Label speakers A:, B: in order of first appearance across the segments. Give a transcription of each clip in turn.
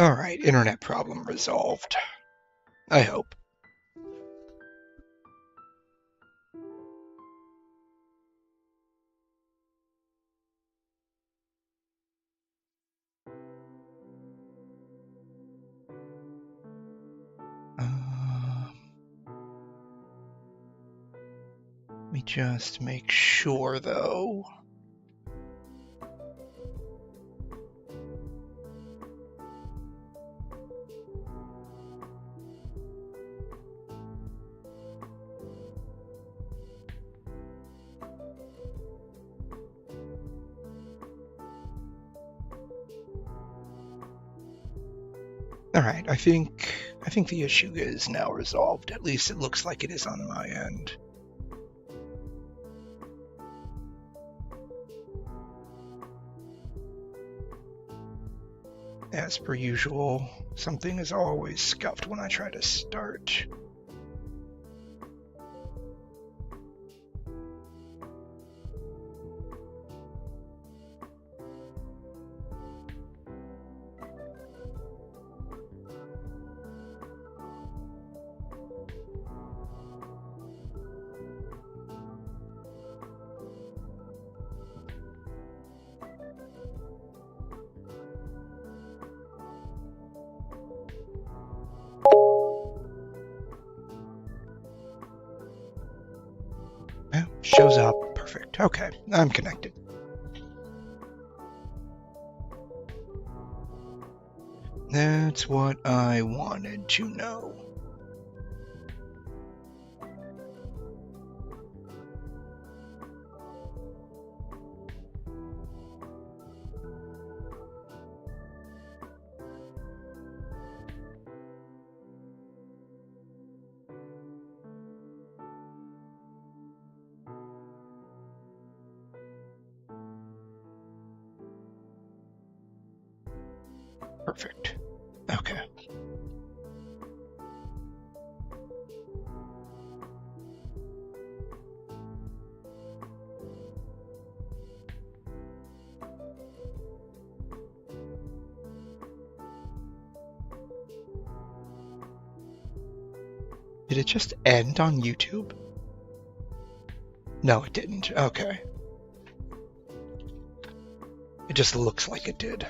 A: Alright, internet problem resolved. I hope. Let me just make sure, though. Alright, I think the issue is now resolved. At least it looks like it is on my end. As per usual, something is always scuffed when I try to start. Oh, shows up. Perfect. Okay, I'm connected. That's what I wanted to know. Perfect. Okay. Did it just end on YouTube? No, it didn't. Okay. It just looks like it did.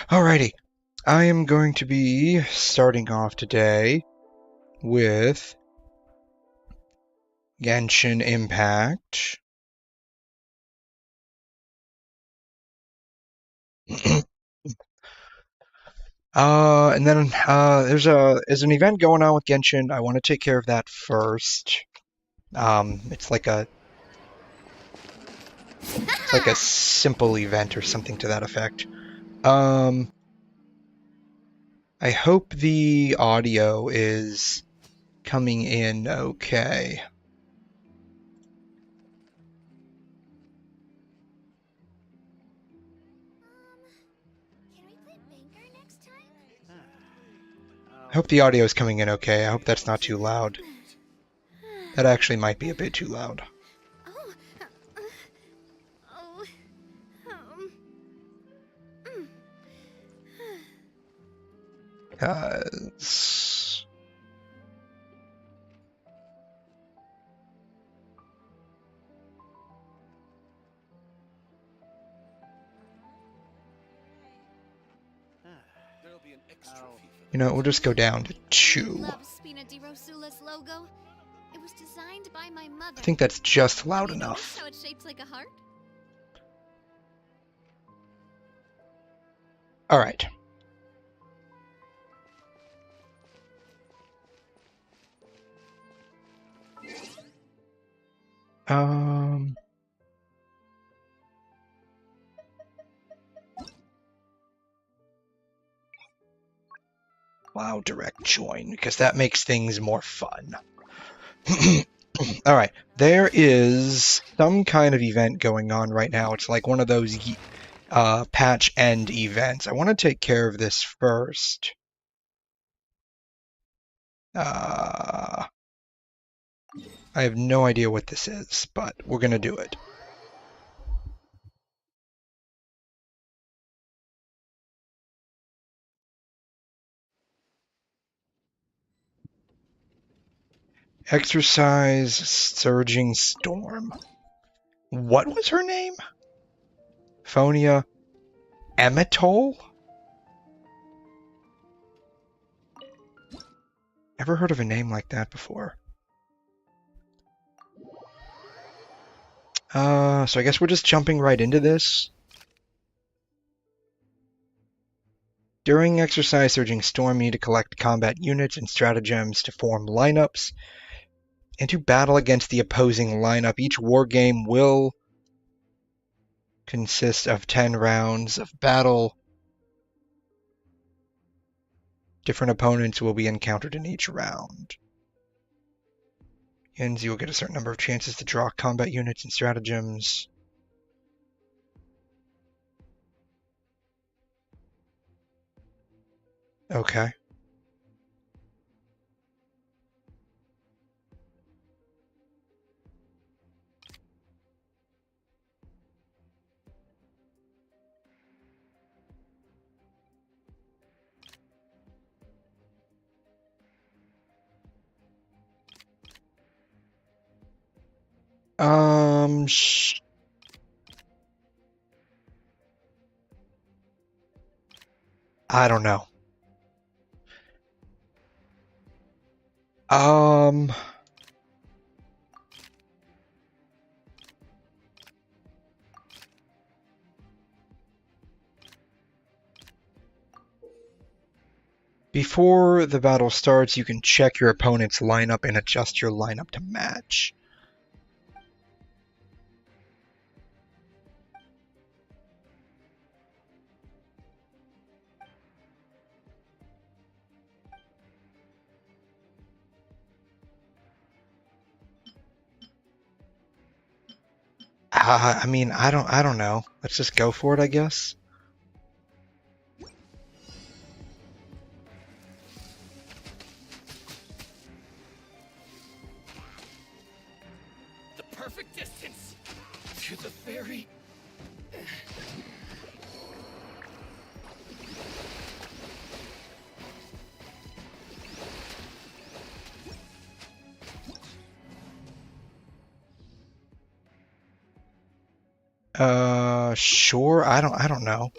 A: Alrighty, I am going to be starting off today with Genshin Impact. And then there's an event going on with Genshin. I want to take care of that first. It's like a simple event or something to that effect. I hope the audio is coming in okay. I hope the audio is coming in okay. I hope that's not too loud. That actually might be a bit too loud. You know, we'll just go down to 2.
B: Logo. It was designed by my mother.
A: I think that's just loud enough.
B: How it's shaped like a heart?
A: All right. Allow direct join, because that makes things more fun. All right, there is some kind of event going on right now. It's like one of those patch end events. I want to take care of this first. I have no idea what this is, but we're going to do it. Exercise Surging Storm. What was her name? Phonia Emetol? Ever heard of a name like that before? So I guess we're just jumping right into this. During Exercise Surging Storm, you need to collect combat units and stratagems to form lineups and to battle against the opposing lineup. Each wargame will consist of 10 rounds of battle. Different opponents will be encountered in each round. And you will get a certain number of chances to draw combat units and stratagems. Okay. I don't know. Before the battle starts, you can check your opponent's lineup and adjust your lineup to match. I mean, I don't know. Let's just go for it, I guess.
C: The perfect distance to the very...
A: Sure. I don't know.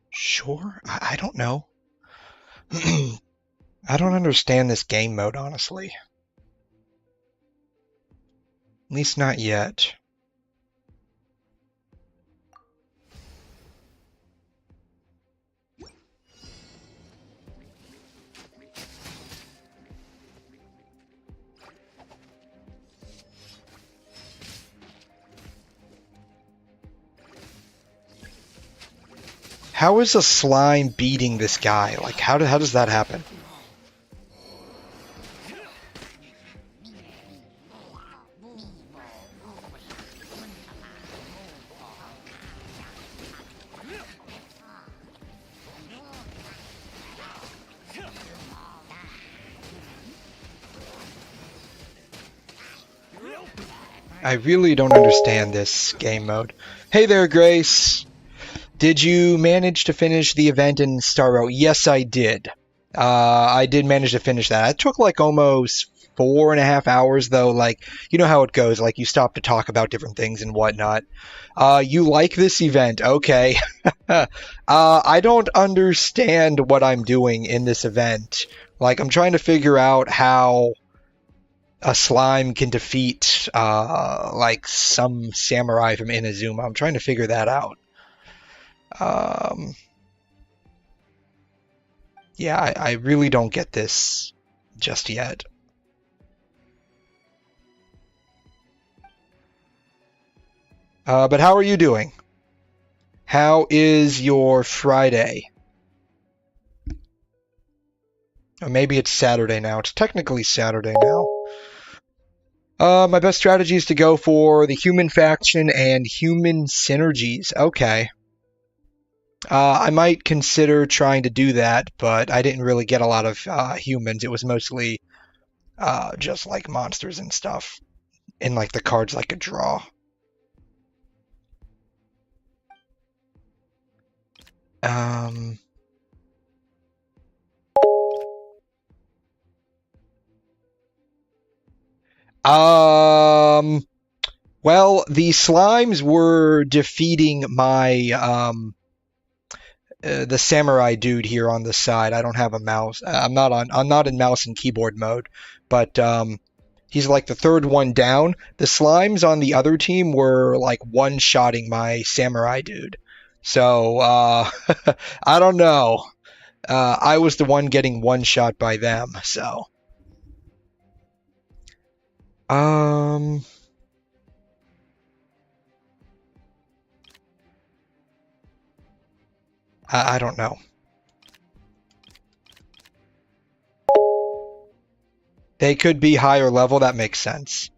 A: Sure. I don't know. I don't understand this game mode, honestly. At least not yet. How is a slime beating this guy? Like, how does that happen? I really don't understand this game mode. Hey there, Grace. Did you manage to finish the event in Starro? Yes, I did. I did manage to finish that. It took like almost 4.5 hours, though. Like, you know how it goes. Like, you stop to talk about different things and whatnot. You like this event? Okay. I don't understand what I'm doing in this event. Like, I'm trying to figure out how a slime can defeat, like, some samurai from Inazuma. I'm trying to figure that out. Yeah, I really don't get this just yet. But how are you doing? How is your Friday? Or maybe it's Saturday now. It's technically Saturday now. My best strategy is to go for the human faction and human synergies. Okay. I might consider trying to do that, but I didn't really get a lot of humans. It was mostly just like monsters and stuff. And like the cards I could draw. Well, the slimes were defeating my the samurai dude here on the side. I don't have a mouse. I'm not in mouse and keyboard mode, but he's like the third one down. The slimes on the other team were like one-shotting my samurai dude. So I don't know. I was the one getting one shot by them. So I don't know. They could be higher level. That makes sense.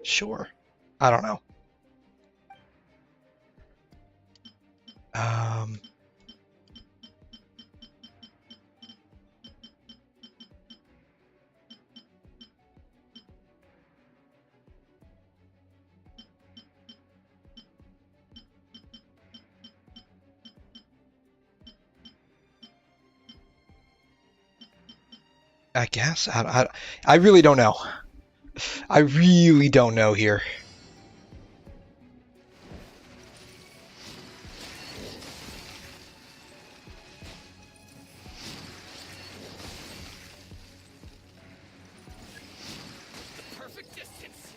A: Sure. I don't know. I guess. I really don't know. I really don't know here.
C: Perfect distance.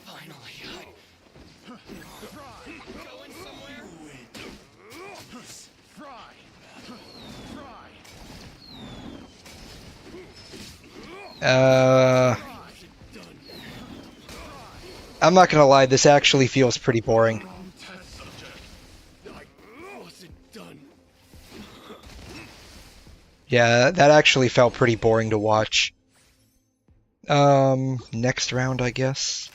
C: Finally. Going somewhere?
A: I'm not gonna lie, this actually feels pretty boring. Yeah, that actually felt pretty boring to watch. Next round, I guess.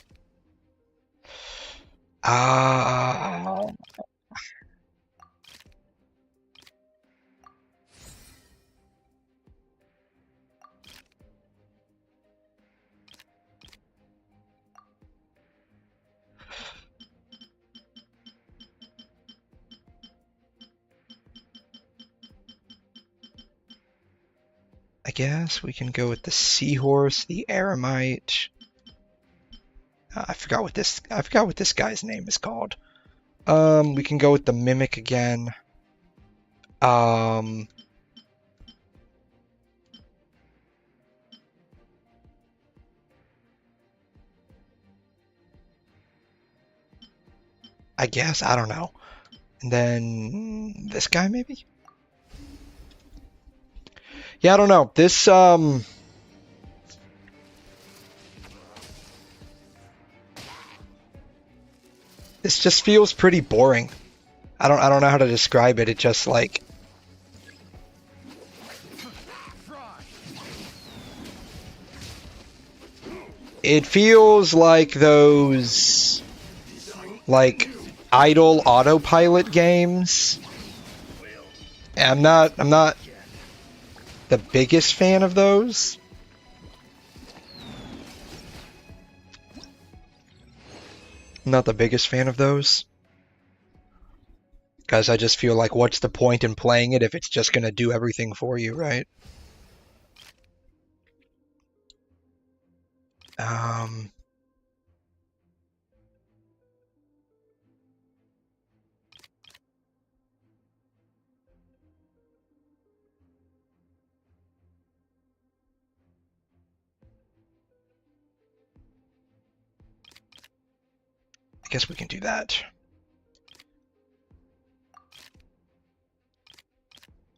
A: I guess we can go with the seahorse, the eremite. I forgot what this guy's name is called. We can go with the mimic again. I guess, I don't know. And then this guy maybe? Yeah, I don't know. This this just feels pretty boring. I don't know how to describe it. It just like It feels like those, like, idle autopilot games. I'm not the biggest fan of those. Not the biggest fan of those. Because I just feel like, what's the point in playing it if it's just going to do everything for you, right? I guess we can do that.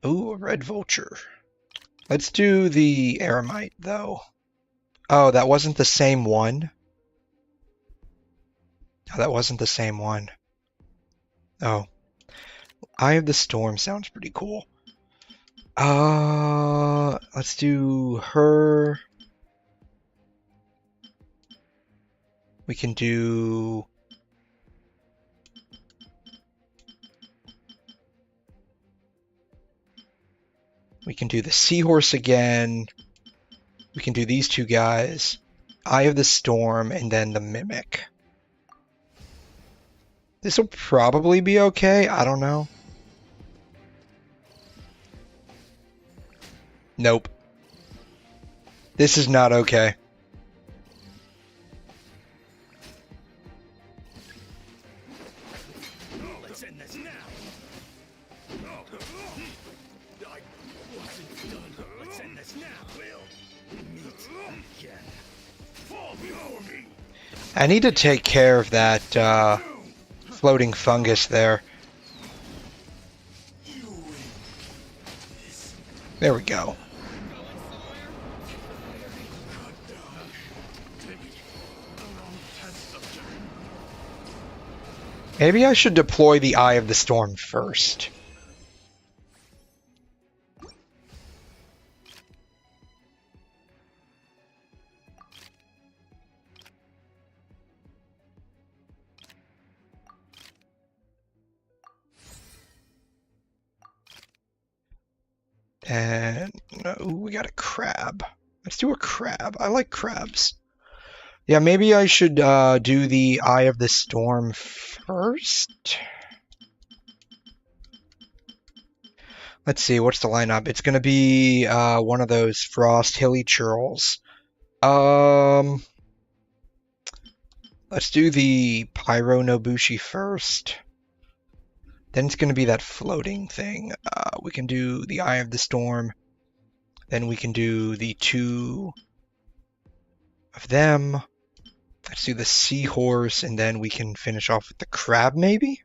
A: Ooh, a red vulture. Let's do the eremite, though. Oh, that wasn't the same one? Oh, that wasn't the same one. Oh. Eye of the Storm sounds pretty cool. Let's do her. We can do... We can do the seahorse again. We can do these two guys. Eye of the Storm, and then the Mimic. This will probably be okay. I don't know. Nope. This is not okay.
C: Let's end this now. I wasn't done. Let's end this now. We'll meet again. Fall before me.
A: I need to take care of that floating fungus there. There we go. Maybe I should deploy the Eye of the Storm first. And ooh, we got a crab. Let's do a crab. I like crabs. Yeah, maybe I should do the Eye of the Storm first. Let's see, what's the lineup? It's going to be one of those Frost Hilly Churls. Let's do the Pyro Nobushi first. Then it's going to be that floating thing. We can do the Eye of the Storm. Then we can do the two of them. Let's do the seahorse, and then we can finish off with the crab, maybe?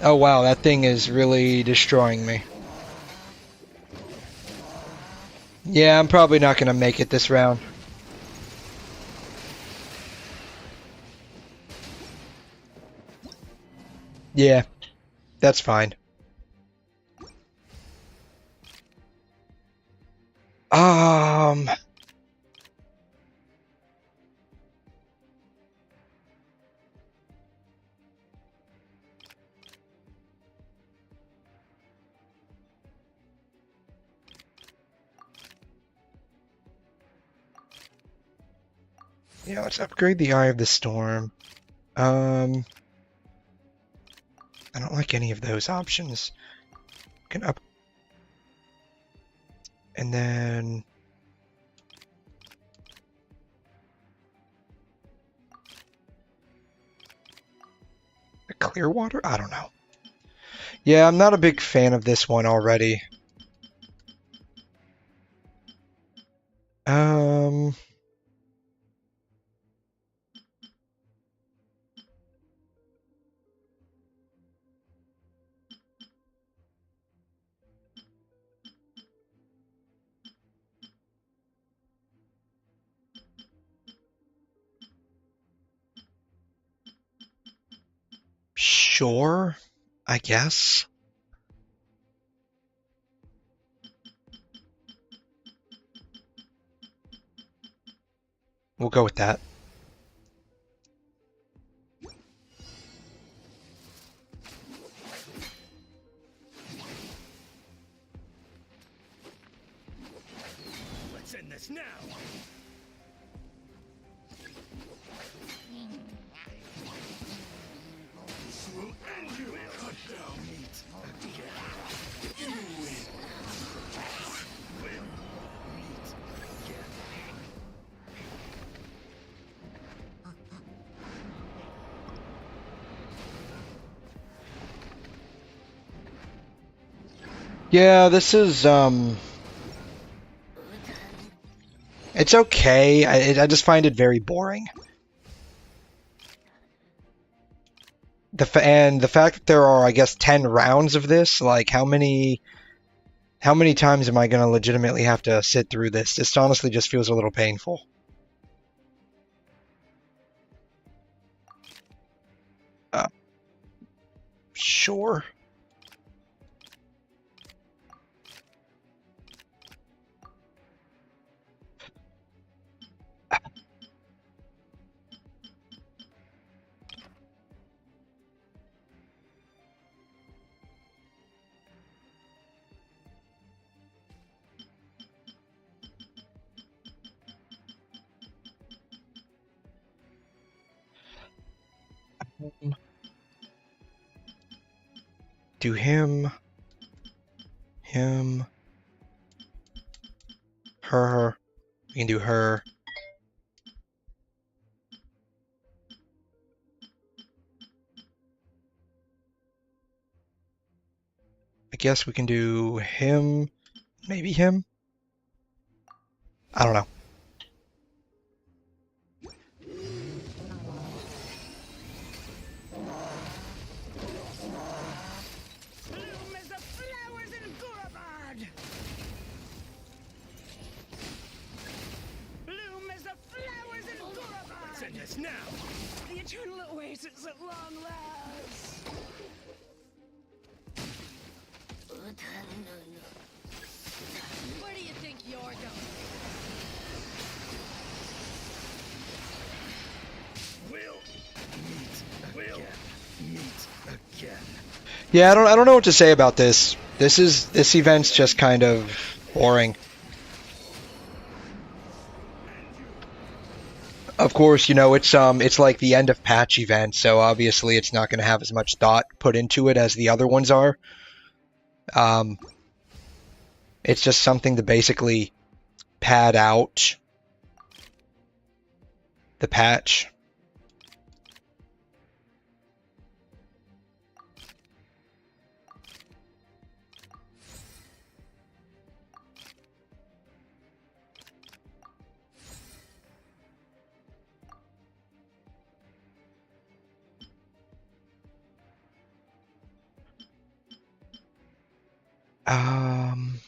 A: Oh wow, that thing is really destroying me. Yeah, I'm probably not going to make it this round. Yeah, that's fine. Yeah, let's upgrade the Eye of the Storm. I don't like any of those options. Can up, and then the Clearwater? I don't know. Yeah, I'm not a big fan of this one already. Sure, I guess. We'll go with that.
C: Let's end this now. This will end you. Cut down meat again. You win. Will meet again.
A: Yeah, this is, it's okay. I just find it very boring. And the fact that there are, I guess, 10 rounds of this, like, how many times am I going to legitimately have to sit through this? This honestly just feels a little painful. Sure. Do him, her. We can do her. I guess we can do him, maybe him? I don't know.
C: Bloom as the flowers in Gurabad. Bloom as the flowers in Gurabad. Let's end this now. The eternal oasis at long last.
B: Where do you think you're going?
C: We'll meet again.
A: Yeah, I don't know what to say about this. This event's just kind of boring. Of course, you know, it's like the end of patch event, so obviously it's not going to have as much thought put into it as the other ones are. It's just something to basically pad out the patch. Um,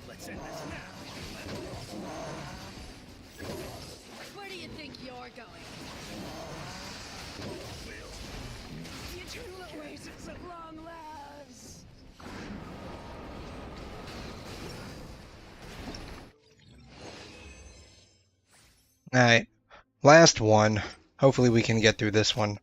C: Let's end this now.
B: Where do you think you're going?
C: The eternal oasis at long last.
A: Alright, last one. Hopefully we can get through this one.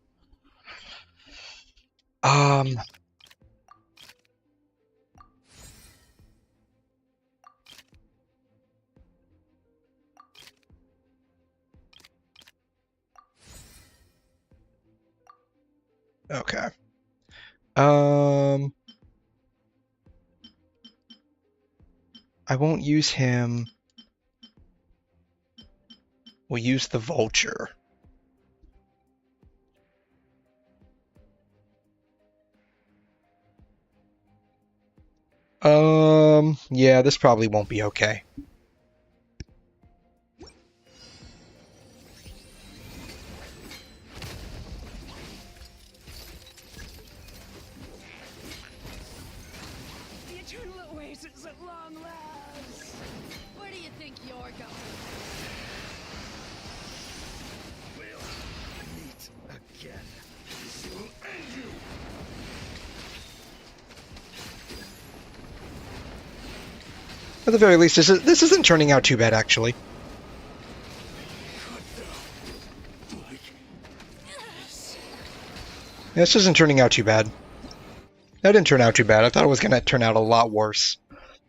A: Okay. I won't use him. We'll use the vulture. Yeah, this probably won't be okay.
D: The eternal oasis at long last.
B: Where do you think you're going?
C: We'll meet again. This will end you.
A: At the very least, this isn't turning out too bad, actually. This isn't turning out too bad. That didn't turn out too bad. I thought it was going to turn out a lot worse.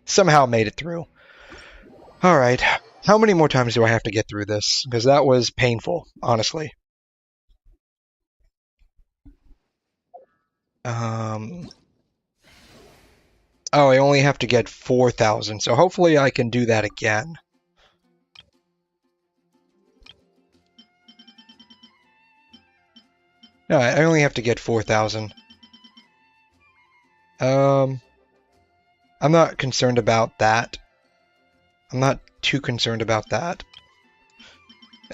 A: Somehow made it through. Alright. How many more times do I have to get through this? Because that was painful, honestly. Oh, I only have to get 4,000, so hopefully I can do that again. Alright, I only have to get 4,000. I'm not concerned about that. I'm not too concerned about that.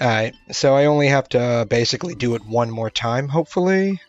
A: Alright, so I only have to basically do it one more time, hopefully.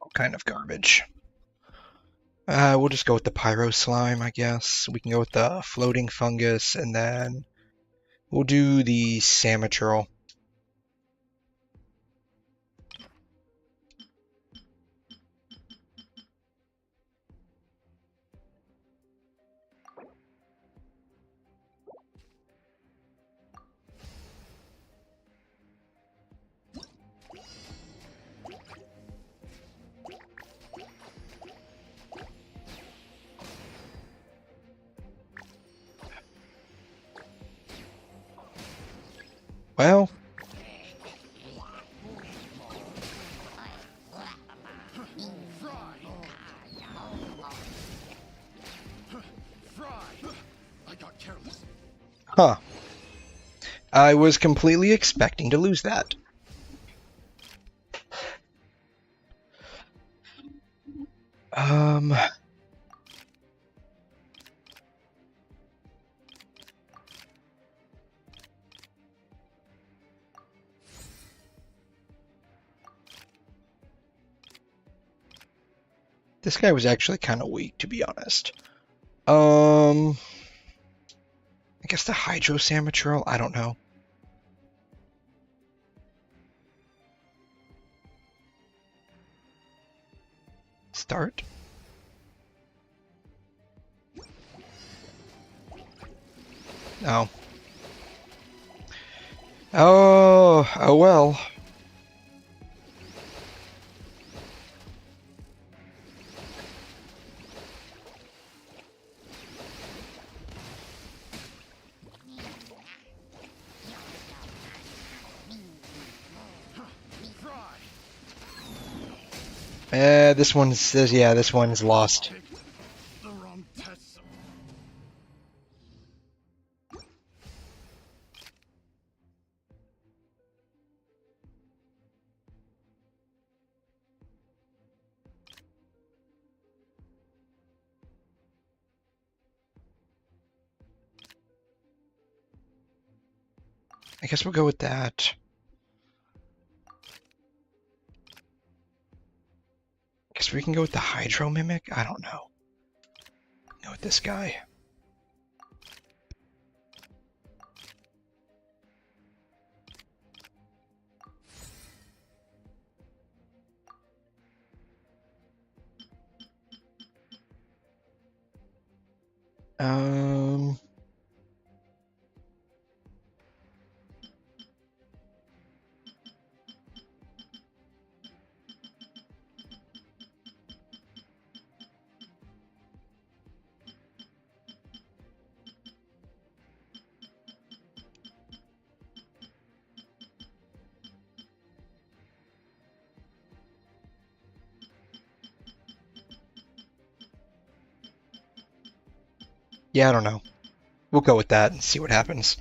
A: All kind of garbage. We'll just go with the pyro slime, I guess. We can go with the floating fungus, and then we'll do the samaturl. Well,
C: I got careless.
A: huh. I was completely expecting to lose that. This guy was actually kind of weak, to be honest. I guess the Hydro Samaturl? I don't know. Start? No. Oh well. This one's lost.
C: The wrong test.
A: I guess we'll go with that. Guess we can go with the Hydro Mimic? I don't know. Go with this guy. Yeah, I don't know. We'll go with that and see what happens.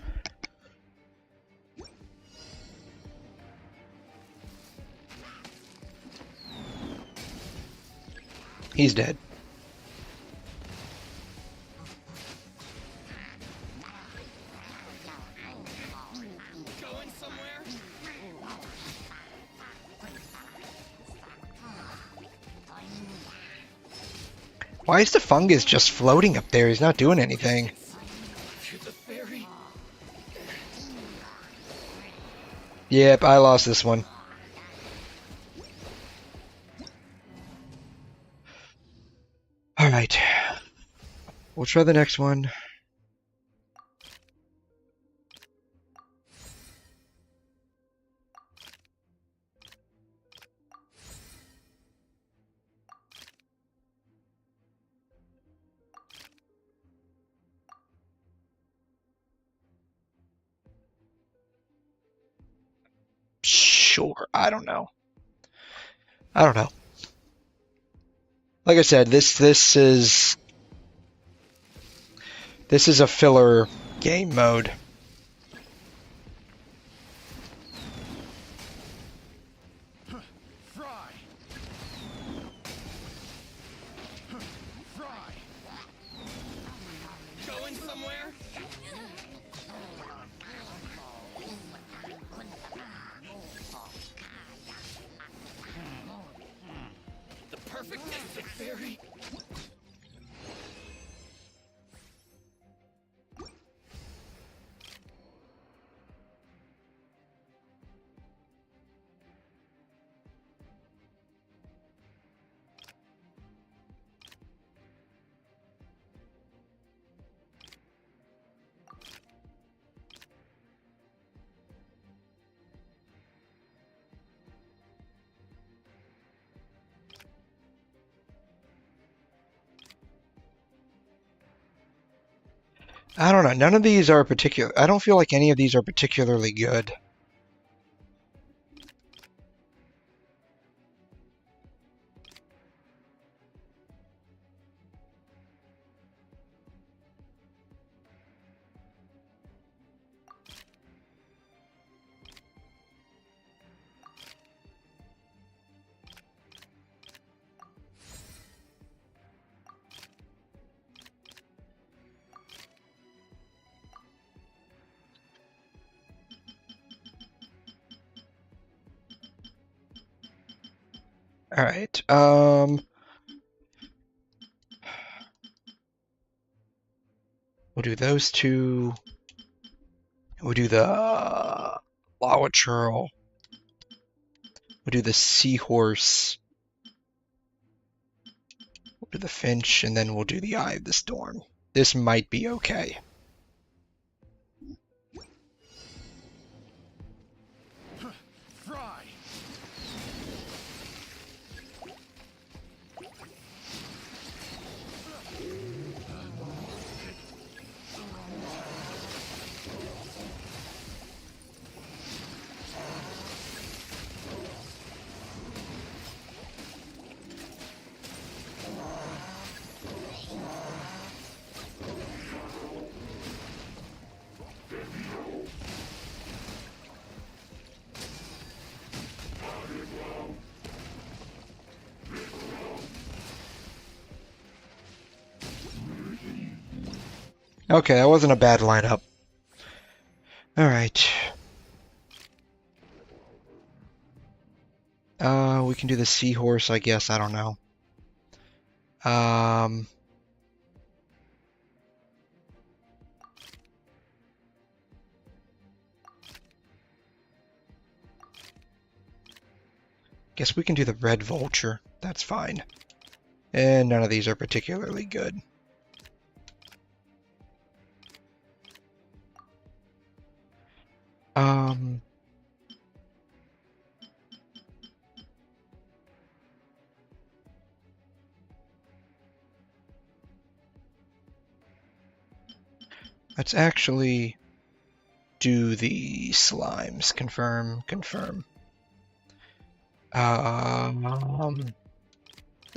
A: He's dead.
C: Going somewhere?
A: Why is the fungus just floating up there? He's not doing anything.
C: If you're the fairy.
A: Yep, I lost this one. Alright. We'll try the next one. Sure, I don't know. I don't know. Like I said, this is a filler game mode.
C: Fry. Fry. Going somewhere? The perfect exit, fairy.
A: I don't know. None of these are particular. I don't feel like any of these are particularly good. All right. We'll do those two. We'll do the lava churl. We'll do the seahorse. We'll do the finch, and then we'll do the eye of the storm. This might be okay.
C: Fry.
A: Okay, that wasn't a bad lineup. All right. We can do the seahorse, I guess. I don't know. Guess we can do the red vulture. That's fine. And none of these are particularly good. Let's actually do the slimes. Confirm, confirm. Oh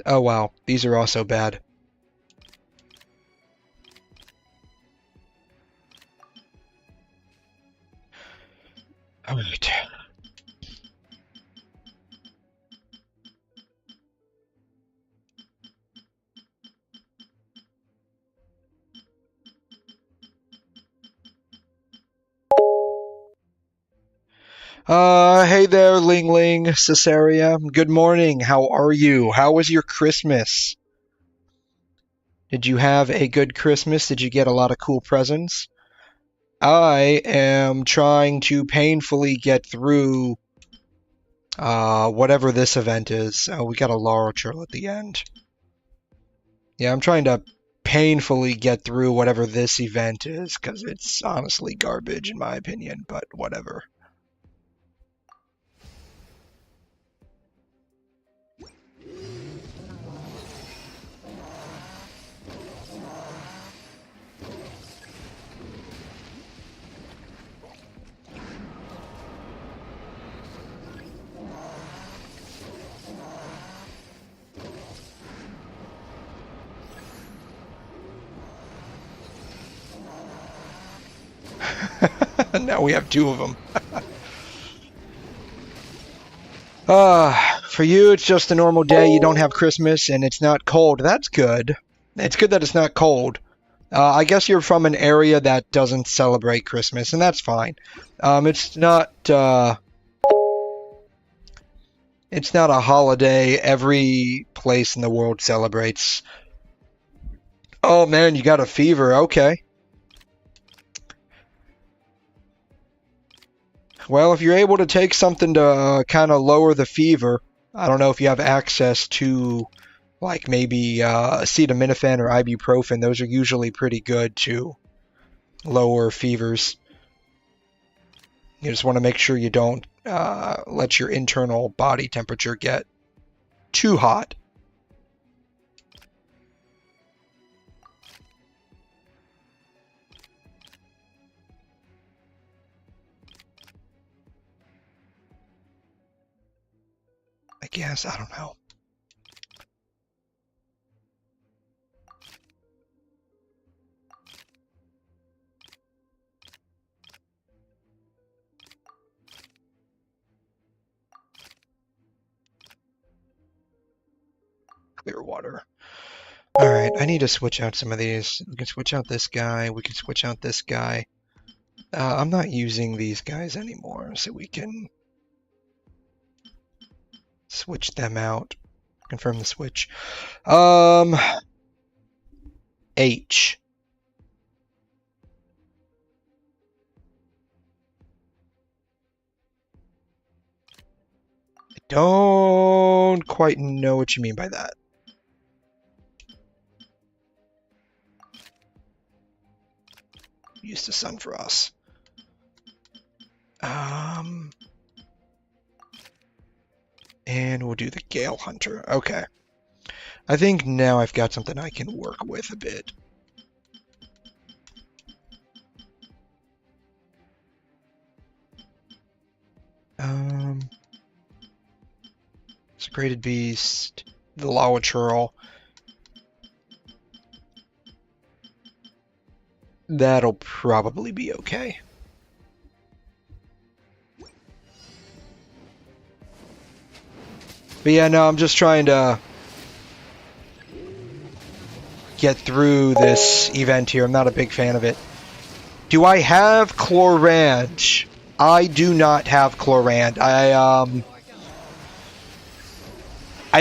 A: wow, these are also bad. All right. Hey there, Ling Ling, Caesarea. Good morning. How are you? How was your Christmas? Did you have a good Christmas? Did you get a lot of cool presents? I am trying to painfully get through whatever this event is. Oh, we got a Laurel at the end. Yeah, I'm trying to painfully get through whatever this event is, because it's honestly garbage in my opinion, but whatever. Now we have two of them. For you, it's just a normal day. You don't have Christmas, and it's not cold. That's good. It's good that it's not cold. I guess you're from an area that doesn't celebrate Christmas, and that's fine. It's not a holiday every place in the world celebrates. Oh man, you got a fever. Okay. Well, if you're able to take something to kind of lower the fever, I don't know if you have access to, like, maybe acetaminophen or ibuprofen. Those are usually pretty good to lower fevers. You just want to make sure you don't let your internal body temperature get too hot. I guess, I don't know. Clear water. Alright, I need to switch out some of these. We can switch out this guy, we can switch out this guy. I'm not using these guys anymore, so we can switch them out. Confirm the switch. H. I don't quite know what you mean by that. Use the sun for us. And we'll do the Gale Hunter. Okay. I think now I've got something I can work with a bit. Secreted Beast, the Lawachurl. That'll probably be okay. But yeah, no, I'm just trying to get through this event here. I'm not a big fan of it. Do I have Chlorand? I do not have Chlorand. I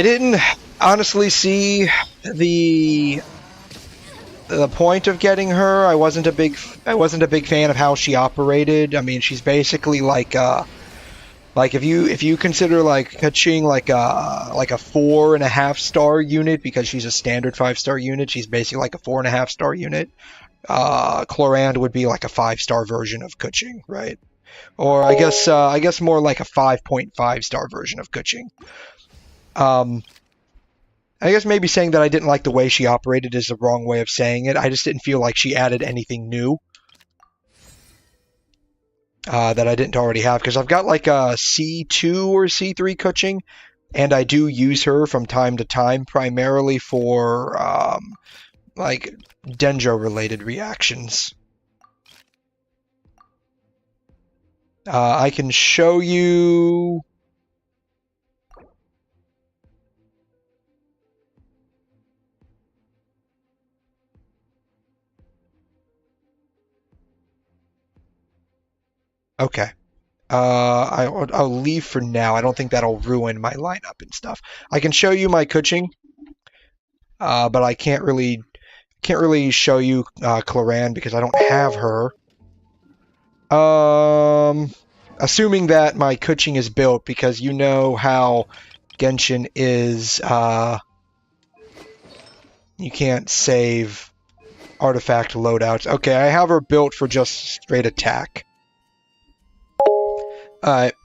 A: didn't honestly see the point of getting her. I wasn't a big fan of how she operated. I mean, she's basically like if you consider like Kaching like a 4.5 star unit, because she's a standard 5-star unit, she's basically like a 4.5 star unit. Chlorand would be like a 5-star version of Kaching, right? Or I guess more like a 5.5 star version of Kaching. I guess maybe saying that I didn't like the way she operated is the wrong way of saying it. I just didn't feel like she added anything new that I didn't already have, because I've got like a C2 or C3 Kuching, and I do use her from time to time, primarily for like Denjo related reactions. I can show you... Okay. I'll leave for now. I don't think that'll ruin my lineup and stuff. I can show you my kuching, but I can't really show you Claran because I don't have her. Assuming that my kuching is built, because you know how Genshin is, you can't save artifact loadouts. Okay, I have her built for just straight attack.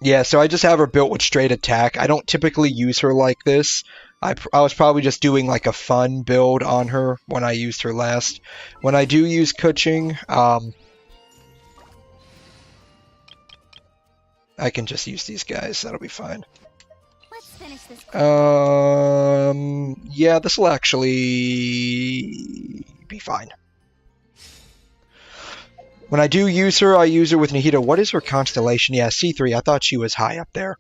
A: Yeah, so I just have her built with straight attack. I don't typically use her like this. I was probably just doing like a fun build on her when I used her last. When I do use kuching, I can just use these guys. That'll be fine.
B: Let's finish this.
A: Yeah, this will actually be fine. When I do use her, I use her with Nahida. What is her constellation? Yeah, C3. I thought she was high up there.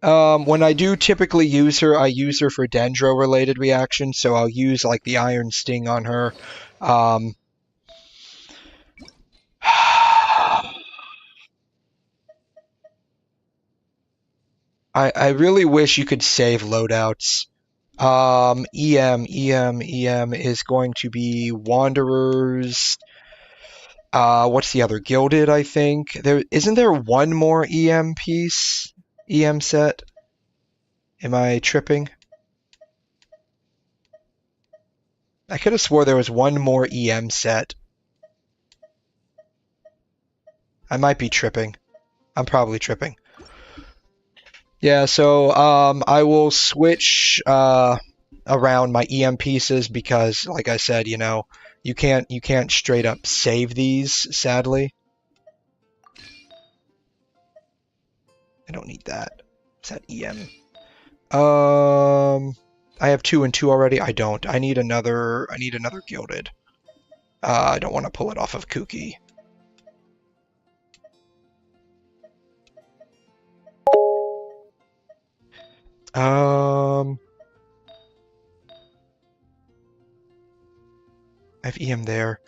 A: When I do typically use her, I use her for Dendro-related reactions, so I'll use, like, the Iron Sting on her. I really wish you could save loadouts. EM is going to be Wanderers... what's the other? Gilded, I think. Isn't there one more EM piece? EM set? Am I tripping? I could have swore there was one more EM set. I might be tripping. I'm probably tripping. Yeah, so I will switch around my EM pieces because, like I said, you know, you can't straight up save these, sadly. I don't need that. Is that EM? I have 2 and 2 already. I don't. I need another gilded. I don't want to pull it off of Kuki. I have EM there.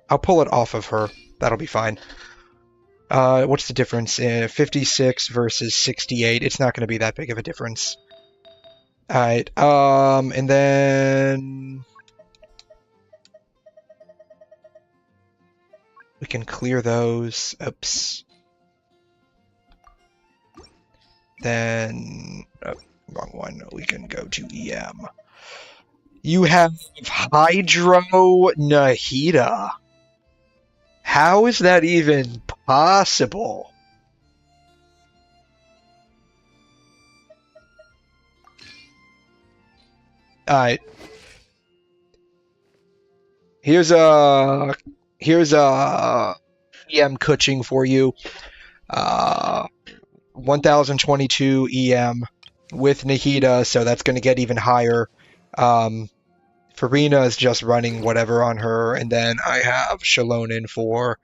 A: I'll pull it off of her. That'll be fine. What's the difference? 56 versus 68. It's not going to be that big of a difference. Alright, and then... we can clear those. Oops. Then... oh, wrong one. We can go to EM. You have Hydro Nahida. How is that even possible? Alright. Here's a EM kuching for you. 1022 EM with Nahida, so that's going to get even higher. Farina is just running whatever on her, and then I have Shalonin for,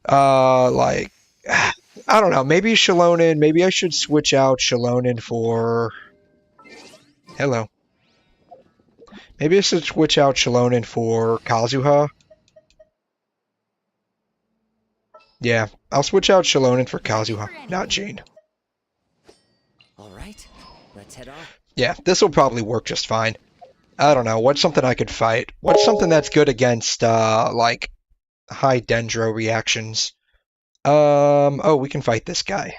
A: like, I don't know, maybe Shalonin, maybe I should switch out Shalonin for, hello. Maybe I should switch out Shalonin for Kazuha. Yeah, I'll switch out Shalonin for Kazuha, not Jane.
E: Alright, let's head off.
A: Yeah, this will probably work just fine. I don't know, what's something I could fight? What's something that's good against, like, high Dendro reactions? Oh, we can fight this guy.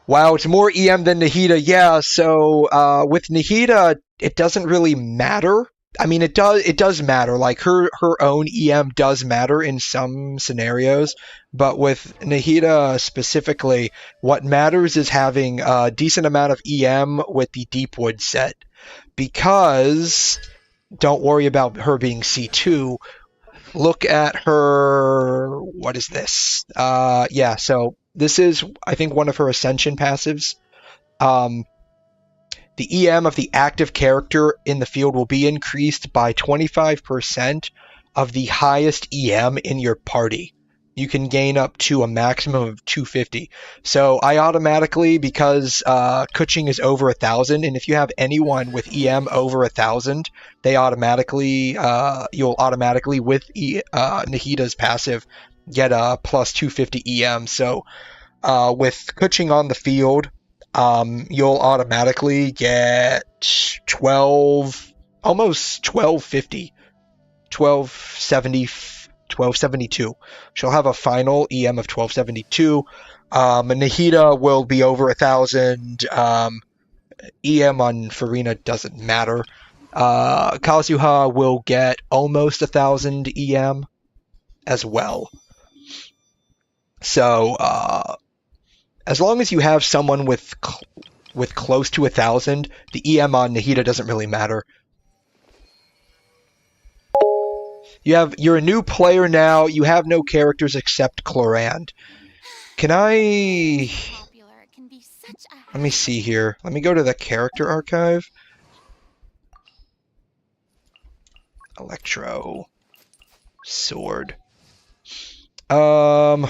A: Wow, it's more EM than Nahida. Yeah, so, with Nahida, it doesn't really matter. I mean, it does matter. Like, her own EM does matter in some scenarios, but with Nahida specifically, what matters is having a decent amount of EM with the Deepwood set. Because, don't worry about her being C2, look at her... what is this? Yeah, so this is, I think, one of her Ascension passives. The EM of the active character in the field will be increased by 25% of the highest EM in your party. you can gain up to a maximum of 250. So I automatically, because Kuching is over 1,000, and if you have anyone with EM over 1,000, they automatically, you'll automatically, with Nahida's passive, get a plus 250 EM. So with Kuching on the field, you'll automatically get 12, almost 1250, 1270, 1272. She'll have a final EM of 1272. Nahida will be over 1,000. EM on Farina doesn't matter. Kazuha will get almost 1,000 EM as well. So, as long as you have someone with close to 1,000, the EM on Nahida doesn't really matter. You're a new player now. You have no characters except Clorand. Can I...
B: Popular. It can be such a
A: Let me see here. Let me go to the character archive. Electro. Sword. How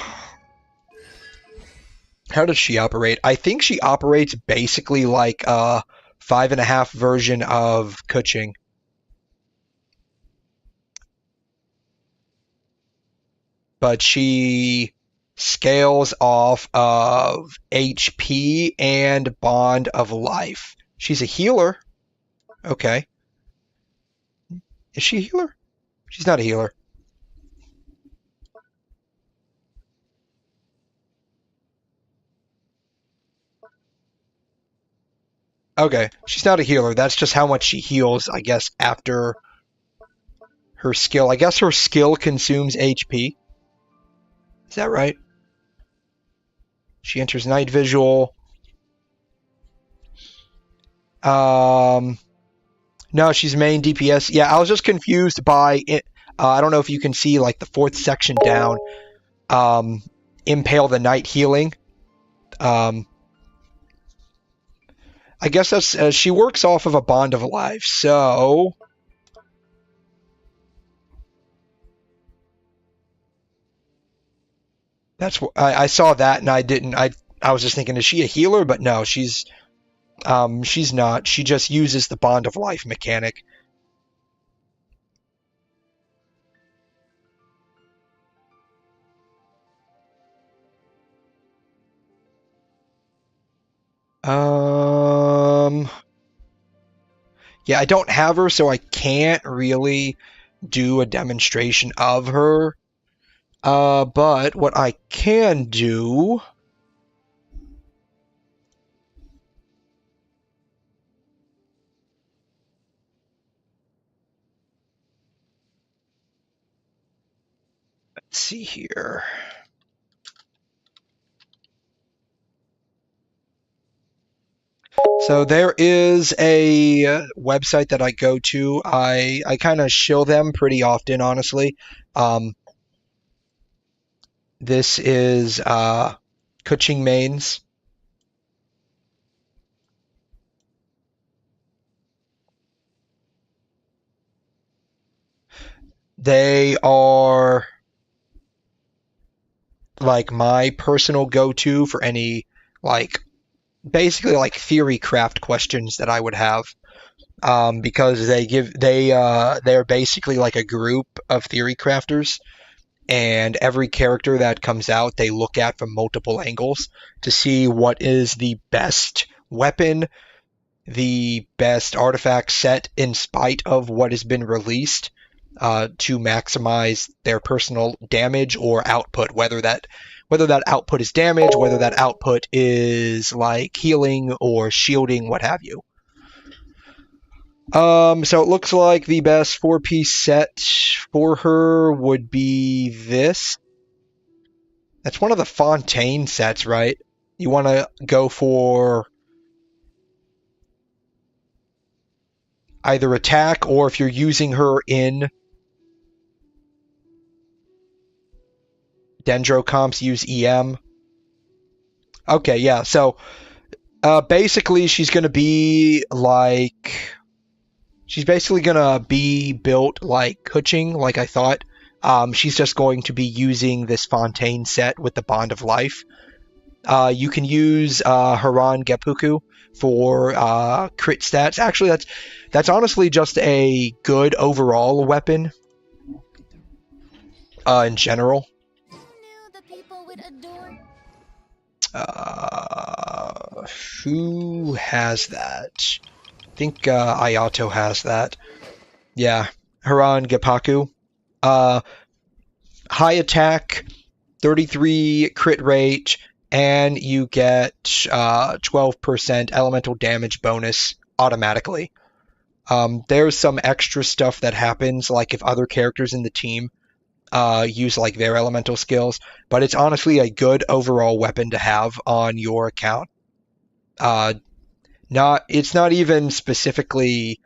A: does she operate? I think she operates basically like a 5.5 version of Kuching. But she scales off of HP and Bond of Life. She's a healer. Okay. Is she a healer? She's not a healer. Okay, she's not a healer. That's just how much she heals, I guess, after her skill. I guess her skill consumes HP. Is that right? She enters night visual. No, she's main DPS. Yeah, I was just confused by it. I don't know if you can see like the 4th section down. Impale the night healing. I guess that's she works off of a Bond of Life, so that's what I saw that, and I didn't. I was just thinking, is she a healer? But no, she's not. She just uses the Bond of Life mechanic. Yeah, I don't have her, so I can't really do a demonstration of her. But what I can do... Let's see here. So there is a website that I go to. I kind of shill them pretty often, honestly. This is Kuching Mains. They are like my personal go-to for any like basically like theorycraft questions that I would have, because they're basically like a group of theorycrafters, and every character that comes out they look at from multiple angles to see what is the best weapon, the best artifact set in spite of what has been released, to maximize their personal damage or output, whether that output is damage, whether that output is like healing or shielding, what have you. So it looks like the best 4-piece set for her would be this. That's one of the Fontaine sets, right? You want to go for either attack, or if you're using her in Dendrocomps, use EM. Okay, yeah, so basically she's going to be like... She's basically going to be built like Kuching, like I thought. she's just going to be using this Fontaine set with the Bond of Life. You can use Haran Gepuku for crit stats. Actually, that's honestly just a good overall weapon in general.
B: Who knew the people would adore?
A: Who has that? I think Ayato has that. Yeah, Haran Gepaku. High attack, 33 crit rate, and you get 12% elemental damage bonus automatically. There's some extra stuff that happens, like if other characters in the team use like their elemental skills, but it's honestly a good overall weapon to have on your account. It's not even specifically.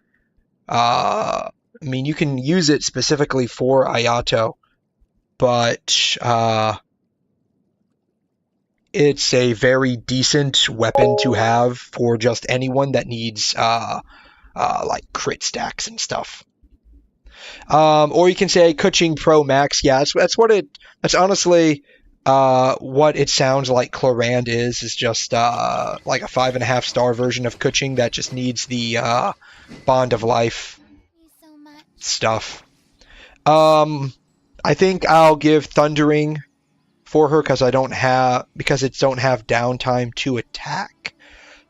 A: I mean, you can use it specifically for Ayato, but it's a very decent weapon to have for just anyone that needs like crit stacks and stuff. Or you can say Kuching Pro Max. Yeah, that's honestly what it sounds like Clorand is just like a 5.5 star version of Kuching that just needs the Bond of Life
B: So much.
A: stuff. I think I'll give Thundering for her because it don't have downtime to attack.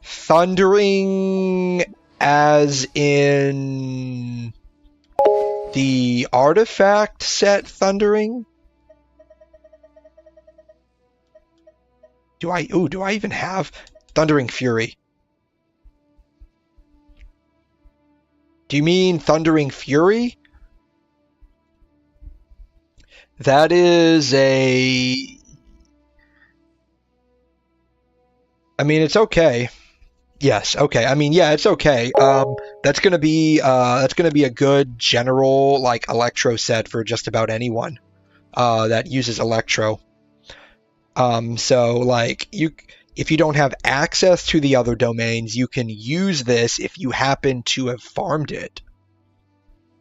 A: Thundering as in the artifact set Thundering? Do I even have Thundering Fury? Do you mean Thundering Fury? That is a... I mean, it's okay. Yes, okay. I mean, yeah, it's okay. That's gonna be a good general like electro set for just about anyone that uses electro. So like if you don't have access to the other domains, you can use this if you happen to have farmed it.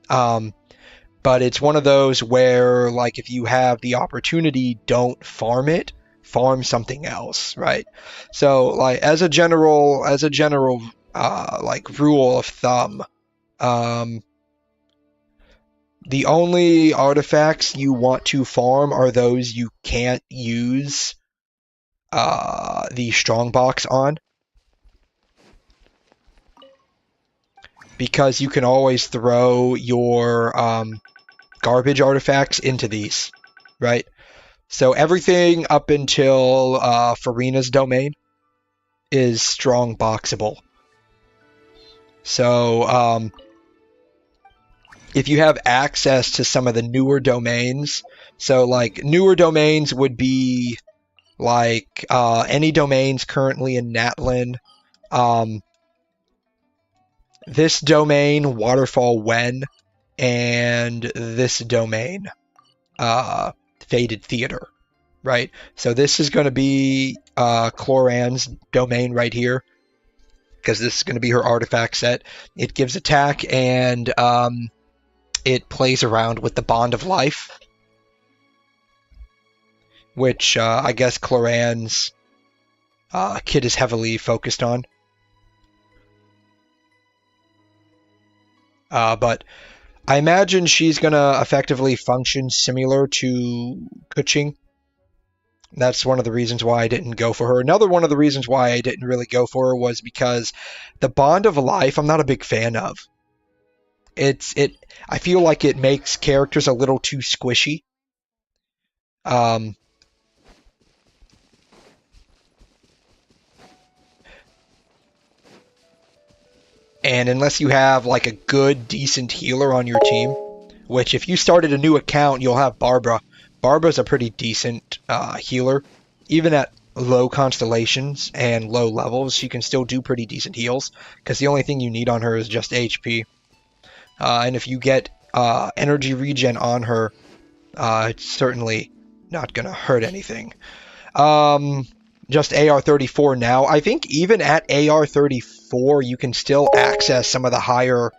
A: But it's one of those where like if you have the opportunity, don't farm it. Farm something else, right? So like as a general like rule of thumb, the only artifacts you want to farm are those you can't use the strongbox on, because you can always throw your garbage artifacts into these, right? So everything up until Farina's domain is strong boxable. So if you have access to some of the newer domains, so like newer domains would be like any domains currently in Natlin, this domain, Waterfall Wen, and this domain, Faded Theater, right? So this is going to be Clorand's domain right here, because this is going to be her artifact set. It gives attack, and it plays around with the Bond of Life, which I guess Clorand's kit is heavily focused on. But I imagine she's going to effectively function similar to Kuching. That's one of the reasons why I didn't go for her. Another one of the reasons why I didn't really go for her was because the Bond of Life I'm not a big fan of. I feel like it makes characters a little too squishy. And unless you have like a good, decent healer on your team, which if you started a new account, you'll have Barbara. Barbara's a pretty decent healer. Even at low constellations and low levels, she can still do pretty decent heals, because the only thing you need on her is just HP. And if you get energy regen on her, it's certainly not going to hurt anything. Just AR-34 now. I think even at AR-34, you can still access some of the higher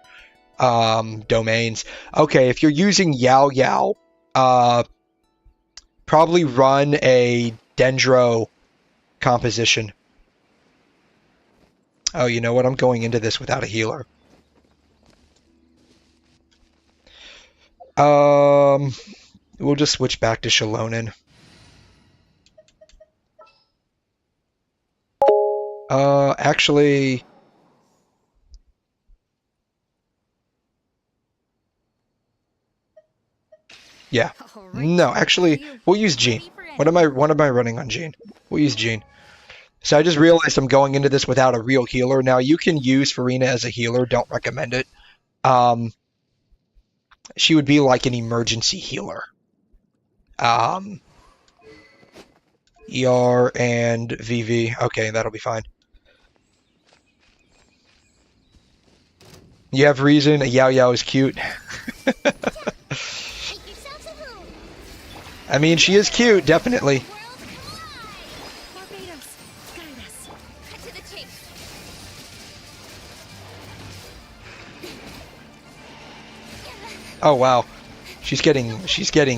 A: domains. Okay, if you're using Yao Yao, probably run a dendro composition. Oh, you know what? I'm going into this without a healer. We'll just switch back to Shalonen. Actually, yeah.
B: All right,
A: No, actually,
B: you.
A: we'll use Jean.
B: Ready for
A: What am I running on Jean? We'll use Jean. So I just realized I'm going into this without a real healer. Now you can use Farina as a healer. Don't recommend it. She would be like an emergency healer. ER and VV. Okay, that'll be fine. You have reason. Yao Yao is cute.
B: Take yourselves a home.
A: I mean, she is cute, definitely.
B: World collide. Barbados, guide us. Cut to the chase.
A: Oh wow, she's getting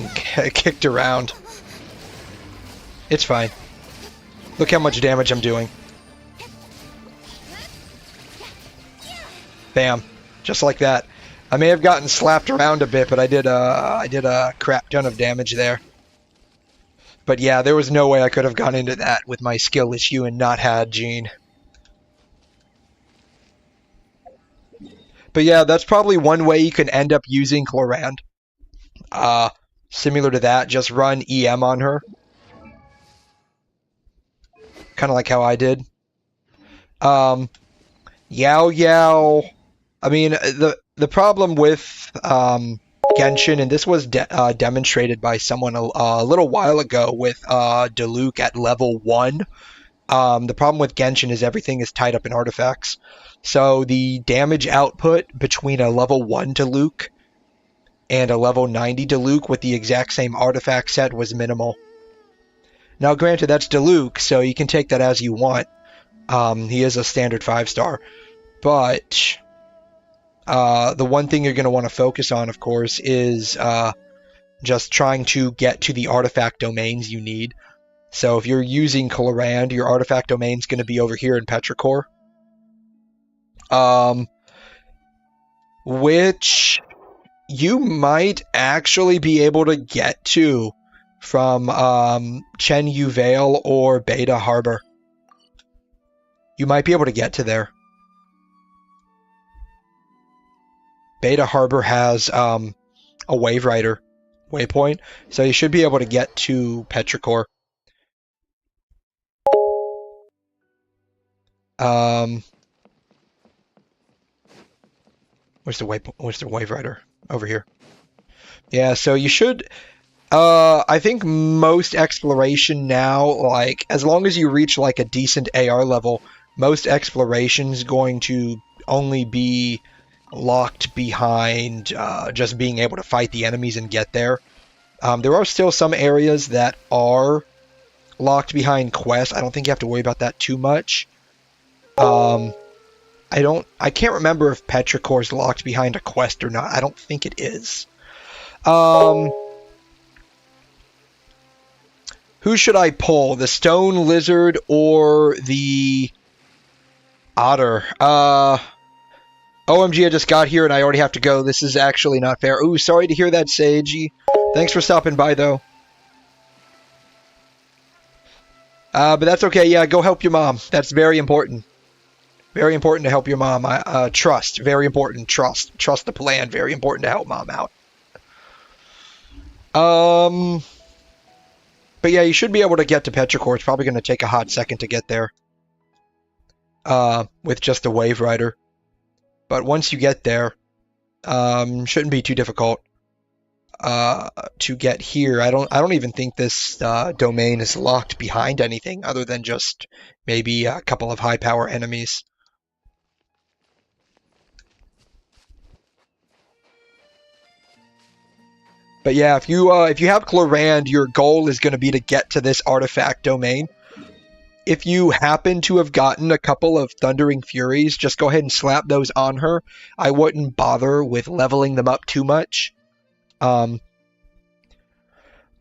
A: kicked around. It's fine. Look how much damage I'm doing. Bam, just like that. I may have gotten slapped around a bit, but I did a crap ton of damage there. But yeah, there was no way I could have gone into that with my skill issue and not had Jean. But yeah, that's probably one way you can end up using Chlorand. Similar to that, just run EM on her. Kind of like how I did. Yao Yao. I mean, the problem with Genshin, and this was demonstrated by someone a little while ago with Diluc at level 1. The problem with Genshin is everything is tied up in artifacts. So the damage output between a level 1 Diluc and a level 90 Diluc with the exact same artifact set was minimal. Now granted, that's Diluc, so you can take that as you want. He is a standard 5-star. But the one thing you're going to want to focus on, of course, is just trying to get to the artifact domains you need. So if you're using Chlorand, your artifact domain is going to be over here in Petrichor. Which you might actually be able to get to from Chen Yu Vale or Beta Harbor. You might be able to get to there. Beta Harbor has a Wave Rider waypoint, so you should be able to get to Petrichor. Where's the Wave Rider? Over here. Yeah, so you should. I think most exploration now, like as long as you reach like a decent AR level, most exploration's going to only be locked behind just being able to fight the enemies and get there. There are still some areas that are locked behind quests. I don't think you have to worry about that too much. I can't remember if Petrichor is locked behind a quest or not. I don't think it is. Who should I pull? The stone lizard or the otter? OMG, I just got here and I already have to go. This is actually not fair. Ooh, sorry to hear that, Seiji. Thanks for stopping by, though. But that's okay. Yeah, go help your mom. That's very important. Very important to help your mom. Trust. Very important. Trust. Trust the plan. Very important to help mom out. But yeah, you should be able to get to Petrichor. It's probably going to take a hot second to get there. With just a Wave Rider. But once you get there, shouldn't be too difficult to get here. I don't even think this domain is locked behind anything other than just maybe a couple of high power enemies. But yeah, if you have Chlorand, your goal is going to be to get to this artifact domain. If you happen to have gotten a couple of Thundering Furies, just go ahead and slap those on her. I wouldn't bother with leveling them up too much.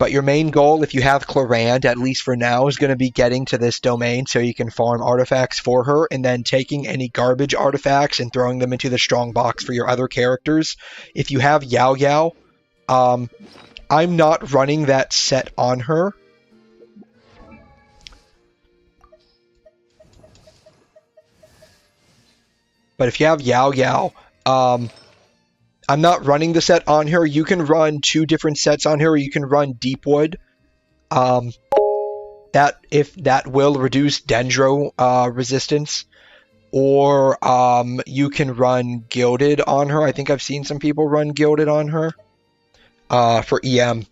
A: But your main goal, if you have Clorand, at least for now, is going to be getting to this domain so you can farm artifacts for her, and then taking any garbage artifacts and throwing them into the strong box for your other characters. If you have Yao Yao, I'm not running that set on her. But if you have Yao Yao, I'm not running the set on her. You can run 2 different sets on her, or you can run Deepwood. That will reduce Dendro resistance. Or you can run Gilded on her. I think I've seen some people run Gilded on her for EM.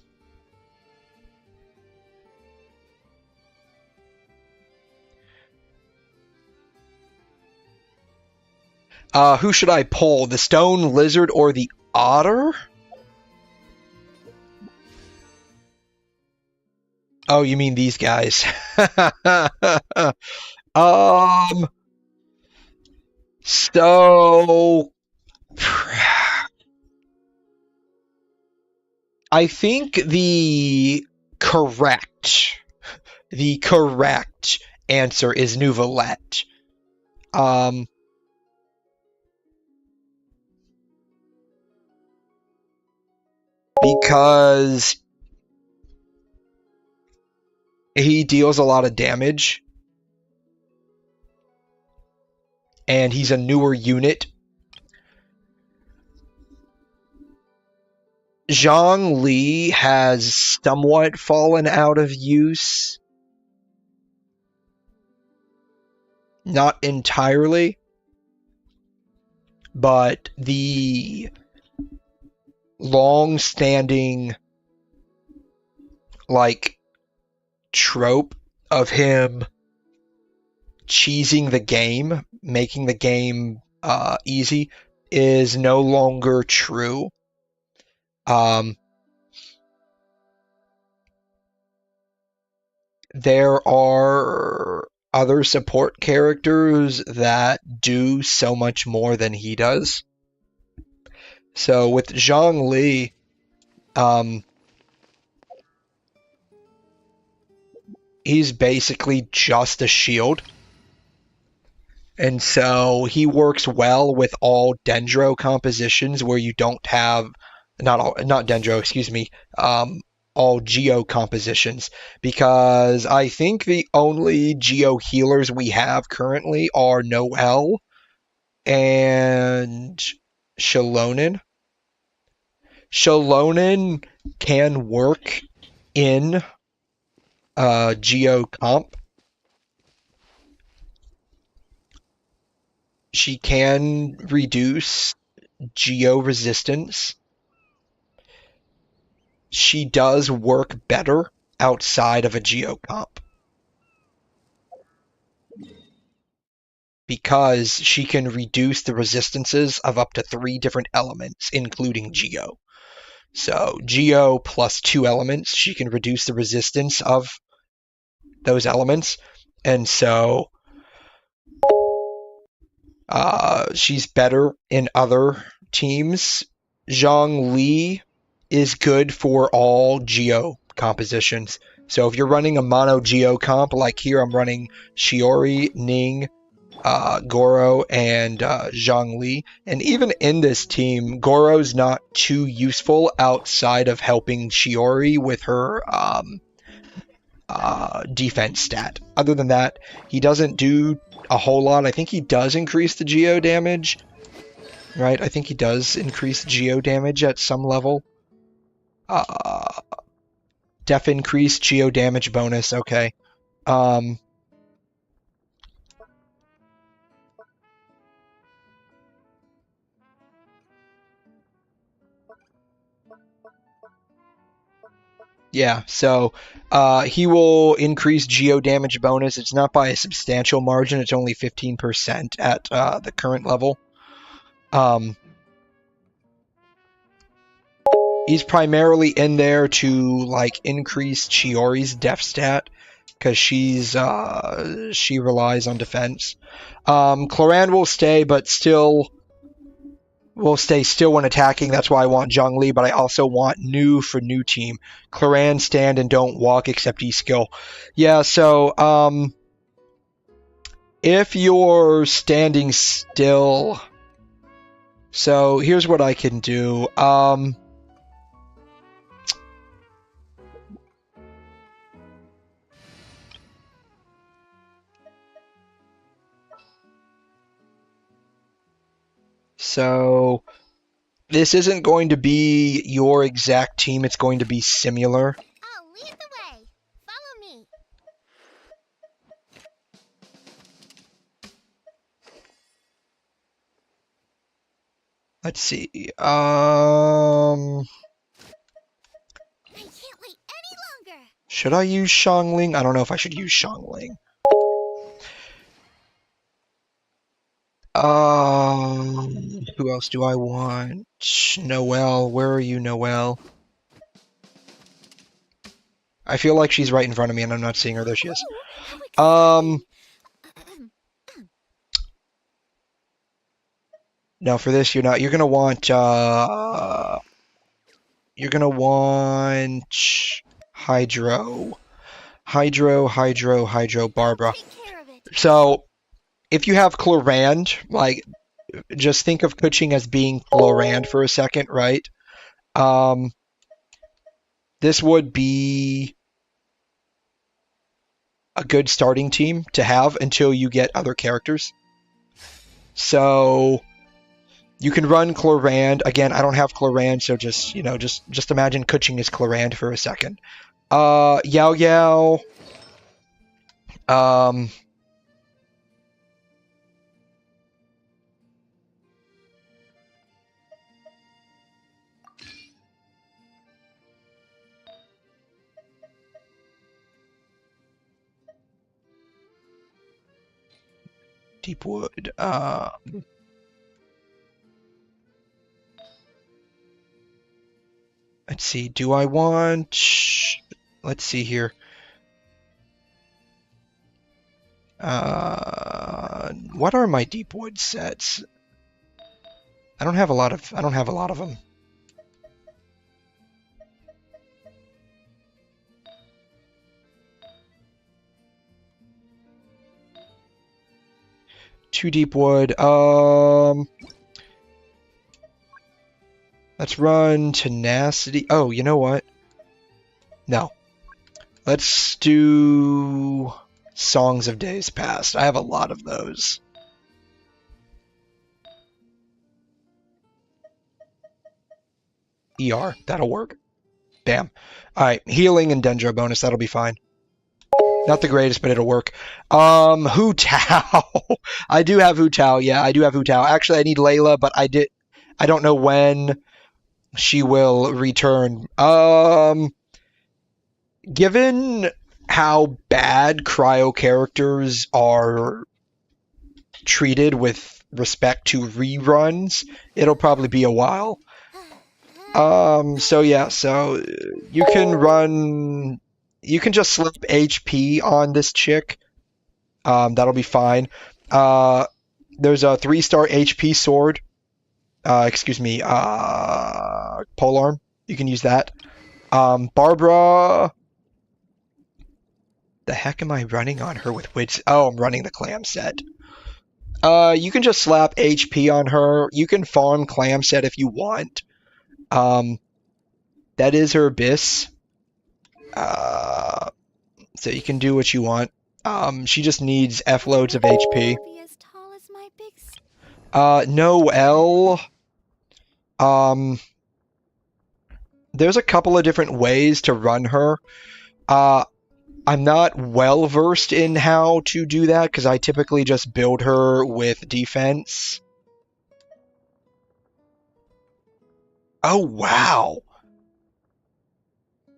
A: Who should I pull? The Stone Lizard or the Otter? Oh, you mean these guys. So I think the correct answer is Nouvelette. Because he deals a lot of damage, and he's a newer unit. Zhongli has somewhat fallen out of use. Not entirely, but the long-standing trope of him cheesing the game, making the game easy, is no longer true. There are other support characters that do so much more than he does. So with Zhongli, he's basically just a shield. And so he works well with all Dendro compositions where you don't have, not Dendro, excuse me, all Geo compositions, because I think the only Geo healers we have currently are Noelle and Shalonen. Shalonen can work in Geo comp. She can reduce Geo resistance. She does work better outside of a Geo comp, because she can reduce the resistances of up to 3 different elements, including Geo. So Geo plus 2 elements, she can reduce the resistance of those elements. And so she's better in other teams. Zhongli is good for all Geo compositions. So if you're running a mono Geo comp, like here I'm running Shiori, Ning, Goro, and Zhongli. And even in this team, Goro's not too useful outside of helping Shiori with her defense stat. Other than that, he doesn't do a whole lot. I think he does increase the Geo damage, right? I think he does increase Geo damage at some level. Def increase, Geo damage bonus, okay. Yeah, so he will increase Geo damage bonus. It's not by a substantial margin. It's only 15% at the current level. He's primarily in there to increase Chiori's def stat, because she relies on defense. Clorand will stay, but still will stay still when attacking. That's why I want Zhongli, but I also want new for new team. Claran, stand, and don't walk except E-skill. Yeah, so, if you're standing still... So, here's what I can do. So, this isn't going to be your exact team. It's going to be similar.
B: I'll lead the way. Follow me.
A: Let's see.
B: I can't wait any longer.
A: Should I use Xiangling? I don't know if I should use Xiangling. Who else do I want? Noelle. Where are you, Noelle? I feel like she's right in front of me and I'm not seeing her. There she is. No, for this you're not. You're gonna want Hydro. Hydro, Barbara.
B: Take care of it.
A: So, if you have Clorand, like, just think of Kuching as being Clorand for a second, right? This would be a good starting team to have until you get other characters. So, you can run Clorand. Again, I don't have Clorand, so just imagine Kuching is Clorand for a second. Yao Yao. Deepwood. Let's see. Do I want... Let's see here. What are my Deepwood sets? I don't have a lot of them. Two Deepwood. Let's run Tenacity. Oh, you know what? No. Let's do Songs of Days Past. I have a lot of those. ER. That'll work. Bam. Alright, healing and Dendro bonus. That'll be fine. Not the greatest, but it'll work. Hu Tao. I do have Hu Tao. Yeah, I do have Hu Tao. Actually, I need Layla, but I don't know when she will return. Given how bad cryo characters are treated with respect to reruns, it'll probably be a while. So yeah, so you can just slip HP on this chick. That'll be fine. There's a 3-star HP sword. Polearm. You can use that. Barbara. The heck am I running on her with wits? Oh, I'm running the clam set. You can just slap HP on her. You can farm clam set if you want. That is her abyss. So you can do what you want. She just needs F loads of HP.
B: Be as tall as my big
A: Noelle. There's a couple of different ways to run her. I'm not well versed in how to do that because I typically just build her with defense. Oh, wow.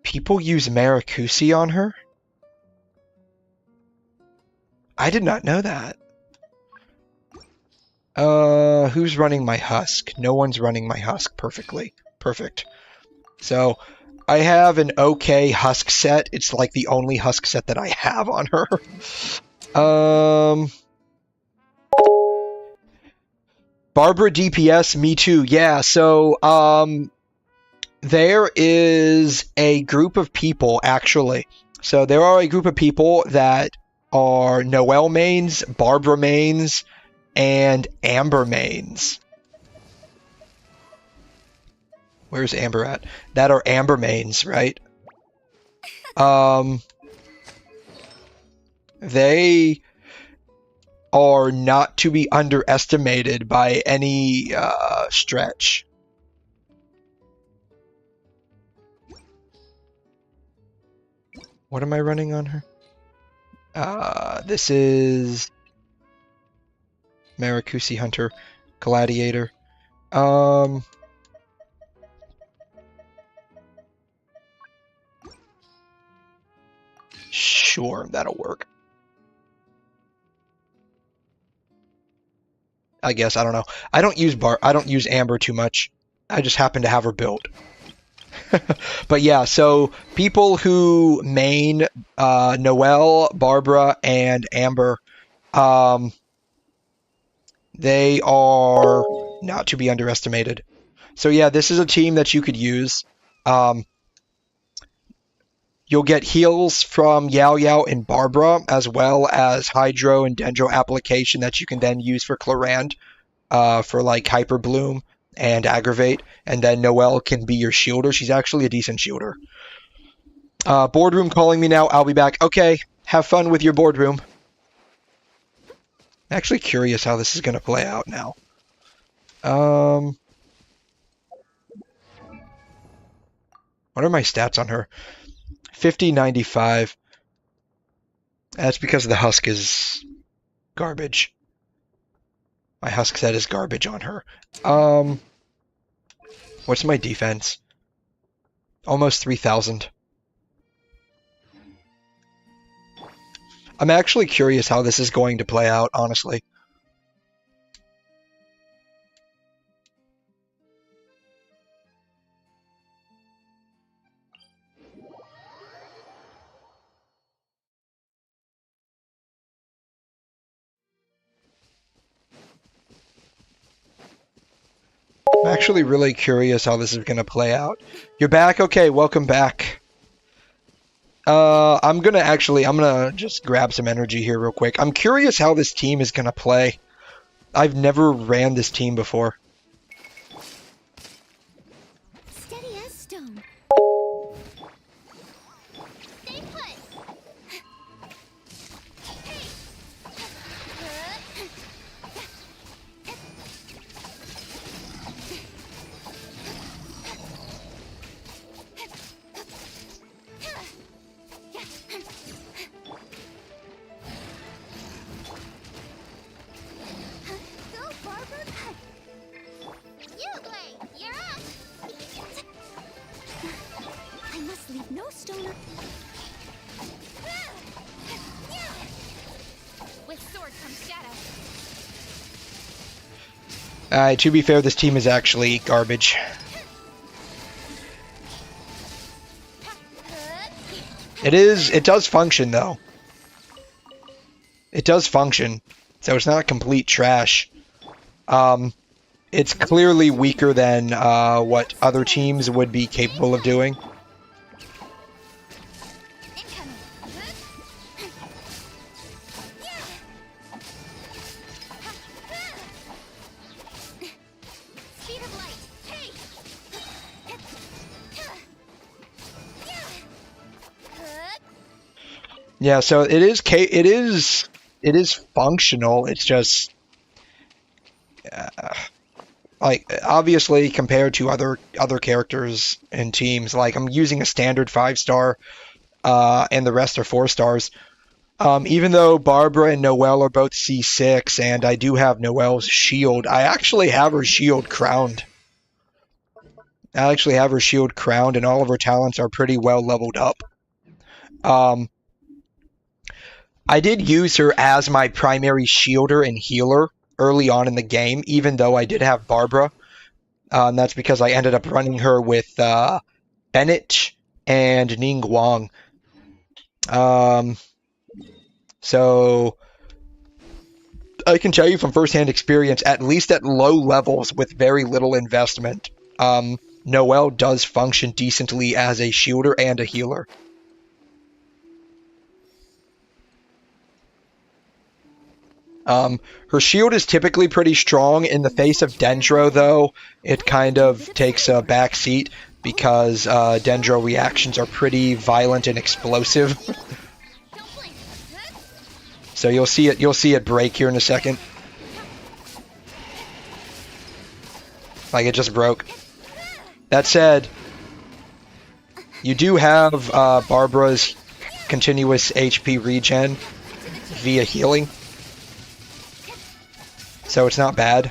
A: People use Maracusi on her? I did not know that. Who's running my husk? No one's running my husk perfectly. Perfect. So, I have an okay husk set. It's like the only husk set that I have on her. Barbara DPS, me too. Yeah, so there is a group of people, actually. So there are a group of people that are Noelle mains, Barbara mains, and Amber mains. Where's Amber at? That are Amber mains, right? They are not to be underestimated by any stretch. What am I running on her? This is Maracusi Hunter, Gladiator. Sure, that'll work. I guess, I don't know. I don't use Amber too much. I just happen to have her built. But yeah, so people who main Noelle, Barbara, and Amber, they are not to be underestimated. So yeah, this is a team that you could use. You'll get heals from Yao Yao and Barbara, as well as Hydro and Dendro application that you can then use for Clarand, for like Hyper Bloom and Aggravate, and then Noelle can be your shielder. She's actually a decent shielder. Boardroom calling me now. I'll be back. Okay, have fun with your boardroom. I'm actually curious how this is going to play out now. What are my stats on her? 50, 95. That's because the husk is garbage. My husk set is garbage on her. What's my defense? Almost 3,000. I'm actually curious how this is going to play out, honestly. I'm actually really curious how this is going to play out. You're back? Okay, welcome back. I'm gonna just grab some energy here real quick. I'm curious how this team is gonna play. I've never ran this team before.
B: Steady as stone. Stay put. Hey. Go, Barbara. You, Blade. You're up. I must leave no stone. With sword comes shadow.
A: To be fair, this team is actually garbage. It does function though. It does function, so it's not complete trash. It's clearly weaker than what other teams would be capable of doing.
B: Speed of light. Hey.
A: Yeah, so it is functional. It's just like obviously compared to other characters and teams, like I'm using a standard 5-star, and the rest are 4 stars. Even though Barbara and Noelle are both C6, and I do have Noelle's shield, I actually have her shield crowned. And all of her talents are pretty well leveled up. I did use her as my primary shielder and healer early on in the game, even though I did have Barbara. And that's because I ended up running her with Bennett and Ning Guang. So I can tell you from firsthand experience, at least at low levels with very little investment, Noelle does function decently as a shielder and a healer. Her shield is typically pretty strong. In the face of Dendro, though, it kind of takes a back seat because Dendro reactions are pretty violent and explosive. So you'll see it break here in a second. Like it just broke. That said, you do have Barbara's continuous HP regen via healing. So it's not bad.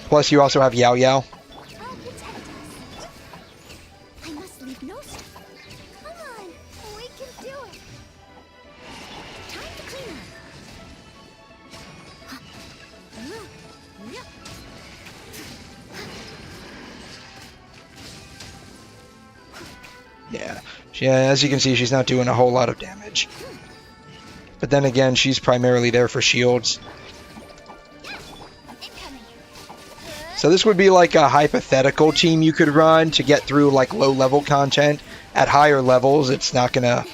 A: Plus you also have Yao Yao.
B: I must leave no stone. Come on, we can do it. Time to clean up.
A: Yeah, as you can see, she's not doing a whole lot of damage. But then again, she's primarily there for shields. So this would be like a hypothetical team you could run to get through like low level content. At higher levels, it's not gonna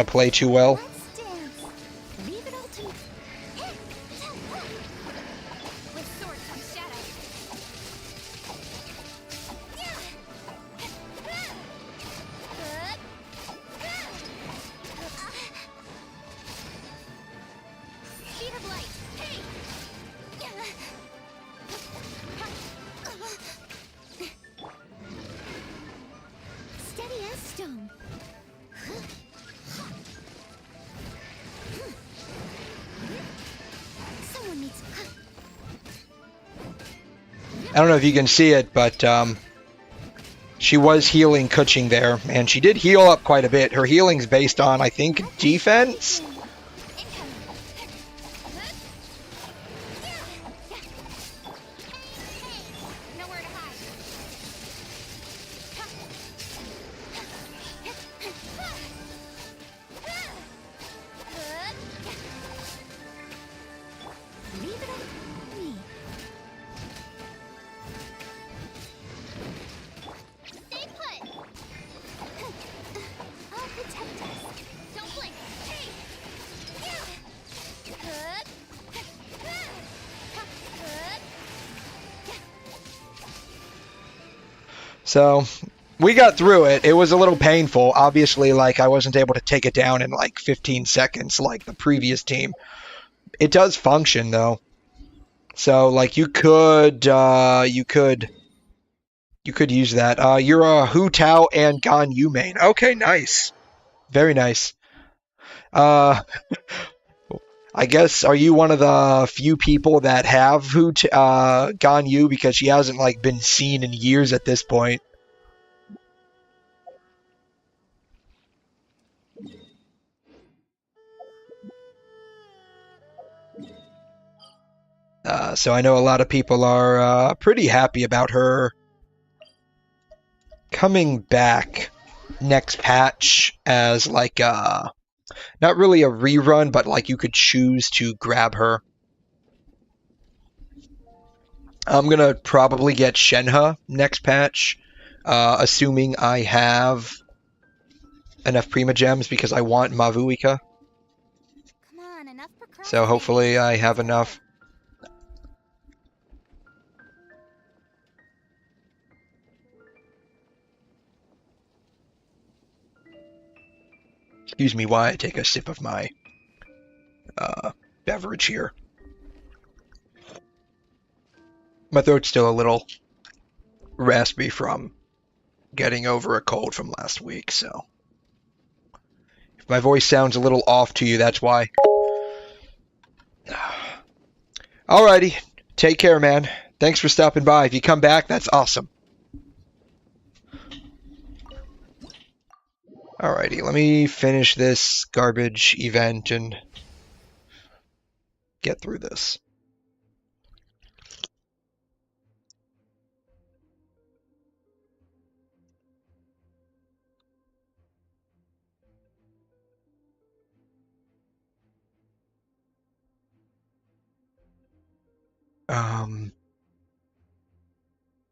A: play too well.
B: Let's dance. Leave it all to me. With sword comes shadow. Speed of light. Hey! Steady as stone. Someone needs.
A: I don't know if you can see it, but she was healing Kuching there, and she did heal up quite a bit. Her healing's based on, I think, defense?
B: Nowhere to hide. Leave it up to me. Stay put. I'll protect us. Don't blink. Hey.
A: So we got through it. It was a little painful. Obviously, like I wasn't able to take it down in like 15 seconds like the previous team. It does function though. So like you could use that. You're a Hu Tao and Gan Yu main. Okay, nice. Very nice. I guess, are you one of the few people that have Gan Yu, because she hasn't like been seen in years at this point? So I know a lot of people are pretty happy about her coming back next patch as like not really a rerun, but like you could choose to grab her. I'm gonna probably get Shenhe next patch, assuming I have enough Prima Gems, because I want Mavuika.
B: Come on, enough procrastinating.
A: So hopefully I have enough. Excuse me while I take a sip of my beverage here. My throat's still a little raspy from getting over a cold from last week, so if my voice sounds a little off to you, that's why. Alrighty, take care, man. Thanks for stopping by. If you come back, that's awesome. Alrighty, let me finish this garbage event and get through this.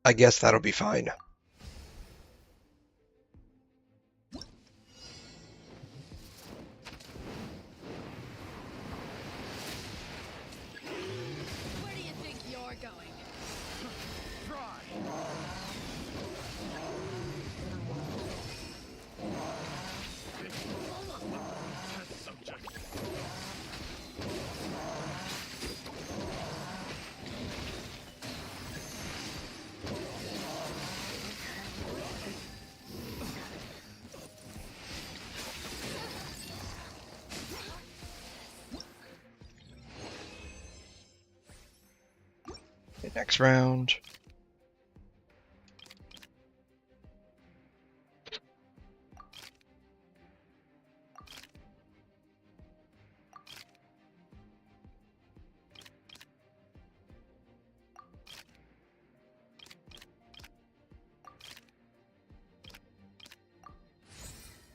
A: I guess that'll be fine.
D: Where do you think you're going?
C: Try. Test subject.
A: Okay, next round.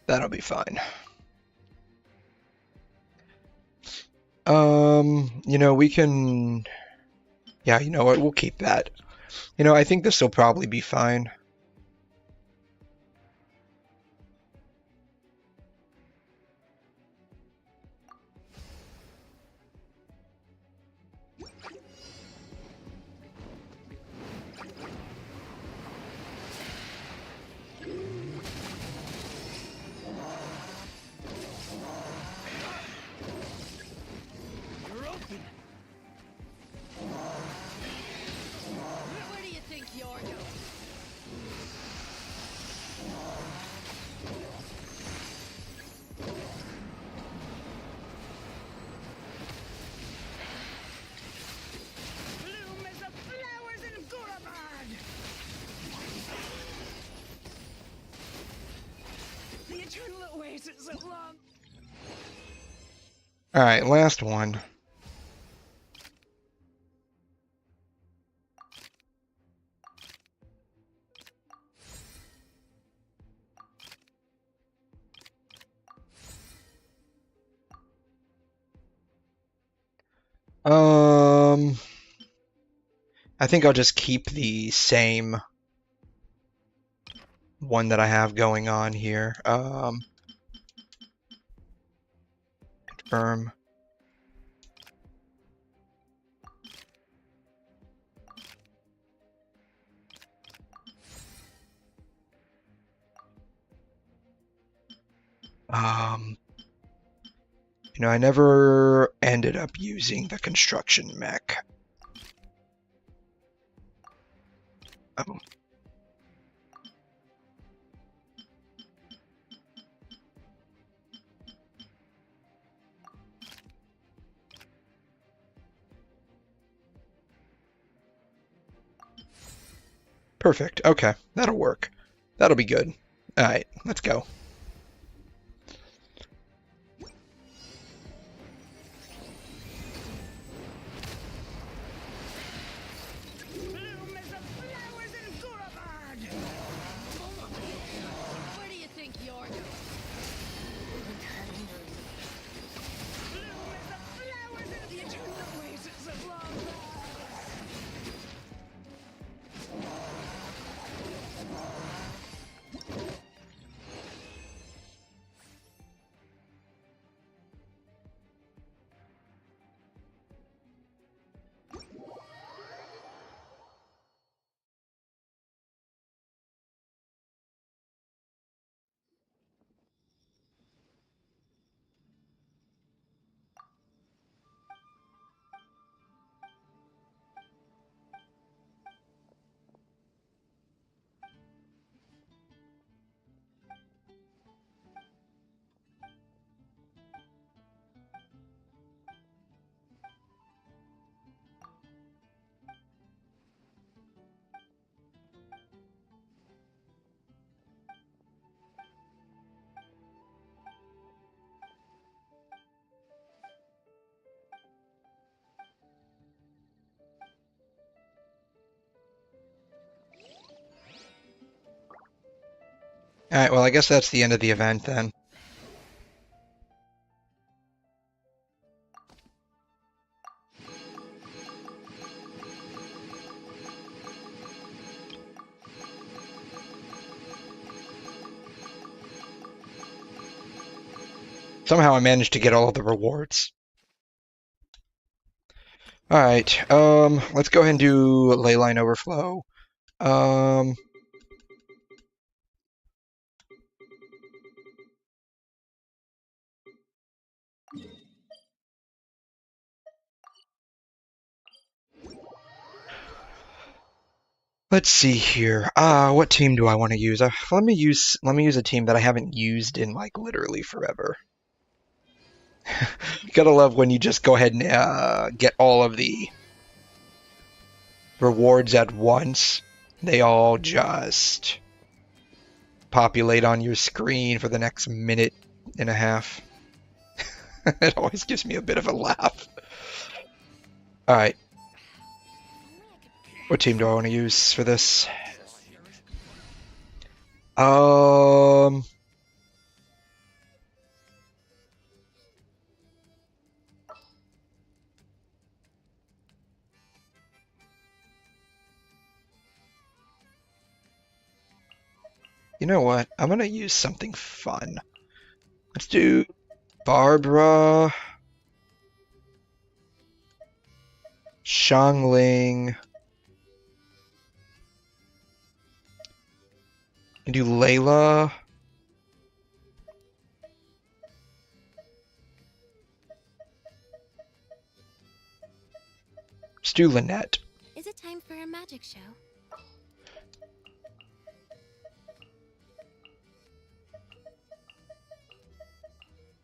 A: That'll be fine. We can... Yeah, you know what? We'll keep that. I think this will probably be fine.
C: You're open.
D: Where do you think you're going? Bloom as the flowers in Gurabad! The eternal oasis at long...
A: All right, last one. I think I'll just keep the same one that I have going on here. Confirm. I never ended up using the construction mech. Oh. Perfect. Okay, that'll work. That'll be good. All right, let's go.
D: Bloom as the flowers in Gurabad! Where do you think you're going? Bloom as the flowers in the eternal oasis at long last!
A: All right, well, I guess that's the end of the event then. Somehow I managed to get all of the rewards. Alright, let's go ahead and do Leyline Overflow. Let's see here. What team do I want to use? Let me use a team that I haven't used in like literally forever. You gotta love when you just go ahead and get all of the rewards at once. They all just populate on your screen for the next minute and a half. It always gives me a bit of a laugh. Alright. What team do I want to use for this? You know what? I'm gonna use something fun. Let's do Barbara, Xiangling, and do Layla. Let's do Lynette.
B: Is it time for a magic show?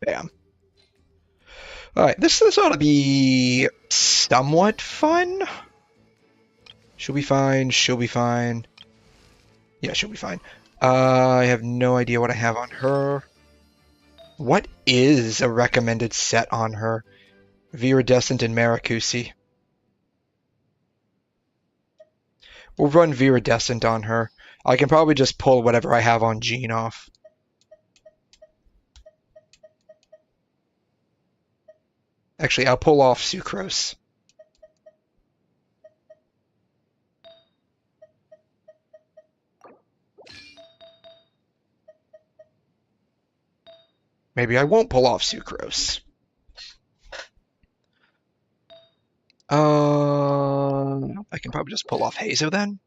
A: Bam. Alright, this ought to be somewhat fun. She'll be fine, she'll be fine. Yeah, she'll be fine. I have no idea what I have on her. What is a recommended set on her? Viridescent and Maracusi. We'll run Viridescent on her. I can probably just pull whatever I have on Jean off. Actually, I'll pull off Sucrose. Maybe I won't pull off Sucrose. I can probably just pull off Hazo then.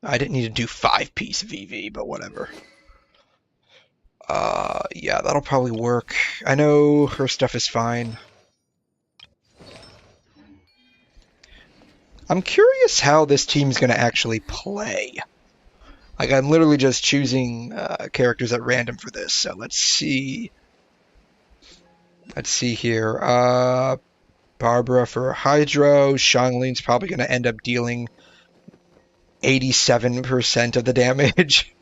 A: I didn't need to do 5-piece VV, but whatever. Yeah, that'll probably work. I know her stuff is fine. I'm curious how this team's going to actually play. Like, I'm literally just choosing characters at random for this, so let's see. Let's see here. Barbara for Hydro. Xiangling's probably going to end up dealing 87% of the damage.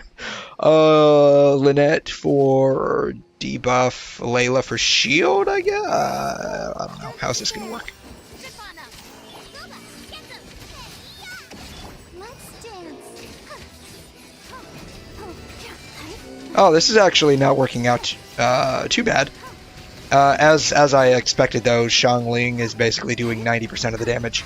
A: Lynette for debuff. Layla for shield, I guess? I don't know. How's this going to work? Oh, this is actually not working out too bad. As I expected, though, Xiangling is basically doing 90% of the damage.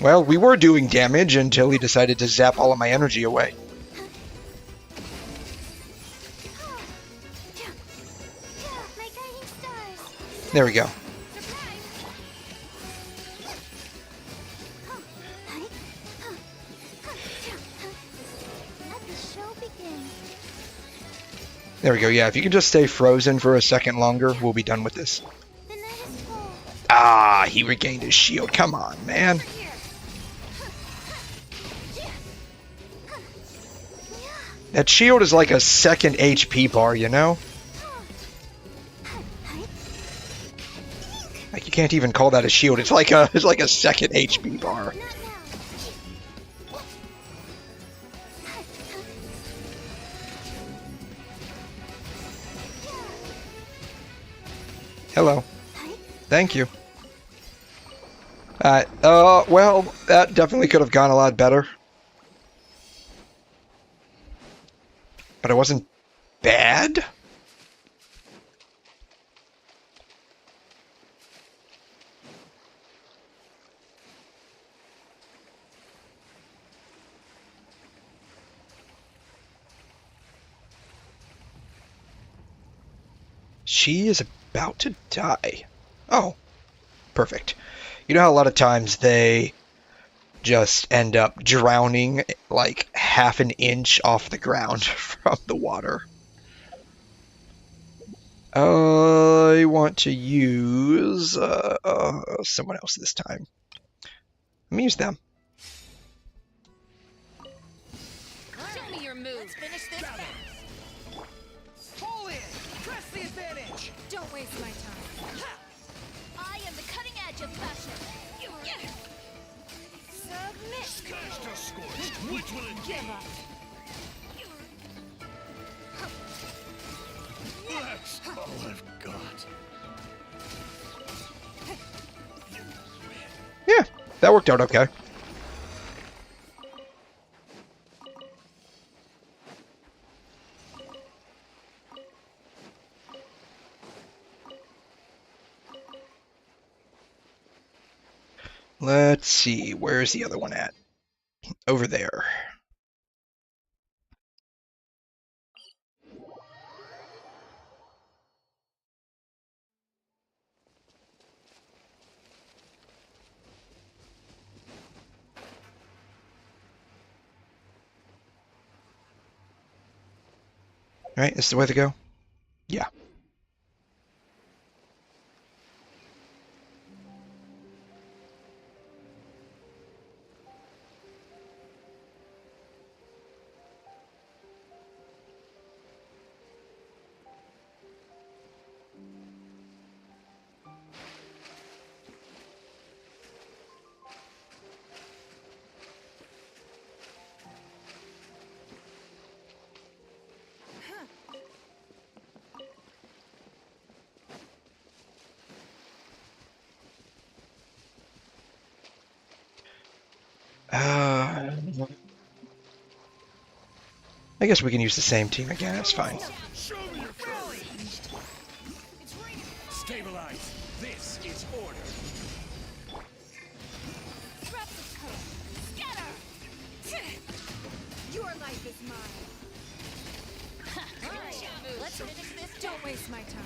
A: Well, we were doing damage until he decided to zap all of my energy away. There we go. There we go, yeah, if you can just stay frozen for a second longer, we'll be done with this. Ah, he regained his shield. Come on, man. That shield is like a second HP bar, you know? Like, you can't even call that a shield. It's like a second HP bar. Hello.
B: Hi.
A: Thank you. Well, that definitely could have gone a lot better. But it wasn't bad? She is about to die. Oh, perfect. You know how a lot of times they just end up drowning like half an inch off the ground from the water? I want to use someone else this time. Let me use them.
D: Show me your moves.
B: Let's finish this fast.
C: Pull in! Press the advantage!
D: Don't waste my time.
B: I am the cutting edge of fashion. Submit.
C: Scorched or scorched? Which will it
D: Give up.
C: That's all I've got.
A: Yeah, that worked out okay. Let's see, where's the other one at? Over there. Right, this is the way to go? Yeah. I guess we can use the same team again, that's fine.
C: Show me your prowess! Stabilize. This is order.
B: Trap this color. Scatter.
D: Your life is mine.
B: Let's finish this.
D: Don't waste my time.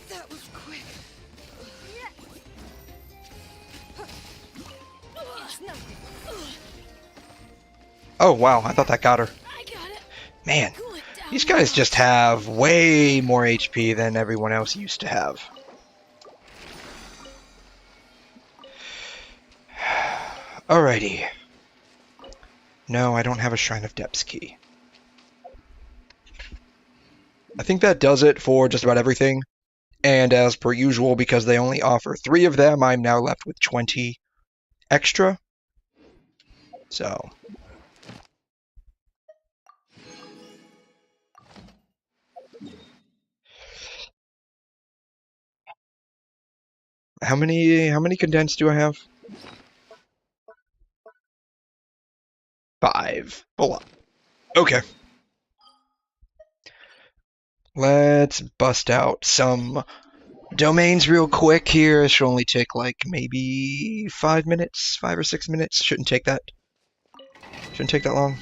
D: That was quick. It's nothing.
A: Oh wow, I thought that got her.
B: I got it.
A: Man,
B: Cool it down.
A: these guys just have way more HP than everyone else used to have. Alrighty. No, I don't have a Shrine of Depths key. I think that does it for just about everything. And as per usual, because they only offer 3 of them, I'm now left with 20 extra. So. How many condensed do I have? 5. Hold on. Okay. Let's bust out some domains real quick here. It should only take like maybe 5 minutes, 5 or 6 minutes. Shouldn't take that long.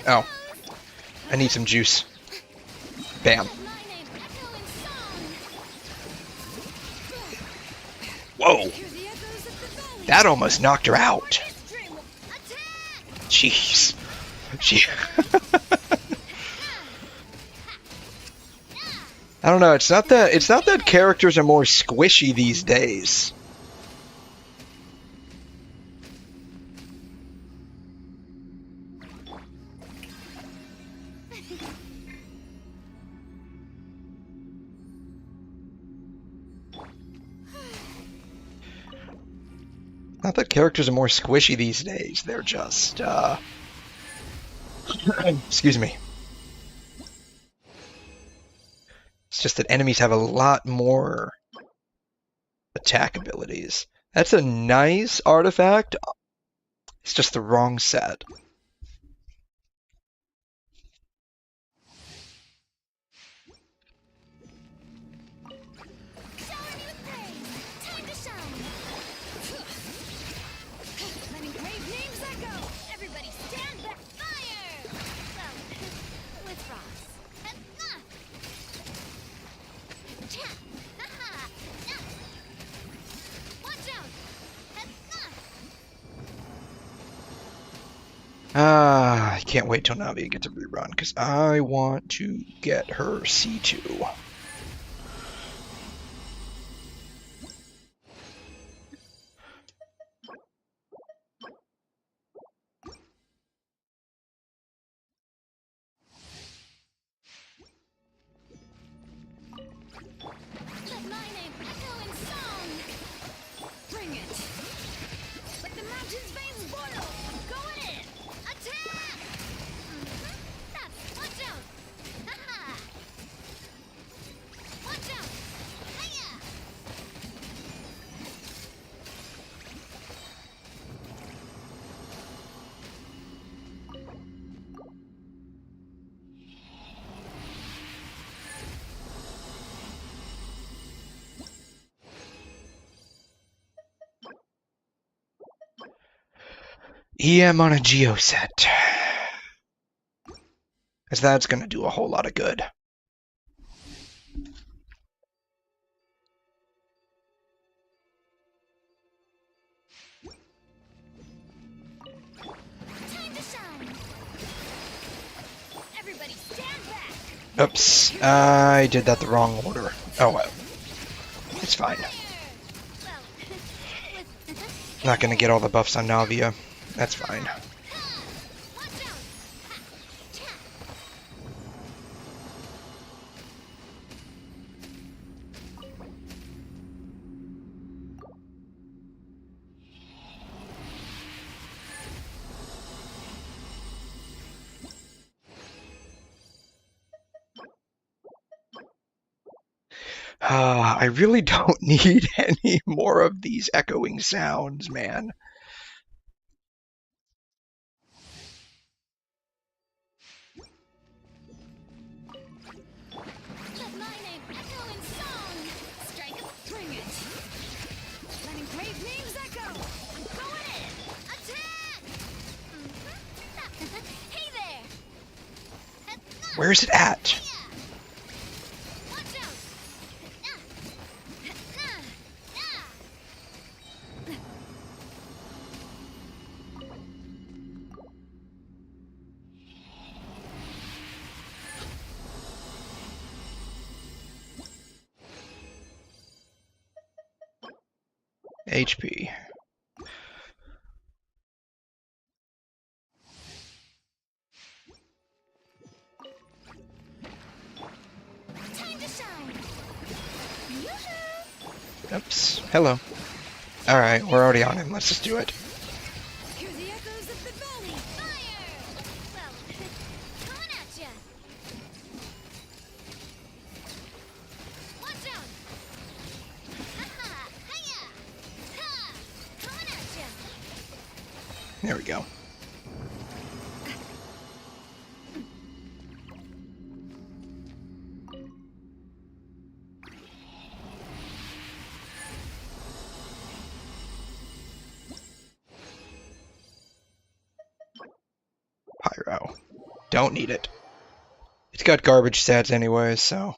A: Oh, I need some juice. Bam.
B: My name echo in song.
A: Whoa,
D: Hear the echoes of the valley.
A: that almost knocked her out.
B: Attack!
A: Jeez. She. I don't know. It's not that characters are more squishy these days. Not that characters are more squishy these days. They're just, excuse me. It's just that enemies have a lot more attack abilities. That's a nice artifact. It's just the wrong set.
B: Showering you with praise. Time to shine. Letting brave names echo. Everybody stand back. Fire! Well, with frost. Cha! Ha-ha! Watch out!
A: I can't wait till Navi gets a rerun because I want to get her C2.
B: Let my name echo in song. Bring it. Let the mountain's veins boil. I'm going in. Attack! That's watch out. Ha-ha. Watch out. Hiya.
A: EM on a Geo set. Because that's going to do a whole lot of good.
B: Time to shine. Everybody stand back.
A: Oops, I did that the wrong order. Oh well. It's fine.
B: Well, with
A: Not going to get all the buffs on Navia. That's fine.
B: watch out. Ha. Cha.
A: I really don't need any more of these echoing sounds, man.
B: Let my name echo in song. Strike it. Bring it. Letting brave names echo. I'm going in. Attack! Hey there.
A: Where's it at?
B: Watch out.
A: HP.
B: Time to shine. Yoo-hoo!
A: Oops. Hello. Alright, we're already on him. Let's just do it.
B: Hear the echoes of the valley. Fire! Well, coming at ya. Watch out! Ha-ha! Hiya! Ha! Coming at ya.
A: There we go. Pyro. Don't need it. It's got garbage stats anyways, so.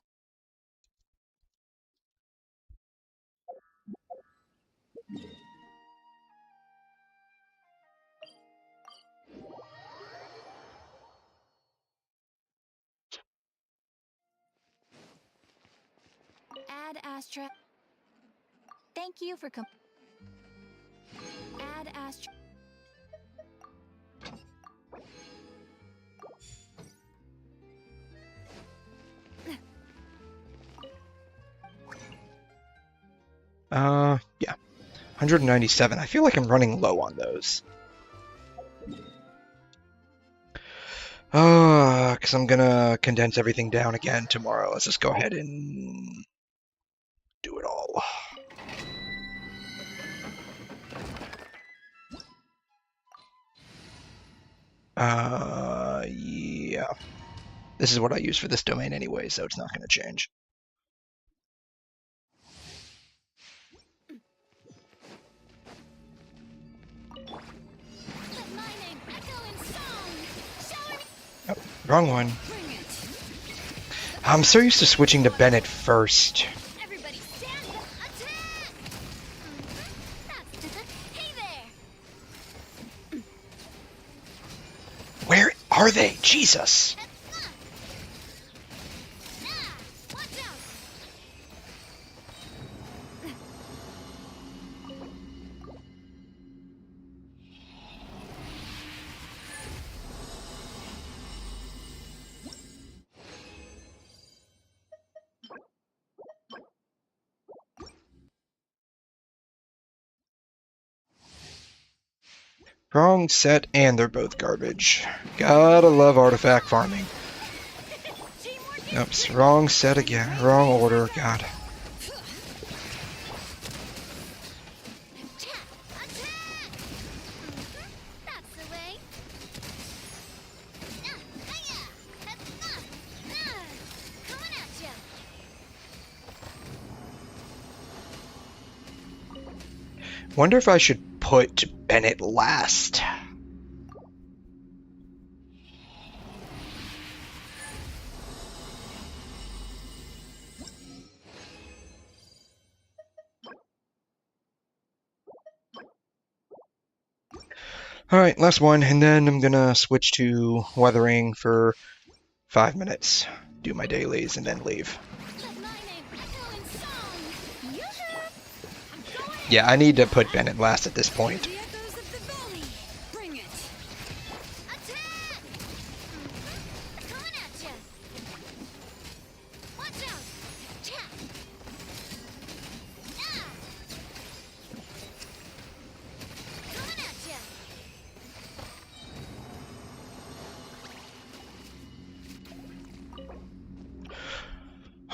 B: Add Astra. Thank you for Add Astra.
A: Yeah. 197. I feel like I'm running low on those. Because I'm gonna condense everything down again tomorrow. Let's just go ahead and do it all. Yeah. This is what I use for this domain anyway, so it's not going to change.
B: Let my name echo in song. Shower me.
A: Oh, wrong one.
B: Bring it.
A: I'm so used to switching to Bennett first.
B: Everybody stand up. Attack! That's hey there.
A: Where are they? Jesus.
B: Watch out.
A: Wrong set, and they're both garbage. Gotta love artifact farming.
B: Teamwork is
A: Oops, wrong set again. Wrong order. God.
B: attack. Attack. That's the way. Coming at ya.
A: Wonder if I should put Bennett last. Alright, last one, and then I'm gonna switch to weathering for 5 minutes. Do my dailies and then leave.
B: Let my name echo in song. Yoo-hoo! I'm going
A: Yeah, I need to put Bennett last at this point.
B: the echoes of the valley. Bring it. Attack! Coming at ya. Watch out. Attack. Coming at ya.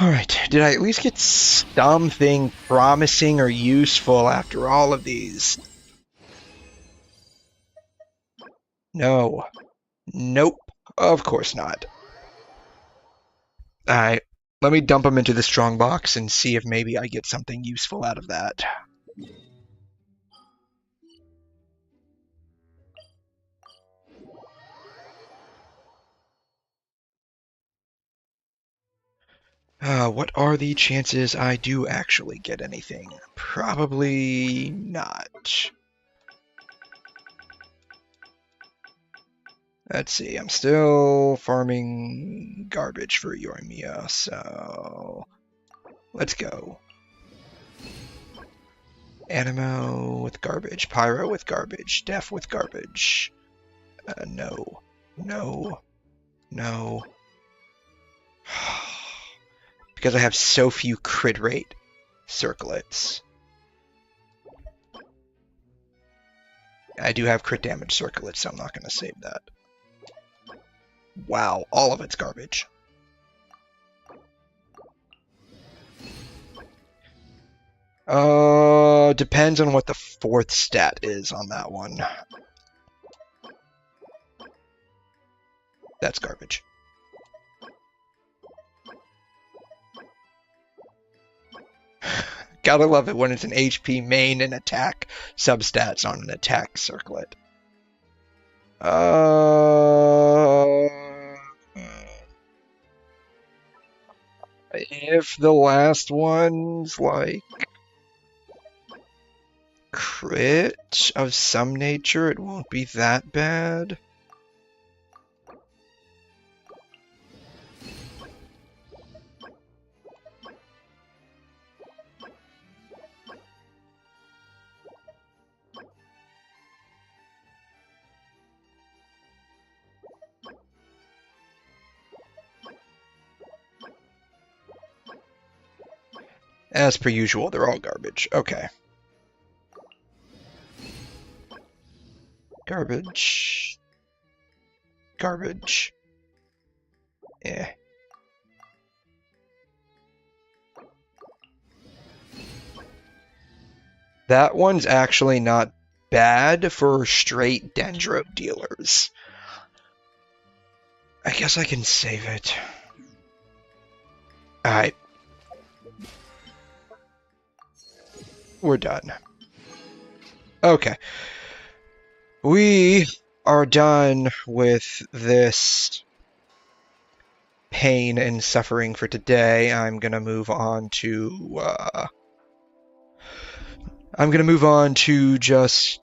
A: Alright, did I at least get something promising or useful after all of these? No. Nope. Of course not. Alright, let me dump them into the strong box and see if maybe I get something useful out of that. What are the chances I do actually get anything? Probably not. Let's see, I'm still farming garbage for Yoimiya, so let's go. Animo with garbage, Pyro with garbage, Def with garbage. No, no, no. Because I have so few crit rate circlets. I do have crit damage circlets, so I'm not going to save that. Wow, all of it's garbage. Depends on what the fourth stat is on that one. That's garbage. Gotta love it when it's an HP main and attack substats on an attack circlet. If the last one's like crit of some nature, it won't be that bad. As per usual, they're all garbage. Okay. Garbage. Garbage. Eh. That one's actually not bad for straight dendro dealers. I guess I can save it. Alright. We're done. Okay. We are done with this pain and suffering for today. I'm gonna move on to just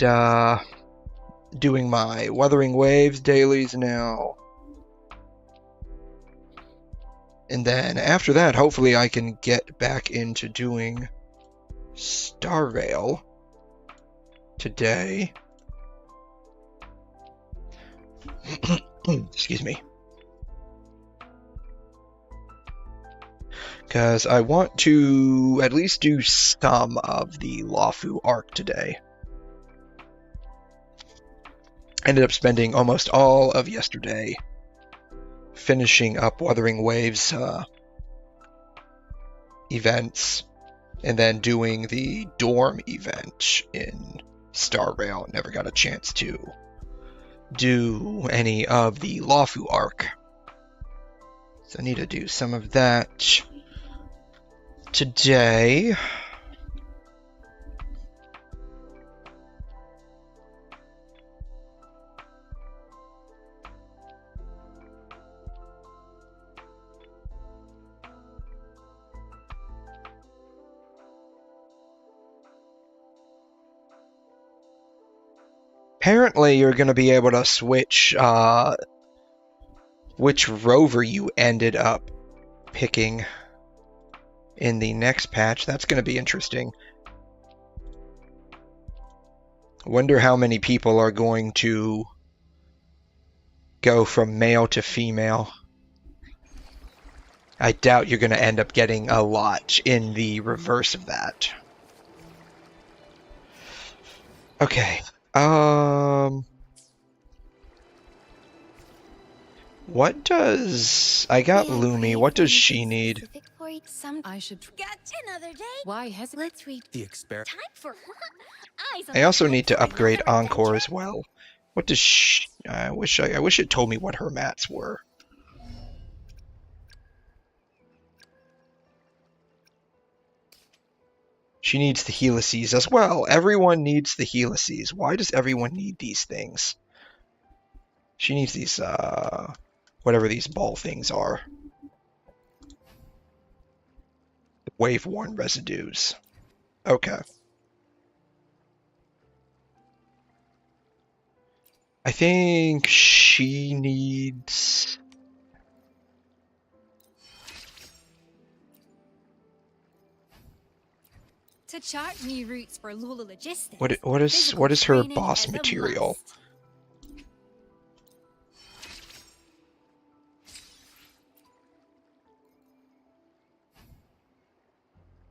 A: doing my Wuthering Waves dailies now. And then after that, hopefully I can get back into doing Starvale today. Excuse me. Because I want to at least do some of the Luofu arc today. Ended up spending almost all of yesterday finishing up Wuthering Waves events, and then doing the dorm event in Starvale. Never got a chance to do any of the Luofu arc. So I need to do some of that today. Apparently you're going to be able to switch which rover you ended up picking in the next patch. That's going to be interesting. Wonder how many people are going to go from male to female. I doubt you're going to end up getting a lot in the reverse of that. Okay. What does... I got Lumi. What does she need?
D: I should
B: Got another day.
D: Why has it?
B: Let's read.
C: The experiment.
B: Time for eyes on
A: I also
B: the
A: need to
B: for
A: upgrade
B: another
A: Encore as
B: adventure.
A: well. What does she... I wish it told me what her mats were. She needs the helices as well. Everyone needs the helices. Why does everyone need these things? She needs these, whatever these ball things are. Wave-worn residues. Okay. I think she needs...
B: To chart new routes for Lula logistics.
A: What is her
B: training
A: boss
B: is a
A: material?
B: must.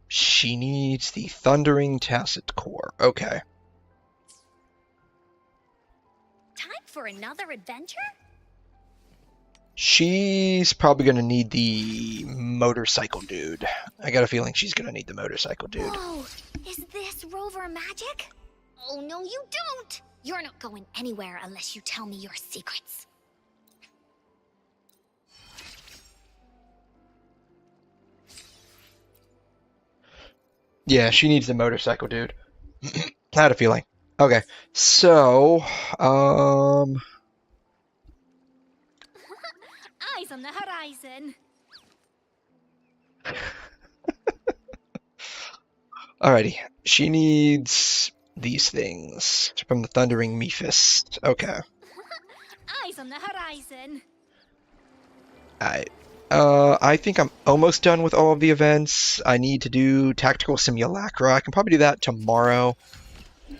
A: She needs the Thundering Tacit Core. Okay.
B: Time for another adventure?
A: She's probably going to need the motorcycle dude. I got a feeling she's going to need the motorcycle dude.
B: Whoa! Is this rover magic? Oh no, you don't! You're not going anywhere unless you tell me your secrets.
A: Yeah, she needs the motorcycle dude. I had a feeling. Okay, so,
B: Eyes on the horizon.
A: alrighty. She needs these things from the Thundering Mephist. Okay.
B: Eyes on the horizon.
A: I think I'm almost done with all of the events. I need to do Tactical Simulacra. I can probably do that tomorrow.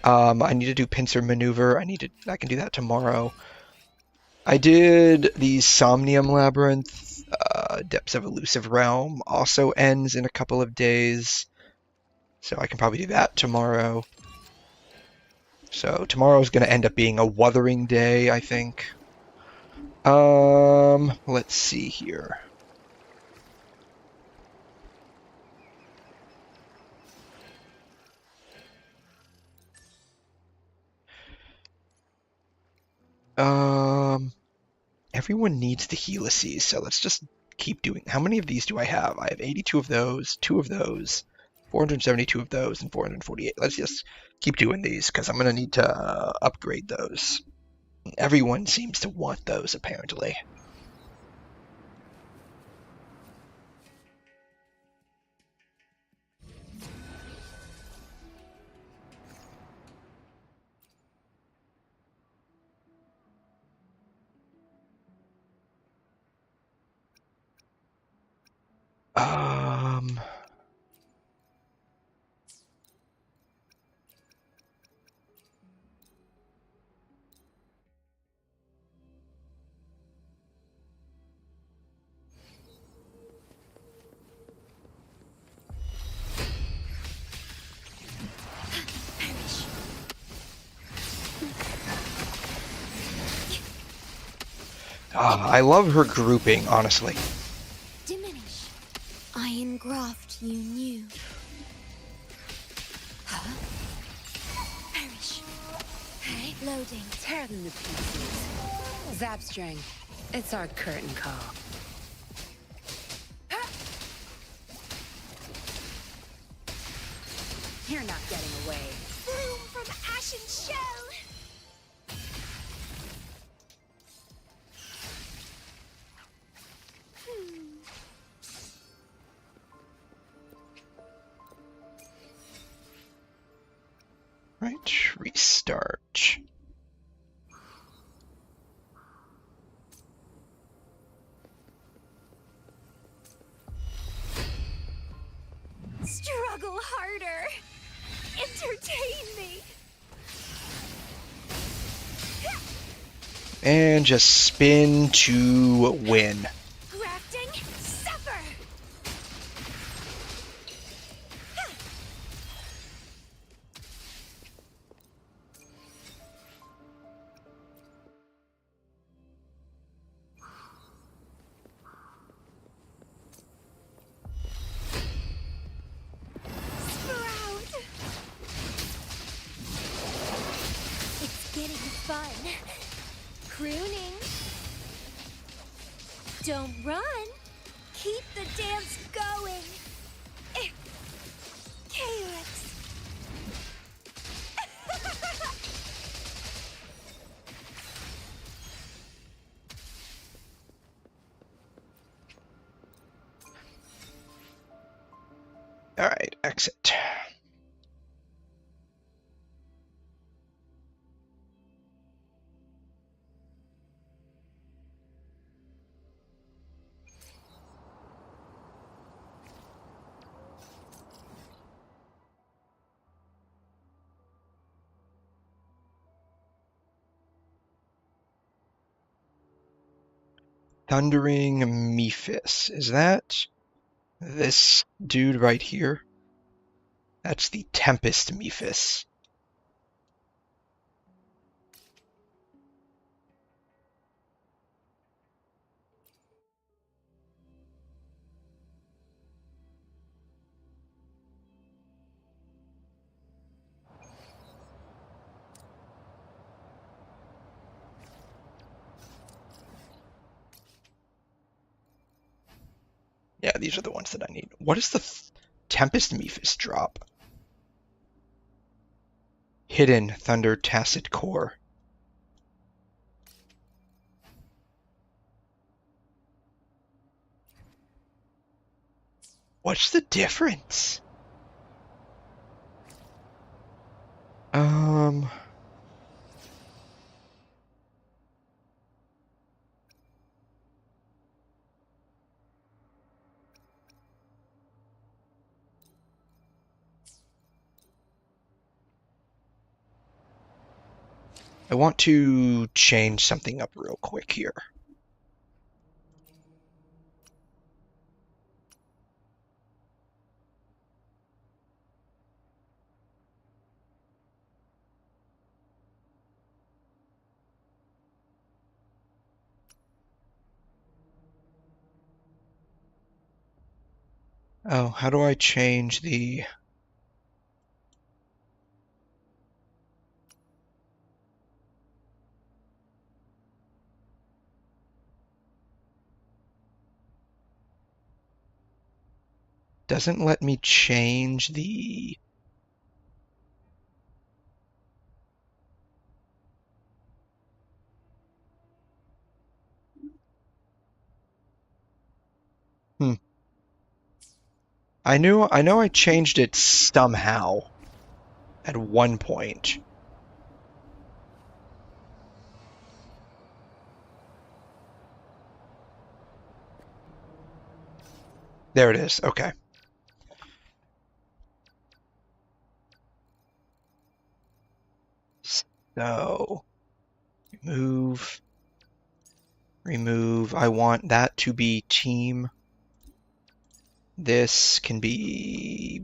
A: I need to do Pincer Maneuver. I can do that tomorrow. I did the Somnium Labyrinth. Depths of Elusive Realm also ends in a couple of days. So I can probably do that tomorrow. So tomorrow's going to end up being a wuthering day, I think. Let's see here. Everyone needs the helices, so let's just keep doing. How many of these do I have? I have 82 of those, 2 of those, 472 of those, and 448. Let's just keep doing these because I'm going to need to upgrade those. Everyone seems to want those, apparently. Um, I love her grouping, honestly.
B: Diminish. I engraft you new. Huh? Perish. Hey, loading.
E: Tear them to pieces. Zap string. It's our curtain call. You're not getting away.
B: Bloom from ashen shell.
A: Right, restart.
B: Struggle harder. Entertain me.
A: And just spin to win.
B: Grafting, suffer. Sprout. It's getting fun. Crooning. Don't run. Keep the dance going. Calyx.
A: All right, exit. Thundering Mephis. Is that this dude right here? That's the Tempest Mephis. Yeah, these are the ones that I need. What does the Tempest Mephis drop? Hidden Thunder Tacit Core. What's the difference? I want to change something up real quick here. Oh, how do I change the... Doesn't let me change the... I know I changed it somehow at one point. There it is. Okay. So, remove. I want that to be team. This can be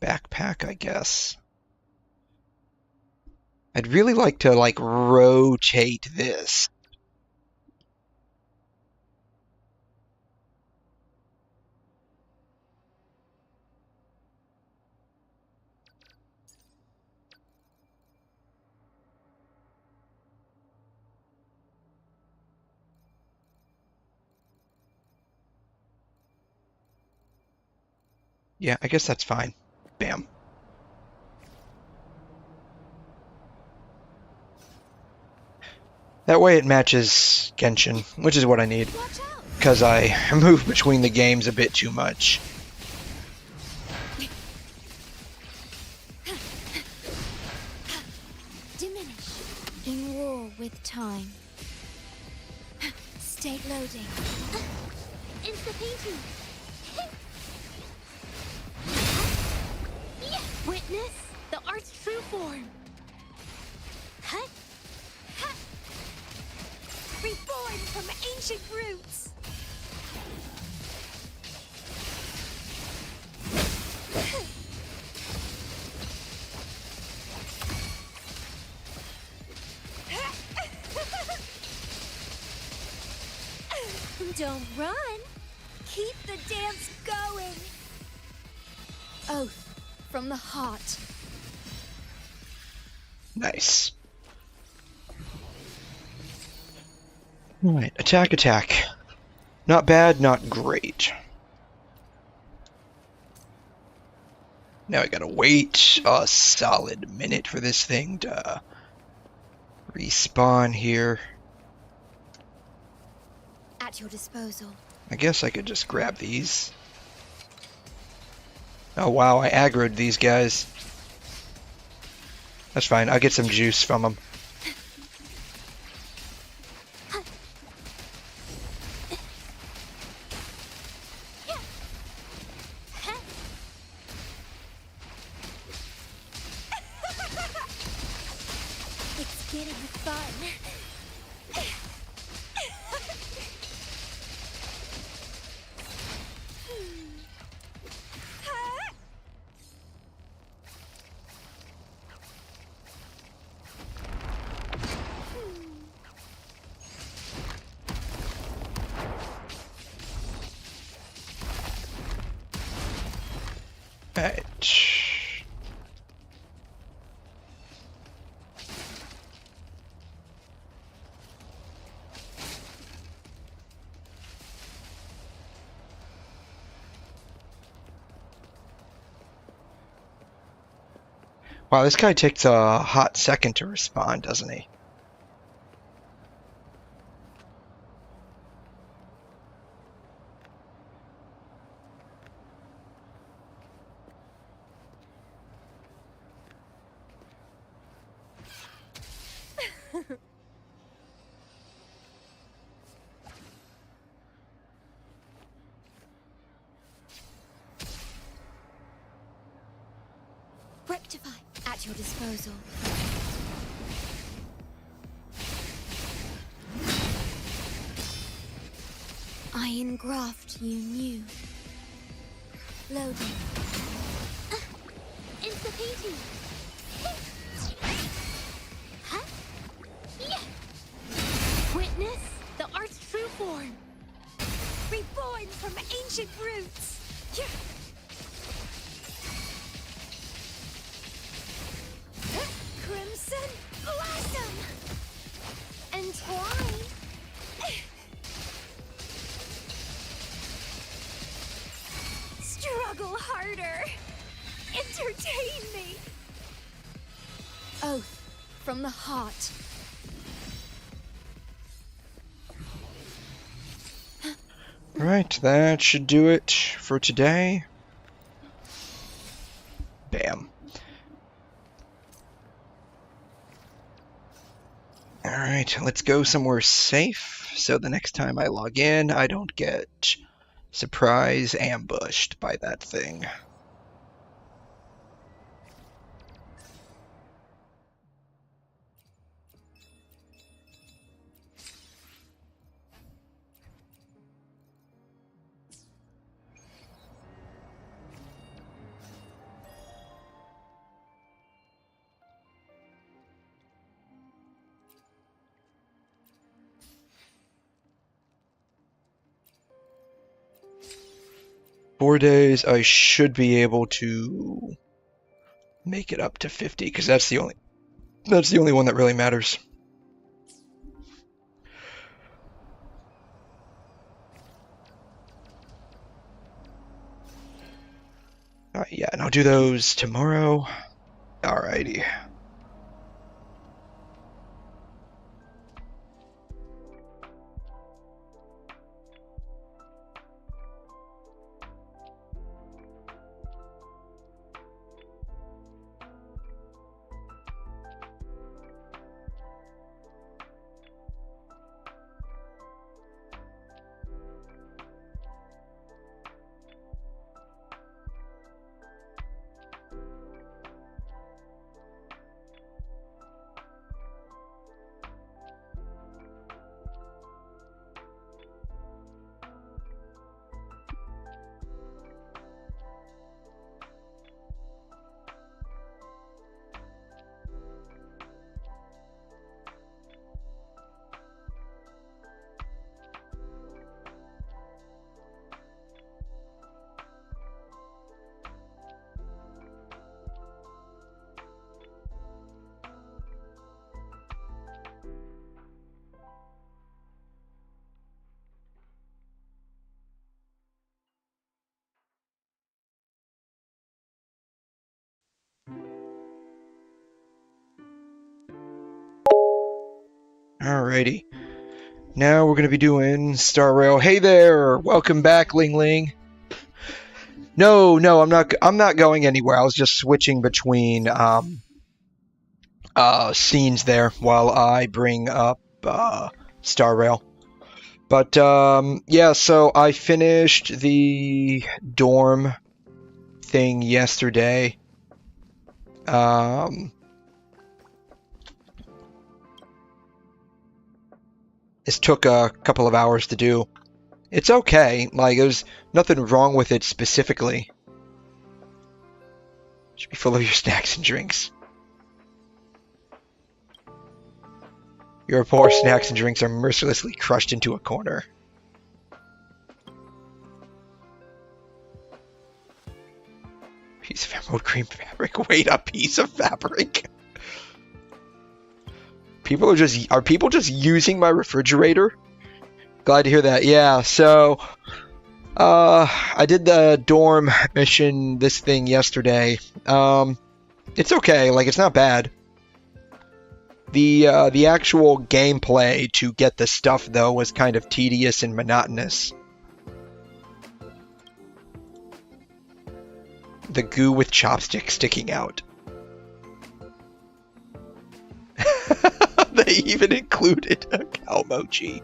A: backpack, I guess. I'd really like to, like, rotate this. Yeah, I guess that's fine. Bam. That way it matches Genshin, which is what I need,
B: Watch out!
A: because I move between the games a bit too much.
B: Diminish. In war with time. State loading. Insta-painting. Witness the art's true form. Hut. Hut. Reborn from ancient roots. Don't run. Keep the dance going. Oath from the heart.
A: Nice. Alright, attack, attack. Not bad, not great. Now I gotta wait a solid minute for this thing to respawn here.
B: At your disposal.
A: I guess I could just grab these. Oh wow, I aggroed these guys. That's fine, I'll get some juice from them.
B: It's getting fun.
A: Alright. Wow, this guy takes a hot second to respond, doesn't he?
B: Rectify. At your disposal. Iron graft you knew. Loading. Insta-painting. Huh? Yeah. Witness the art's true form. Reborn coin from ancient roots. Crimson blossom. Entwine. Struggle harder. Entertain me. Oath from the heart.
A: Right, that should do it for today. Bam. Alright, let's go somewhere safe, so the next time I log in, I don't get surprise ambushed by that thing. Four days, I should be able to make it up to 50, because that's the only one that really matters. Yeah, and I'll do those tomorrow. Alrighty. Alrighty. Now we're going to be doing Star Rail. Hey there! Welcome back, Ling Ling. No, I'm not going anywhere. I was just switching between scenes there while I bring up Star Rail. But yeah, so I finished the dorm thing yesterday. This took a couple of hours to do. It's okay. Like, there's nothing wrong with it specifically. Should be full of your snacks and drinks. Your poor snacks and drinks are mercilessly crushed into a corner. Piece of emerald cream fabric. Wait, a piece of fabric? Are people just using my refrigerator? Glad to hear that. Yeah, so I did the dorm mission, this thing yesterday. It's okay, like it's not bad. The actual gameplay to get the stuff though was kind of tedious and monotonous. The goo with chopsticks sticking out. They even included a cow mochi.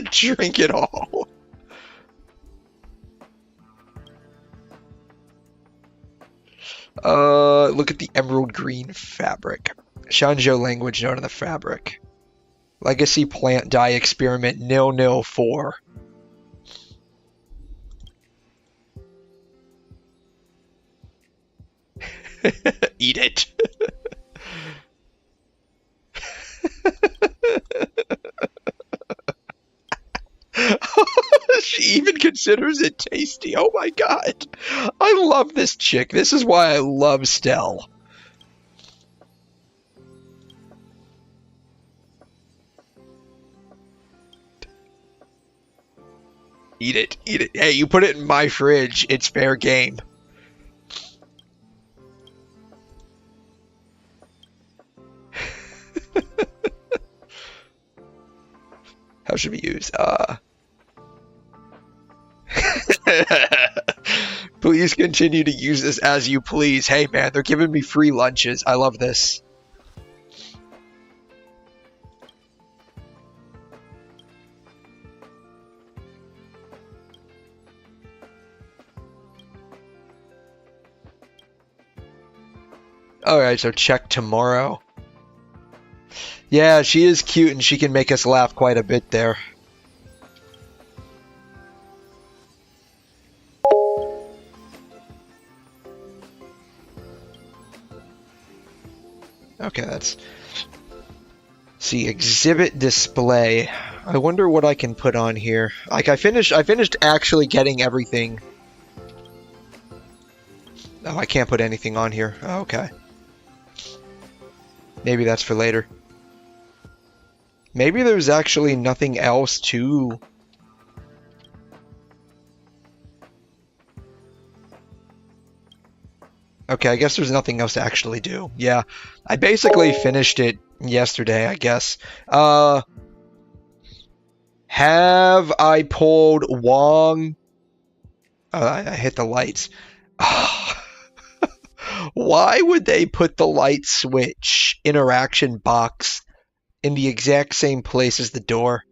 A: Drink it all. Look at the emerald green fabric. Shanzhou language note on the fabric. Legacy plant dye experiment 004. Eat it. considers it tasty. Oh my god. I love this chick. This is why I love Stell. Eat it. Eat it. Hey, you put it in my fridge. It's fair game. How should we use? Please continue to use this as you please. Hey man, they're giving me free lunches. I love this. Alright, so check tomorrow. Yeah, she is cute and she can make us laugh quite a bit there. Okay, that's... See, exhibit display. I wonder what I can put on here. Like, I finished actually getting everything. Oh, I can't put anything on here. Oh, okay. Maybe that's for later. Maybe there's actually nothing else to... Okay, I guess there's nothing else to actually do. Yeah, I basically finished it yesterday, I guess. Have I pulled Wong? I hit the lights. Why would they put the light switch interaction box in the exact same place as the door?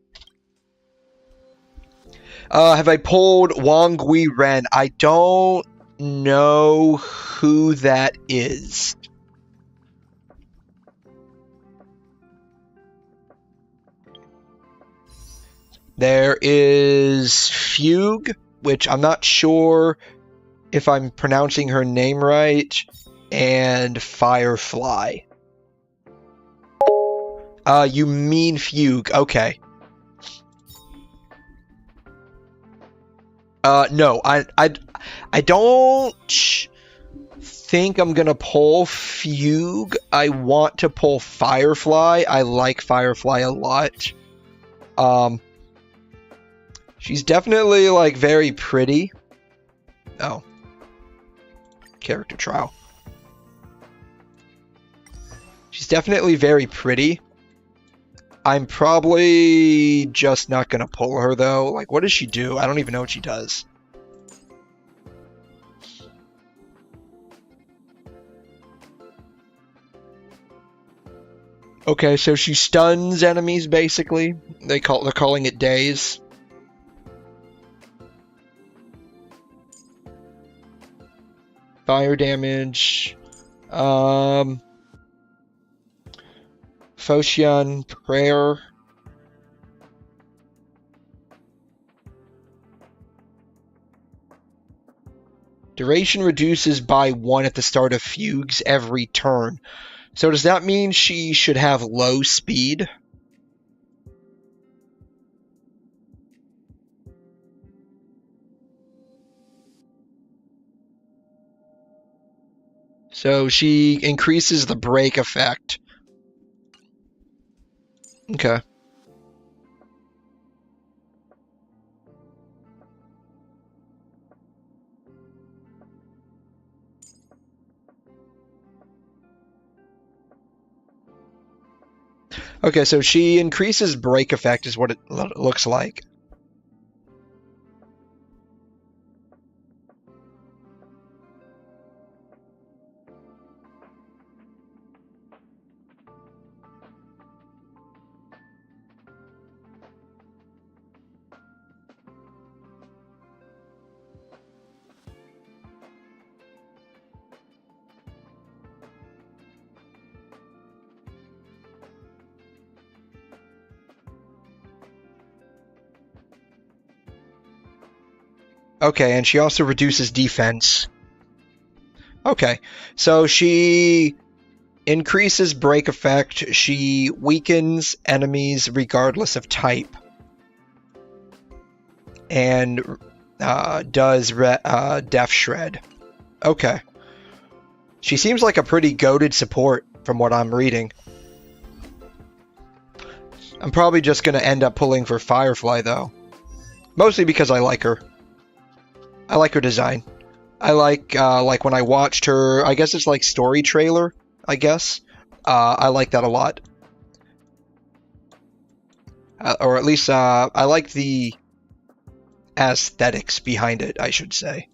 A: Have I pulled Wong Gui Ren? I don't know who that is. There is Fugue, which I'm not sure if I'm pronouncing her name right, and Firefly. You mean Fugue, okay. No, I don't think I'm gonna pull Fugue. I want to pull Firefly. I like Firefly a lot. She's definitely, like, very pretty. Oh. Character trial. She's definitely very pretty. I'm probably just not gonna pull her, though. Like, what does she do? I don't even know what she does. Okay, so she stuns enemies, basically. They're calling it daze. Fire damage. Foshian Prayer. Duration reduces by 1 at the start of Fugues every turn. So does that mean she should have low speed? So she increases the break effect. Okay. Okay, so she increases break effect is what it looks like. Okay, and she also reduces defense. Okay, so she increases break effect. She weakens enemies regardless of type. And does Def Shred. Okay. She seems like a pretty goated support from what I'm reading. I'm probably just going to end up pulling for Firefly, though. Mostly because I like her. I like her design. I like when I watched her, I guess it's like story trailer, I guess. I like that a lot. Or at least, I like the aesthetics behind it, I should say.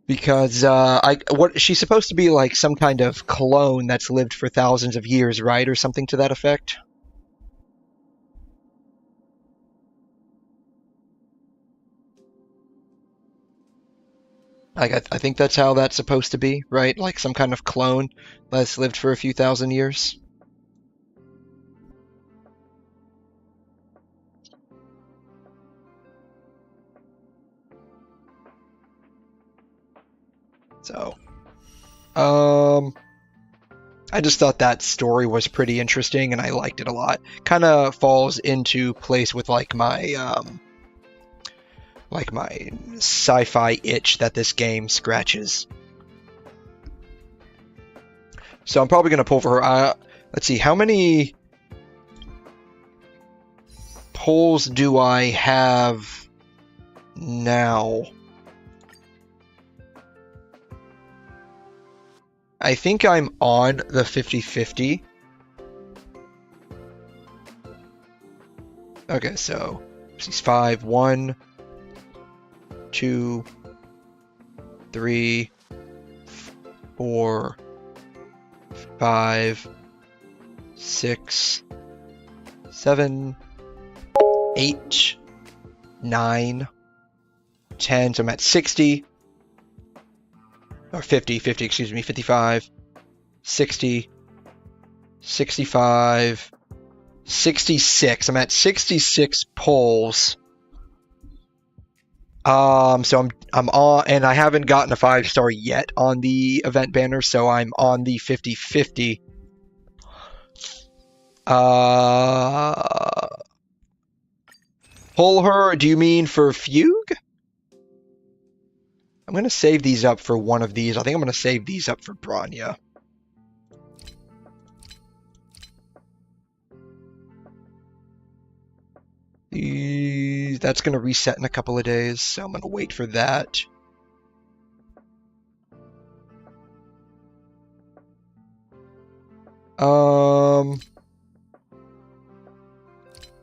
A: Because what she's supposed to be like some kind of clone that's lived for thousands of years, right, or something to that effect. Like I think that's how that's supposed to be, right? Like some kind of clone that's lived for a few thousand years. So, I just thought that story was pretty interesting, and I liked it a lot. Kind of falls into place with like my sci-fi itch that this game scratches. So I'm probably gonna pull for her. Let's see, how many pulls do I have now? I think I'm on the 50-50. Okay, so she's 5, 1, 2, 3, 4, 5, 6, 7, 8, 9, 10. So I'm at 60. Or 50, excuse me, 55, 60, 65, 66. I'm at 66 pulls. So I'm on, and I haven't gotten a 5-star yet on the event banner, so I'm on the 50-50. Pull her, do you mean for Fugue? I'm going to save these up for one of these. I think I'm going to save these up for Bronya. That's going to reset in a couple of days, so I'm going to wait for that.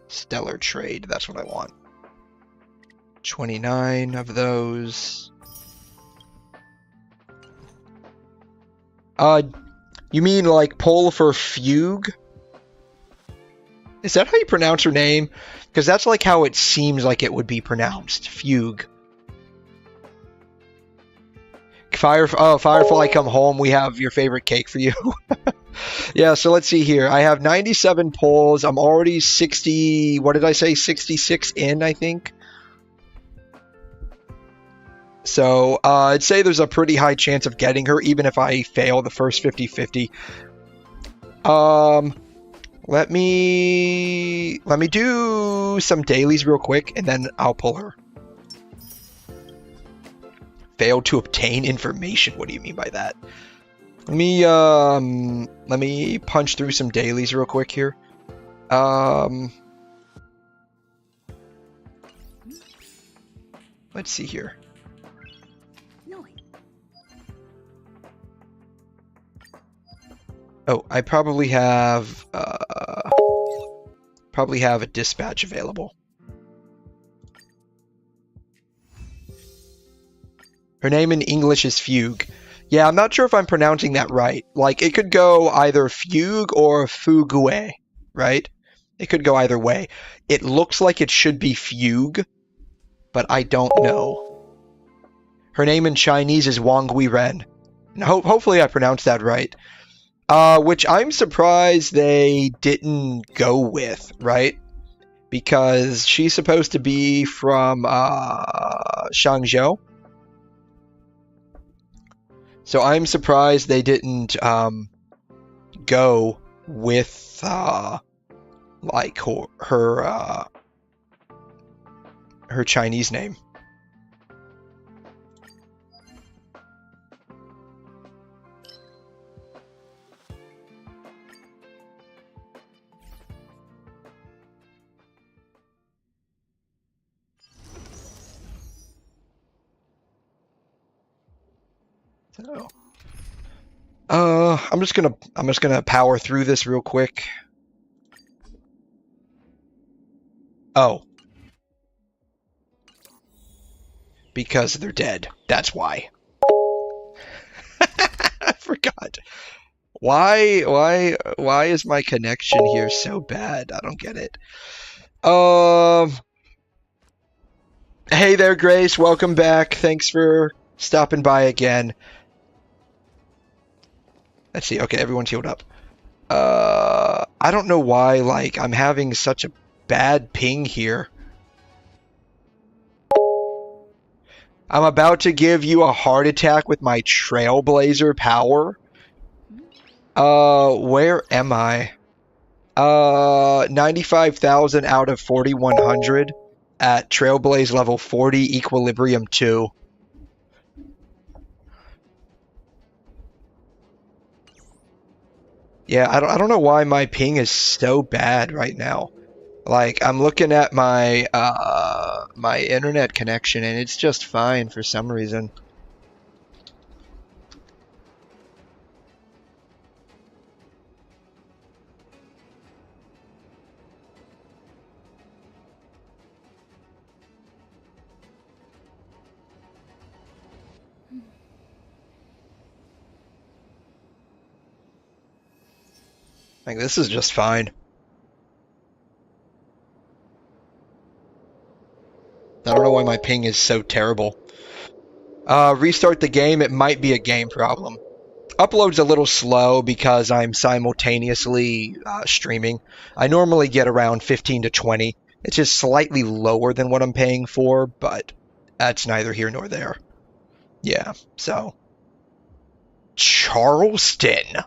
A: Stellar Trade, that's what I want. 29 of those. You mean like pull for Fugue? Is that how you pronounce her name? Because that's like how it seems like it would be pronounced. Fugue. Firefly, come home. We have your favorite cake for you. Yeah, so let's see here. I have 97 pulls. I'm already 60... What did I say? 66 in, I think. So, I'd say there's a pretty high chance of getting her, even if I fail the first 50-50. Let me do some dailies real quick, and then I'll pull her. Failed to obtain information? What do you mean by that? Let me punch through some dailies real quick here. Let's see here. Oh, I probably have a dispatch available. Her name in English is Fugue. Yeah, I'm not sure if I'm pronouncing that right. Like, it could go either Fugue or Fugue, right? It could go either way. It looks like it should be Fugue, but I don't know. Her name in Chinese is Wang Guiren. Hopefully I pronounced that right. Which I'm surprised they didn't go with, right? Because she's supposed to be from Shangzhou. So I'm surprised they didn't go with like her Chinese name. So, I'm just gonna power through this real quick. Oh, because they're dead. That's why. I forgot. Why is my connection here so bad? I don't get it. Hey there, Grace. Welcome back. Thanks for stopping by again. Let's see. Okay, everyone's healed up. I don't know why, like, I'm having such a bad ping here. I'm about to give you a heart attack with my Trailblazer power. Where am I? 95,000 out of 4,100 at Trailblaze level 40, Equilibrium 2. Yeah, I don't know why my ping is so bad right now. Like, I'm looking at my my internet connection and it's just fine for some reason. Like, this is just fine. I don't know why my ping is so terrible. Restart the game, it might be a game problem. Upload's a little slow because I'm simultaneously streaming. I normally get around 15 to 20. It's just slightly lower than what I'm paying for, but that's neither here nor there. Yeah, so. Charleston!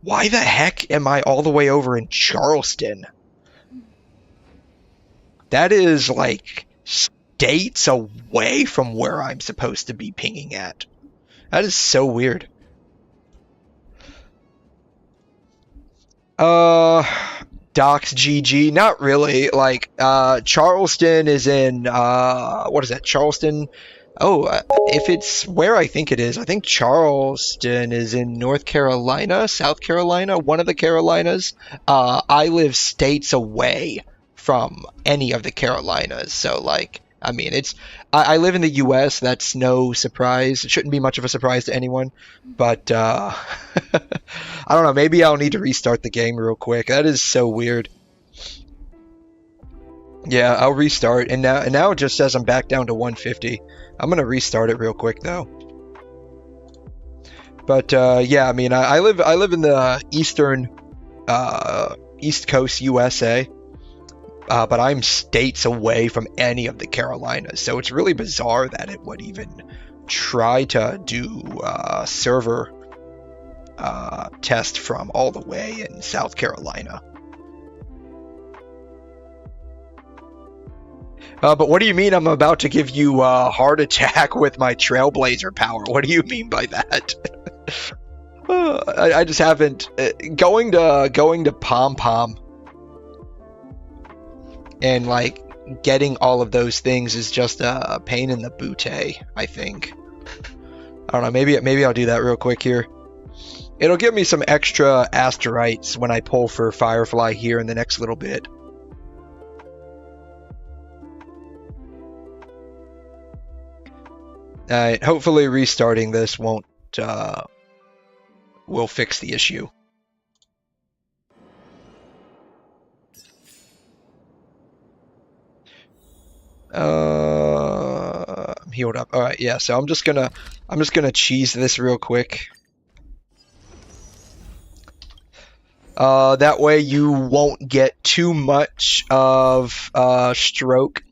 A: Why the heck am I all the way over in Charleston? That is, like, states away from where I'm supposed to be pinging at. That is so weird. Docs GG, not really. Like, Charleston is in, what is that? Charleston? Oh, if it's where I think it is, I think Charleston is in North Carolina, South Carolina, one of the Carolinas. I live states away from any of the Carolinas, so, like, I mean, I live in the U.S., that's no surprise. It shouldn't be much of a surprise to anyone, but, I don't know, maybe I'll need to restart the game real quick. That is so weird. Yeah, I'll restart, and now it just says I'm back down to 150. I'm gonna restart it real quick, though. But, yeah, I mean, I live in the East Coast USA. But I'm states away from any of the Carolinas, so it's really bizarre that it would even try to do a server test from all the way in South Carolina. But what do you mean I'm about to give you a heart attack with my Trailblazer power? What do you mean by that? I just haven't... going to Pom Pom and, like, getting all of those things is just a pain in the bootay, I think. I don't know, maybe I'll do that real quick here. It'll give me some extra Asterites when I pull for Firefly here in the next little bit. Alright, hopefully restarting this will fix the issue. I'm healed up. Alright, yeah, so I'm just gonna cheese this real quick. That way you won't get too much of stroke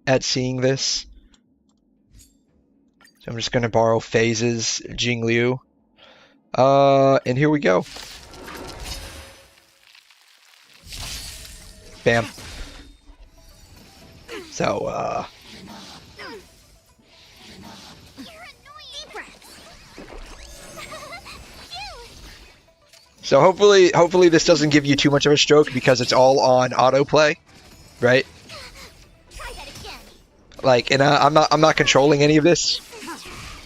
A: at seeing this. So I'm just gonna borrow phases, Jingliu. And here we go. Bam. So,
B: You're annoying.
A: so hopefully this doesn't give you too much of a stroke because it's all on autoplay, right?
B: Try that again.
A: Like, and I'm not controlling any of this.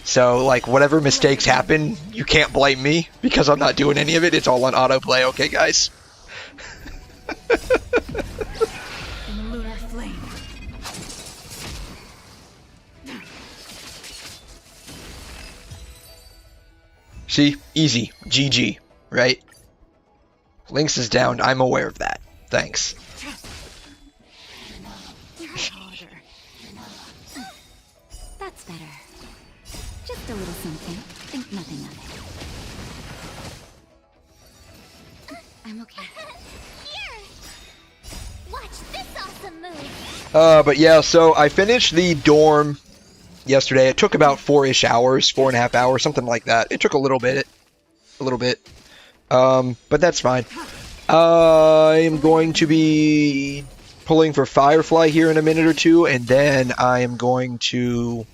A: So, like, whatever mistakes happen, you can't blame me because I'm not doing any of it. It's all on autoplay, okay, guys?
D: In the lunar flame.
A: See? Easy. GG, right? Lynx is down. I'm aware of that. Thanks.
D: Harder.
B: That's better. Just a little something. Think nothing of it. I'm okay. Here! Watch this awesome move!
A: But yeah, so I finished the dorm yesterday. It took about 4-ish hours, 4.5 hours, something like that. It took a little bit. But that's fine. I'm going to be pulling for Firefly here in a minute or two, and then I am going to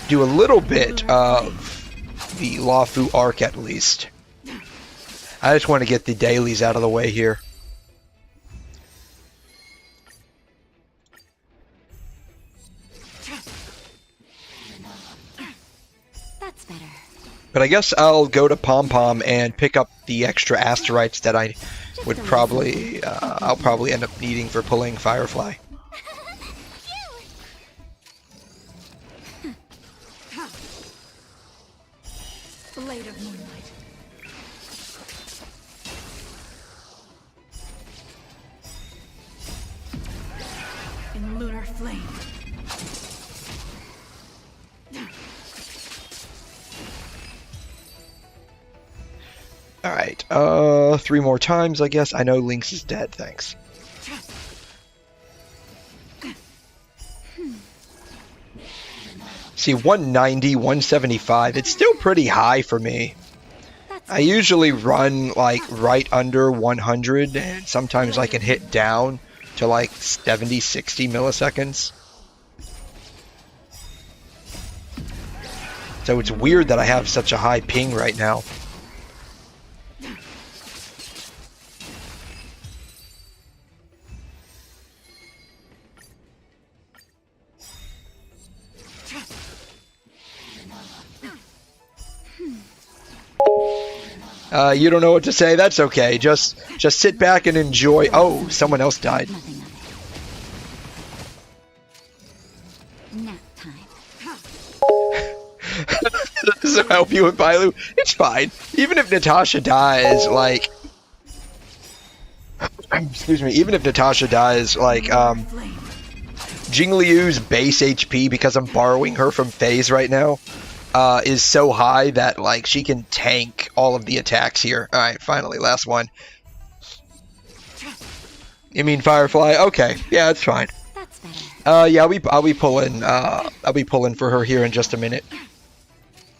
A: do a little bit of the Luofu arc at least. I just want to get the dailies out of the way here.
B: That's better.
A: But I guess I'll go to Pom Pom and pick up the extra asteroids that I would probably, I'll probably end up needing for pulling Firefly.
D: Blade of moonlight. In lunar flame.
A: Alright, 3 more times, I guess. I know Lynx is dead, thanks. See, 190, 175, it's still pretty high for me. I usually run, like, right under 100, and sometimes I can hit down to, like, 70, 60 milliseconds. So it's weird that I have such a high ping right now. You don't know what to say? That's okay. Just sit back and enjoy. Oh, someone else died.
B: Nothing of it. Nap time.
A: Does it help you with Bailu? It's fine. Even if Natasha dies, like... Excuse me. Even if Natasha dies, like, Jingliu's base HP, because I'm borrowing her from FaZe right now, is so high that, like, she can tank all of the attacks here. Alright, finally, last one. You mean Firefly? Okay, yeah, it's fine.
B: That's better.
A: Yeah, I'll be pulling for her here in just a minute.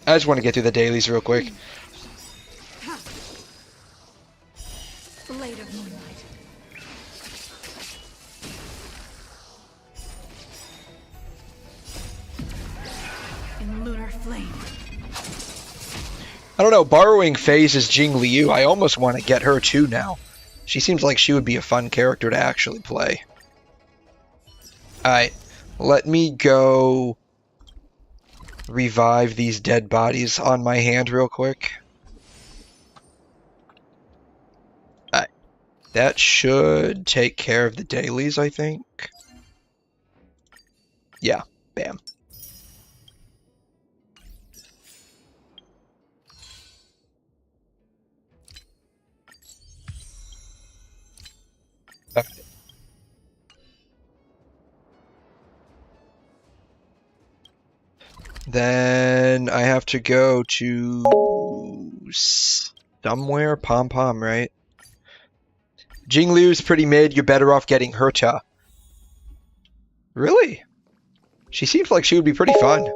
A: I just want to get through the dailies real quick.
D: Blade of moonlight. In lunar flame.
A: I don't know, borrowing FaZe's Jingliu, I almost want to get her too now. She seems like she would be a fun character to actually play. Alright, let me go revive these dead bodies on my hand real quick. Alright, that should take care of the dailies, I think. Yeah, bam. Then I have to go to somewhere. Pom Pom, right? Jingliu's pretty mid. You're better off getting Herta. Really? She seems like she would be pretty fun.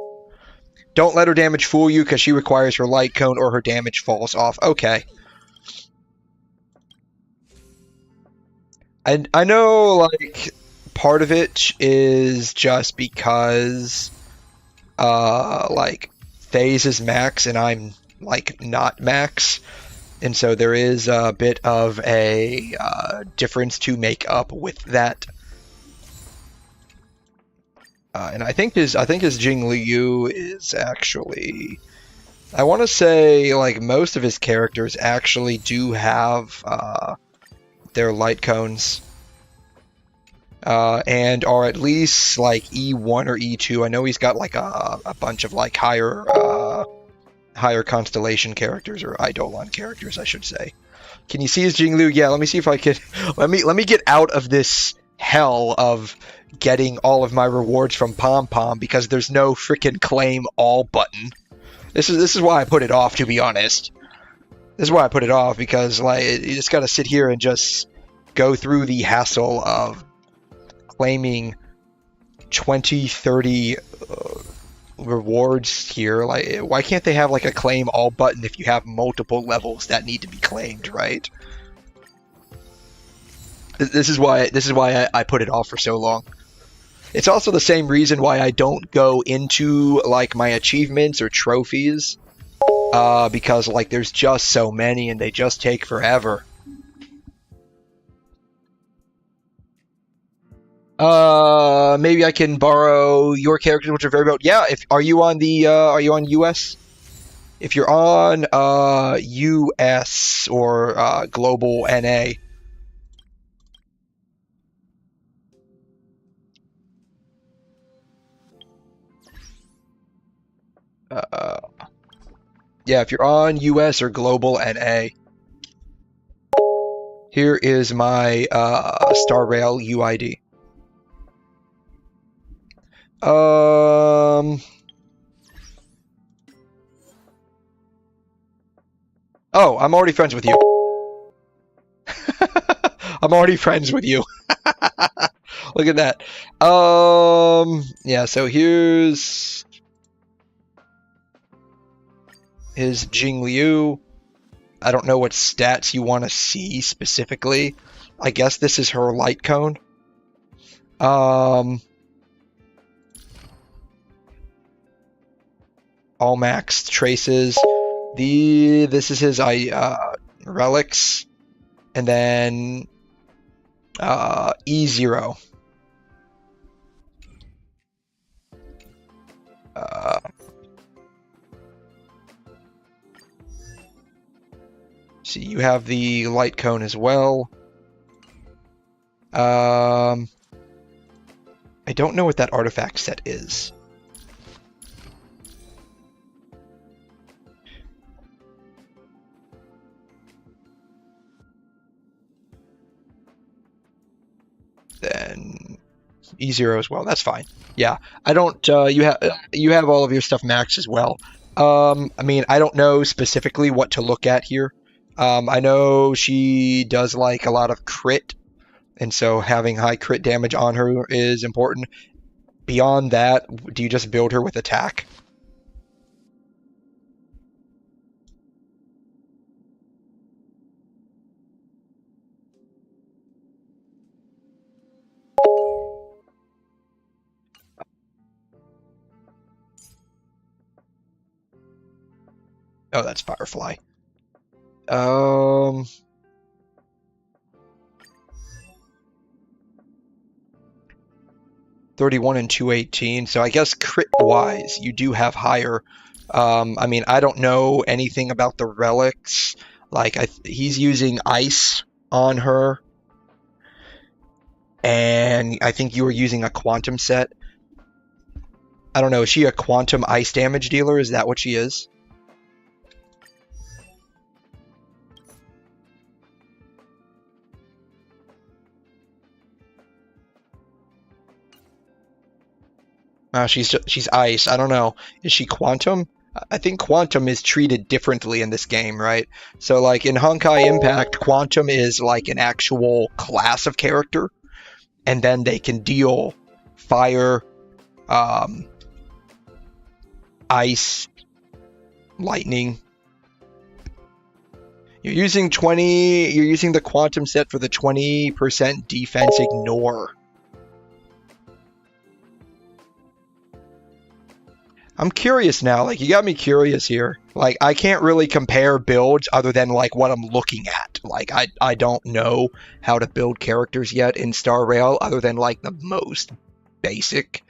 A: Don't let her damage fool you because she requires her light cone or her damage falls off. Okay. I know, like, part of it is just because, like, Phase is max and I'm, like, not max. And so there is a bit of a difference to make up with that. And I think his Jing Liu is actually, I want to say, like, most of his characters actually do have their light cones. And are at least like E1 or E2. I know he's got like a bunch of like higher constellation characters, or Eidolon characters, I should say. Can you see his Jinglu? Yeah, let me see if I can. Let me get out of this hell of getting all of my rewards from Pom Pom because there's no freaking claim all button. This is why I put it off, to be honest. This is why I put it off, because like you just gotta sit here and just go through the hassle of claiming 20, 30 rewards here. Like, why can't they have like a claim all button if you have multiple levels that need to be claimed, right? This is why I put it off for so long. It's also the same reason why I don't go into like my achievements or trophies, because like there's just so many and they just take forever. Maybe I can borrow your characters, which are very about. Yeah, are you on US? If you're on US or global NA. Yeah, if you're on US or global NA. Here is my Star Rail UID. Oh, I'm already friends with you. I'm already friends with you. Look at that. Yeah, so here's his Jing Liu. I don't know what stats you want to see specifically. I guess this is her light cone. All max traces. This is his relics, and then E0. See, you have the light cone as well. I don't know what that artifact set is. Then E0 as well. That's fine. Yeah, I don't. You have all of your stuff maxed as well. I mean, I don't know specifically what to look at here. I know she does like a lot of crit, and so having high crit damage on her is important. Beyond that, do you just build her with attack? Oh, that's Firefly. 31 and 218. So I guess crit-wise, you do have higher. I mean, I don't know anything about the relics. Like, he's using ice on her. And I think you were using a quantum set. I don't know, is she a quantum ice damage dealer? Is that what she is? She's ice. I don't know. Is she quantum? I think quantum is treated differently in this game, right? So like in Honkai Impact, quantum is like an actual class of character, and then they can deal fire, ice, lightning. You're using the quantum set for the 20% defense ignore. I'm curious now, like, you got me curious here. Like, I can't really compare builds other than, like, what I'm looking at. Like, I don't know how to build characters yet in Star Rail other than, like, the most basic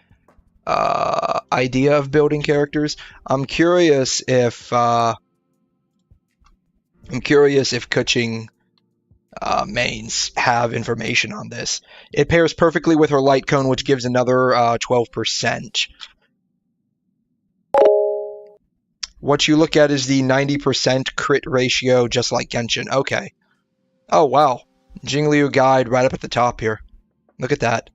A: idea of building characters. I'm curious if Kuching mains have information on this. It pairs perfectly with her light cone, which gives another 12%. What you look at is the 90% crit ratio, just like Genshin. Okay. Oh, wow. Jingliu Guide right up at the top here. Look at that.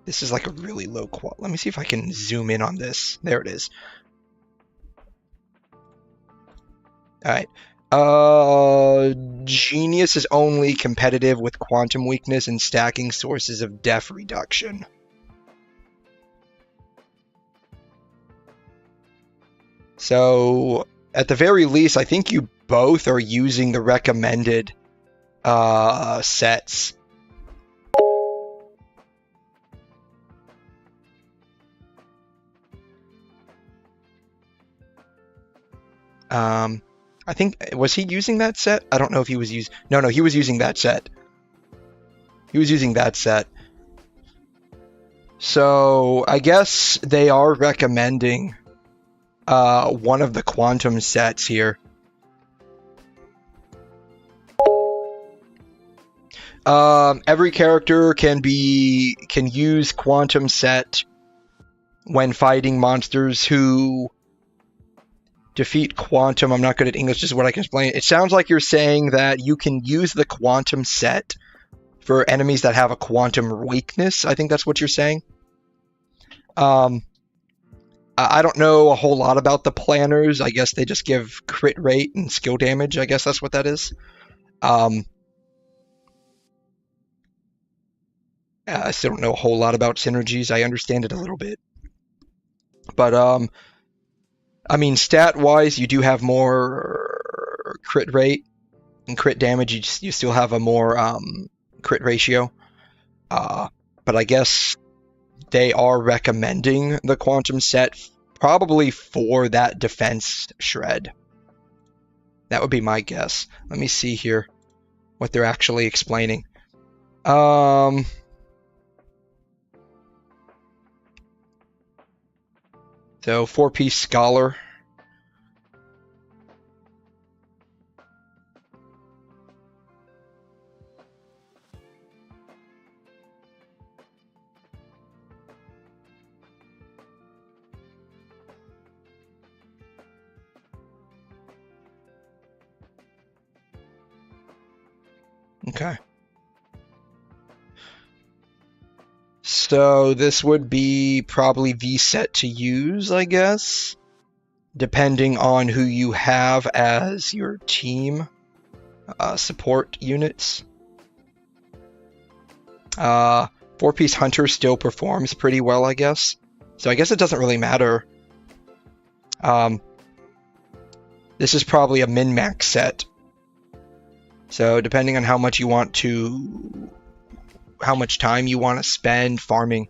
A: This is like a really low quality. Let me see if I can zoom in on this. There it is. Alright. Genius is only competitive with quantum weakness and stacking sources of def reduction. So, at the very least, I think you both are using the recommended sets. I think, was he using that set? I don't know if he was using... No, he was using that set. He was using that set. So, I guess they are recommending one of the quantum sets here. Every character can use quantum set when fighting monsters who defeat quantum. I'm not good at English, just what I can explain. It sounds like you're saying that you can use the quantum set for enemies that have a quantum weakness. I think that's what you're saying. I don't know a whole lot about the planners. I guess they just give crit rate and skill damage. I guess that's what that is. I still don't know a whole lot about synergies. I understand it a little bit. But, I mean, stat-wise, you do have more crit rate and crit damage. You still have a more crit ratio. But I guess they are recommending the quantum set probably for that defense shred. That would be my guess. Let me see here what they're actually explaining. So 4-piece scholar. Okay. So this would be probably the set to use, I guess, depending on who you have as your team support units. 4-piece hunter still performs pretty well, I guess. So I guess it doesn't really matter. This is probably a min-max set. So depending on how much time you want to spend farming.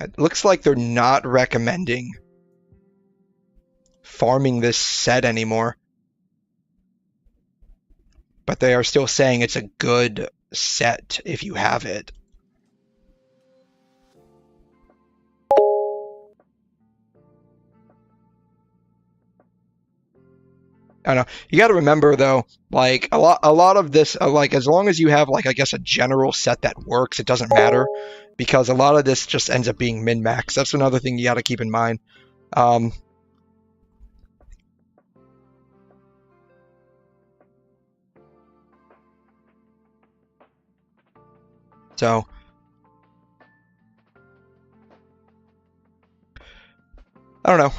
A: It looks like they're not recommending farming this set anymore. But they are still saying it's a good set if you have it. I don't know. You got to remember though, like a lot of this, like as long as you have like I guess a general set that works, it doesn't matter because a lot of this just ends up being min-max. That's another thing you got to keep in mind. Um, so, I don't know.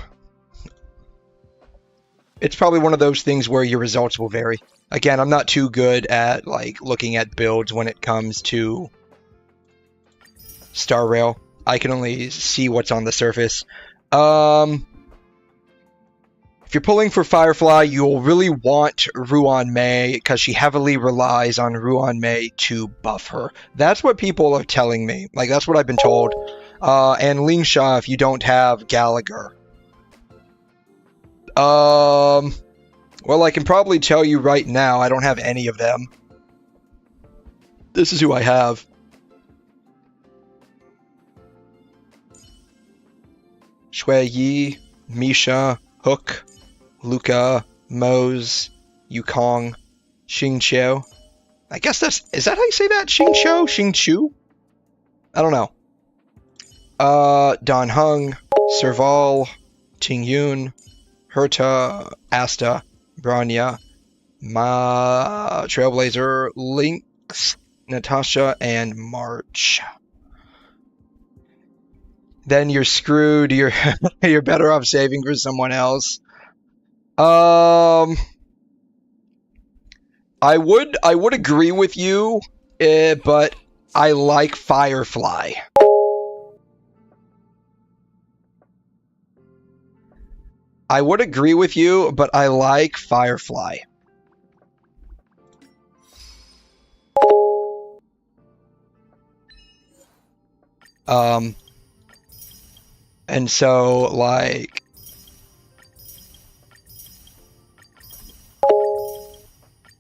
A: It's probably one of those things where your results will vary. Again, I'm not too good at like looking at builds when it comes to Star Rail. I can only see what's on the surface. If you're pulling for Firefly, you'll really want Ruan Mei because she heavily relies on Ruan Mei to buff her. That's what people are telling me. Like, that's what I've been told. And Ling Sha if you don't have Gallagher. Well, I can probably tell you right now, I don't have any of them. This is who I have. Shui Yi, Misha, Hook, Luca, Mose, Yukong, Xing Qiu. I guess is that how you say that? Xing Qiu? Xing Chu? I don't know. Dan Heng, Serval, Ting Yun, Herta, Asta, Branya, Ma, Trailblazer, Lynx, Natasha, and March. Then you're screwed. You're you're better off saving for someone else. I would agree with you, but I like Firefly. I would agree with you, but I like Firefly. And so, like,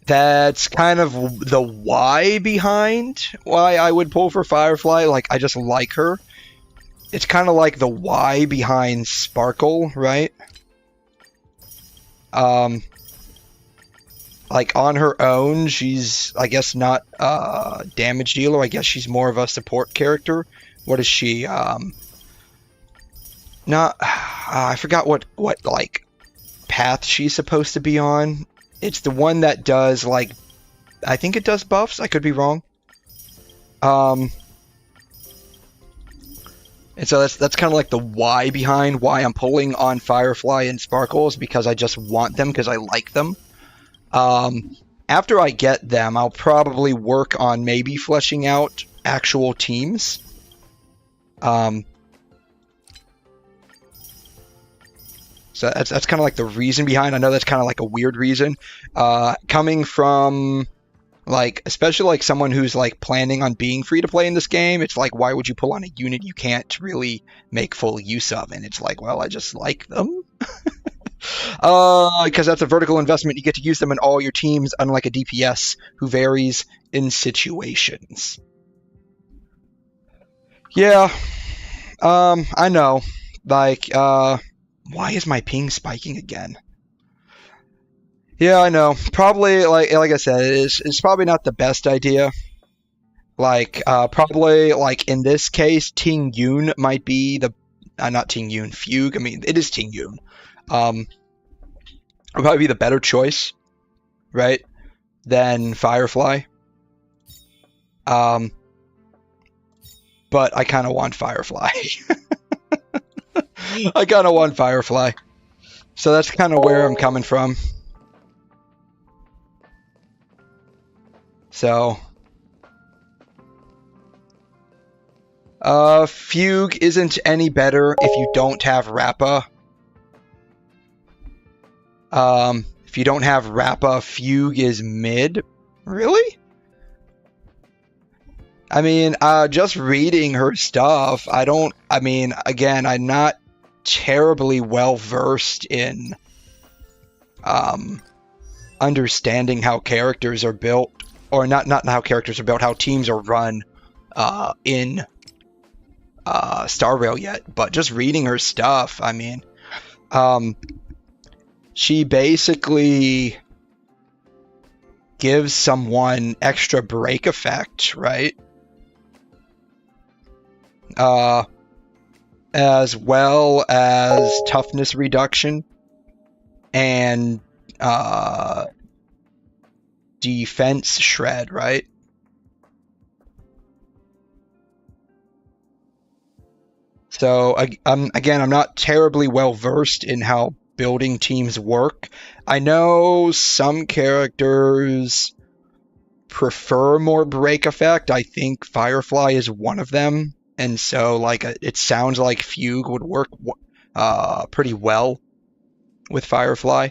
A: that's kind of the why behind why I would pull for Firefly. Like, I just like her. It's kind of like the why behind Sparkle, right? Like, on her own, she's, I guess, not a damage dealer. I guess she's more of a support character. What is she? I forgot what like path she's supposed to be on. It's the one that does like, I think it does buffs. I could be wrong. And so that's kind of like the why behind why I'm pulling on Firefly and Sparkles, because I just want them because I like them. After I get them, I'll probably work on maybe fleshing out actual teams. So that's kind of like the reason behind. I know that's kind of like a weird reason. Coming from, like, especially like someone who's like planning on being free to play in this game, it's like, why would you pull on a unit you can't really make full use of? And it's like, well, I just like them. Because that's a vertical investment. You get to use them in all your teams, unlike a DPS who varies in situations. Yeah. I know. Like, why is my ping spiking again? Yeah, I know. Probably, like I said, it's probably not the best idea. Like, probably, like, in this case, Ting Yun might be the... not Ting Yun, Fugue. I mean, it is Ting Yun. Would probably be the better choice, right, than Firefly. But I kind of want Firefly. I kind of want Firefly. So that's kind of where I'm coming from. So, Fugue isn't any better if you don't have Rappa. If you don't have Rappa, Fugue is mid. Really? I mean, just reading her stuff, again, I'm not terribly well versed in understanding how characters are built, or not how characters are built, how teams are run in Star Rail yet. But just reading her stuff, I mean, she basically gives someone extra break effect, right? as well as toughness reduction and defense shred, right? So again, I'm not terribly well versed in how building teams work. I know some characters prefer more break effect. I think Firefly is one of them, and so like it sounds like Fugue would work pretty well with Firefly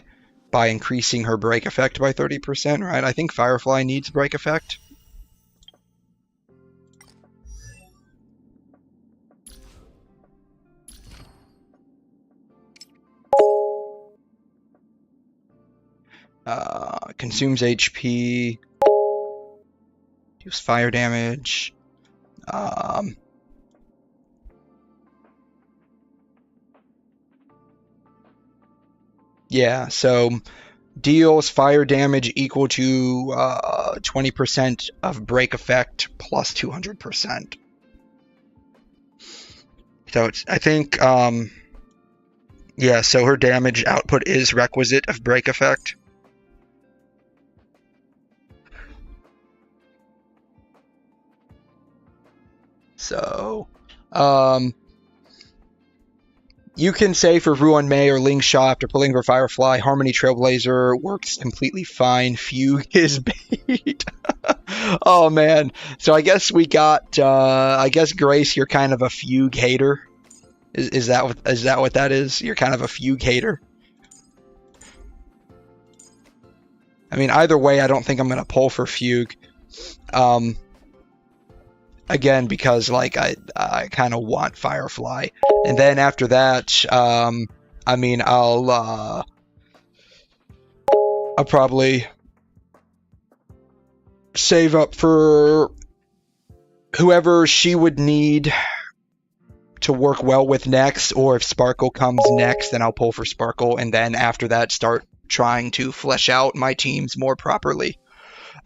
A: by increasing her break effect by 30%, right? I think Firefly needs break effect. Consumes HP, deals fire damage. Yeah, so deals fire damage equal to 20% of break effect plus 200%. So it's, I think, yeah, so her damage output is requisite of break effect. So, you can say for Ruan Mei or Ling Sha after pulling for Firefly, Harmony Trailblazer works completely fine. Fugue is bait. Oh man. So I guess we got, I guess Grace, you're kind of a Fugue hater. Is that what that is? You're kind of a Fugue hater. I mean, either way, I don't think I'm gonna pull for Fugue. Again, because like I kind of want Firefly, and then after that, I mean, I'll probably save up for whoever she would need to work well with next, or if Sparkle comes next, then I'll pull for Sparkle, and then after that, start trying to flesh out my teams more properly.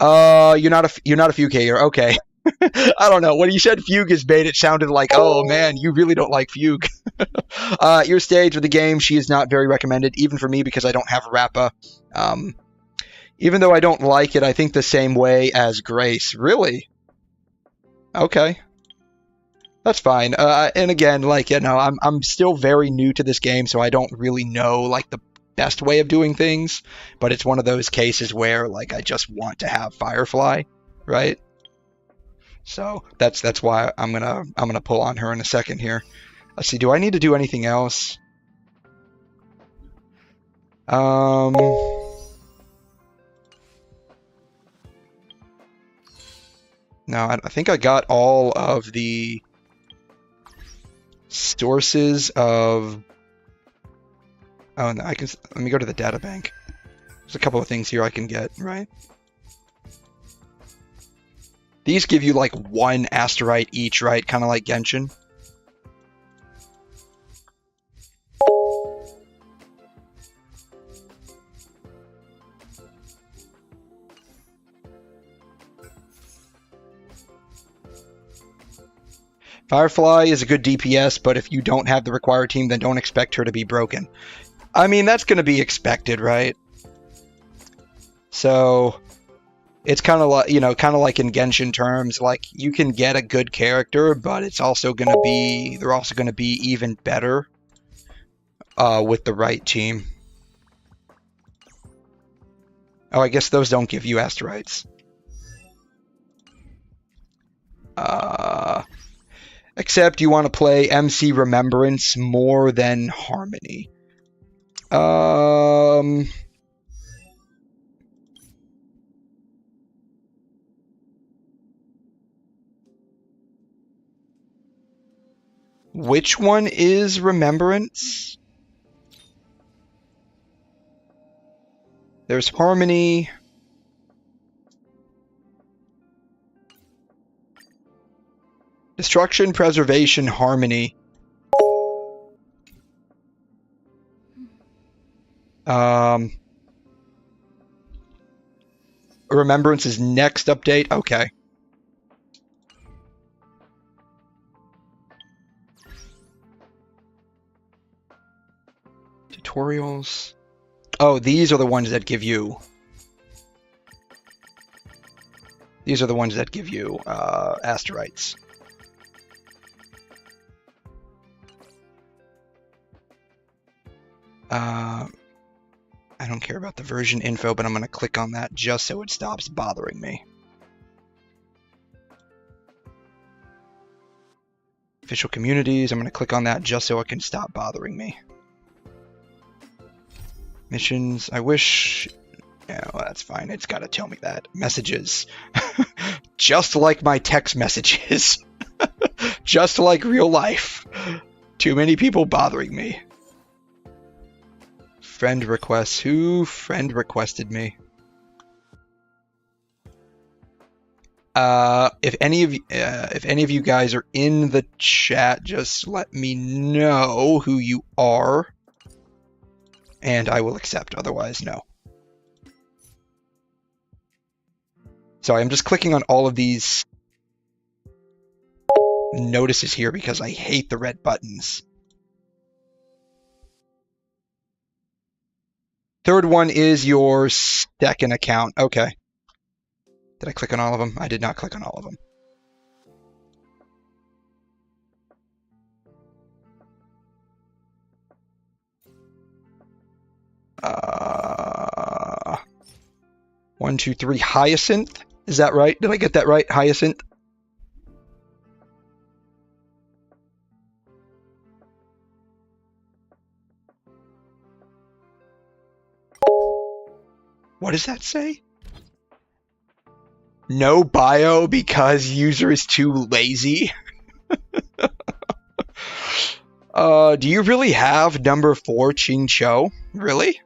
A: You're not a Fugue hater, okay. I don't know. When you said Fugue is bait, it sounded like, oh man, you really don't like Fugue. Your stage with the game, she is not very recommended, even for me, because I don't have Rappa. Even though I don't like it, I think the same way as Grace. Really? Okay. That's fine. And again, like, you know, I'm still very new to this game, so I don't really know, like, the best way of doing things. But it's one of those cases where, like, I just want to have Firefly, right? So that's why I'm gonna pull on her in a second here. Let's see. Do I need to do anything else? No, I think I got all of the sources of. Oh, no, let me go to the data bank. There's a couple of things here I can get, right? These give you like one asterite each, right? Kind of like Genshin. Firefly is a good DPS, but if you don't have the required team, then don't expect her to be broken. I mean, that's going to be expected, right? So it's kind of like, you know, kind of like in Genshin terms, like you can get a good character, but it's also going to be, they're also going to be even better with the right team. Oh, I guess those don't give you asteroids. Except you want to play MC Remembrance more than Harmony. Which one is Remembrance? There's Harmony. Destruction, Preservation, Harmony. Remembrance is next update. Okay. tutorials. Oh, these are the ones that give you. These are the ones that give you Asterites. I don't care about the version info, but I'm going to click on that just so it stops bothering me. Official communities, I'm going to click on that just so it can stop bothering me. Missions, I wish... Yeah, well, that's fine. It's got to tell me that. Messages. Just like my text messages. Just like real life. Too many people bothering me. Friend requests. Who friend requested me? If any of you guys are in the chat, just let me know who you are, and I will accept. Otherwise, no. Sorry, I'm just clicking on all of these notices here because I hate the red buttons. Third one is your second account. Okay. Did I click on all of them? I did not click on all of them. One, two, three. Hyacinth? Is that right? Did I get that right? Hyacinth? What does that say? No bio because user is too lazy. Do you really have number 4 Ching Cho? Really?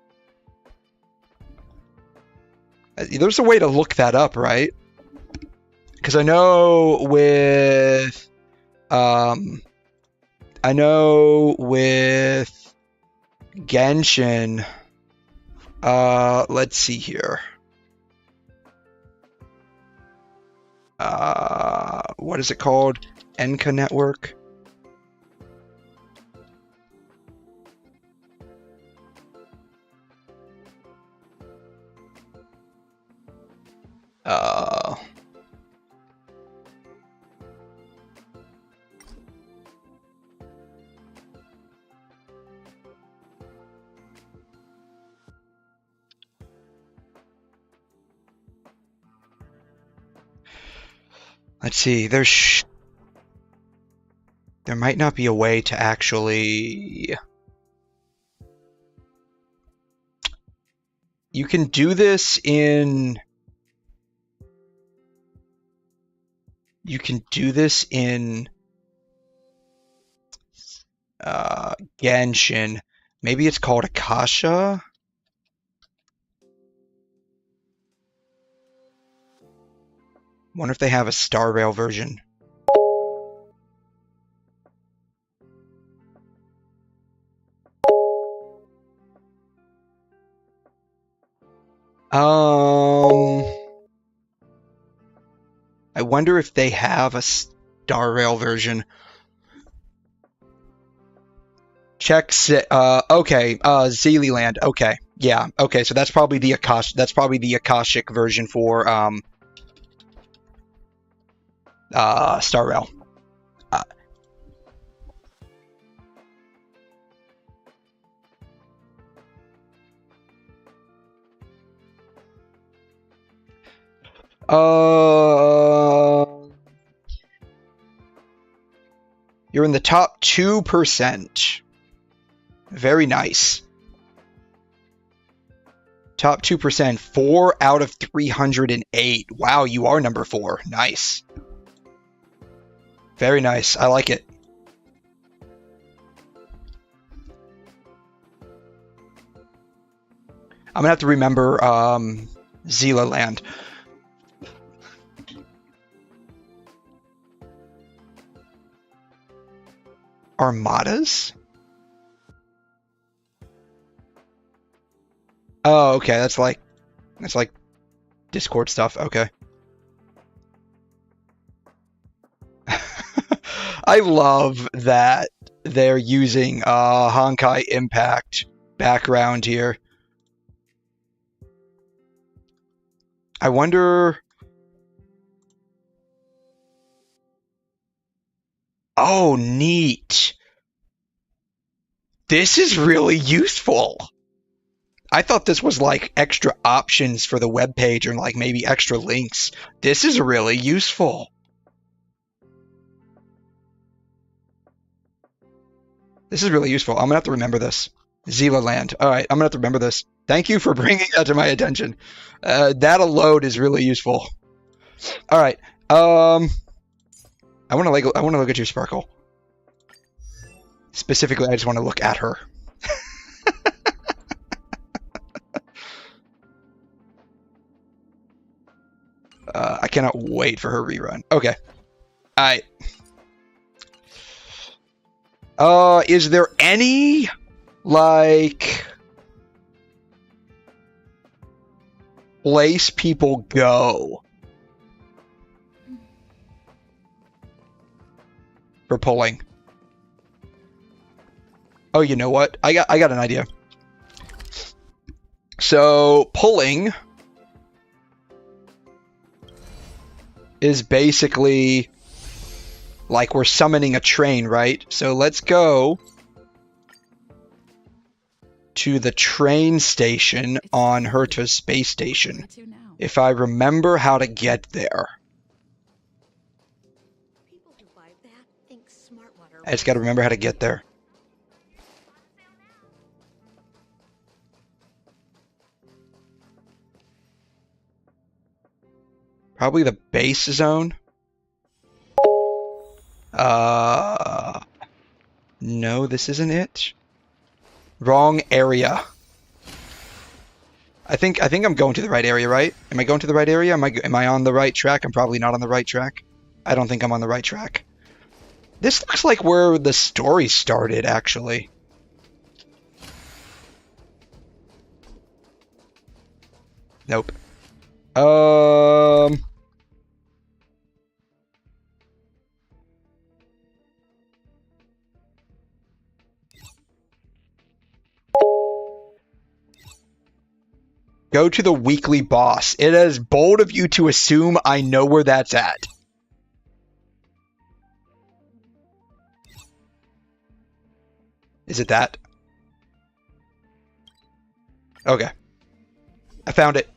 A: There's a way to look that up, right? Because I know with Genshin, let's see here. What is it called? Enka Network? Let's see, there might not be a way to actually... You can do this in... You can do this in Genshin. Maybe it's called Akasha? Wonder if they have a Star Rail version. I wonder if they have a Star Rail version. Check. Okay. Zealand. Okay. Yeah. Okay. So that's probably the Akashic version for Star Rail. You're in the top 2%. Very nice. Top 2%. 4 out of 308. Wow, you are number 4. Nice. Very nice. I like it. I'm gonna have to remember Zealand. Armadas? Oh, okay. That's like Discord stuff. Okay. I love that they're using Honkai Impact background here. I wonder... Oh, neat. This is really useful. I thought this was like extra options for the web page or like maybe extra links. This is really useful. This is really useful. I'm gonna have to remember this. Zila Land. All right, I'm gonna have to remember this. Thank you for bringing that to my attention. That alone is really useful. All right. I want to look at you, Sparkle. Specifically, I just want to look at her. I cannot wait for her rerun. Okay. All right. Is there any, like, place people go for pulling? Oh, you know what? I got an idea. So, pulling is basically like we're summoning a train, right? So let's go to the train station on Herta's space station. If I remember how to get there. I just gotta remember how to get there. Probably the base zone. No, this isn't it. Wrong area. I think I'm going to the right area, right? Am I going to the right area? Am I on the right track? I'm probably not on the right track. I don't think I'm on the right track. This looks like where the story started, actually. Nope. Go to the weekly boss. It is bold of you to assume I know where that's at. Is it that? Okay. I found it.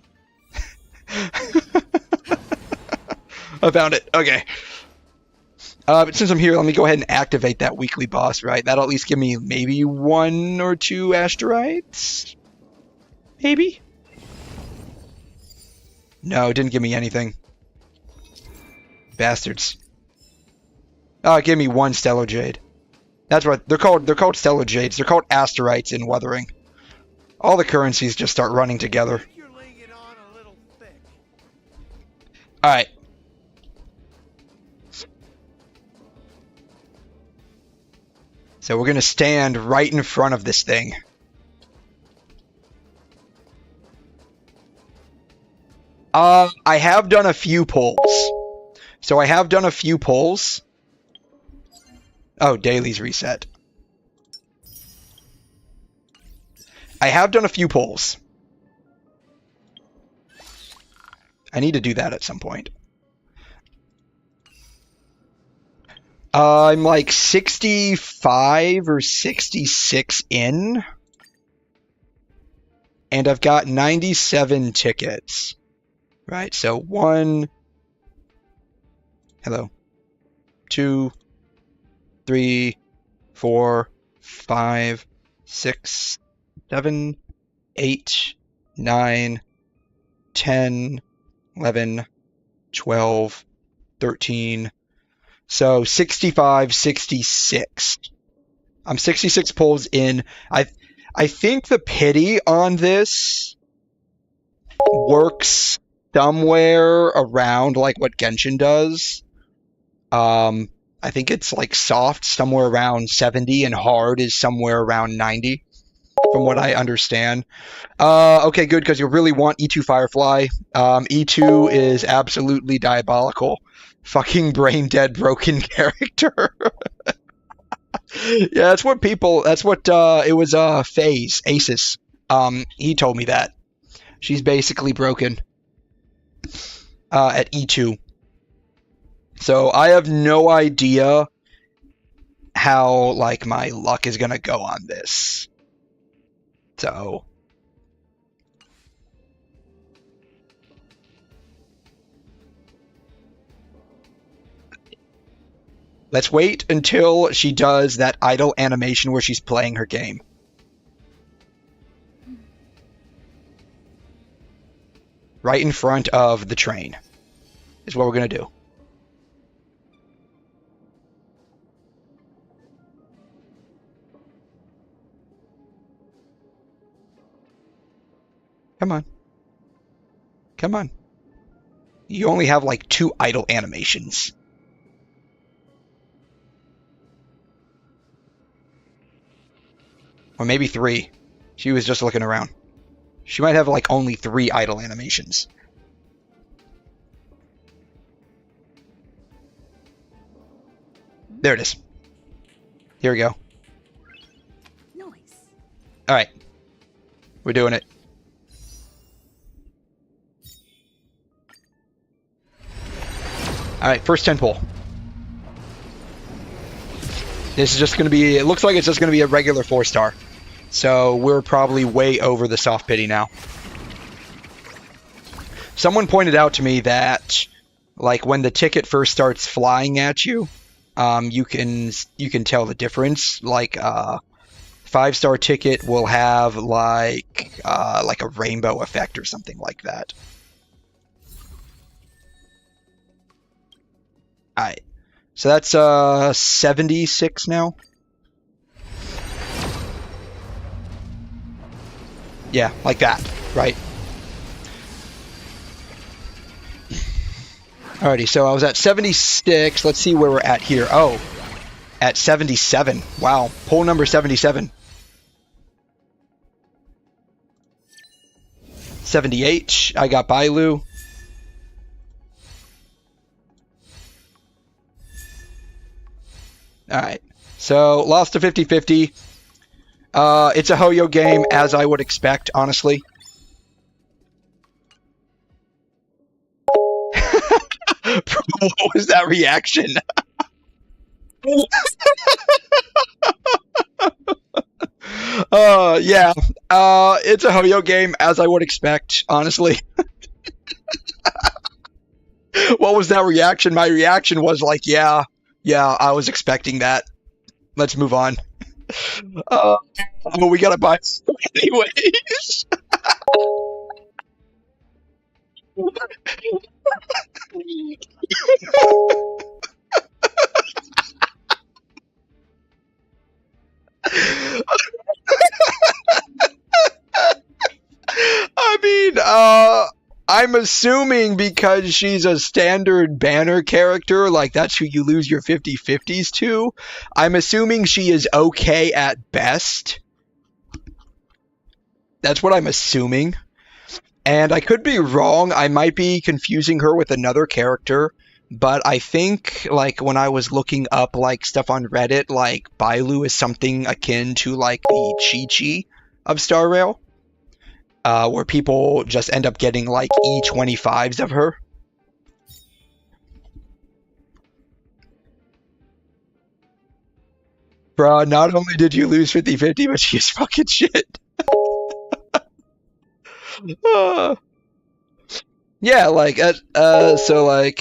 A: I found it. Okay. But since I'm here, let me go ahead and activate that weekly boss, right? That'll at least give me maybe 1 or 2 asteroids? Maybe? No, it didn't give me anything. Bastards. Oh, it gave me 1 Stellar Jade. That's what they're called. They're called Stellar Jades. They're called Asterites in Wuthering. All the currencies just start running together.
C: You're laying it on a little thick.
A: Alright. So we're going to stand right in front of this thing. I have done a few pulls. So I have done a few pulls. Oh, daily's reset. I have done a few pulls. I need to do that at some point. I'm like 65 or 66 in. And I've got 97 tickets. Right, so 1, hello, 2, 3, 4, 5, 6, 7, 8, 9, 10, 11, 12, 13, so 65, 66. I'm 66 pulls in. I think the pity on this works somewhere around like what Genshin does. I think it's like soft somewhere around 70 and hard is somewhere around 90 from what I understand. Okay, good, because you really want E2 Firefly. E2 is absolutely diabolical. Fucking brain dead broken character. Yeah, that's what people. That's what it was. FaZe Asus. He told me that she's basically broken at E2. So I have no idea how like my luck is gonna go on this. So let's wait until she does that idle animation where she's playing her game. Right in front of the train is what we're gonna do. Come on. Come on. You only have like 2 idle animations. Or maybe 3. She was just looking around. She might have like only 3 idle animations. There it is. Here we go.
B: Nice.
A: Alright. We're doing it. Alright, first 10 pull. This is just going to be, it looks like it's just going to be a regular 4-star. So we're probably way over the soft pity now. Someone pointed out to me that, like, when the ticket first starts flying at you, you can tell the difference. Like, 5-star ticket will have like a rainbow effect or something like that. Alright. So that's 76 now. Yeah, like that, right? Alrighty, so I was at 76. Let's see where we're at here. Oh, at 77. Wow, poll number 77. 78. I got Bailu. Alright, so lost to 50-50. It's a Hoyo game, as I would expect, honestly. What was that reaction? Yeah. It's a Hoyo game, as I would expect, honestly. What was that reaction? My reaction was like, yeah, I was expecting that. Let's move on. Well, we gotta buy anyways. I mean, I'm assuming because she's a standard banner character, like that's who you lose your 50-50s to, I'm assuming she is okay at best. That's what I'm assuming. And I could be wrong. I might be confusing her with another character. But I think, like, when I was looking up, like, stuff on Reddit, like, Bailu is something akin to, like, the Chi-Chi of Star Rail. Where people just end up getting, like, E25s of her. Bruh, not only did you lose 50-50, but she's fucking shit. Yeah, like, so, like,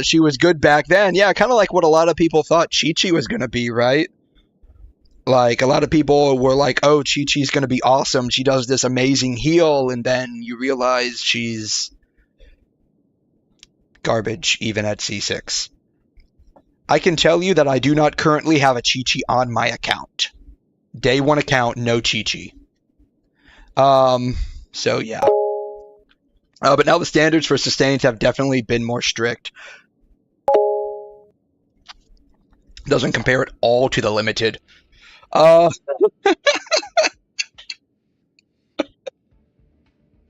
A: she was good back then. Yeah, kind of like what a lot of people thought Chi-Chi was gonna be, right? Like, a lot of people were like, oh, Chi-Chi's gonna be awesome. She does this amazing heal, and then you realize she's garbage, even at C6. I can tell you that I do not currently have a Chi-Chi on my account. Day 1 account, no Chi-Chi. So, yeah. But now the standards for sustains have definitely been more strict. Doesn't compare at all to the limited.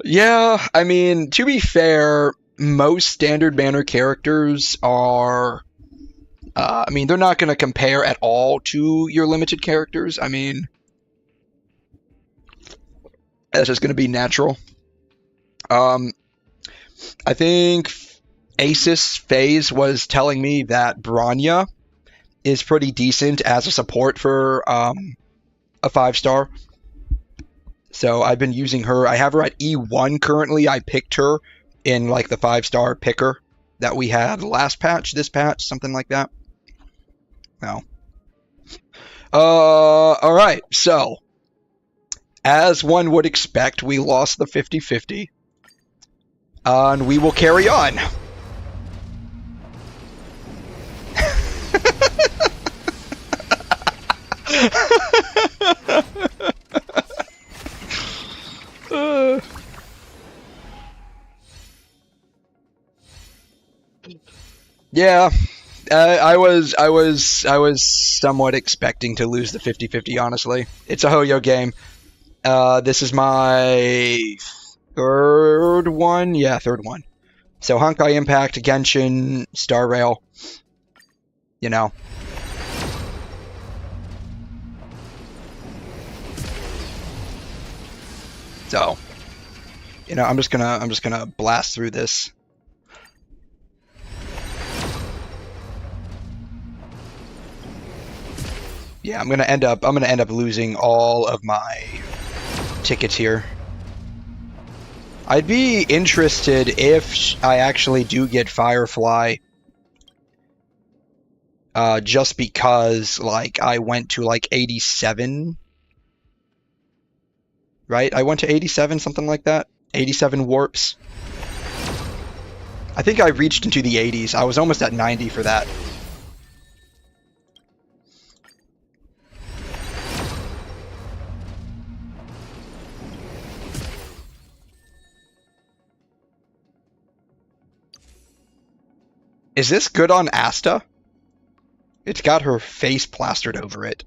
A: Yeah, I mean, to be fair, most standard banner characters are I mean, they're not going to compare at all to your limited characters. I mean, that's just going to be natural. I think Asus FaZe was telling me that Bronya is pretty decent as a support for a 5-star. So I've been using her. I have her at E1 currently. I picked her in like the 5-star picker that we had last patch, this patch, something like that. No. All right. So, as one would expect, we lost the 50-50. And we will carry on. Yeah, I was somewhat expecting to lose the 50-50, honestly. It's a Hoyo game. This is my third one? Yeah, third one. So Honkai Impact, Genshin, Star Rail. You know. So, you know, I'm just gonna blast through this. Yeah, I'm gonna end up losing all of my tickets here. I'd be interested if I actually do get Firefly. Just because, like, I went to, like, 87. Right? I went to 87, something like that. 87 warps. I think I reached into the 80s. I was almost at 90 for that. Is this good on Asta? It's got her face plastered over it.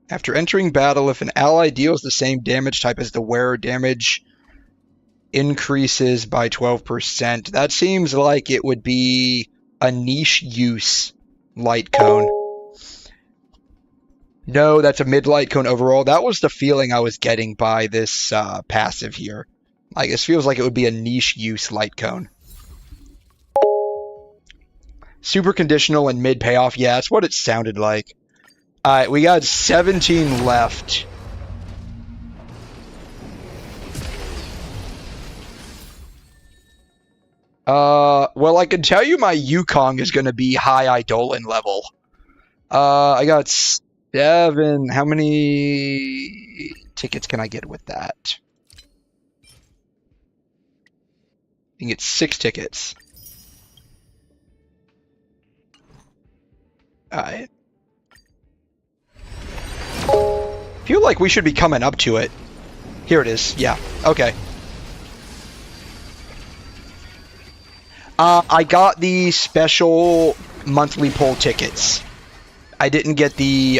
A: After entering battle, if an ally deals the same damage type as the wearer, damage increases by 12%. That seems like it would be a niche use light cone. No, that's a mid-light cone overall. That was the feeling I was getting by this passive here. Like, this feels like it would be a niche use light cone. Super conditional and mid payoff. Yeah, that's what it sounded like. Alright, we got 17 left. Well, I can tell you my Yukong is going to be high Eidolon level. I got 7. How many tickets can I get with that? I think it's 6 tickets. Alright. Feel like we should be coming up to it. Here it is. Yeah. Okay. I got the special monthly poll tickets. I didn't get the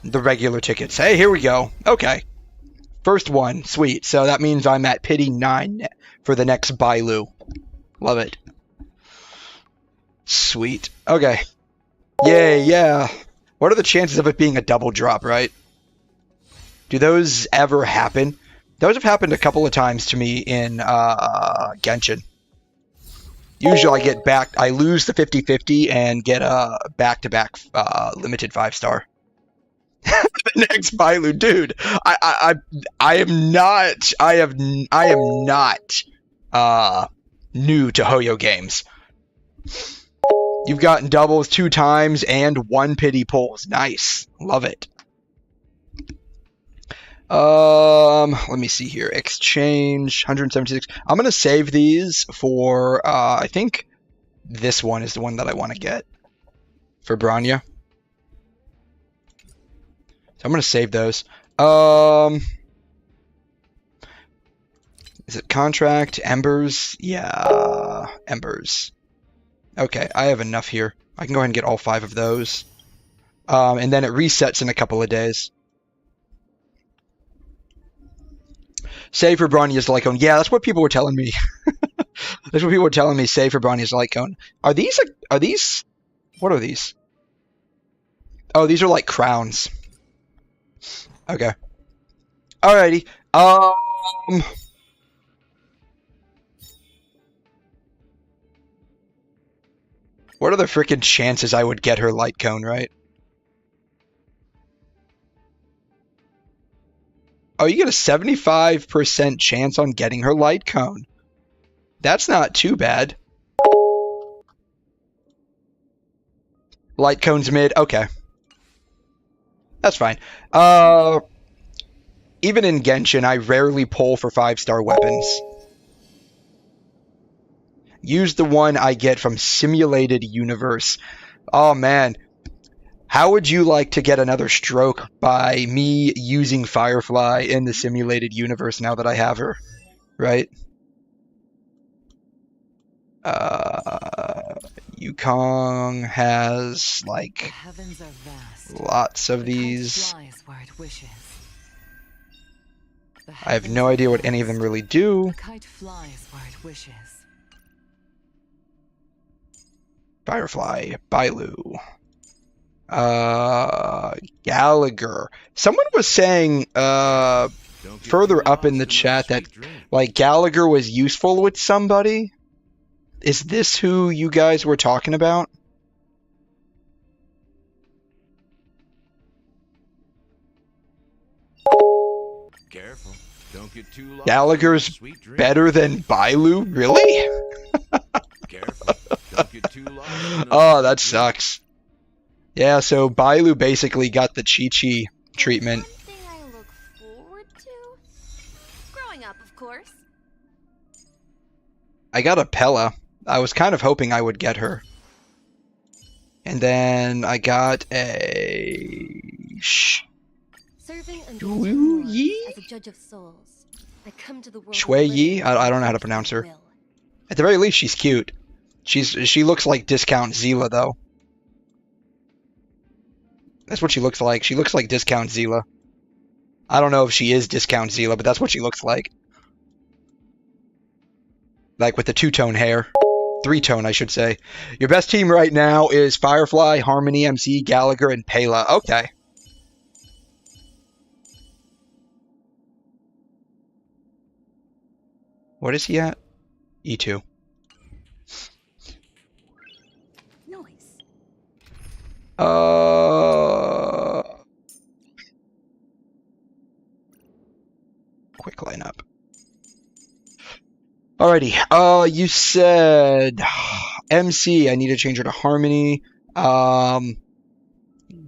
A: regular tickets. Hey, here we go. Okay. First one. Sweet. So that means I'm at pity 9 for the next Bailu. Love it. Sweet. Okay. Yay, yeah. What are the chances of it being a double drop, right? Do those ever happen? Those have happened a couple of times to me in Genshin. Usually I get back, I lose the 50-50 and get a back-to-back limited 5-star. The next Bailu, dude. I am not new to Hoyo games. You've gotten doubles 2 times and 1 pity pulls. Nice. Love it. Let me see here. Exchange 176. I'm gonna save these for I think this one is the one that I want to get for Bronya. So I'm gonna save those. Is it contract? Embers? Yeah, Embers. Okay, I have enough here. I can go ahead and get all 5 of those. And then it resets in a couple of days. Save for Bronya's Lycone. Yeah, that's what people were telling me. That's what people were telling me. Save for Bonnie's light cone. Are these? What are these? Oh, these are like crowns. Okay. Alrighty. What are the frickin' chances I would get her light cone, right? Oh, you get a 75% chance on getting her light cone. That's not too bad. Light cone's mid. Okay. That's fine. Even in Genshin, I rarely pull for 5-star weapons. Use the one I get from Simulated Universe. Oh, man. How would you like to get another stroke by me using Firefly in the Simulated Universe now that I have her? Right? Yukong has, like, lots of these. I have no idea what any of them really do. Firefly, Bailu. Gallagher. Someone was saying further up in the chat that like Gallagher was useful with somebody. Is this who you guys were talking about?
C: Careful. Don't get too lost.
A: Gallagher's better than Bailu? Really?
C: Careful. Don't get too lost.
A: Oh, that sucks. Yeah, so Bailu basically got the Chi-Chi treatment.
B: One thing I look forward to? Growing up, of course.
A: I got a Pella. I was kind of hoping I would get her. And then I got a...
B: Serving under
A: WuWa?
B: as a judge of souls. I come to the world
A: Shui Yi? I don't know how to pronounce her. At the very least, she's cute. She looks like Discount Zila, though. That's what she looks like. She looks like Discount Zila. I don't know if she is Discount Zila, but that's what she looks like. Like with the two-tone hair. Three-tone, I should say. Your best team right now is Firefly, Harmony, MC, Gallagher, and Pela. Okay. What is he at? E2.
B: Noise.
A: Quick lineup. Alrighty. You said MC. I need to change her to Harmony.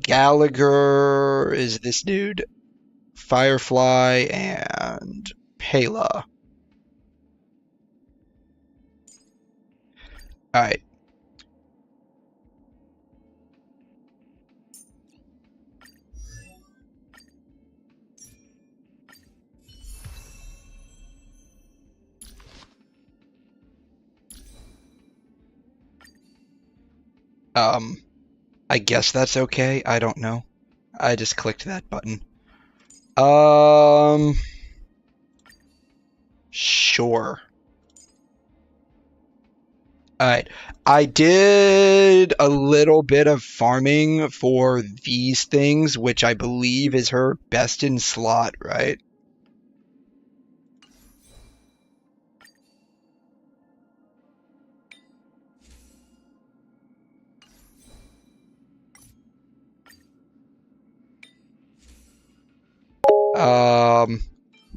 A: Gallagher is this dude. Firefly and Pela. Alright. I guess that's okay. I don't know. I just clicked that button. Sure. Alright. I did a little bit of farming for these things, which I believe is her best in slot, right?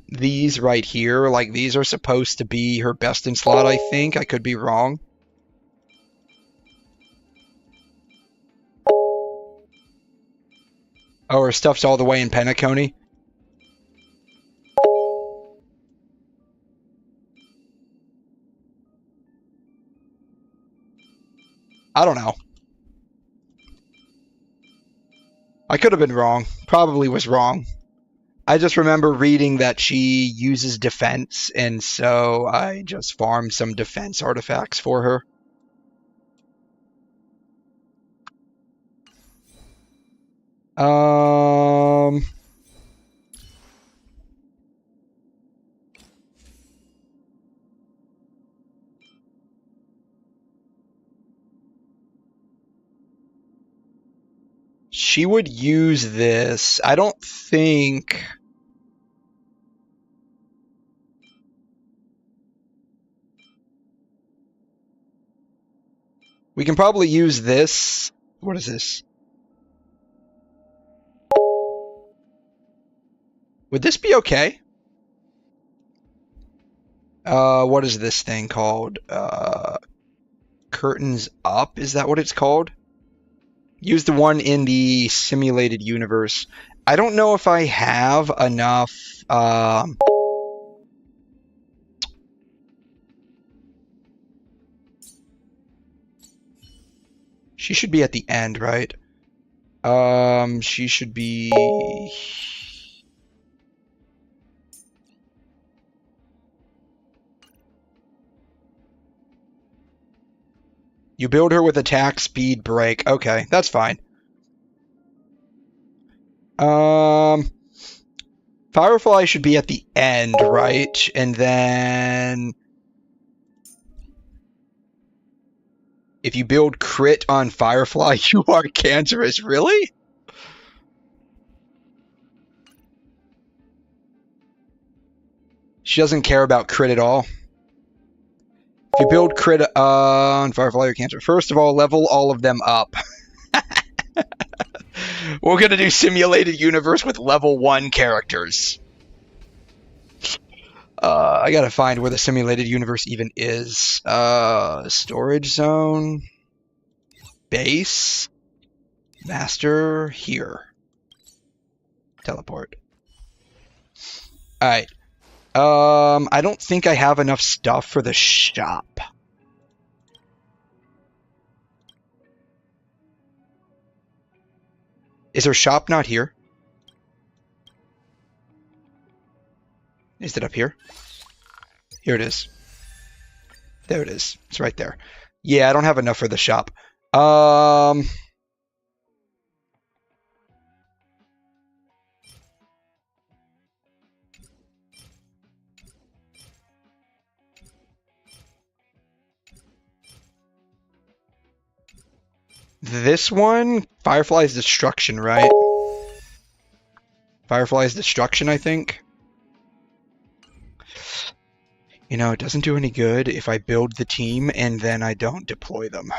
A: These right here, like these are supposed to be her best in slot, I think. I could be wrong. Oh, her stuff's all the way in Penacony. I don't know. I could have been wrong. Probably was wrong. I just remember reading that she uses defense, and so I just farmed some defense artifacts for her. She would use this. I don't think... We can probably use this. What is this? Would this be okay? What is this thing called? Curtains Up? Is that what it's called? Use the one in the simulated universe. I don't know if I have enough... She should be at the end, right? She should be... You build her with attack, speed, break. Okay, that's fine. Firefly should be at the end, right? And then... If you build crit on Firefly, you are cancerous. Really? She doesn't care about crit at all. If you build crit on Firefly, you're cancer. First of all, level all of them up. We're going to do simulated universe with level 1 characters. I gotta find where the simulated universe even is. Storage zone. Base. Master. Here. Teleport. Alright. I don't think I have enough stuff for the shop. Is her shop not here? Is it up here? Here it is. There it is. It's right there. Yeah, I don't have enough for the shop. This one? Firefly's Destruction, right? Firefly's Destruction, I think. You know, it doesn't do any good if I build the team and then I don't deploy them.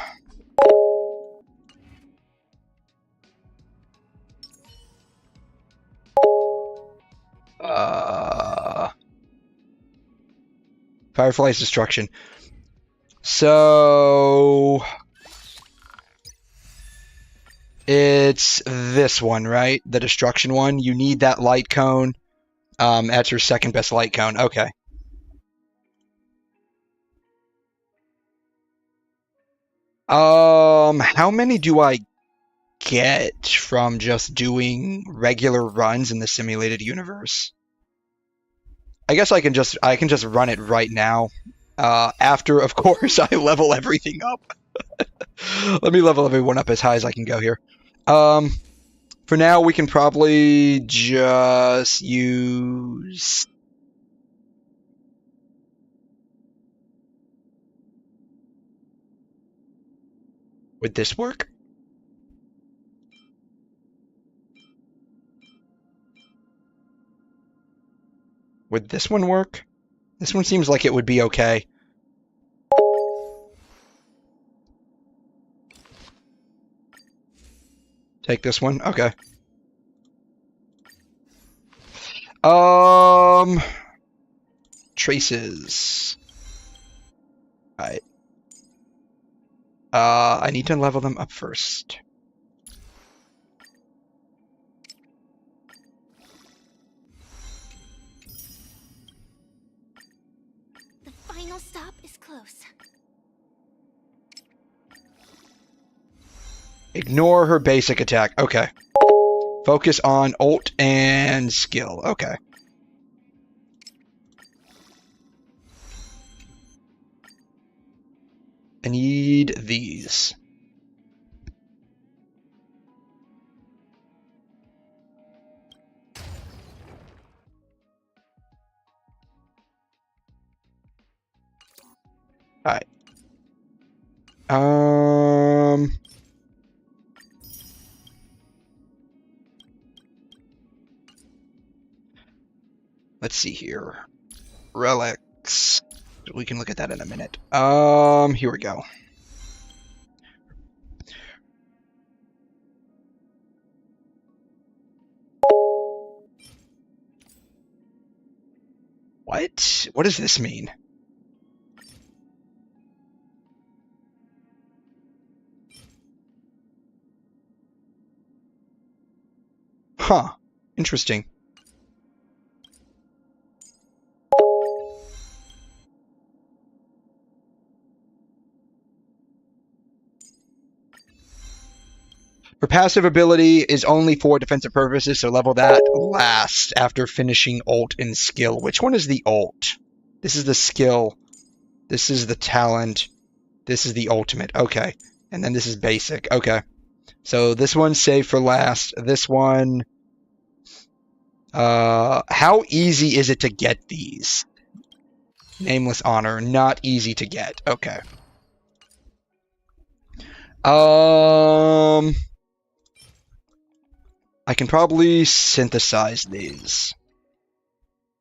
A: Firefly's Destruction. So... It's this one, right? The Destruction one. You need that light cone. That's your second best light cone. Okay. How many do I get from just doing regular runs in the simulated universe? I guess I can just run it right now. After, of course, I level everything up. Let me level everyone up as high as I can go here. For now, we can probably just use... Would this work? Would this one work? This one seems like it would be okay. Take this one? Okay. Traces. Alright. I need to level them up first.
B: The final stop is close.
A: Ignore her basic attack. Okay. Focus on ult and skill. Okay. I need these. Alright. let's see here. Relics. We can look at that in a minute. Here we go. What? What does this mean? Huh. Interesting. Her passive ability is only for defensive purposes, so level that last after finishing ult and skill. Which one is the ult? This is the skill. This is the talent. This is the ultimate. Okay. And then this is basic. Okay. So this one's saved for last. This one... how easy is it to get these? Nameless honor. Not easy to get. Okay. I can probably synthesize these.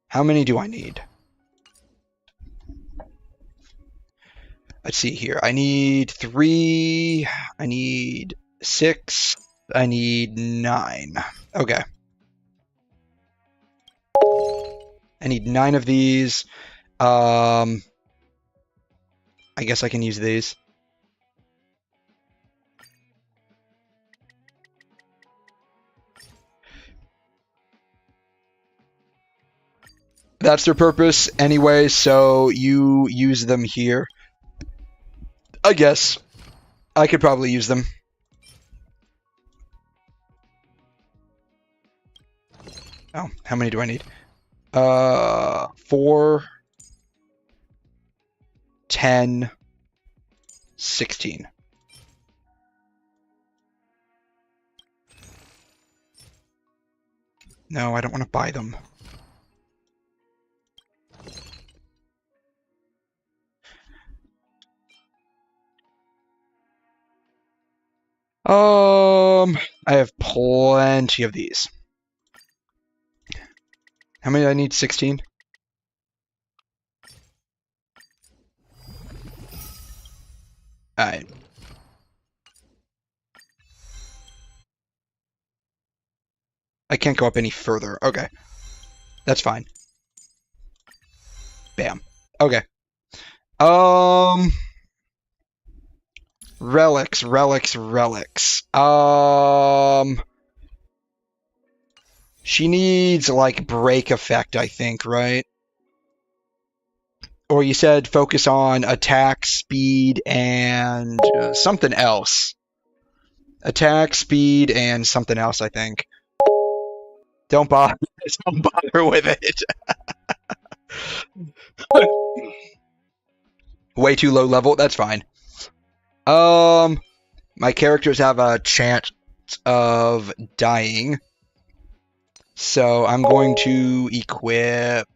A: How many do I need? Let's see here. I need 3. I need 6. I need 9. Okay. I need 9 of these. I guess I can use these. That's their purpose anyway, so you use them here. I guess. I could probably use them. Oh, how many do I need? 4, 10, 16. No, I don't want to buy them. I have plenty of these. How many do I need? 16? Alright. I can't go up any further. Okay. That's fine. Bam. Okay. Relics, relics, relics. She needs, like, break effect, I think, right? Or you said focus on attack, speed, and something else. Attack, speed, and something else, I think. Don't bother, don't bother with it. Way too low level, that's fine. My characters have a chance of dying. So I'm going to equip...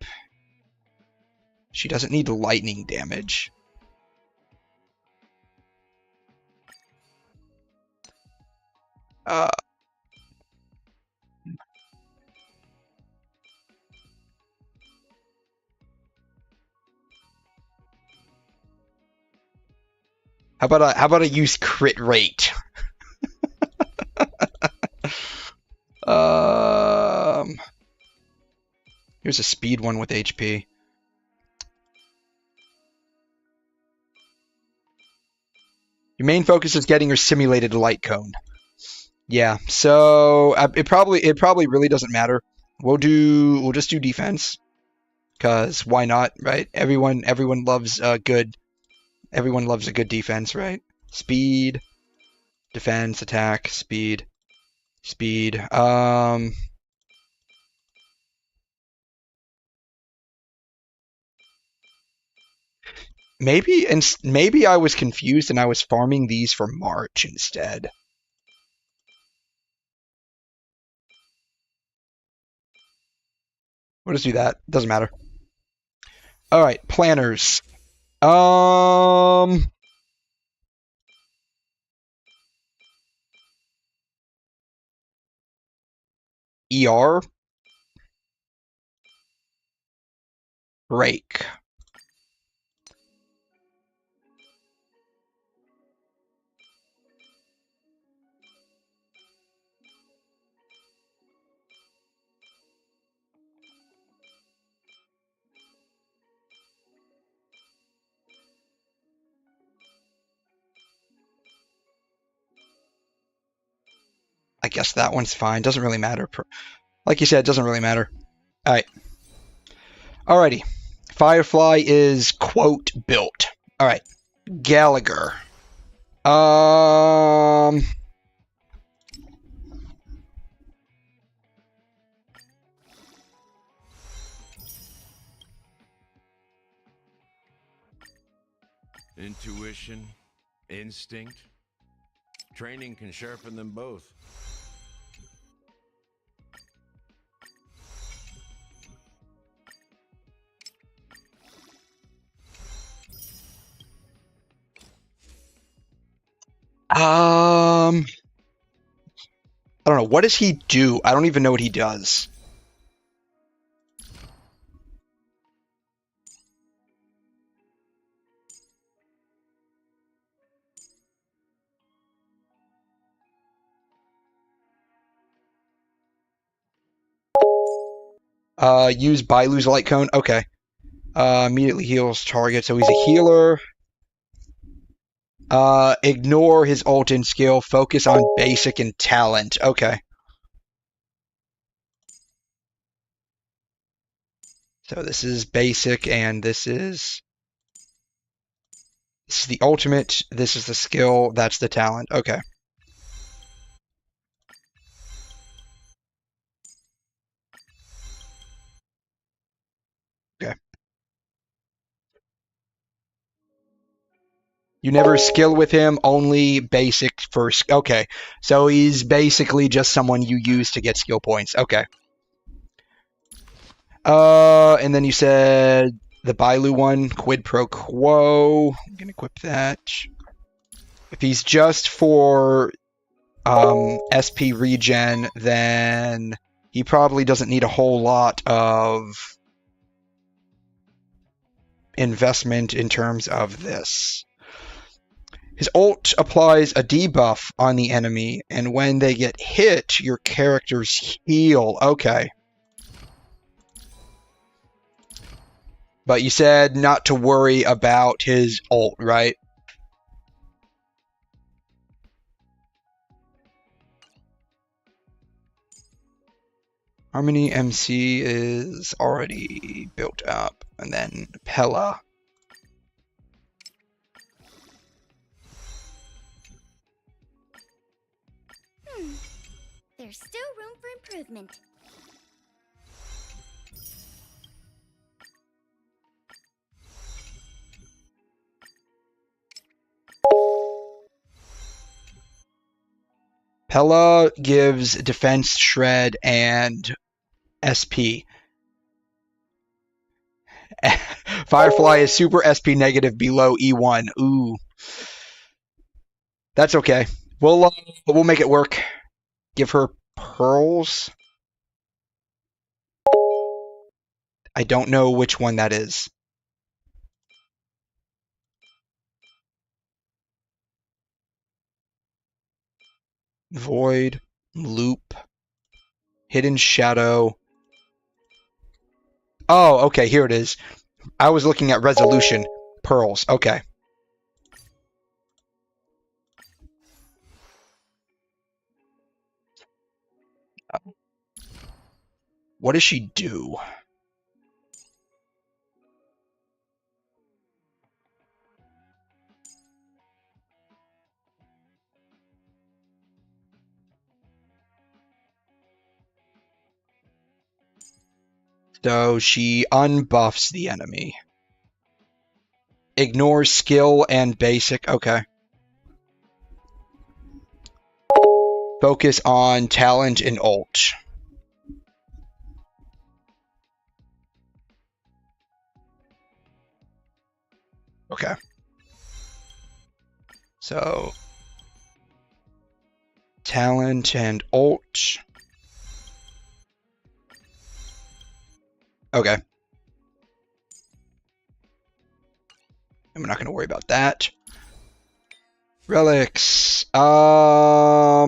A: She doesn't need lightning damage. How about I use crit rate? Here's a speed one with HP. Your main focus is getting her simulated light cone. Yeah, so it probably really doesn't matter. We'll just do defense, cause why not, right? Everyone loves a good defense, right? Speed, defense, attack, speed, speed. Maybe I was confused and I was farming these for March instead. We'll just do that. Doesn't matter. All right, planners. ER. break. I guess that one's fine. Doesn't really matter. Like you said, it doesn't really matter. All right. Alrighty. Firefly is, quote, built. All right. Gallagher.
F: Intuition, instinct. Training can sharpen them both.
A: I don't know. What does he do? I don't even know what he does. Use Bailu's light cone. Okay. Immediately heals target, so he's a healer. Ignore his ult and skill. Focus on basic and talent. Okay. So this is basic, and this is the ultimate. This is the skill. That's the talent. Okay. Okay. You never skill with him, only basic first. Okay. So he's basically just someone you use to get skill points. Okay. And then you said the Bailu one, quid pro quo. I'm gonna equip that. If he's just for SP regen, then he probably doesn't need a whole lot of investment in terms of this. His ult applies a debuff on the enemy, and when they get hit, your characters heal. Okay. But you said not to worry about his ult, right? Harmony MC is already built up. And then Pella.
B: There's still room for improvement.
A: Pella gives defense, shred, and SP. Firefly is super SP negative below E1. Ooh. That's okay. We'll make it work. Give her pearls. I don't know which one that is. Void, loop, hidden shadow. Oh, okay, here it is. I was looking at resolution. Pearls, okay. What does she do? So she unbuffs the enemy. Ignores skill and basic. Okay. Focus on talent and ult. Okay. So talent and ult. Okay. I'm not going to worry about that. Relics. Yeah,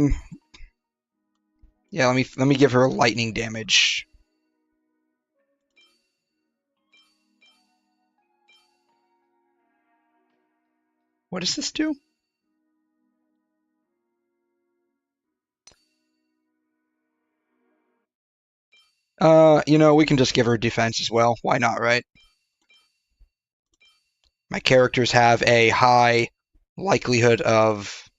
A: let me give her lightning damage. What does this do? You know, we can just give her defense as well. Why not, right? My characters have a high likelihood of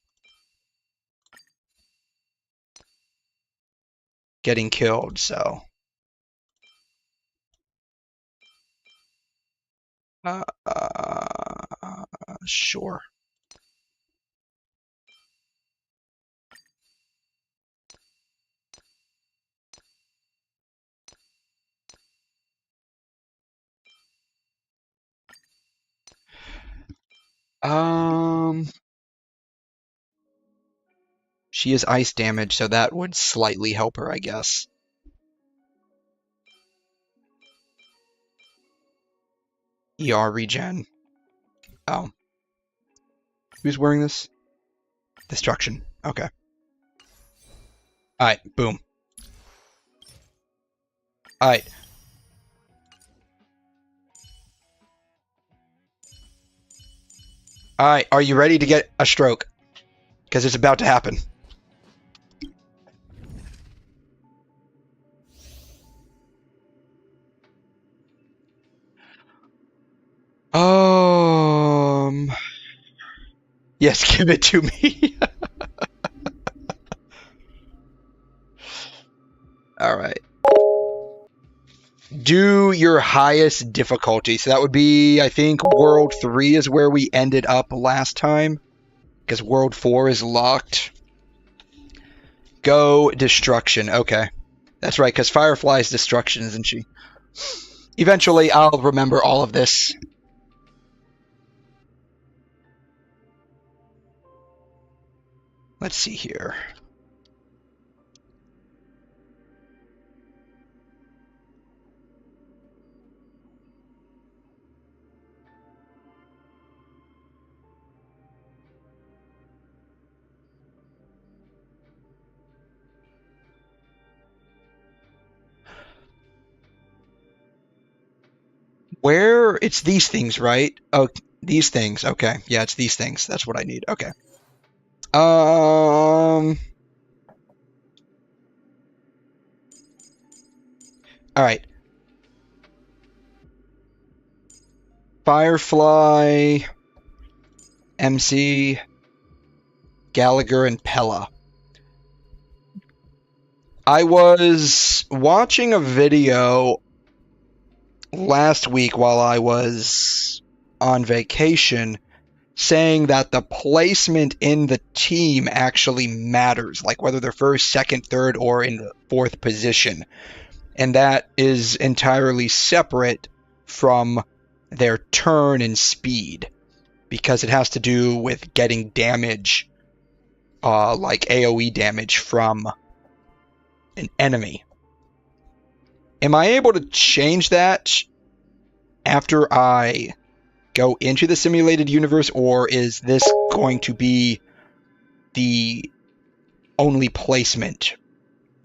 A: getting killed, so. Sure. She is ice damage, so that would slightly help her, I guess. ER regen. Oh. Who's wearing this? Destruction. Okay. Alright, boom. Alright. Alright, are you ready to get a stroke? Because it's about to happen. Yes, give it to me. Alright. Do your highest difficulty. So that would be, I think, World 3 is where we ended up last time. Because World 4 is locked. Go Destruction. Okay. That's right, because Firefly's Destruction, isn't she? Eventually, I'll remember all of this. Let's see here. Where? It's these things, right? Oh, these things. Okay. Yeah, it's these things. That's what I need. Okay. Alright. Firefly, MC, Gallagher, and Pella. I was watching a video last week while I was on vacation saying that the placement in the team actually matters, like whether they're first, second, third, or in the fourth position. And that is entirely separate from their turn and speed, because it has to do with getting damage, like AoE damage from an enemy. Am I able to change that after I go into the simulated universe, or is this going to be the only placement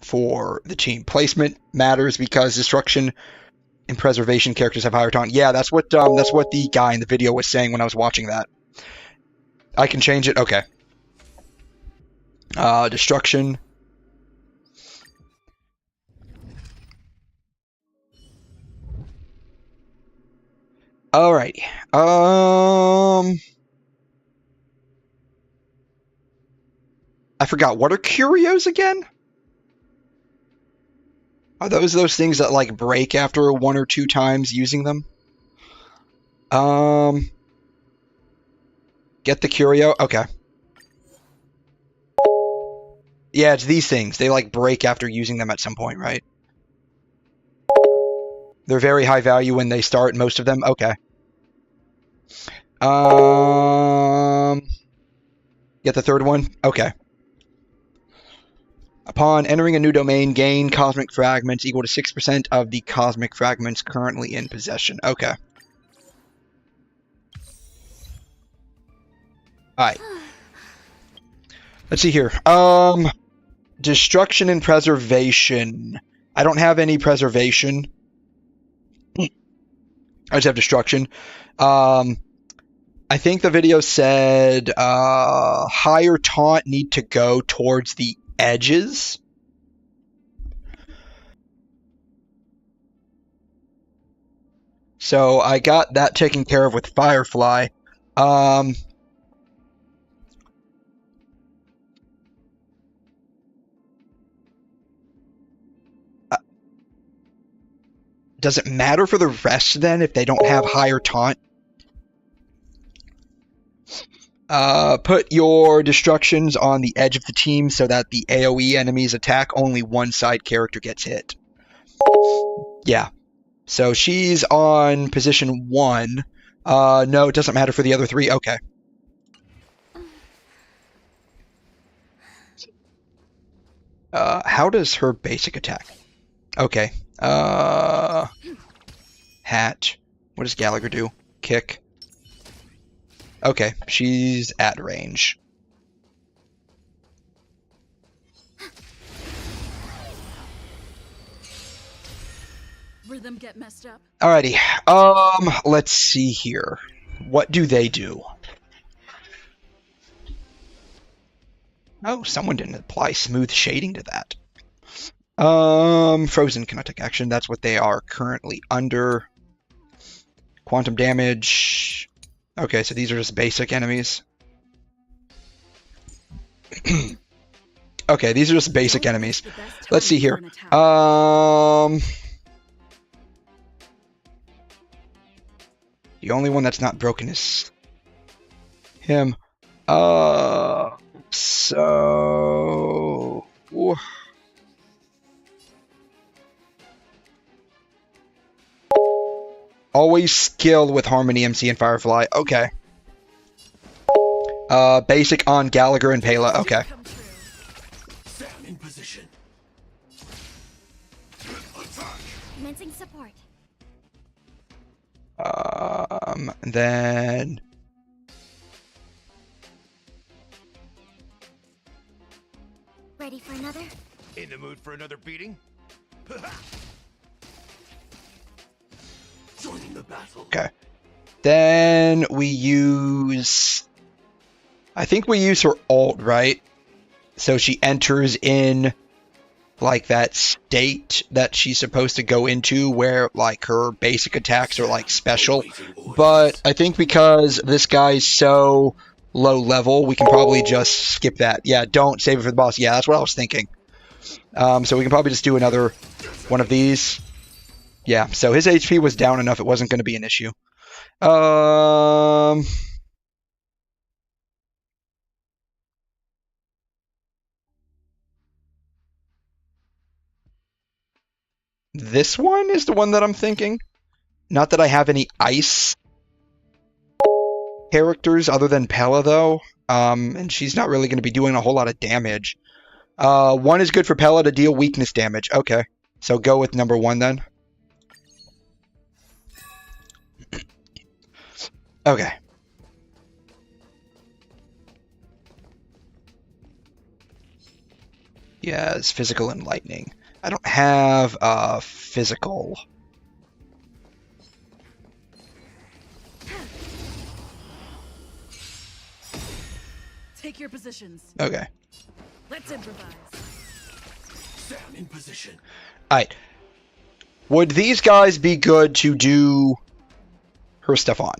A: for the team? Placement matters because destruction and preservation characters have higher taunt. Yeah, that's what the guy in the video was saying when I was watching that. I can change it? Okay. Destruction. Alrighty. I forgot. What are curios again? Are those things that like break after 1 or 2 times using them? Get the curio? Okay. Yeah, it's these things. They like break after using them at some point, right? They're very high value when they start, most of them? Okay. Get the third one? Okay. Upon entering a new domain, gain cosmic fragments equal to 6% of the cosmic fragments currently in possession. Okay. Alright. Let's see here. Destruction and preservation. I don't have any preservation. I just have destruction. I think the video said higher taunt need to go towards the edges. So I got that taken care of with Firefly. Does it matter for the rest then if they don't have higher taunt? Put your destructions on the edge of the team so that the AoE enemies attack only one side character gets hit. Yeah. So she's on position 1. No, it doesn't matter for the other 3. Okay. How does her basic attack? Okay. Hat. What does Gallagher do? Kick. Okay, she's at range.
D: Rhythm get messed up.
A: Alrighty. Let's see here. What do they do? Oh, someone didn't apply smooth shading to that. Frozen cannot take action. That's what they are currently under. Quantum damage. Okay, so these are just basic enemies. Okay, these are just basic enemies. Let's see here. The only one that's not broken is him. So always skilled with Harmony, MC, and Firefly. Okay. Basic on Gallagher and Pela. Okay.
C: Sam in position. Attack.
B: Commencing support.
A: Then
B: Ready for another?
F: In the mood for another beating?
C: Joining the battle.
A: okay. Then we use. I think we use her ult, right? So she enters in like that state that she's supposed to go into where like her basic attacks are like special. But I think because this guy's so low level, we can probably just skip that. Yeah, don't save it for the boss. Yeah, that's what I was thinking. So we can probably just do another one of these. Yeah, so his HP was down enough it wasn't going to be an issue. This one is the one that I'm thinking. Not that I have any ice characters other than Pela, though. And she's not really going to be doing a whole lot of damage. One is good for Pela to deal weakness damage. Okay, so go with number 1 then. Okay. Yes, physical and lightning. I don't have physical.
D: Take your positions.
A: Okay.
D: Let's improvise.
C: Sam in position.
A: Alright. Would these guys be good to do her stuff on?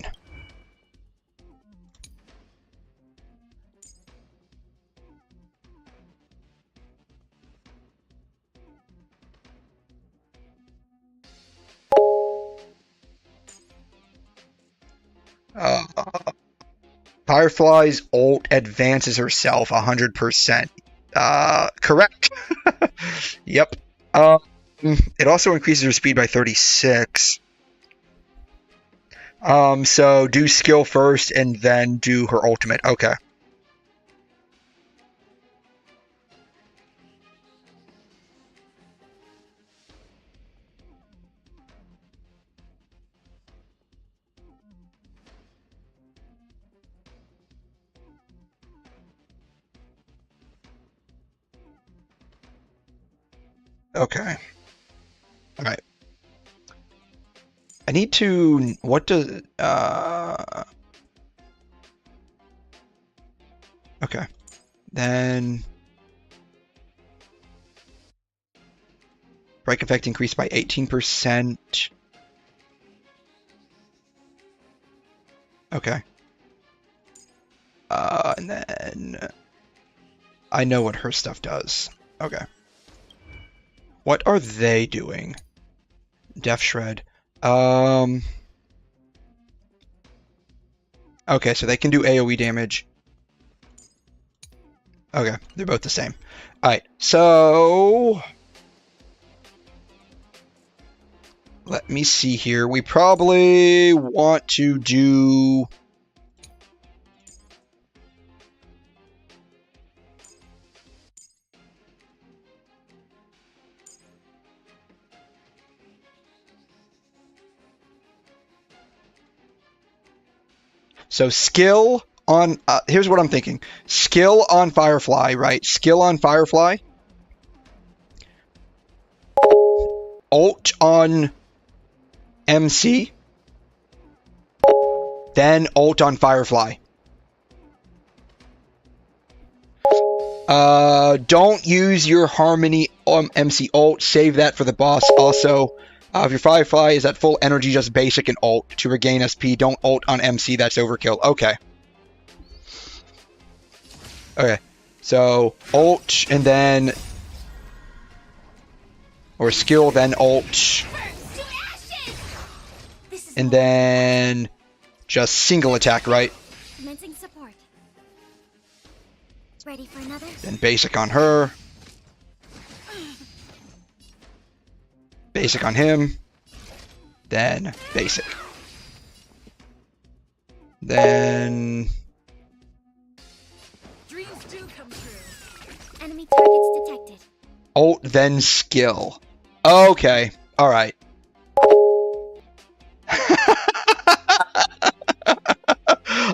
A: Firefly's ult advances herself 100%. Correct. Yep. It also increases her speed by 36. So do skill first and then do her ultimate. Okay. Okay. All right. I need to. What does? Okay. Then break effect increased by 18%. Okay. And then I know what her stuff does. Okay. What are they doing? Death Shred. Okay, so they can do AoE damage. Okay, they're both the same. Alright, so let me see here. We probably want to do... So skill on... here's what I'm thinking. Skill on Firefly, right? Skill on Firefly. Ult on MC. Then ult on Firefly. Don't use your Harmony MC ult. Save that for the boss. Also, if your Firefly is at full energy, just basic and ult to regain SP. Don't ult on MC. That's overkill. Okay. Okay. So, ult and then... Or skill, then ult. And then... Just single attack, right?
B: Commencing support. Ready for another?
A: Then basic on her. Basic on him. Then basic. Then...
D: Dreams do come true.
B: Enemy targets detected.
A: Ult, then skill. Okay. Alright.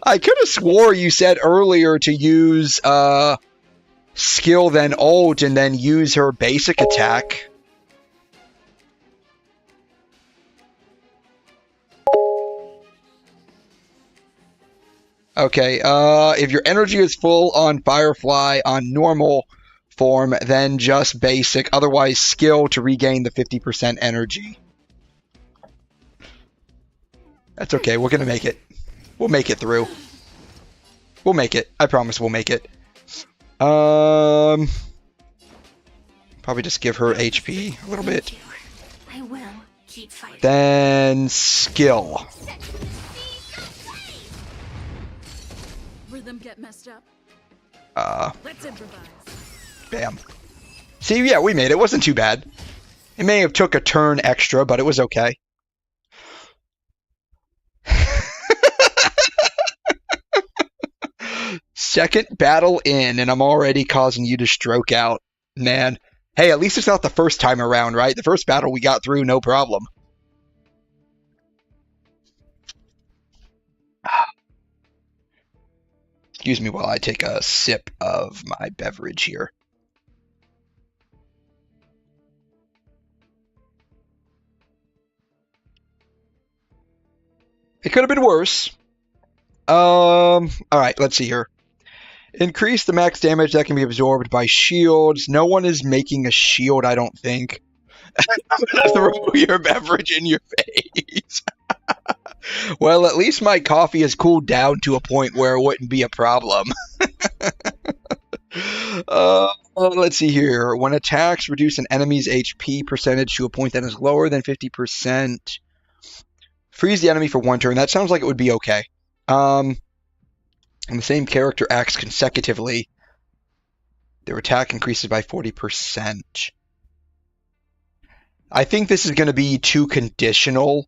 A: I could have swore you said earlier to use skill, then ult, and then use her basic attack. Okay, if your energy is full on Firefly on normal form, then just basic. Otherwise, skill to regain the 50% energy. That's okay, we're gonna make it. We'll make it through. We'll make it. I promise we'll make it. Probably just give her HP a little bit.
B: I will keep fighting.
A: Then skill.
D: Rhythm get messed up. Let's improvise.
A: Bam. See, yeah, we made it. It wasn't too bad. It may have took a turn extra, but it was okay. Second battle in, and I'm already causing you to stroke out. Man. Hey, at least it's not the first time around, right? The first battle we got through, no problem. Excuse me while I take a sip of my beverage here. It could have been worse. Alright, let's see here. Increase the max damage that can be absorbed by shields. No one is making a shield, I don't think. I'm gonna throw your beverage in your face. Well, at least my coffee has cooled down to a point where it wouldn't be a problem. Let's see here. When attacks reduce an enemy's HP percentage to a point that is lower than 50%. Freeze the enemy for one turn. That sounds like it would be okay. And the same character acts consecutively. Their attack increases by 40%. I think this is going to be too conditional.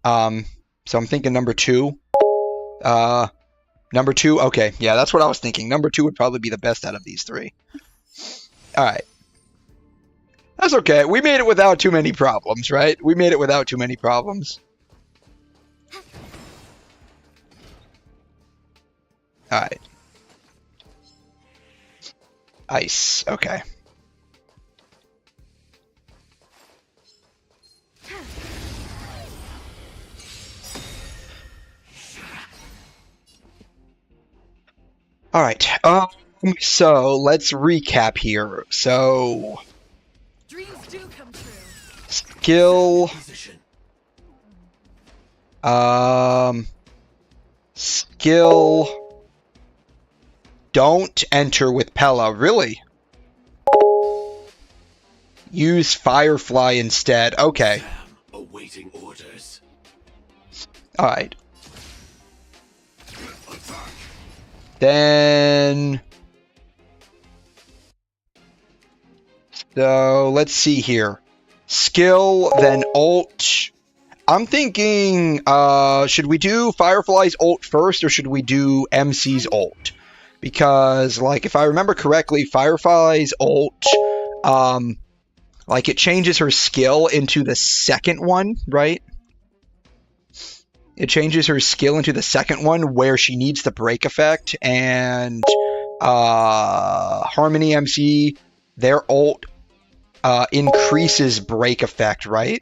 A: So I'm thinking number 2. Number 2, okay. Yeah, that's what I was thinking. Number 2 would probably be the best out of these 3. Alright. That's okay. We made it without too many problems, right? We made it without too many problems. Alright. Ice. Okay. All right. So let's recap here. So
D: Dreams do come true.
A: skill.
C: Position.
A: Skill. Don't enter with Pella. Really? Use Firefly instead. Okay.
C: Sam, awaiting orders.
A: Alright.
C: Attack.
A: Then... So, let's see here. Skill, then ult. I'm thinking, should we do Firefly's ult first, or should we do MC's ult? Because, like, if I remember correctly, Firefly's ult, like, it changes her skill into the second one, right? It changes her skill into the second one where she needs the break effect, and Harmony MC, their ult increases break effect, right?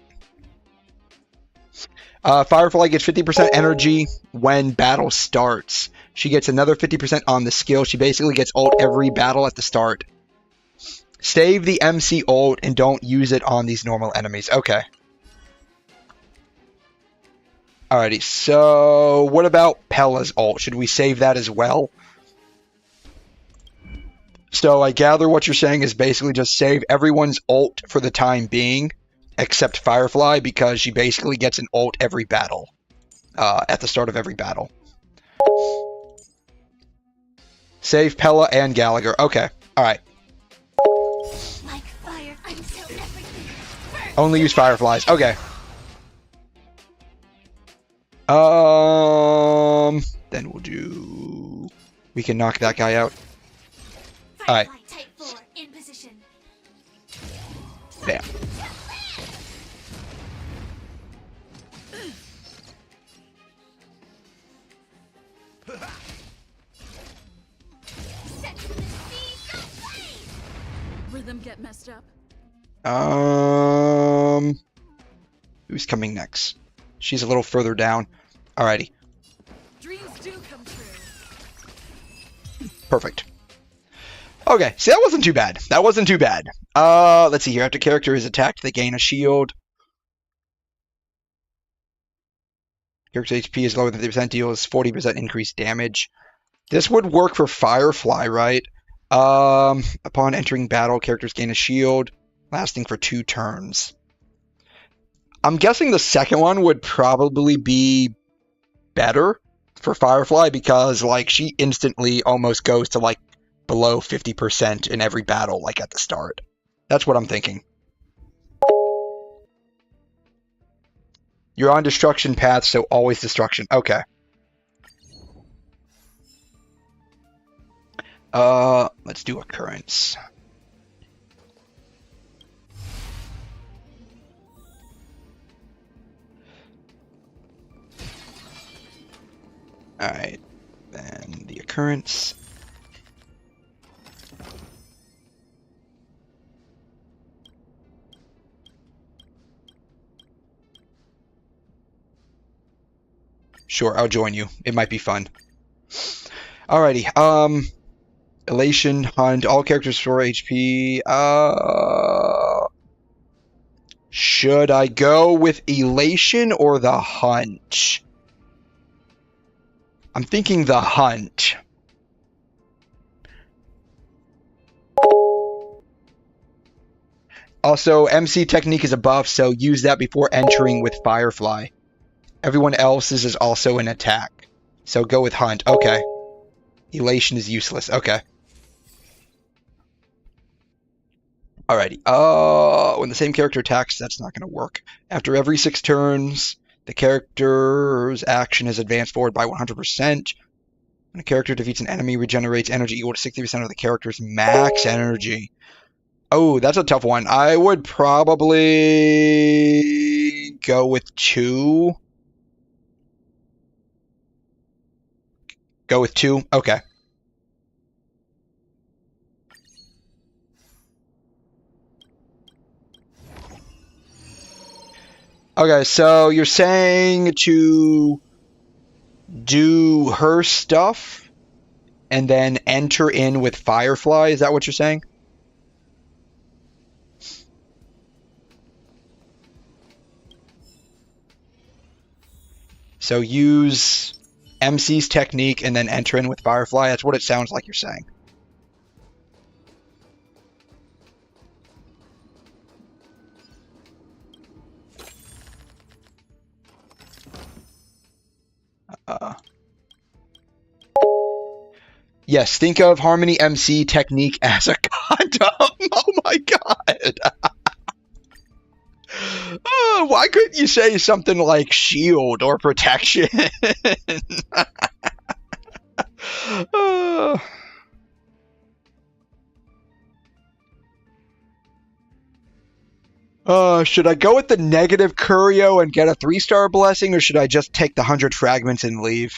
A: Firefly gets 50% energy when battle starts. She gets another 50% on the skill. She basically gets ult every battle at the start. Save the MC ult and don't use it on these normal enemies. Okay. Alrighty, so what about Pella's ult? Should we save that as well? So I gather what you're saying is basically just save everyone's ult for the time being, except Firefly, because she basically gets an ult every battle, at the start of every battle. Save Pella and Gallagher. Okay, alright.
B: Like fire until everything.
A: Only use Fireflies. Okay. Then we'll do... We can knock that guy out. Alright.
B: Firefly type 4 in position.
A: Bam.
B: Set to the speed of light.
D: Rhythm get messed up.
A: Who's coming next? She's a little further down. Alrighty.
D: Dreams do come true.
A: Perfect. Okay, see, that wasn't too bad. That wasn't too bad. Let's see here. After character is attacked, they gain a shield. Character's HP is lower than 50%, deals 40% increased damage. This would work for Firefly, right? Upon entering battle, characters gain a shield, lasting for 2 turns. I'm guessing the second one would probably be better for Firefly because, like, she instantly almost goes to, like, below 50% in every battle, like, at the start. That's what I'm thinking. You're on destruction path, so always destruction. Okay. Let's do occurrence. Alright, then the occurrence. Sure, I'll join you. It might be fun. Alrighty, Elation, Hunt, all characters restore HP. Should I go with Elation or the Hunt? I'm thinking the Hunt. Also, MC technique is a buff, so use that before entering with Firefly. Everyone else's is also an attack. So go with Hunt. Okay. Elation is useless. Okay. Alrighty. When the same character attacks, that's not going to work. After every 6 turns, the character's action is advanced forward by 100%. When a character defeats an enemy, regenerates energy equal to 60% of the character's max energy. Oh, that's a tough one. I would probably go with 2. Go with 2? Okay. Okay, so you're saying to do her stuff and then enter in with Firefly. Is that what you're saying? So use MC's technique and then enter in with Firefly. That's what it sounds like you're saying. Yes, think of Harmony MC technique as a condom. Oh my god. Oh, why couldn't you say something like shield or protection? Should I go with the negative Curio and get a 3-star blessing, or should I just take the 100 fragments and leave?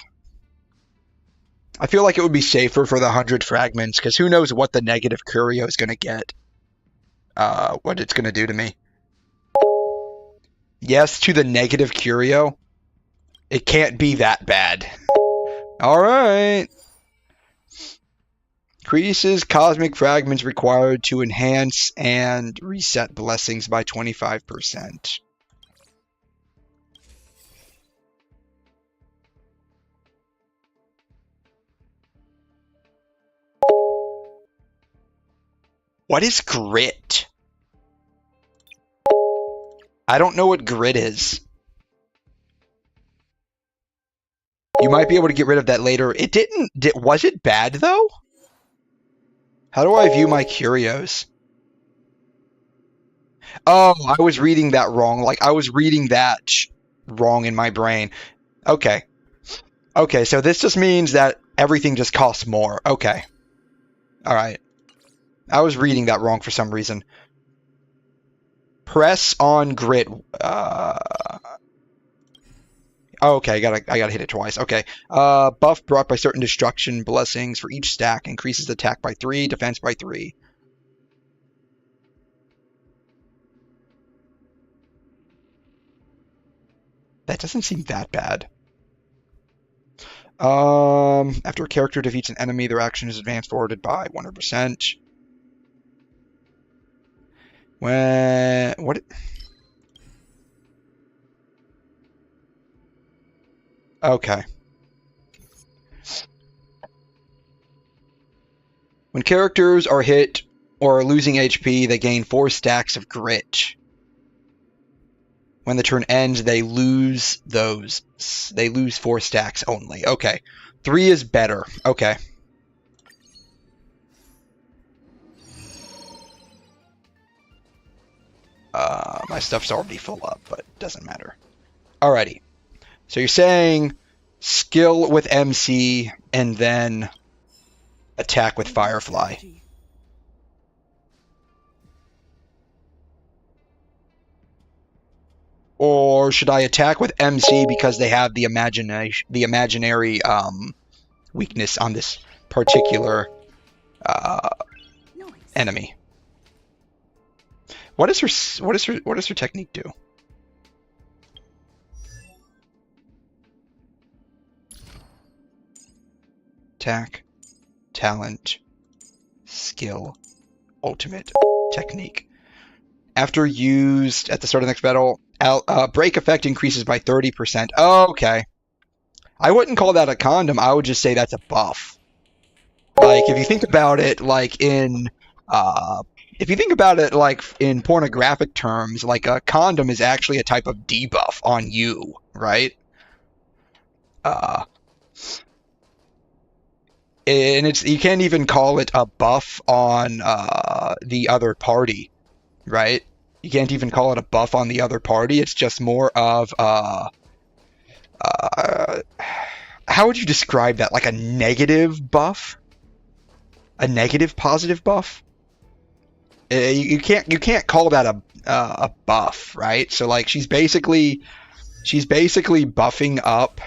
A: I feel like it would be safer for the 100 fragments, because who knows what the negative Curio is going to get. What it's going to do to me. Yes to the negative Curio. It can't be that bad. Alright. Increases cosmic fragments required to enhance and reset blessings by 25%. What is grit? I don't know what grit is. You might be able to get rid of that later. It didn't... was it bad, though? How do I view my curios? Oh, I was reading that wrong. Like, I was reading that wrong in my brain. Okay. Okay, so this just means that everything just costs more. Okay. Alright. I was reading that wrong for some reason. Press on grit. Okay, I gotta hit it twice. Okay. Buff brought by certain destruction blessings for each stack increases attack by 3, defense by 3. That doesn't seem that bad. After a character defeats an enemy, their action is advanced forwarded by 100%. What? Okay. When characters are hit or are losing HP, they gain 4 stacks of grit. When the turn ends, they lose those. They lose 4 stacks only. Okay. 3 is better. Okay. My stuff's already full up, but it doesn't matter. Alrighty. So you're saying skill with MC and then attack with Firefly. Or should I attack with MC because they have the imaginary weakness on this particular enemy? What does her technique do? Attack, talent, skill, ultimate, technique. After used at the start of the next battle, break effect increases by 30%. Oh, okay. I wouldn't call that a condom. I would just say that's a buff. Like, if you think about it, like in pornographic terms, like a condom is actually a type of debuff on you, right? And you can't even call it a buff on the other party, right? You can't even call it a buff on the other party. It's just more of how would you describe that? Like a negative buff? A negative positive buff? You can't call that a buff, right? So like she's basically buffing up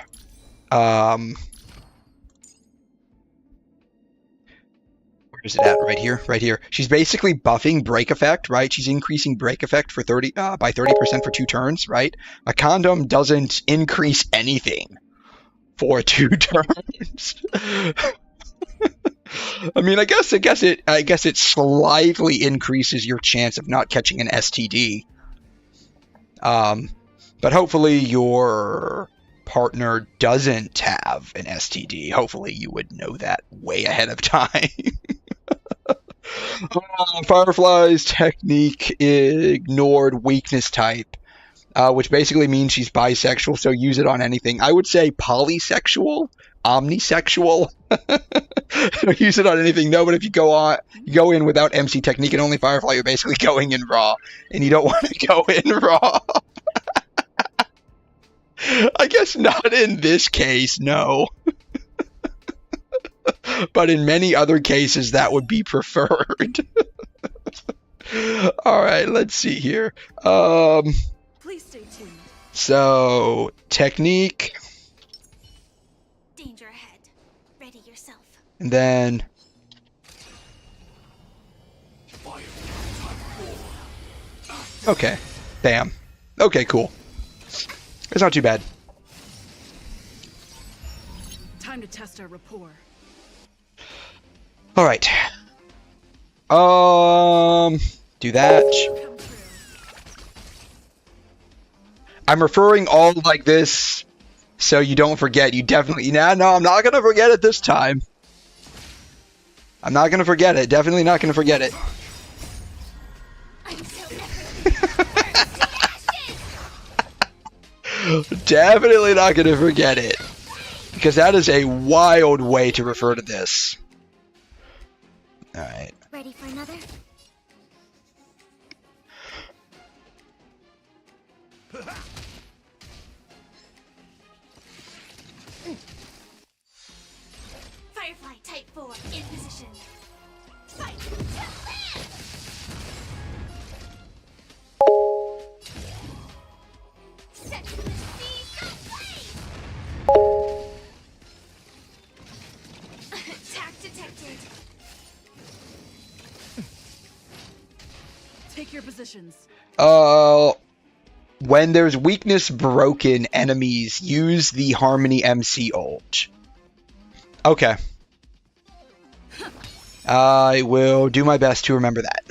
A: where is it at? Right here, right here. She's basically buffing break effect, right? She's increasing break effect for by 30% for 2 turns, right? A condom doesn't increase anything for 2 turns. I mean, I guess it slightly increases your chance of not catching an STD. But hopefully your partner doesn't have an STD. Hopefully you would know that way ahead of time. Firefly's technique ignored weakness type, which basically means she's bisexual, so use it on anything. I would say polysexual, omnisexual. Use it on anything. No, but if you go in without MC technique and only Firefly, you're basically going in raw, and you don't want to go in raw. I guess not in this case, no. But in many other cases, that would be preferred. All right, let's see here.
D: Please stay tuned.
A: So, technique,
B: Danger ahead. Ready yourself.
A: and then okay, bam. Okay, cool. It's not too bad.
D: Time to test our rapport.
A: All right. Do that.
D: Come true.
A: I'm referring all like this so you don't forget. You definitely... No, I'm not going to forget it this time. I'm not going to forget it. Definitely not going to forget it.
B: I'm so ashes.
A: Definitely not going to forget it. Because that is a wild way to refer to this. Alright.
B: Ready for another? Firefly Type 4 in position. Fight to land! Set to the sea, go play! Attack detected.
D: Take your positions.
A: When there's weakness broken enemies, use the Harmony MC ult. Okay. I will do my best to remember that.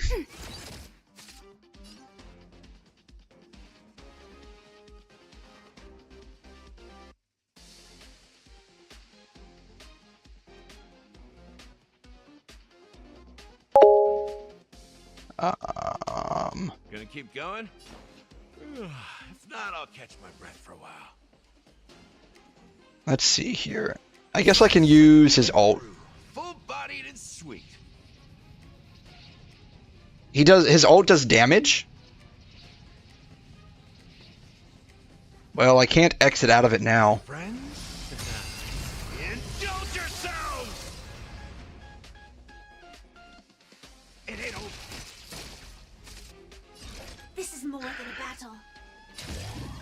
F: Gonna keep going? If not, I'll catch my breath for a while.
A: Let's see here. I guess I can use his ult.
F: Full-bodied and sweet.
A: His ult does damage? Well, I can't exit out of it now.
F: Friends? Indulge yourselves! It ain't over.
B: This is more than a battle.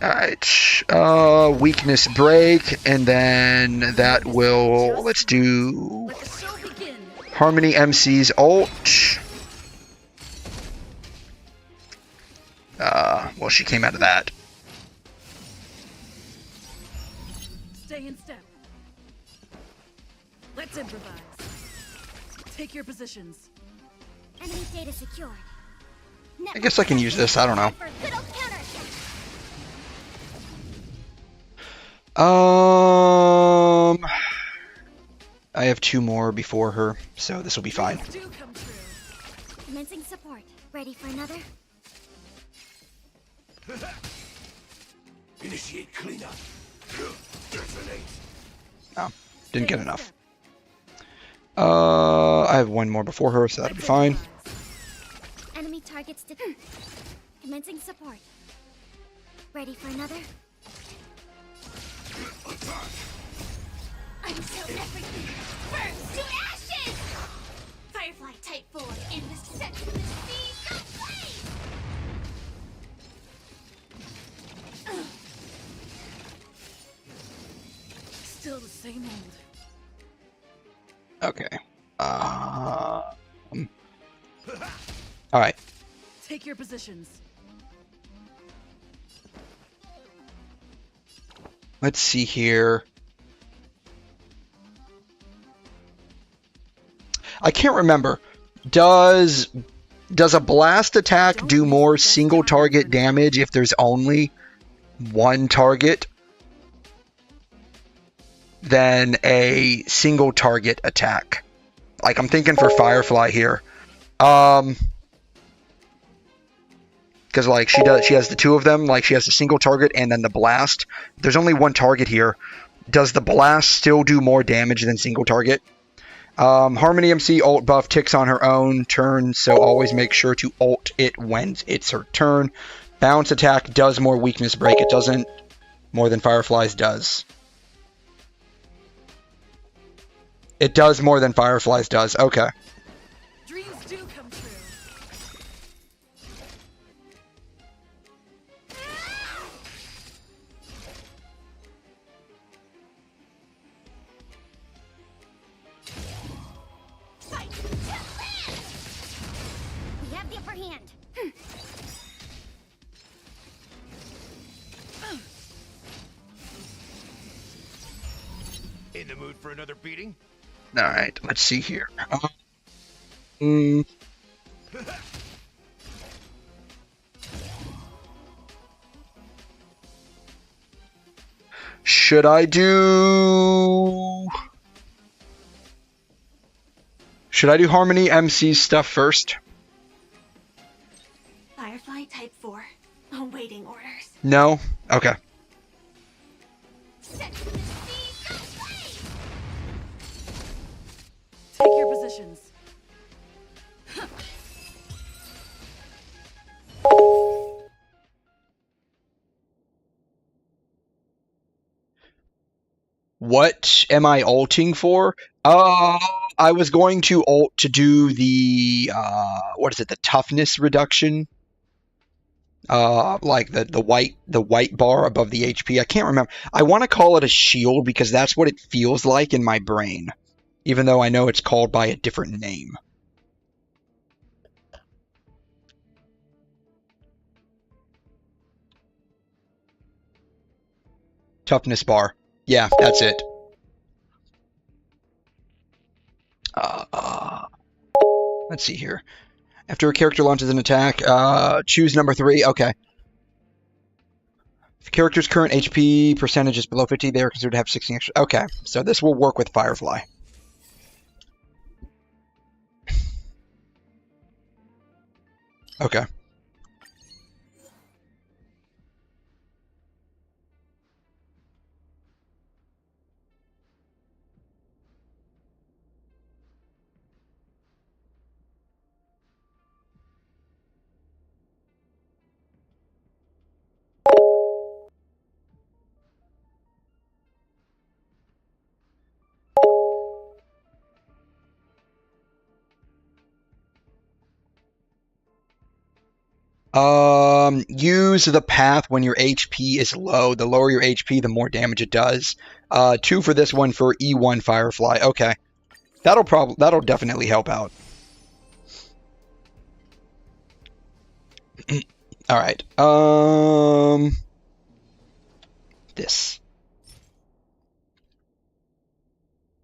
A: Alright, weakness break, and then that will, let's do
D: Let the show begin.
A: Harmony MC's ult. Well, she came out of that.
D: Stay in step. Let's improvise. Take your positions.
B: Enemy data secured.
A: I guess I can use this, I don't know.
B: For good old counter.
A: I have 2 more before her, so this will be fine.
D: Do come true.
B: Commencing support. Ready for another?
C: Initiate cleanup. Detonate.
A: No, didn't
D: Stay
A: get
D: in
A: enough.
D: step.
A: I have 1 more before her, so that'll be
D: Let's
A: fine.
B: Hmm. Enemy targets to commencing support. Ready for another? I'm so everything burns to ashes! Firefly Type 4 in the set to the sea, go play!
D: Still the same old.
A: Okay. Alright.
D: Take your positions.
A: Let's see here. I can't remember. Does a blast attack do more single target damage if there's only one target than a single target attack? Like, I'm thinking for Firefly here. Because like she has the two of them. Like, she has the single target and then the blast. There's only one target here. Does the blast still do more damage than single target? Harmony MC ult buff ticks on her own turn, so always make sure to ult it when it's her turn. Bounce attack does more weakness break. It doesn't more than Firefly's does. It does more than Firefly's does. Okay.
D: Dreams do come true.
B: Fight! We have the upper hand.
F: In the mood for another beating?
A: All right. Let's see here. Should I do Harmony MC stuff first?
G: Firefly Type 4. Awaiting orders.
A: No? Okay.
B: Set to the sea, go play!
D: Take your positions.
A: What am I ulting for? I was going to ult to do the what is it? The toughness reduction. Like the white bar above the HP. I can't remember. I want to call it a shield because that's what it feels like in my brain, even though I know it's called by a different name. Toughness bar. Yeah, that's it. Let's see here. After a character launches an attack, choose number 3. Okay. If a character's current HP percentage is below 50, they are considered to have 16 extra. Okay, so this will work with Firefly. Okay. Use the path when your HP is low. The lower your HP, the more damage it does. 2 for this one for E1 Firefly. Okay. That'll definitely help out. All right. This.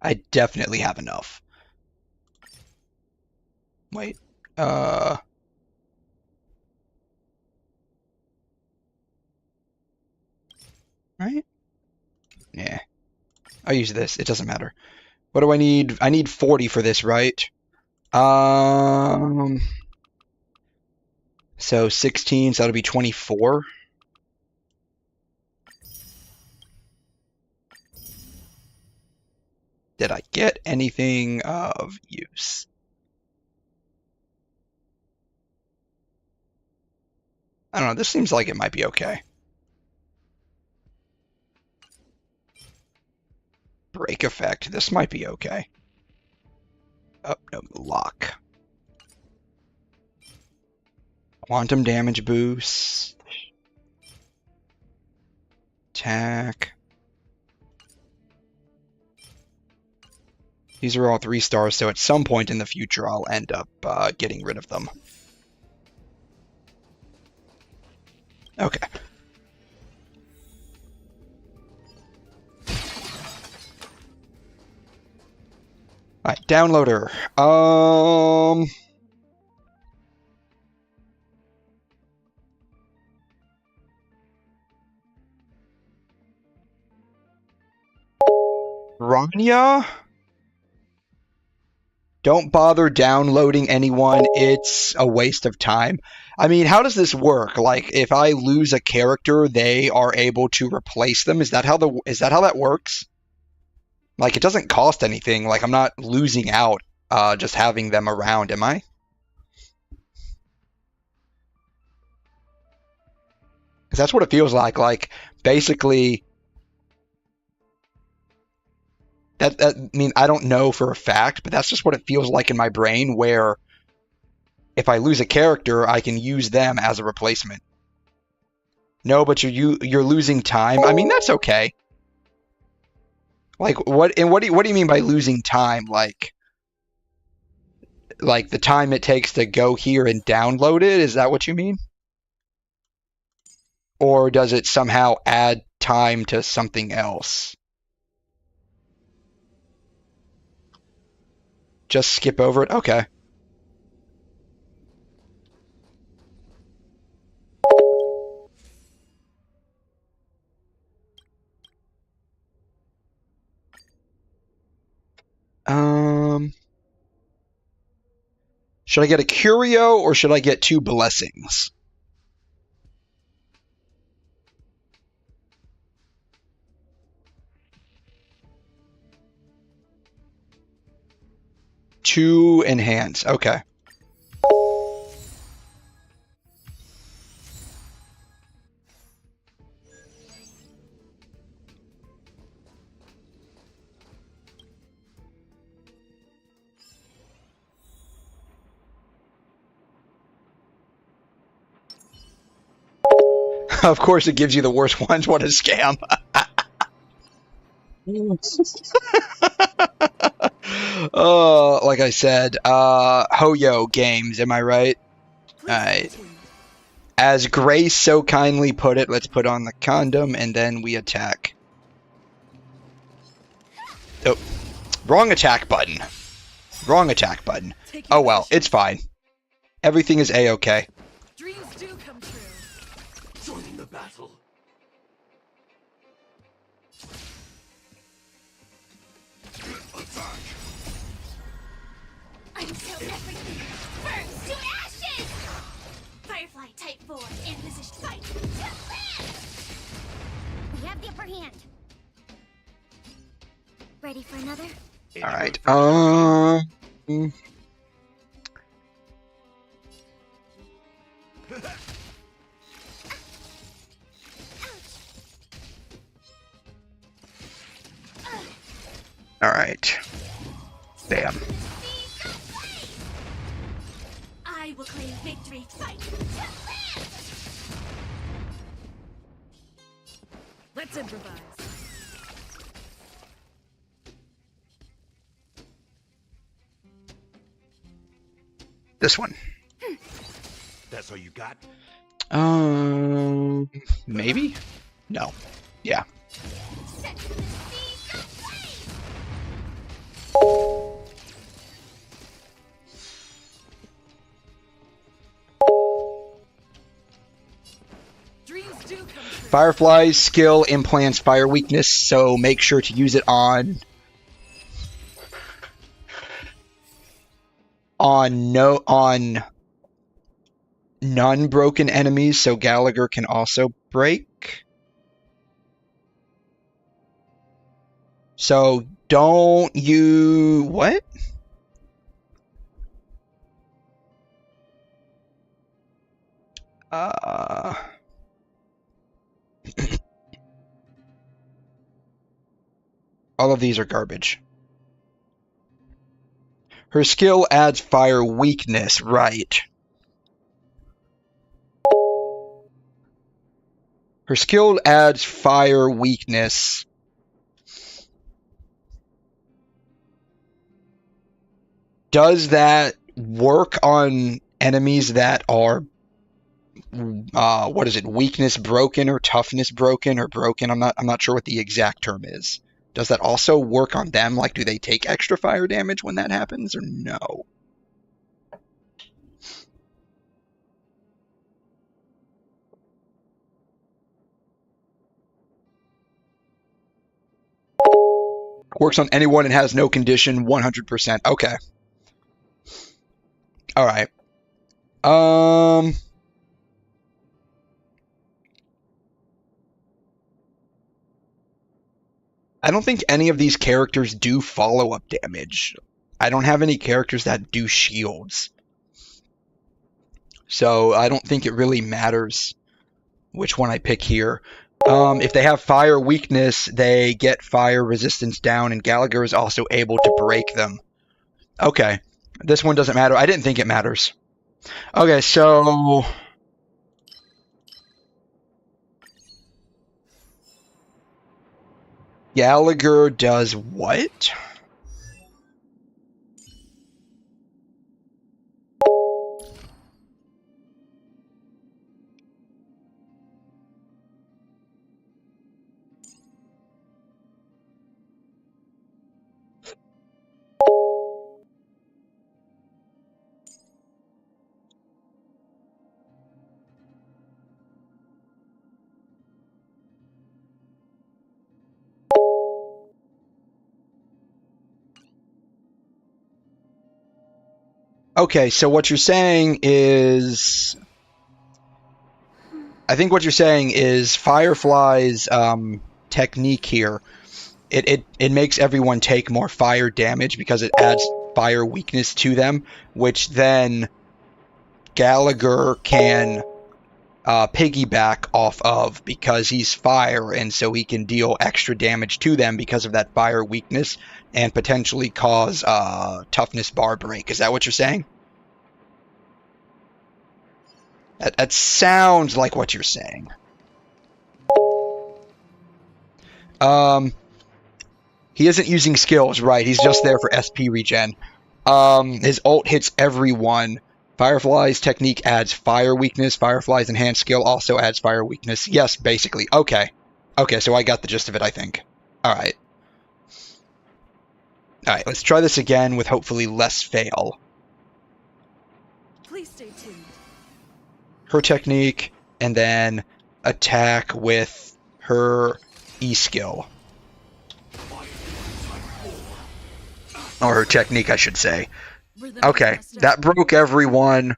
A: I definitely have enough. Wait. Right? Yeah. I'll use this. It doesn't matter. What do I need? I need 40 for this, right? So 16, so that'll be 24. Did I get anything of use? I don't know. This seems like it might be okay. Break effect. This might be okay. Oh, no. Lock. Quantum damage boost. Attack. These are all 3 stars, so at some point in the future I'll end up getting rid of them. Okay. Alright, downloader. Rania? Don't bother downloading anyone. It's a waste of time. I mean, how does this work? Like, if I lose a character, they are able to replace them. Is that how that works? Like, it doesn't cost anything. Like, I'm not losing out just having them around, am I? Because that's what it feels like. Like, basically, I mean, I don't know for a fact, but that's just what it feels like in my brain, where if I lose a character, I can use them as a replacement. No, but you're losing time. I mean, that's okay. Like, what do you mean by losing time? Like the time it takes to go here and download it? Is that what you mean? Or does it somehow add time to something else? Just skip over it? Okay. Should I get a curio or should I get 2 blessings? Two enhance. Okay. Of course it gives you the worst ones. What a scam. Like I said, Hoyo games, am I right? Alright. As Grace so kindly put it, let's put on the condom and then we attack. Oh, wrong attack button. Wrong attack button. Oh well, it's fine. Everything is A-okay.
D: Dreams do come true.
C: Joining the battle. Attack.
G: Until everything burns to ashes! Firefly Type 4 in position. Fight to live!
B: We have the upper hand. Ready for another?
A: Alright, Alright. Bam.
G: I will claim victory. Fight to live!
D: Let's improvise.
A: This one.
F: That's all you got?
A: Maybe? No. Yeah.
G: Set to the speed of flame!
D: Dreams do come true.
A: Firefly's skill implants fire weakness, so make sure to use it on non-broken enemies, so Gallagher can also break. So don't you... what? All of these are garbage. Her skill adds fire weakness, right. Her skill adds fire weakness. Does that work on enemies that are, weakness broken or toughness broken or broken? I'm not sure what the exact term is. Does that also work on them? Like, do they take extra fire damage when that happens, or no? Works on anyone and has no condition, 100%. Okay. Alright. I don't think any of these characters do follow-up damage. I don't have any characters that do shields. So I don't think it really matters which one I pick here. If they have fire weakness, they get fire resistance down, and Gallagher is also able to break them. Okay. This one doesn't matter. I didn't think it matters. Okay, so... Gallagher does what? Okay, so what you're saying is... I think what you're saying is Firefly's technique here, it makes everyone take more fire damage because it adds fire weakness to them, which then Gallagher can piggyback off of because he's fire, and so he can deal extra damage to them because of that fire weakness and potentially cause toughness bar break. Is that what you're saying? That sounds like what you're saying. He isn't using skills, right? He's just there for SP regen. His ult hits everyone. Firefly's technique adds fire weakness. Firefly's enhanced skill also adds fire weakness. Yes, basically. Okay. Okay, so I got the gist of it, I think. Alright. Alright, let's try this again with hopefully less fail.
D: Please stay tuned.
A: Her technique, and then attack with her E-skill. Or her technique, I should say. Okay, that broke everyone.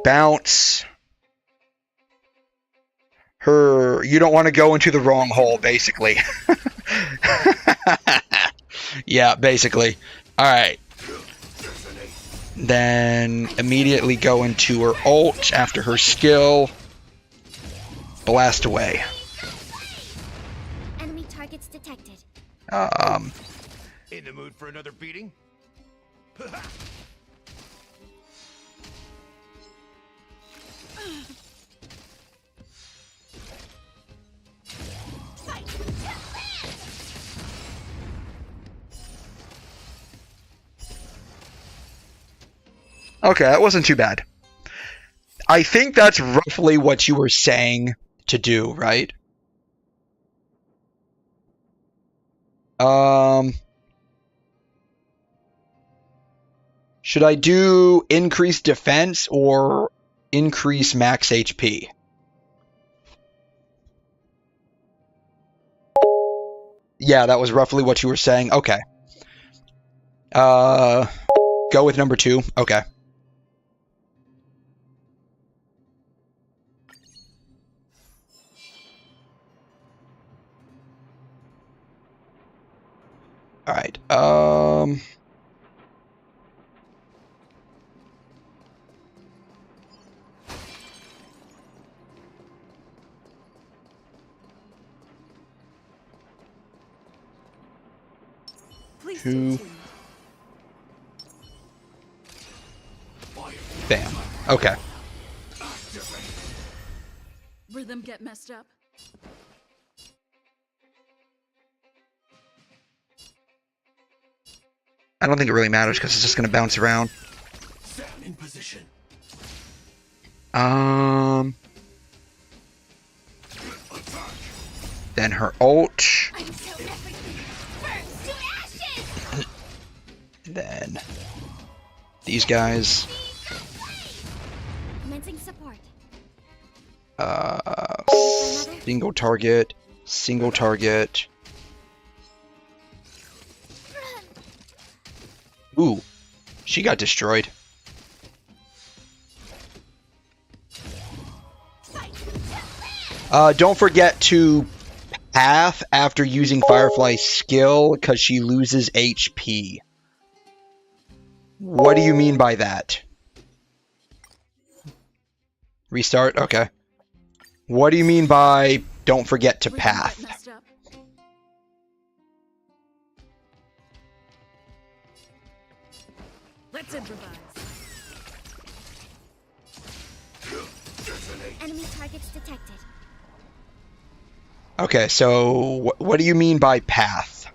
A: Bounce. Her... You don't want to go into the wrong hole, basically. Yeah, basically. Alright. Then immediately go into her ult after her skill. Blast away.
B: Enemy targets detected.
F: In the mood for another beating?
A: Okay, that wasn't too bad. I think that's roughly what you were saying to do, right? Should I do increase defense or increase max HP? Yeah, that was roughly what you were saying. Okay. Go with number 2. Okay. Alright,
D: Please
A: 2.
D: stay tuned.
A: Bam. Okay.
D: Rhythm get messed up.
A: I don't think it really matters because it's just going to bounce around.
C: In position.
A: Then her ult.
D: I'm
A: then these guys.
B: Commencing support.
A: Single target, single target. Ooh, she got destroyed. Don't forget to path after using Firefly's skill because she loses HP. What do you mean by that? Restart? Okay. What do you mean by don't forget to path?
D: Let's improvise.
B: Enemy targets detected.
A: Okay, so what do you mean by path?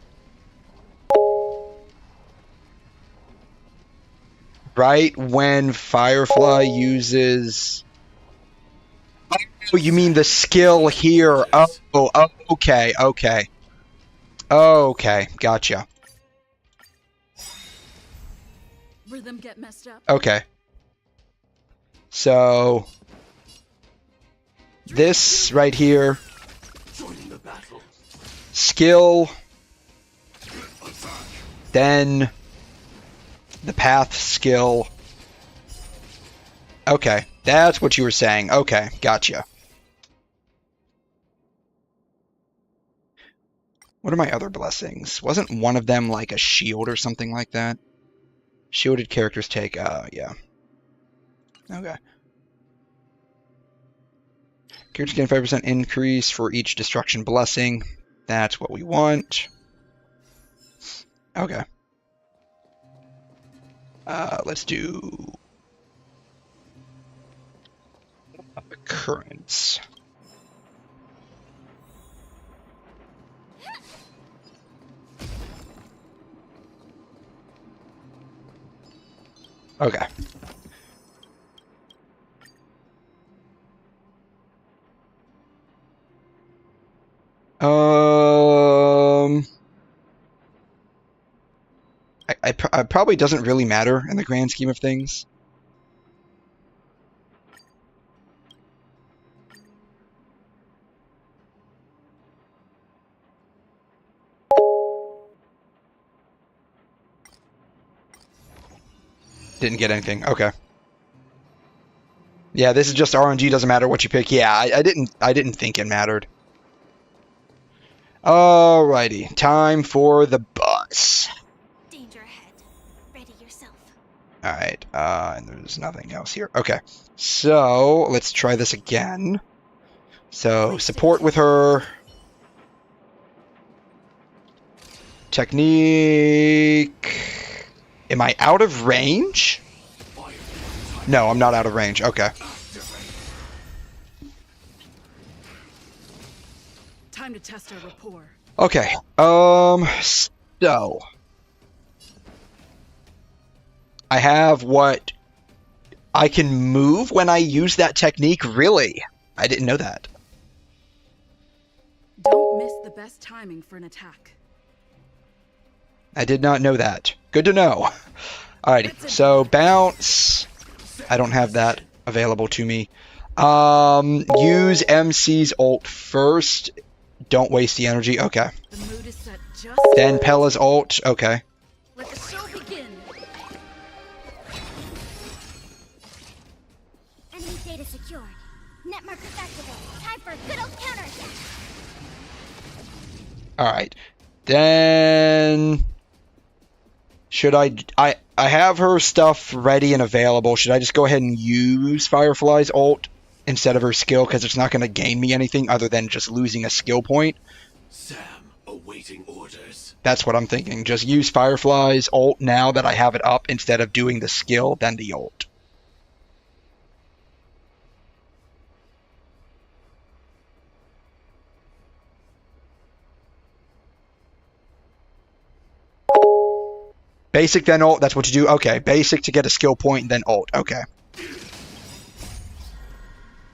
A: Right when Firefly uses... Oh, you mean the skill here. Oh, okay, okay. Okay, gotcha.
D: Rhythm get messed up.
A: Okay. So... this right here... skill... then... the path skill... Okay, that's what you were saying. Okay, gotcha. What are my other blessings? Wasn't one of them like a shield or something like that? Shielded characters take, yeah. Okay. Characters gain 5% increase for each destruction blessing. That's what we want. Okay. Let's do... occurrence. Okay. It probably doesn't really matter in the grand scheme of things. Didn't get anything. Okay. Yeah, this is just RNG. Doesn't matter what you pick. Yeah, I didn't think it mattered. Alrighty, time for the bus.
B: Danger ahead. Ready yourself.
A: Alright, and there's nothing else here. Okay, so let's try this again. So, support with her. Technique. Am I out of range? No, I'm not out of range. Okay.
D: Time to test our rapport.
A: Okay. So I have what I can move when I use that technique. Really? I didn't know that.
D: Don't miss the best timing for an attack.
A: I did not know that. Good to know. Alrighty. So bounce. I don't have that available to me. Use MC's ult first. Don't waste the energy. Okay.
D: The mood is set just
A: Then Pella's ult. Okay.
D: let the show begin.
B: Enemy data secured. Net markers activated. Time for a good old counterattack.
A: Alright. Then... should I have her stuff ready and available. Should I just go ahead and use Firefly's ult instead of her skill? Because it's not going to gain me anything other than just losing a skill point.
C: Sam, awaiting orders.
A: That's what I'm thinking. Just use Firefly's ult now that I have it up instead of doing the skill, then the ult. Basic, then ult. That's what you do. Okay. Basic to get a skill point, then ult. Okay.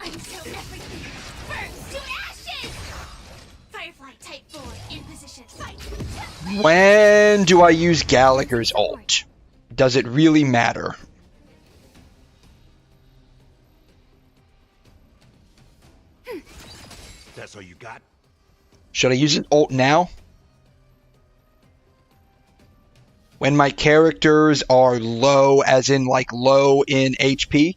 B: Until everything burns to ashes! Firefly Type 4 in position. Fight!
A: When do I use Gallagher's ult? Does it really matter?
F: That's all you got?
A: Should I use an ult now? When my characters are low, as in like low in HP?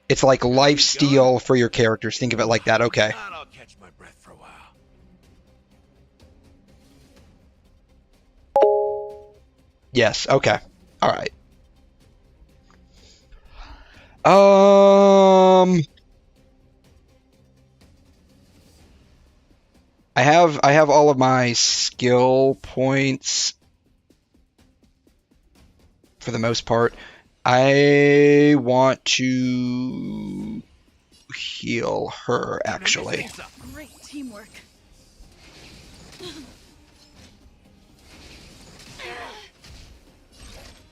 A: It's like life steal for your characters. Think of it like that. Okay.
F: If not, I'll catch my breath for a while.
A: Yes. Okay. All right. I have all of my skill points for the most part. I want to heal her, actually.
D: Great teamwork.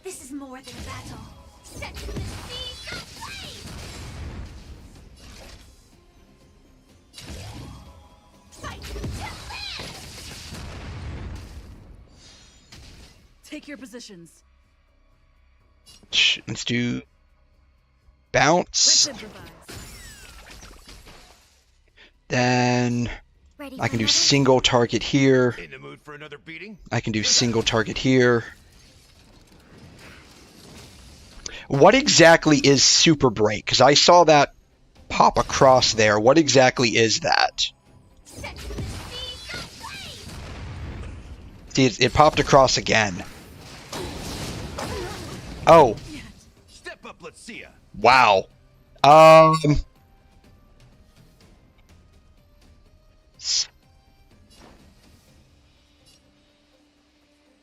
G: This is more than a battle. Set the seas aflame! Fight to live!
D: Take your positions.
A: Let's do
D: Let's
A: bounce.
D: improvise.
A: Then
B: Ready
A: I
B: for
A: can do
B: another?
A: single target here.
F: In the mood for another beating?
A: I can do single target here. What exactly is super break? Because I saw that pop across there. What exactly is that?
G: Set the seas aflame!
A: See, it popped across again. Oh,
F: Step up, let's see ya.
A: wow.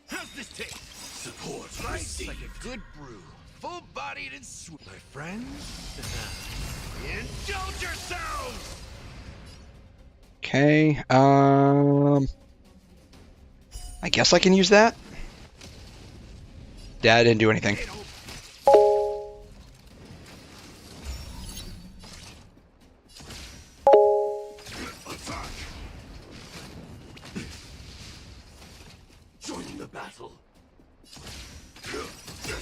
F: How's this taste? Support, right? Like a good brew. Full-bodied and sweet. My friends, indulge yourselves!
A: Okay, I guess I can use that. Dad didn't do anything.
C: Attack! Join the battle.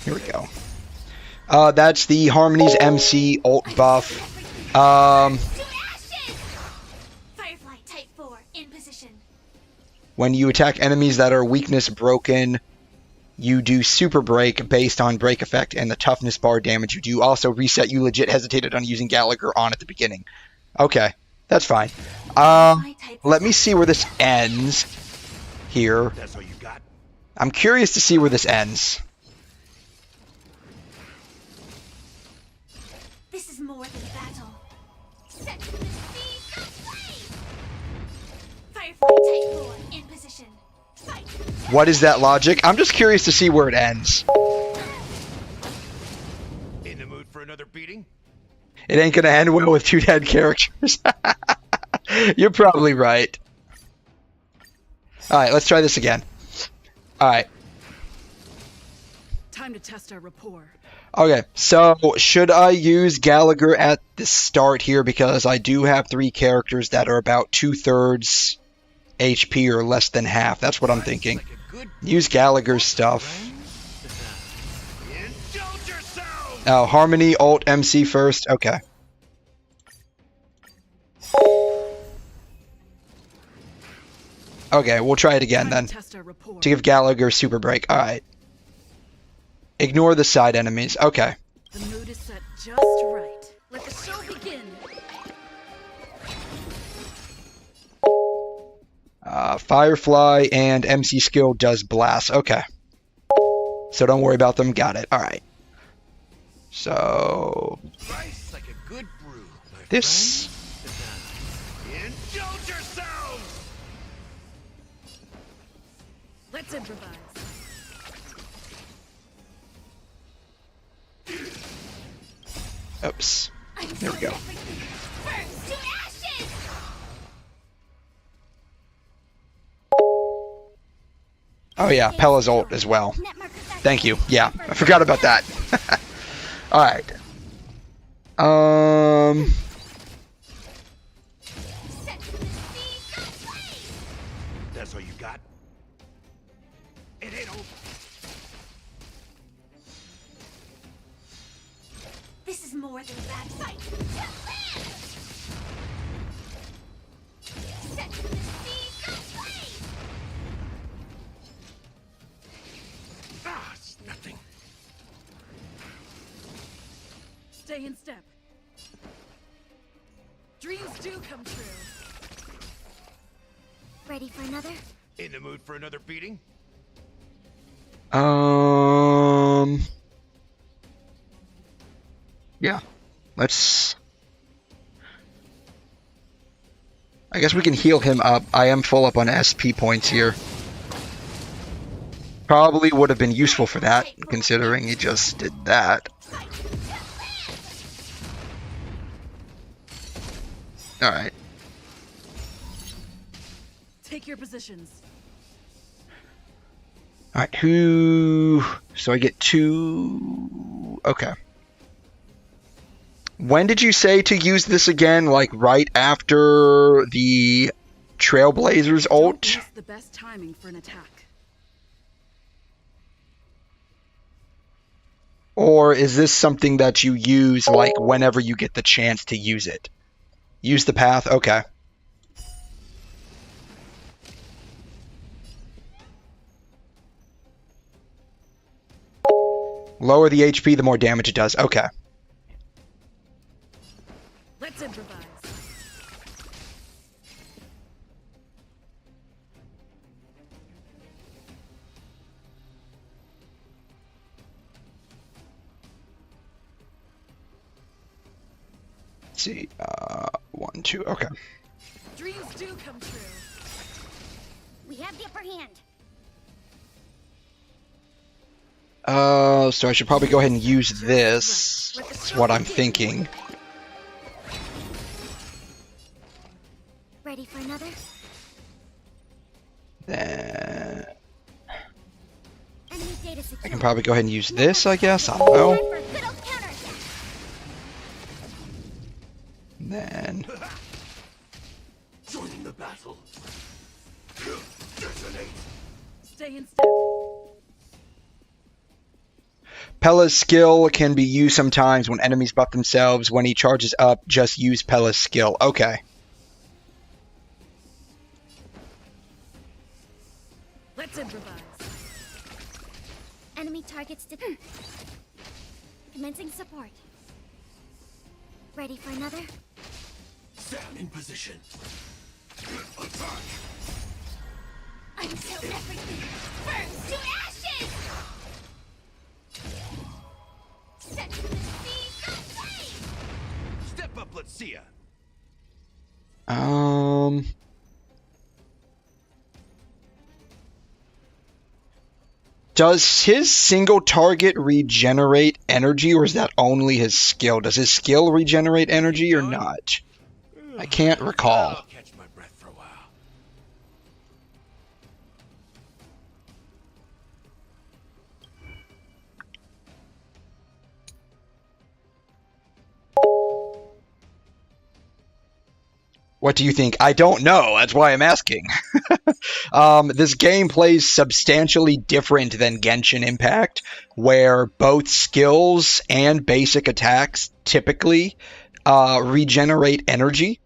A: Here we go. That's the Harmony's MC ult buff.
G: To ashes! Firefly Type 4 in position.
A: When you attack enemies that are weakness broken, you do super break based on break effect and the toughness bar damage you do. Also reset. You legit hesitated on using Gallagher on at the beginning. Okay, that's fine. Let me see where this ends here.
F: That's all you got?
A: I'm curious to see where this ends.
G: This is more than a battle. Set the seas aflame! Firefly Type 4 in position. Fight!
A: What is that logic? I'm just curious to see where it ends.
F: In the mood for another beating?
A: It ain't gonna end well with two dead characters. You're probably right. Alright, let's try this again. Alright.
D: Time to test our rapport.
A: Okay, so should I use Gallagher at the start here because I do have three characters that are about 2/3 HP or less than half. That's what I'm thinking.
F: Like a good
A: Use Gallagher's stuff.
F: indulge yourselves!
A: Oh, Harmony, ult, MC first. Okay. Okay, we'll try it again
D: Time
A: then.
D: to test our rapport.
A: To give Gallagher super break. Alright. Ignore the side enemies. Okay.
D: The mood is set just right. Let the show begin.
A: Firefly and MC skill does blast. Okay. So don't worry about them. Got it. Alright. So
F: Rice like a good brew. My
A: this.
F: friends. Indulge yourselves!
D: Let's improvise.
A: Oops. There we go.
G: Burns to ashes!
A: Oh yeah, Pella's ult as well.
B: Net marker back.
A: Thank you. Yeah, I forgot about that. Alright.
G: Set the seas aflame!
F: That's all you got?
G: more than that. Fight to live! Set the seas ablaze!
C: Ah, it's nothing.
D: Stay in step. Dreams do come true.
G: Ready for another?
F: In the mood for another beating?
A: Yeah. Let's... I guess we can heal him up. I am full up on SP points here. Probably would have been useful for that, considering he just did that.
G: Fight to live!
A: Alright.
D: Take your positions.
A: Alright, who... So I get 2... Okay. When did you say to use this again? Like, right after the Trailblazers
D: Don't
A: ult?
D: miss the best timing for an attack.
A: Or is this something that you use, like, whenever you get the chance to use it? Use the path? Okay. Lower the HP, the more damage it does. Okay.
D: Let's improvise.
A: Let's see. 1, 2. Okay.
D: Dreams do come true.
G: We have the upper hand.
A: So I should probably go ahead and use this. That's what I'm thinking.
G: Ready for another?
A: Then
G: Enemy data
A: I
G: secure.
A: can probably go ahead and use this, I guess. I don't know.
G: Time for a good old counterattack.
A: Then
C: Joining the battle. Detonate.
D: Stay in step.
A: Pella's skill can be used sometimes when enemies buff themselves. When he charges up, just use Pella's skill. Okay.
D: Let's improvise.
G: Enemy targets to... Commencing support. Ready for another?
C: Sam in position. Attack.
G: Until everything burns to ashes! Set the seas ablaze!
F: Step up, let's see ya.
A: Does his single target regenerate energy, or is that only his skill? Does his skill regenerate energy or not? I can't recall.
F: I'll catch my breath for a while.
A: What do you think? I don't know. That's why I'm asking. This game plays substantially different than Genshin Impact, where both skills and basic attacks typically regenerate energy.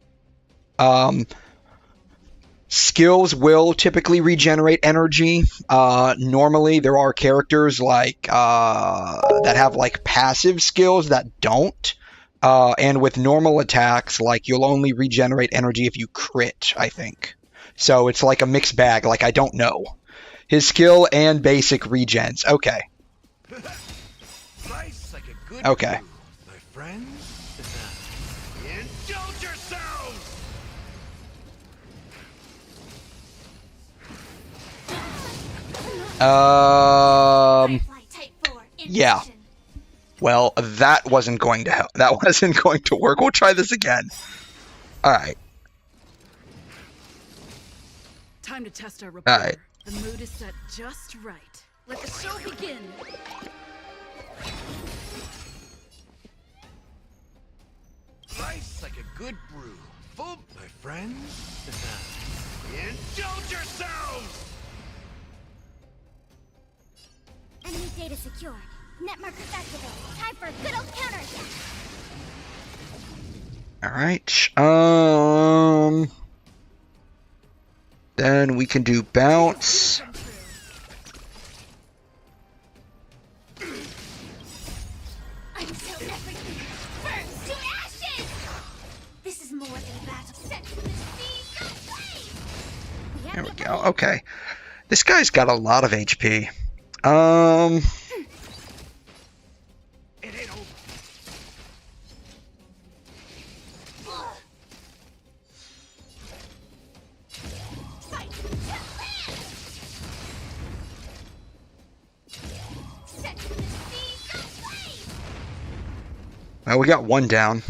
A: Skills will typically regenerate energy. Normally, there are characters like that have like passive skills that don't. And with normal attacks, like, you'll only regenerate energy if you crit, I think. So it's like a mixed bag, like, I don't know. His skill and basic regens. Okay.
F: Slice like a good
A: Okay.
F: brew, my friends. Indulge yourselves!
G: Firefly Type 4 in
A: yeah.
G: position.
A: Well, that wasn't going to help. That wasn't going to work. We'll try this again. Alright.
D: Time to test our rapport.
A: Alright.
D: The mood is set just right. Let the show begin.
F: Slice like a good brew. Full, my friends. Indulge yourselves!
G: Enemy data secured. Net markers activated. Time for a good old counterattack.
A: All right. Then we can do bounce.
D: Come true.
G: Until everything burns to ashes! This is more than a battle. Set to the seas of flame!
A: There we go. Okay. This guy's got a lot of HP.
F: It ain't over.
G: Fight to land! Set to the seas of flame!
A: Well, we got one down.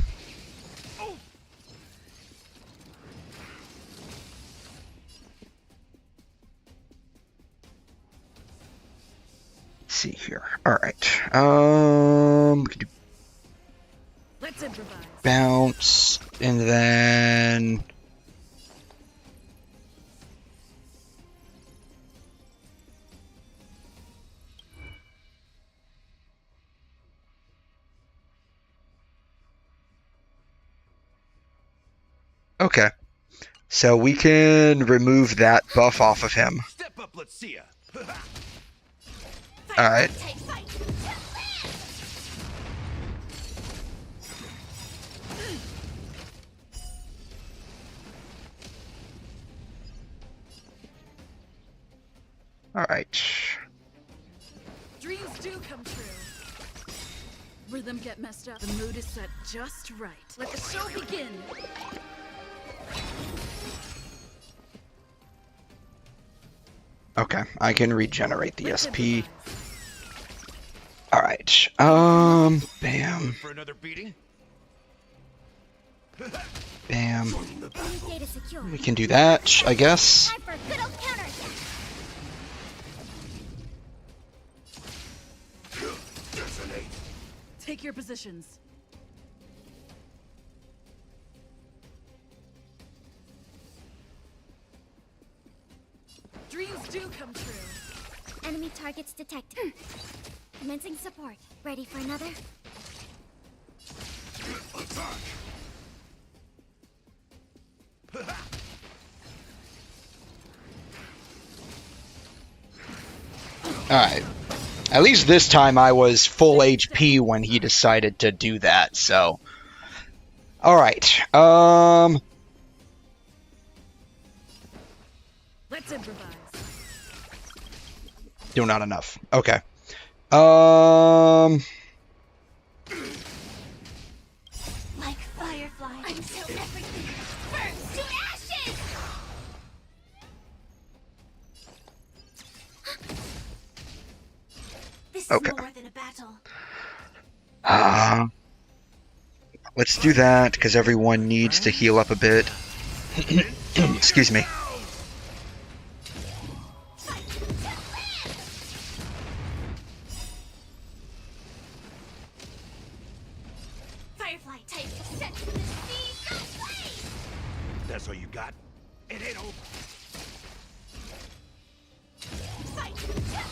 A: Let's see here. All right. We can do
D: Let's improvise.
A: bounce, and then okay. So we can remove that buff off of him.
F: Step up, let's see ya.
A: All right.
G: Take fight to land!
A: All right.
D: Dreams do come true. Rhythm get messed up. The mood is set just right. Let the show begin.
A: Okay, I can regenerate the
D: Let's
A: SP.
D: improvise.
A: All right. Bam,
F: For another beating?
A: bam.
G: Enemy data secure.
A: We can do that, I guess.
G: Time for a good old counterattack!
D: Take your positions. Dreams do come true.
G: Enemy targets detected. Commencing support. Ready for another?
A: Alright. At least this time I was full HP when he decided to do that, so. Alright.
D: Let's improvise.
A: Still not enough. Okay.
G: Like fireflies until everything burns to ashes! This is
A: Okay.
G: more than a battle.
A: Let's do that, because everyone needs to heal up a bit. Excuse me.
G: Fight to land! Firefly take set to the seas of flame!
F: That's all you got? It ain't over.
G: Fight to land!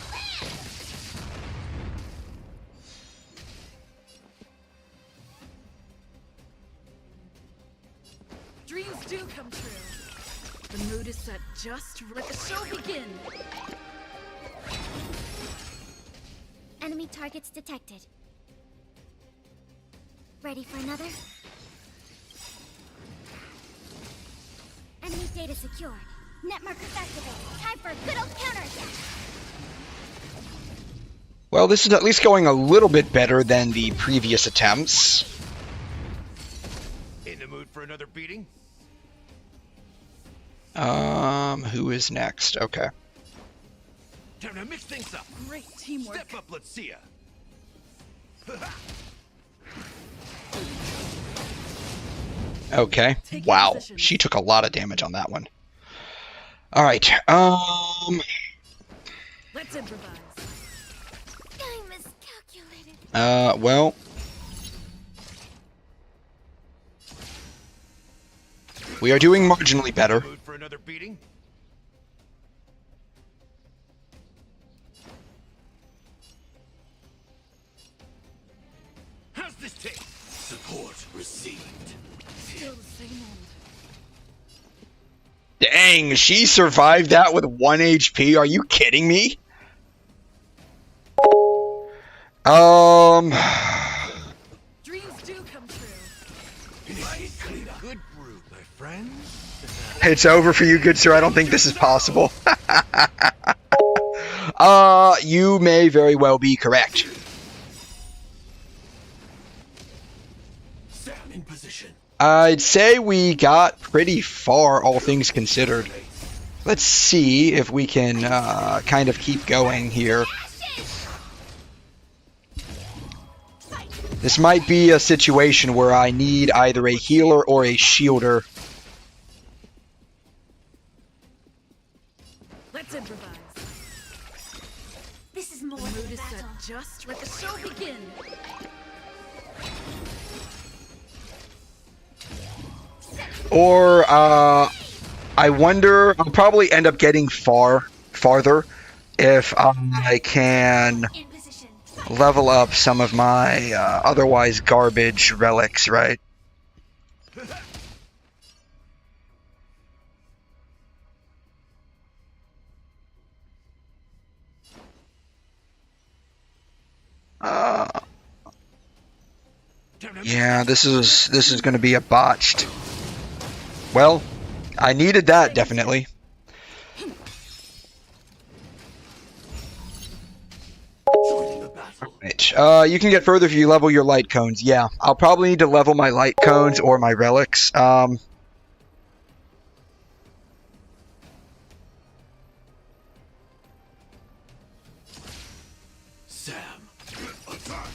D: Dreams do come true. The mood is set just right. Let the show begin.
G: Enemy targets detected. Ready for another? Enemy data secured. Net markers activated. Time for a good old counterattack.
A: Well, this is at least going a little bit better than the previous attempts.
F: In the mood for another beating?
A: Who is next? Okay.
F: Time to mix things up.
D: Great teamwork.
F: Step up, let's see ya.
A: Okay.
D: Take your
A: Wow.
D: positions.
A: She took a lot of damage on that one. Alright.
D: Let's improvise.
G: I miscalculated.
A: Well. We are doing marginally better.
F: Mood for another beating? How's this taste? Support received.
D: Still the same end.
A: Dang, she survived that with 1 HP? Are you kidding me?
D: Dreams do come true.
F: Good brew, my friends.
A: It's over for you, good sir. I don't think this is possible. You may very well be correct.
C: Sam in position.
A: I'd say we got pretty far, all things considered. Let's see if we can kind of keep going here. This might be a situation where I need either a healer or a shielder.
D: Let's improvise.
G: This is more
D: The
G: than
D: mood
G: a
D: is set
G: battle.
D: just. Let the show begin.
A: Or, I wonder, I'll probably end up getting farther if I can
G: In position.
A: level up some of my otherwise garbage relics, right? Yeah, this is going to be a botched. Well, I needed that definitely.
C: Joining the battle.
A: Right. You can get further if you level your light cones. Yeah, I'll probably need to level my light cones or my relics.
C: Sam. Attack.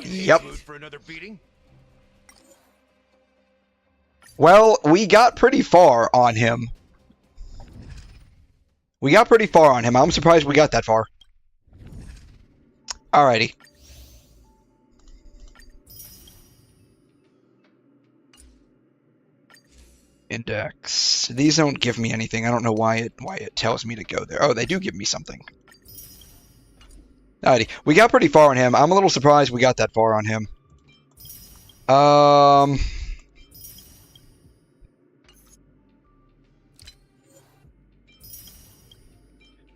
A: Yep.
F: Mood for another beating?
A: Well, we got pretty far on him. I'm surprised we got that far. Alrighty. Index. These don't give me anything. I don't know why it tells me to go there. Oh, they do give me something. Alrighty. We got pretty far on him. I'm a little surprised we got that far on him.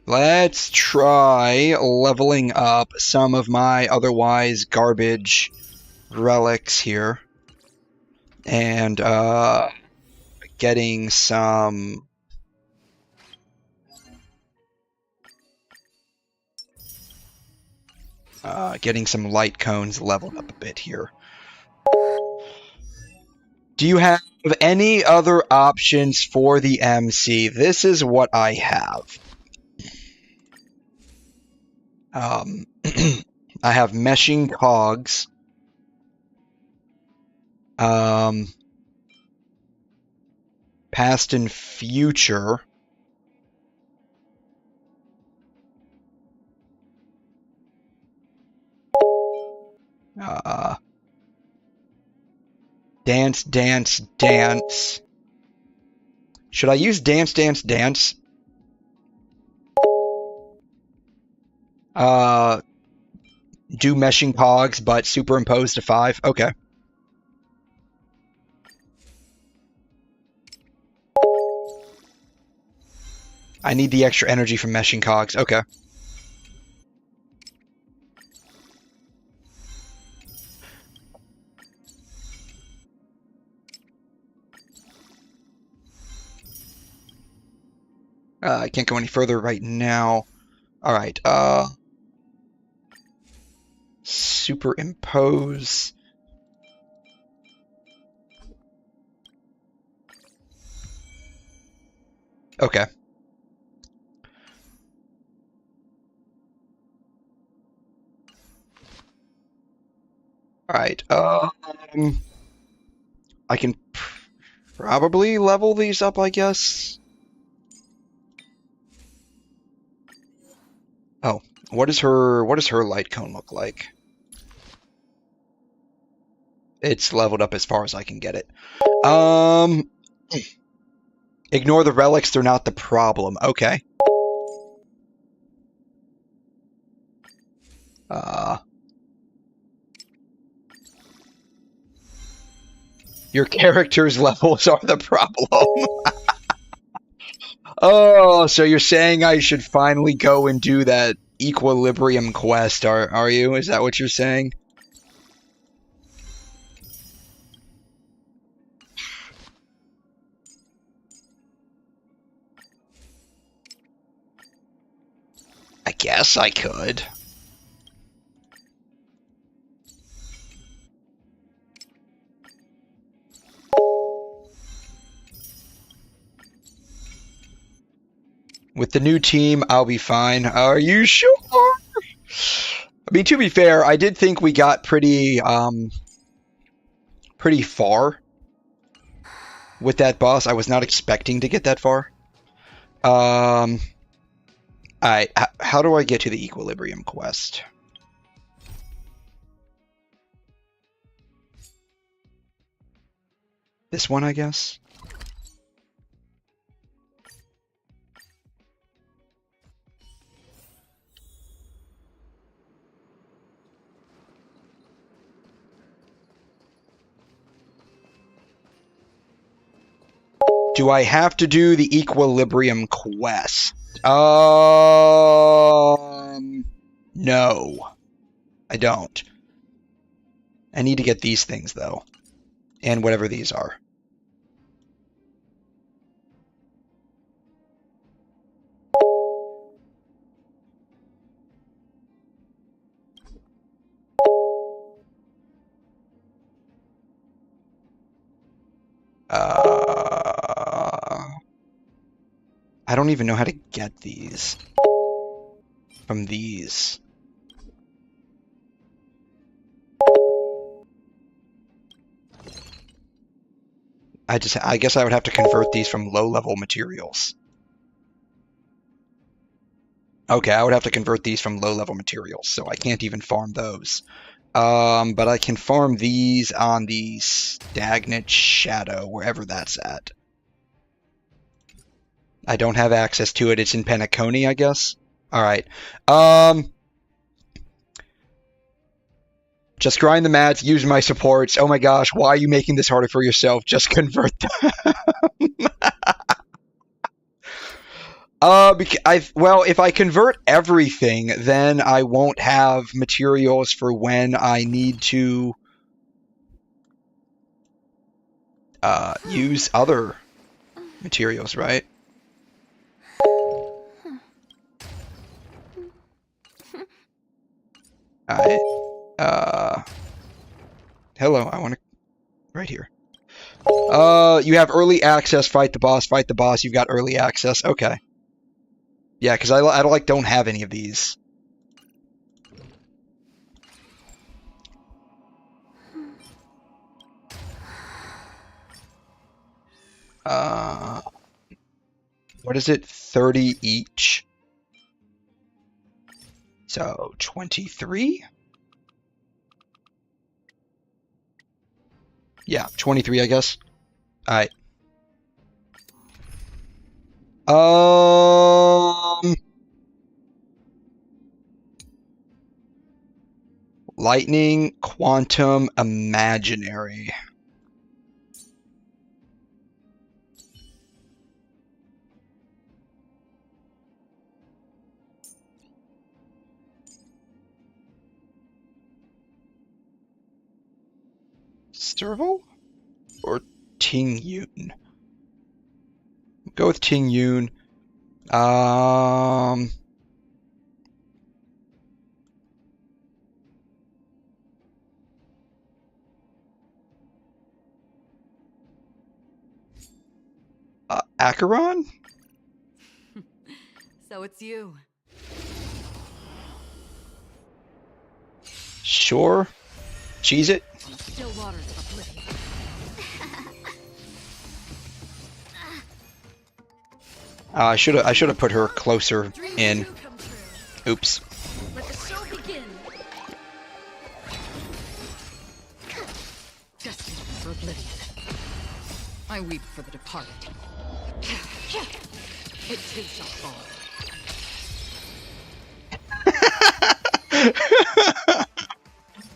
A: Let's try leveling up some of my otherwise garbage relics here. And, getting some... getting some light cones leveled up a bit here. Do you have any other options for the MC? This is what I have. I have meshing cogs. Past and future. Dance, dance, dance. Should I use dance, dance, dance? Do meshing cogs, but superimpose to 5? Okay. I need the extra energy from meshing cogs. Okay. I can't go any further right now. Alright, superimpose. Okay. Alright, I can probably level these up, I guess. Oh, what does her light cone look like? It's leveled up as far as I can get it. Ignore the relics, they're not the problem. Okay. Your character's levels are the problem. Oh, so you're saying I should finally go and do that equilibrium quest, are you? Is that what you're saying? I guess I could. With the new team, I'll be fine. Are you sure? I mean, to be fair, I did think we got pretty far with that boss. I was not expecting to get that far. How do I get to the equilibrium quest? This one, I guess? Do I have to do the equilibrium quest? No. I don't. I need to get these things, though. And whatever these are. I don't even know how to get these. From these. I guess I would have to convert these from low-level materials. Okay, I would have to convert these from low-level materials, so I can't even farm those. But I can farm these on the Stagnant Shadow, wherever that's at. I don't have access to it. It's in Penacony, I guess. Alright. Just grind the mats, use my supports. Oh my gosh, why are you making this harder for yourself? Just convert them. Well, if I convert everything, then I won't have materials for when I need to use other materials, right? Hello, I want to... Right here. You have early access, fight the boss, you've got early access, okay. Yeah, because I don't have any of these. What is it? 30 each? So, 23? Yeah, 23, I guess. Alright. Lightning, Quantum, Imaginary. Serval? Or Ting Yun? Go with Ting Yun. Acheron?
D: So it's you.
A: Sure. Cheese it.
D: Still waters of oblivion.
A: I should have put her closer in. Oops.
D: Let the show begin. Destined for oblivion. I weep for the departed. It too shall fall.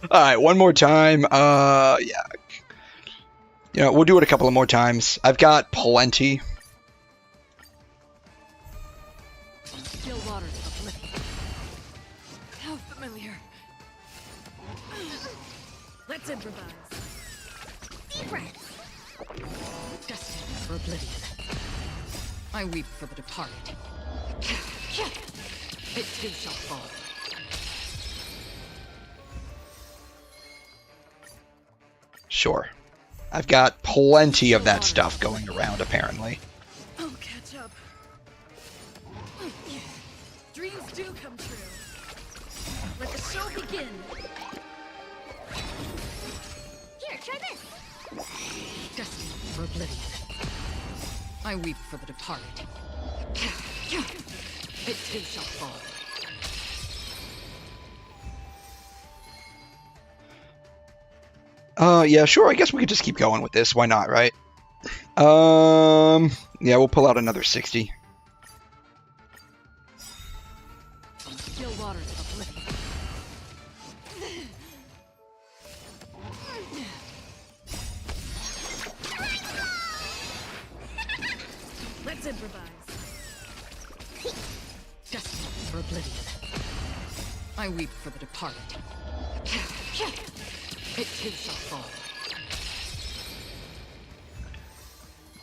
A: Alright, one more time. Yeah. You know, we'll do it a couple of more times. I've got plenty.
D: Still waters uplifting. How familiar. Let's improvise.
G: Deep breaths.
D: Destined for oblivion. I weep for the departed. It too shall fall.
A: Sure. I've got plenty of that stuff going around, apparently.
D: I'll catch up. Dreams do come true. Let the show begin.
G: Here, try this.
D: Destined for oblivion. I weep for the departed. It too shall fall.
A: Yeah, sure, I guess we could just keep going with this. Why not, right? Yeah, we'll pull out another 60.
D: Still waters uplifting. Let's improvise. Destined for oblivion. I weep for the departed. It too shall fall.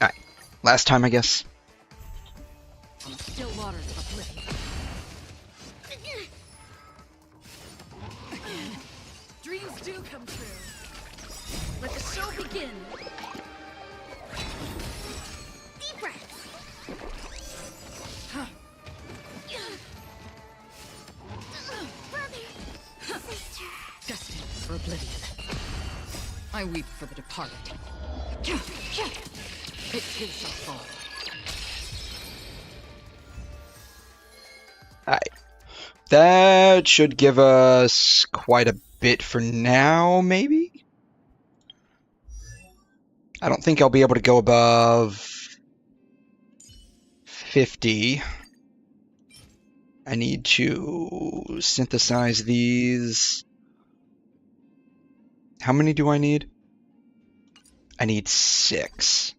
A: Alright, last time, I guess.
D: Still waters uplifting. Dreams do come true. Let the show begin.
G: Deep breaths. Brother. Sister.
D: Destined for oblivion. I weep for the departed. It too shall fall.
A: Alright. That should give us quite a bit for now, maybe? I don't think I'll be able to go above 50. I need to synthesize these. How many do I need? I need 6.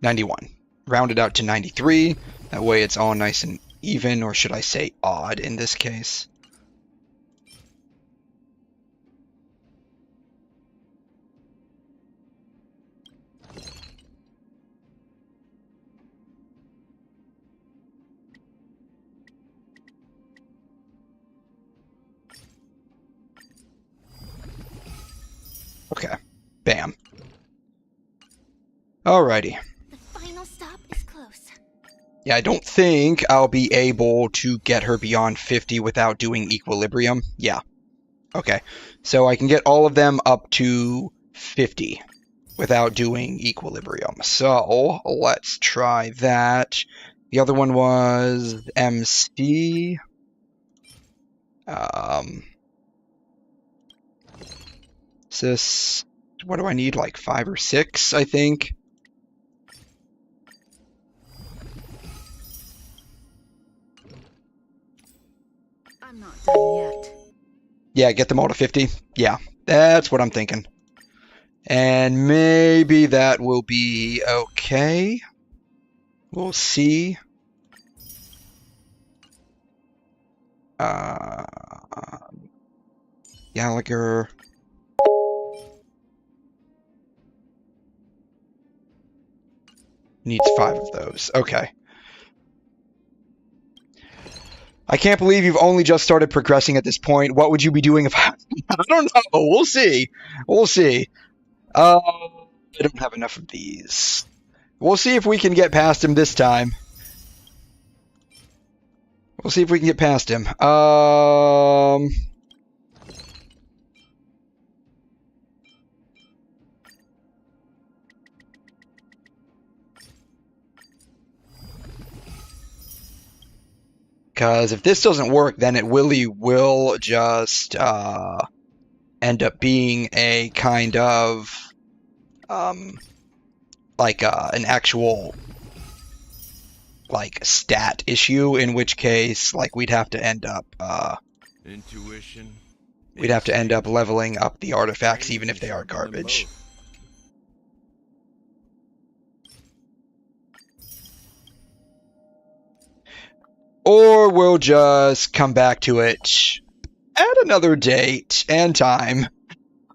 A: $91. Rounded out to 93. That way it's all nice and even, or should I say odd in this case. Okay. Bam. Alrighty.
G: The final stop is close.
A: Yeah, I don't think I'll be able to get her beyond 50 without doing equilibrium. Yeah. Okay. So I can get all of them up to 50 without doing equilibrium. So let's try that. The other one was MC. Is this, what do I need? Like 5 or 6, I think.
D: I'm not done yet.
A: Yeah, get them all to 50. Yeah, that's what I'm thinking. And maybe that will be okay. We'll see. Gallagher. Needs 5 of those. Okay. I can't believe you've only just started progressing at this point. What would you be doing if I don't know. We'll see. We'll see. I don't have enough of these. We'll see if we can get past him this time. We'll see if we can get past him. Because if this doesn't work, then it really will just end up being a kind of like an actual like stat issue, in which case like we'd have to end up
F: Intuition.
A: leveling up the artifacts even if they are garbage. Or we'll just come back to it at another date and time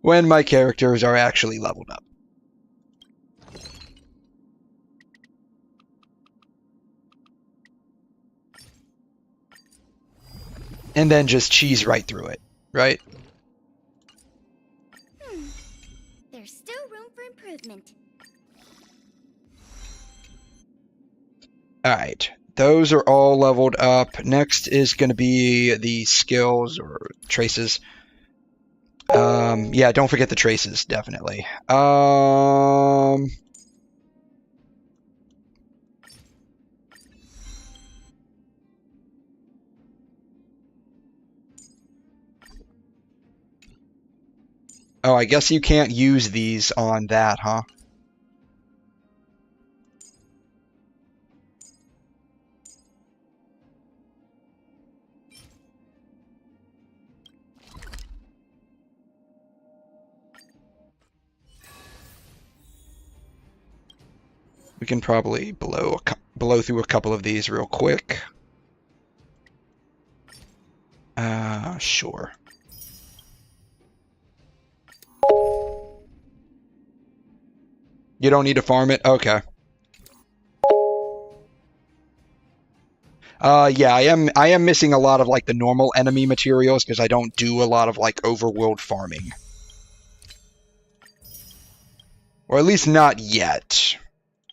A: when my characters are actually leveled up. And then just cheese right through it, right?
B: There's still room for improvement.
A: Alright, those are all leveled up. Next is going to be the skills or traces. Yeah, don't forget the traces, definitely. Oh, I guess you can't use these on that, huh? We can probably blow through a couple of these real quick. Sure. You don't need to farm it? Okay. Yeah, I am missing a lot of like the normal enemy materials because I don't do a lot of like overworld farming. Or at least not yet,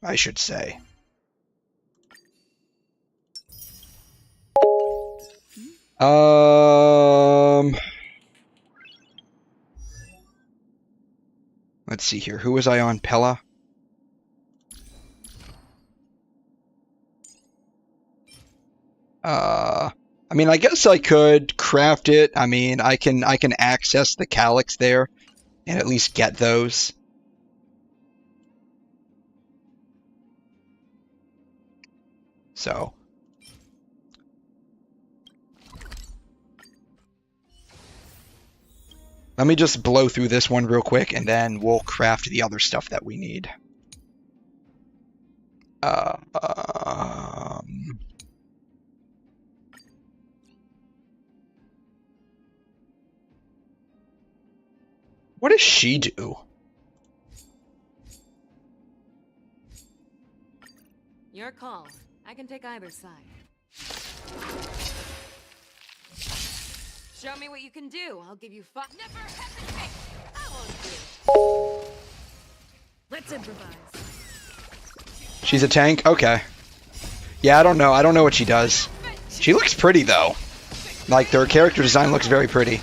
A: I should say. Let's see here. Who was I on? Pella? I mean, I guess I could craft it. I mean, I can access the calyx there and at least get those. So. Let me just blow through this one real quick, and then we'll craft the other stuff that we need. What does she do?
E: Your call. I can take either side. Show me what you can do. I'll give you fun. Never hesitate. I won't do.
D: Let's improvise.
A: She's a tank? Okay. Yeah, I don't know. I don't know what she does. She looks pretty, though. Like, their character design looks very pretty.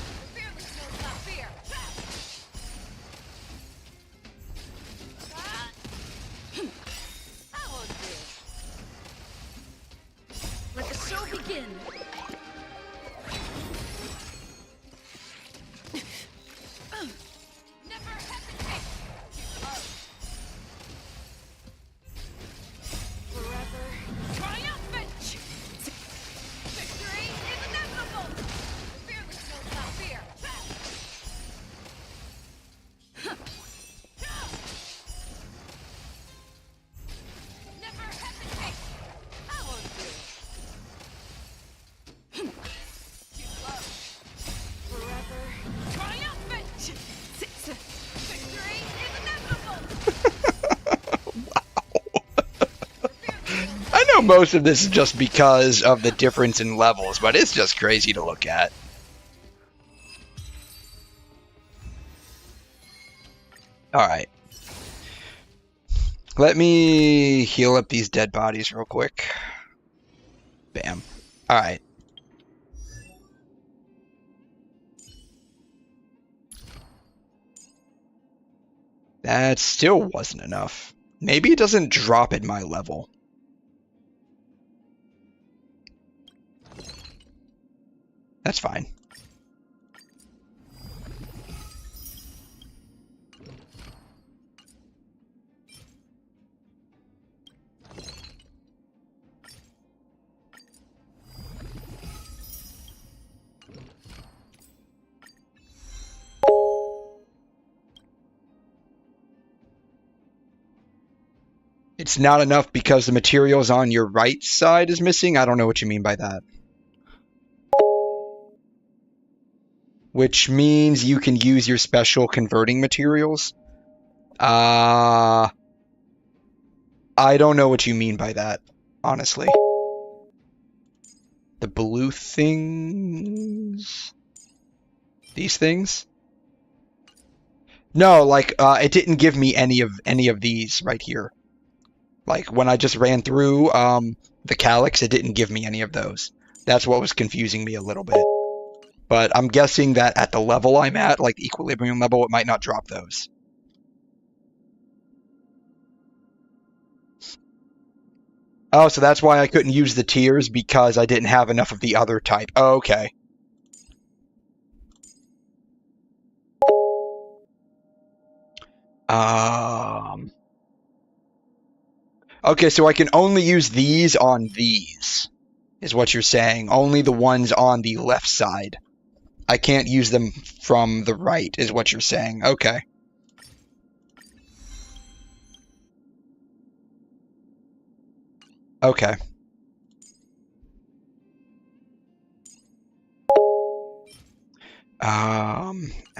D: Let the show begin.
G: Never hesitate. Forever triumphant. Victory is inevitable. Fearless knows not fear. Never hesitate. I won't do. Too slow. Forever triumphant. Victory is inevitable.
A: I know most of this is just because of the difference in levels, but it's just crazy to look at. Alright. Let me heal up these dead bodies real quick. Bam. Alright. That still wasn't enough. Maybe it doesn't drop at my level. That's fine. It's not enough because the materials on your right side is missing? I don't know what you mean by that. Which means you can use your special converting materials? I don't know what you mean by that, honestly. The blue things? These things? No, like, it didn't give me any of these right here. Like, when I just ran through the calyx, it didn't give me any of those. That's what was confusing me a little bit. But I'm guessing that at the level I'm at, like the equilibrium level, it might not drop those. Oh, so that's why I couldn't use the tiers, because I didn't have enough of the other type. Oh, okay. Okay, so I can only use these on these, is what you're saying. Only the ones on the left side. I can't use them from the right, is what you're saying. Okay. Okay. How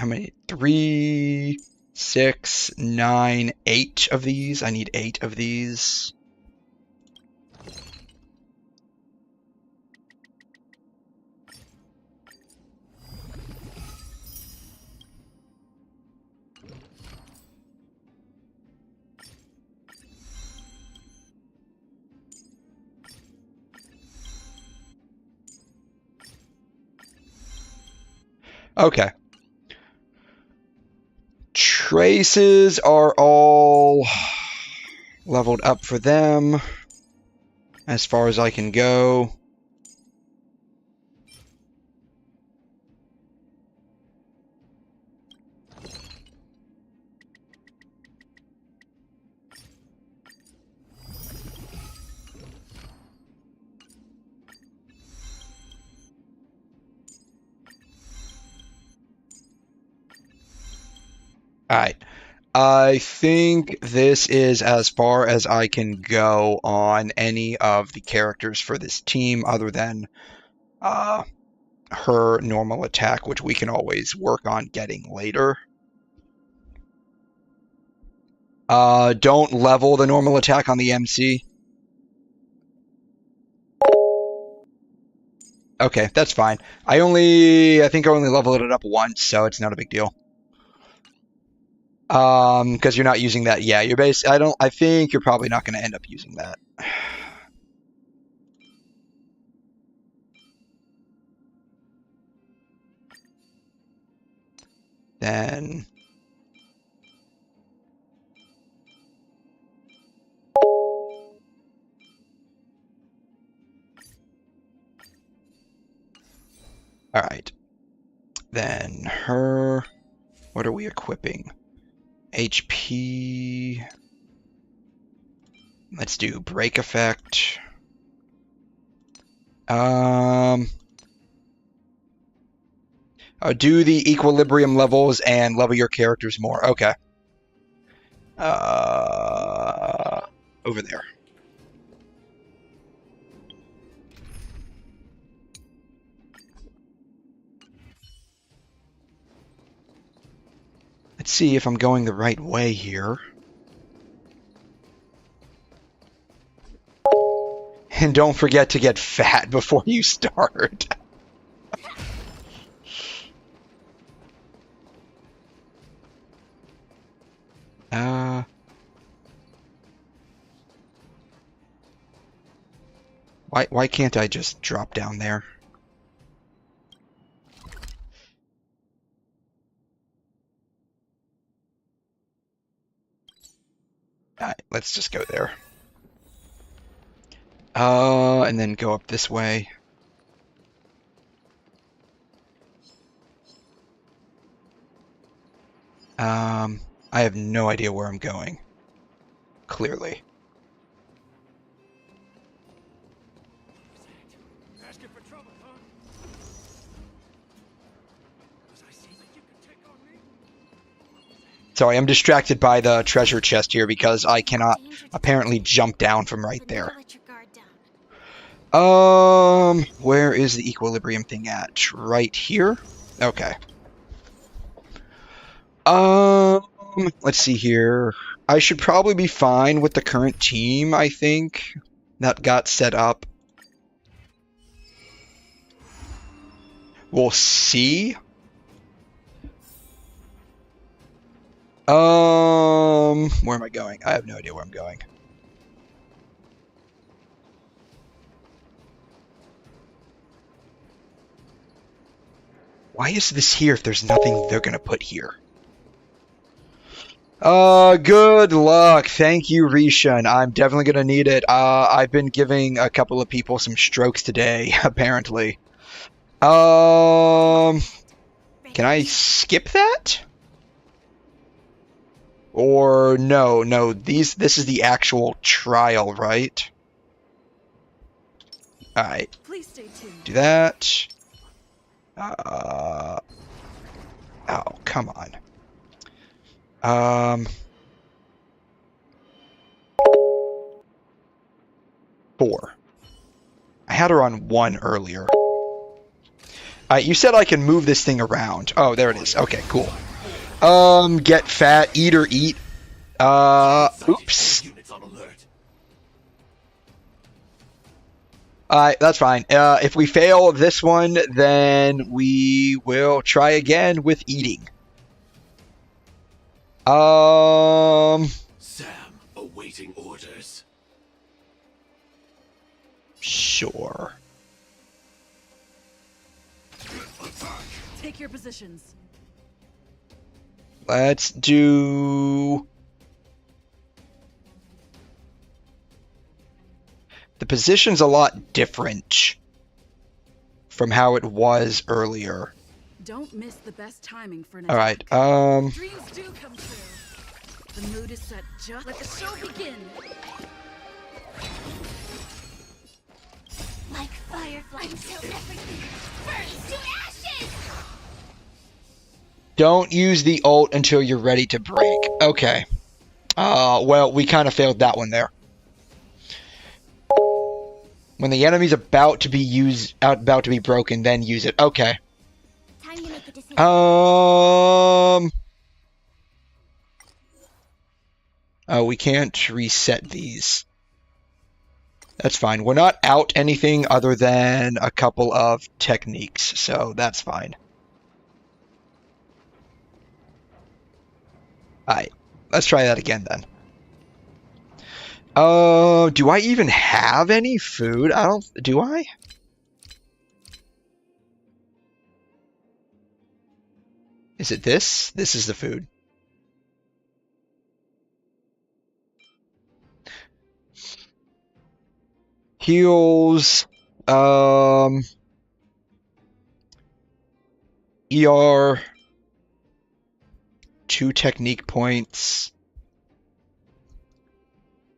A: many? 3, 6, 9, 8 of these. I need 8 of these. Okay. Traces are all leveled up for them, as far as I can go. Alright. I think this is as far as I can go on any of the characters for this team, other than her normal attack, which we can always work on getting later. Don't level the normal attack on the MC. Okay, that's fine. I think I only leveled it up once, so it's not a big deal. Because you're not using that. Yeah, I think you're probably not going to end up using that. Then all right. Then her, what are we equipping? HP. Let's do break effect. Do the equilibrium levels and level your characters more. Okay. Over there. Let's see if I'm going the right way here. And don't forget to get fat before you start. Why can't I just drop down there? let's just go there. And then go up this way. I have no idea where I'm going. Clearly.
C: Asking for trouble, huh? Was I saying that you could take on me?
A: Sorry, I'm distracted by the treasure chest here because I cannot apparently jump down from right
G: But
A: there.
G: never let your guard down.
A: Where is the equilibrium thing at? Right here? Okay. Let's see here. I should probably be fine with the current team, I think, that got set up. We'll see. Where am I going? I have no idea where I'm going. Why is this here if there's nothing they're gonna put here? Good luck. Thank you, Rishun. I'm definitely gonna need it. I've been giving a couple of people some strokes today, apparently. Can I skip that? Or no, this is the actual trial, right? Alright,
D: Please stay tuned.
A: do that. Oh, come on. 4. I had her on 1 earlier. You said I can move this thing around. Oh, there it is. Okay, cool. Get fat, eat or eat. Oops.
F: Units on alert.
A: Alright, that's fine. If we fail this one, then we will try again with eating.
F: Sam, awaiting orders.
A: Sure.
D: Take your positions.
A: Let's do... The position's a lot different from how it was earlier.
D: Don't miss the best timing for an
A: Alright,
D: attack. Dreams do come true. The mood is set just. Let the show begin.
G: Like fireflies until everything burns to ashes!
A: don't use the ult until you're ready to break. Okay. Well, we kind of failed that one there. When the enemy's about to be broken, then use it. Okay.
G: Time to make a decision.
A: Oh, we can't reset these. That's fine. We're not out anything other than a couple of techniques, so that's fine. Alright, let's try that again then. Do I even have any food? Do I? Is it this? This is the food. Heals, ER, 2 technique points,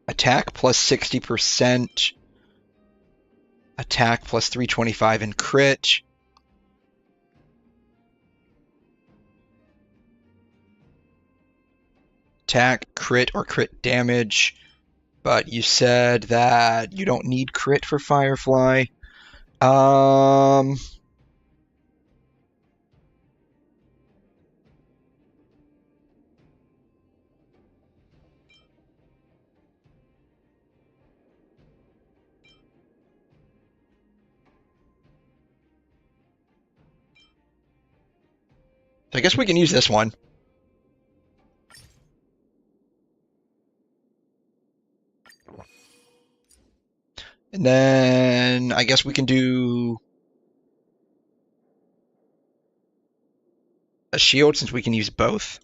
A: attack plus 60%, attack plus 325 and crit, attack, crit, or crit damage. But you said that you don't need crit for Firefly. So I guess we can use this one. And then I guess we can do a shield since we can use both.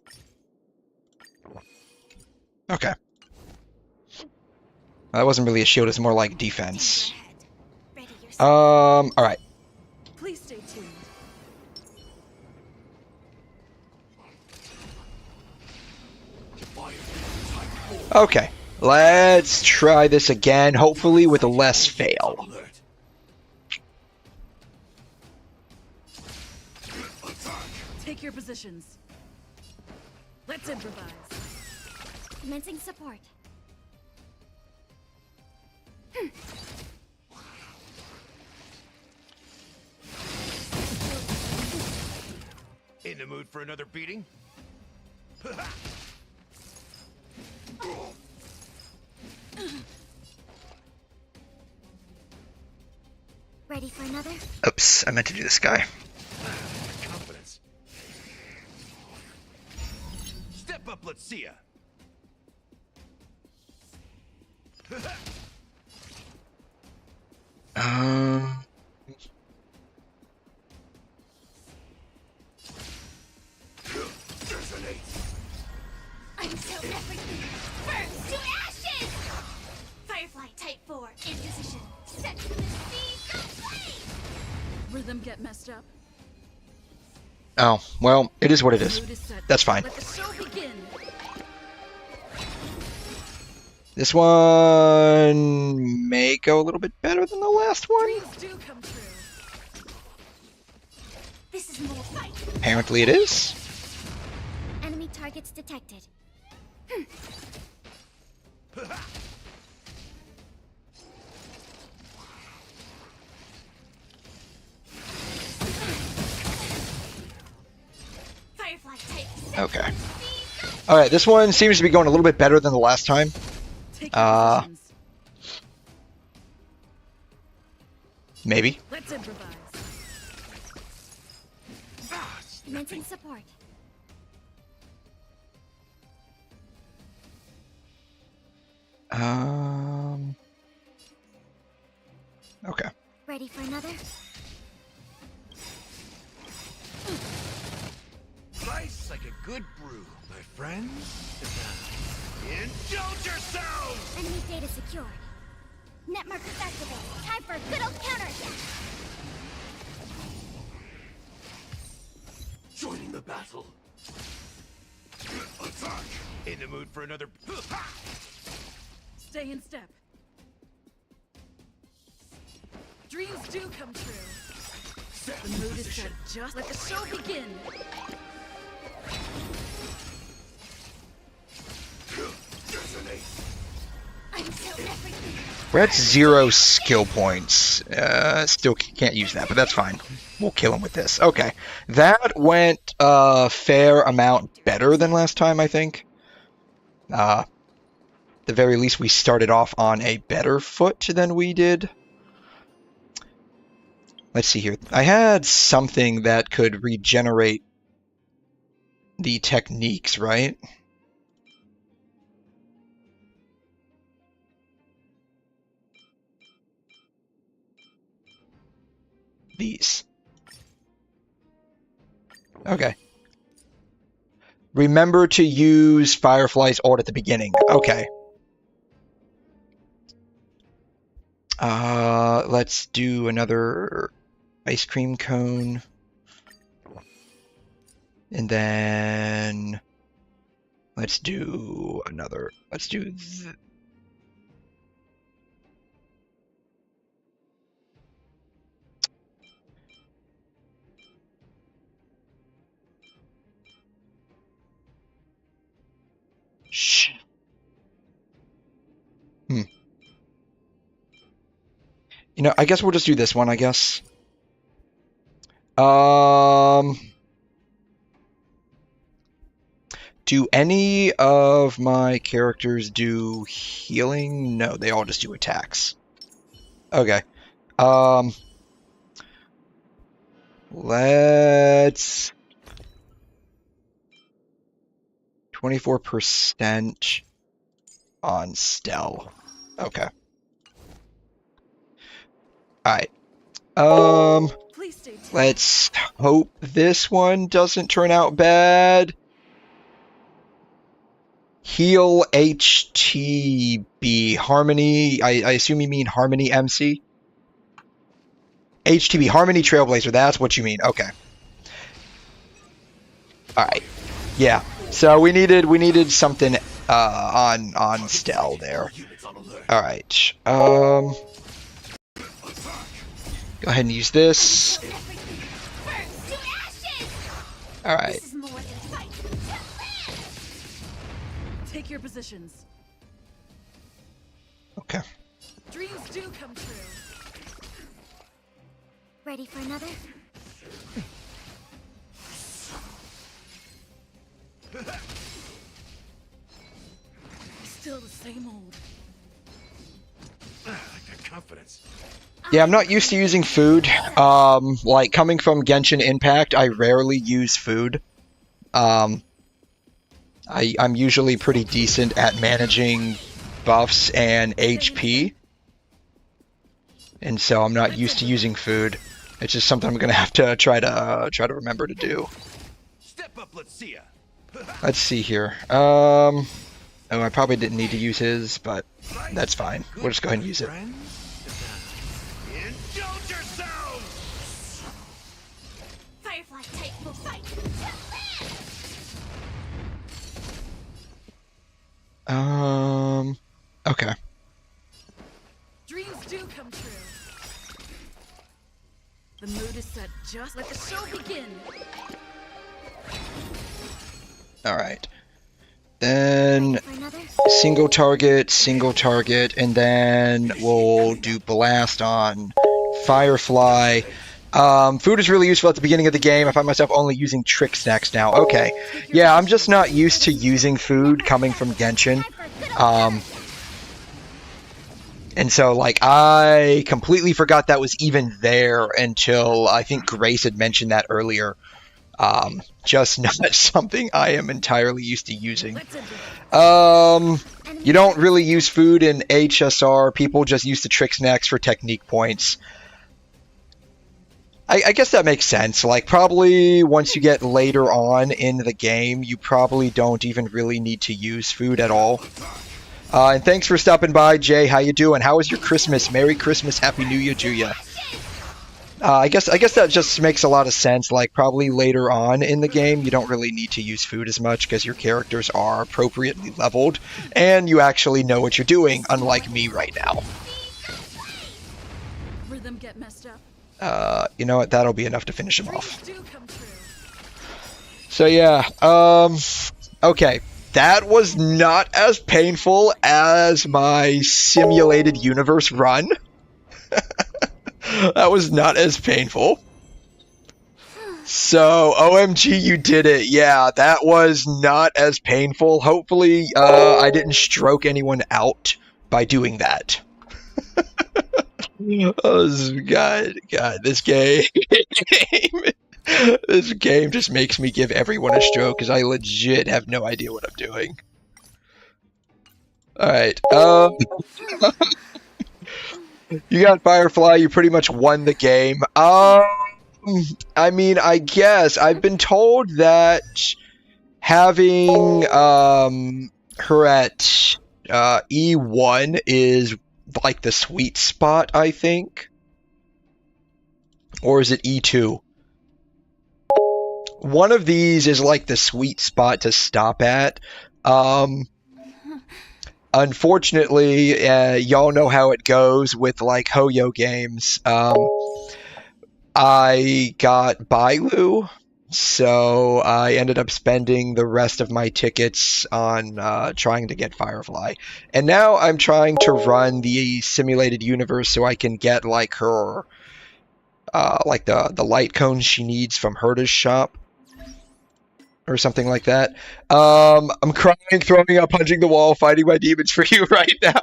A: Okay. That wasn't really a shield, it's more like defense.
G: Ready yourself.
A: Alright.
D: Please stay tuned.
A: Okay. Let's try this again, hopefully with a less fail.
D: Take your positions. Let's improvise.
G: Commencing support.
F: In the mood for another beating?
G: Ready for another?
A: Oops, I meant to do this guy.
F: Confidence. Step up, let's see ya.
A: Um,
G: I'm so everything. Burns to ashes! Firefly Type 4 in position. Set to the speed of flame!
D: Rhythm get messed up.
A: oh, well, it is what it
D: The
A: is.
D: mood is set.
A: That's fine.
D: Let the show begin.
A: This one may go a little bit better than the last one.
D: Dreams do come true.
G: This is more fight.
A: Apparently it is.
G: Enemy targets detected. Firefly Type.
A: Okay. Alright, this one seems to be going a little bit better than the last time.
D: Take your positions.
A: Maybe.
D: Let's improvise.
G: Commencing support.
A: Okay.
G: Ready for another?
F: Nice like a good brew, my friends. Indulge yourselves!
G: Enemy data secured. Net markers activated. Time for a good old counterattack.
F: Joining the battle. Attack! In the mood for another.
D: Stay in step. Dreams do come true. The mood is set. Just let the show begin.
G: I'm so everything.
A: We're at 0 skill points. Still can't use that, but that's fine. We'll kill him with this. Okay. That went a fair amount better than last time, I think. At the very least, we started off on a better foot than we did. Let's see here. I had something that could regenerate the techniques, right? These. Okay. Remember to use Firefly's ult at the beginning. Okay. Let's do another ice cream cone. And then let's do another. Let's do Shh. You know, I guess we'll just do this one, I guess. Do any of my characters do healing? No, they all just do attacks. Okay. Let's 24% on Stel. Okay. Alright.
D: Please stay tuned.
A: Let's hope this one doesn't turn out bad. Heal HTB. Harmony, I assume you mean Harmony MC? HTB, Harmony Trailblazer, that's what you mean. Okay. Alright. Yeah. So we needed something on Stell there. Alright. Go ahead and use this.
G: Burns to ashes!
A: Alright.
G: This is more than a fight.
D: Take your positions.
A: Okay.
D: Dreams do come true.
G: Ready for another?
D: Still the same old.
F: I got confidence.
A: Yeah, I'm not used to using food. Like, coming from Genshin Impact, I rarely use food. I'm usually pretty decent at managing buffs and HP. And so I'm not used to using food. It's just something I'm gonna have to try to remember to do.
F: Step up, let's see ya.
A: Let's see here. Oh, I probably didn't need to use his, but that's fine. We'll just go ahead and use it.
F: Indulge yourselves!
G: Firefly type will fight.
A: Okay.
D: Dreams do come true. The mood is set. Just let the show begin.
A: Alright. Then
G: For another?
A: single target, and then we'll do blast on Firefly. Food is really useful at the beginning of the game. I find myself only using trick snacks now. Okay. Yeah, I'm just not used to using food coming from Genshin. And so, like, I completely forgot that was even there until I think Grace had mentioned that earlier. Just not something I am entirely used to using. You don't really use food in HSR. People just use the trick snacks for technique points. I guess that makes sense. Like, probably once you get later on in the game, you probably don't even really need to use food at all. And thanks for stopping by, Jay. How you doing? How was your Christmas? Merry Christmas, Happy New Year to you. I guess that just makes a lot of sense. Like, probably later on in the game, you don't really need to use food as much because your characters are appropriately leveled, and you actually know what you're doing, unlike me right now.
D: Rhythm get messed up.
A: You know what? That'll be enough to finish him off.
D: Dreams do come true.
A: So yeah, okay. That was not as painful as my simulated universe run. That was not as painful. So, OMG, you did it. Yeah, that was not as painful. Hopefully, I didn't stroke anyone out by doing that. Oh, God, this game... This game just makes me give everyone a stroke because I legit have no idea what I'm doing. Alright, you got Firefly, you pretty much won the game. I mean, I guess. I've been told that having her at E1 is like the sweet spot, I think. Or is it E2? One of these is like the sweet spot to stop at. Unfortunately, y'all know how it goes with like Hoyo games. I got Bailu, so I ended up spending the rest of my tickets on trying to get Firefly. And now I'm trying to run the simulated universe so I can get like her, like the light cones she needs from Herta's shop. Or something like that. I'm crying, throwing up, punching the wall, fighting my demons for you right now.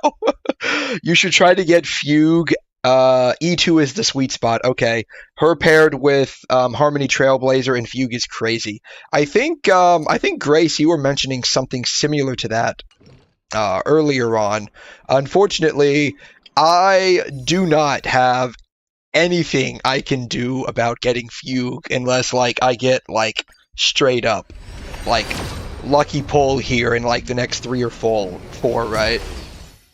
A: You should try to get Fugue. E2 is the sweet spot. Okay. Her paired with Harmony Trailblazer and Fugue is crazy. I think Grace, you were mentioning something similar to that earlier on. Unfortunately, I do not have anything I can do about getting Fugue unless like I get like straight up, like, lucky pull here in like the next 3 or 4, right?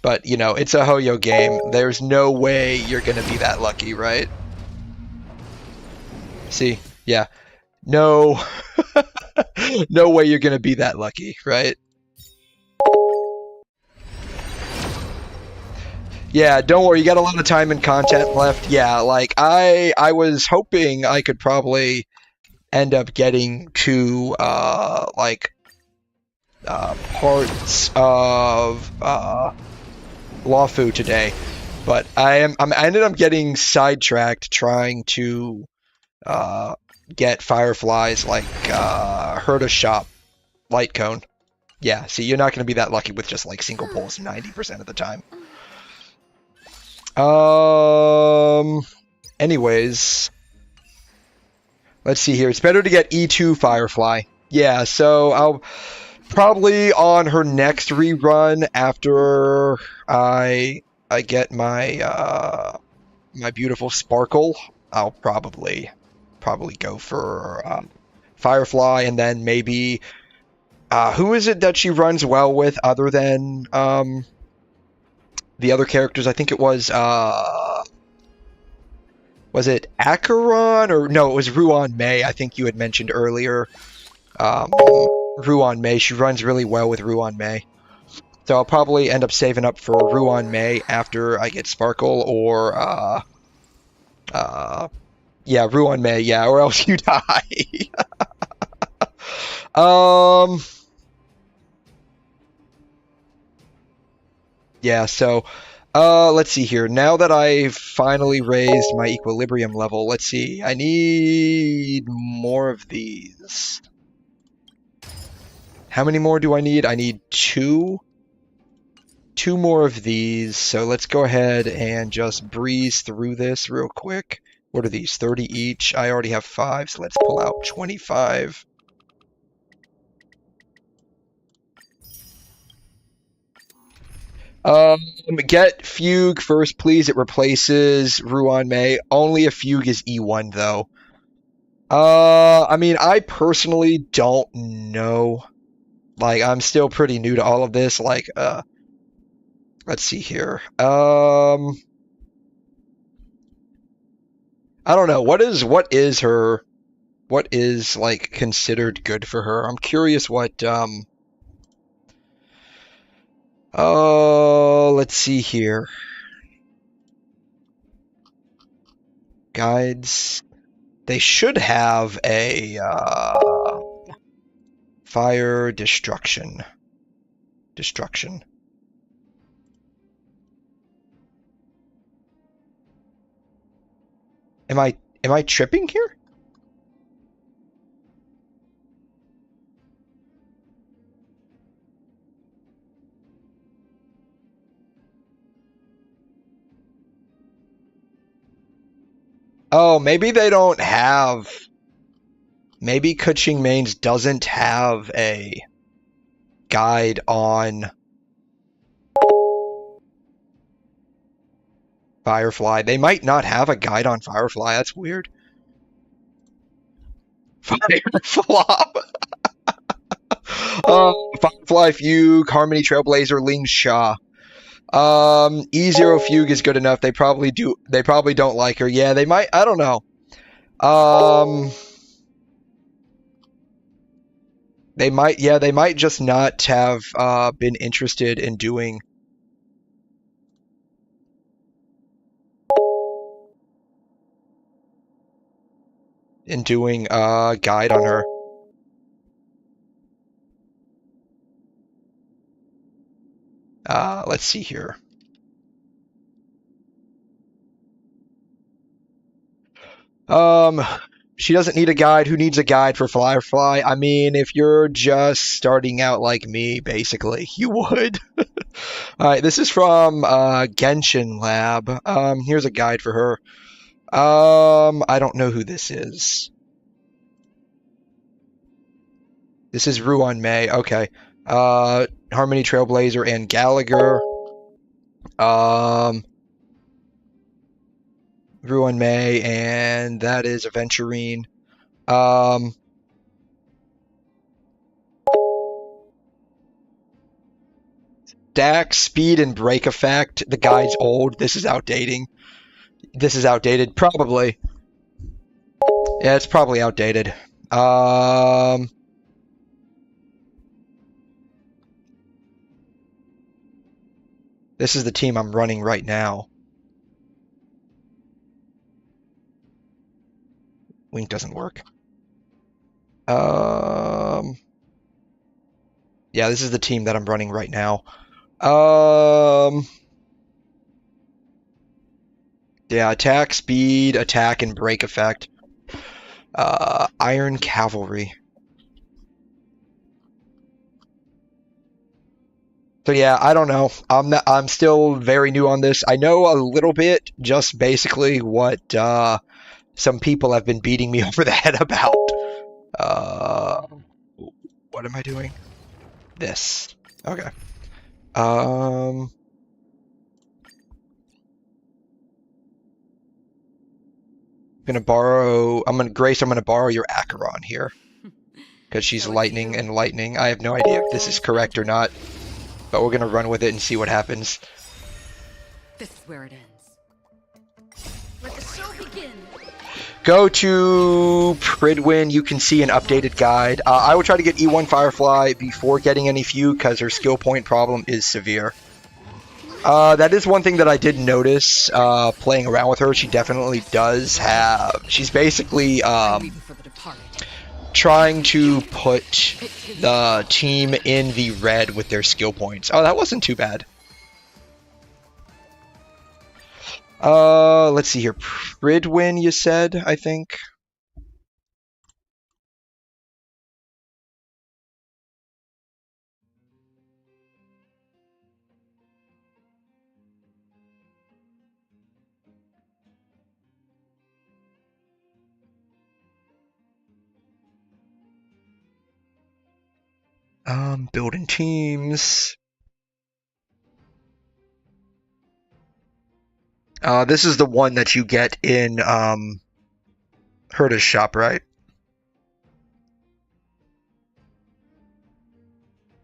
A: But, you know, it's a Hoyo game. There's no way you're going to be that lucky, right? See? Yeah. No. No way you're going to be that lucky, right? Yeah, don't worry. You got a lot of time and content left. Yeah, like, I was hoping I could probably end up getting to, parts of, Luofu today, but I ended up getting sidetracked trying to get fireflies like Herda Shop light cone. Yeah, see, you're not going to be that lucky with just like single pulls 90% of the time. Anyways, let's see here. It's better to get E2 Firefly. Yeah, so I'll probably on her next rerun after I get my my beautiful Sparkle, I'll probably go for Firefly, and then maybe who is it that she runs well with other than the other characters? I think it was it Acheron, or no, it was Ruan Mei. I think you had mentioned earlier. Ruan Mei. She runs really well with Ruan Mei. So I'll probably end up saving up for Ruan Mei after I get Sparkle, or yeah, Ruan Mei, yeah, or else you die. Yeah, so let's see here. Now that I've finally raised my equilibrium level, let's see. I need more of these. How many more do I need? I need 2 more of these. So let's go ahead and just breeze through this real quick. What are these? 30 each. I already have 5, so let's pull out 25. Get Fugue first, please. It replaces Ruan Mei. Only a Fugue is E1, though. I mean, I personally don't know. Like, I'm still pretty new to all of this. Like, let's see here. I don't know. What is like considered good for her? I'm curious what let's see here. Guides. They should have a fire destruction. Am I tripping here? Oh, maybe they don't have. Maybe Kuching Mains doesn't have a guide on Firefly. They might not have a guide on Firefly. That's weird. Fireflop. Firefly Fugue, Harmony Trailblazer, Ling Sha. E0 Fugue is good enough. They probably don't like her. Yeah, they might. I don't know. They might just not have been interested in doing guide on her. Let's see here. She doesn't need a guide. Who needs a guide for Firefly? I mean, if you're just starting out like me, basically, you would. Alright, this is from Genshin Lab. Here's a guide for her. I don't know who this is. This is Ruan Mei. Okay. Harmony Trailblazer and Gallagher. Ruan Mei, and that is Aventurine. Dax, speed, and break effect. The guide's old. This is outdating. This is outdated. Probably. Yeah, it's probably outdated. This is the team I'm running right now. Wink doesn't work. Yeah, this is the team that I'm running right now. Yeah, attack, speed, attack, and break effect. Iron Cavalry. So yeah, I don't know. I'm still very new on this. I know a little bit, just basically what some people have been beating me over the head about. What am I doing? This. Okay. Grace, I'm gonna borrow your Acheron here. Because she's lightning and lightning. I have no idea if this is correct or not. But we're gonna run with it and see what happens.
E: This is where it ends.
D: Let the show begin.
A: Go to Pridwin, you can see an updated guide. I will try to get E1 Firefly before getting any Fugue because her skill point problem is severe. That is one thing that I did notice playing around with her. She definitely does have... She's basically trying to put the team in the red with their skill points. Oh, that wasn't too bad. Let's see here. Pridwin, you said, I think. Building teams. This is the one that you get in Herta's shop, right?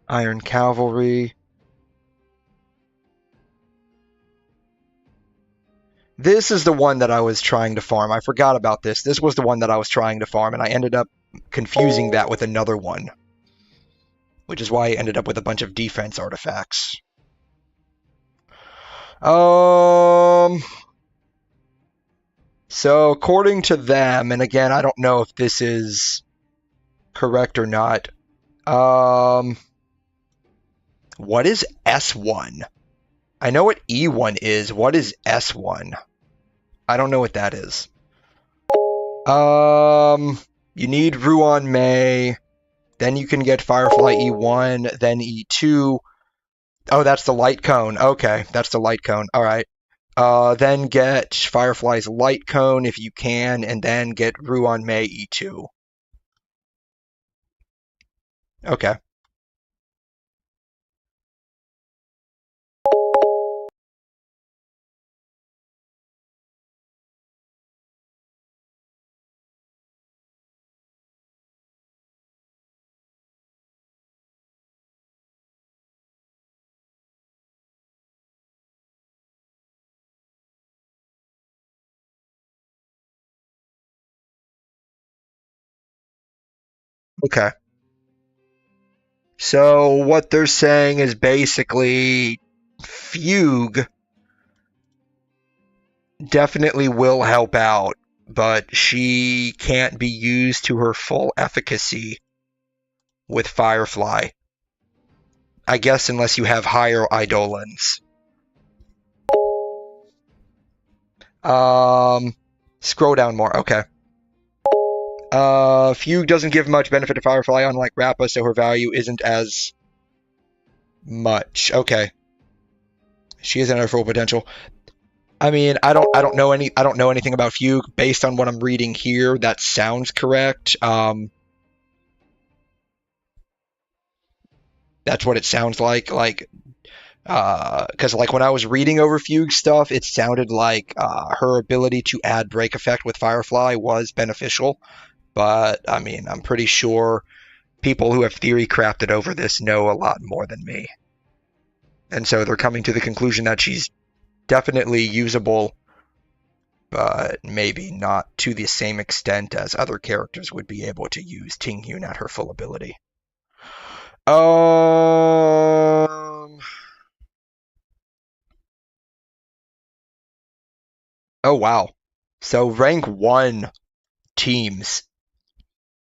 A: Iron Cavalry. This is the one that I was trying to farm. I forgot about this. This was the one that I was trying to farm, and I ended up confusing that with another one. Which is why I ended up with a bunch of defense artifacts. So according to them, and again, I don't know if this is correct or not. What is S1? I know what E1 is. What is S1? I don't know what that is. You need Ruan May. Then you can get Firefly E1, then E2. Oh, that's the light cone. Okay, that's the light cone. All right. Then get Firefly's light cone if you can, and then get Ruan May E2. Okay. Okay. So what they're saying is basically Fugue definitely will help out, but she can't be used to her full efficacy with Firefly. I guess unless you have higher Eidolons. Scroll down more. Okay. Fugue doesn't give much benefit to Firefly, unlike Rappa, so her value isn't as much. Okay. She isn't at her full potential. I mean, I don't know anything about Fugue. Based on what I'm reading here, that sounds correct. That's what it sounds like. Because like when I was reading over Fugue stuff, it sounded like her ability to add break effect with Firefly was beneficial. But I mean, I'm pretty sure people who have theory crafted over this know a lot more than me. And so they're coming to the conclusion that she's definitely usable, but maybe not to the same extent as other characters would be able to use Tinghyun at her full ability. Oh, wow. So rank 1 teams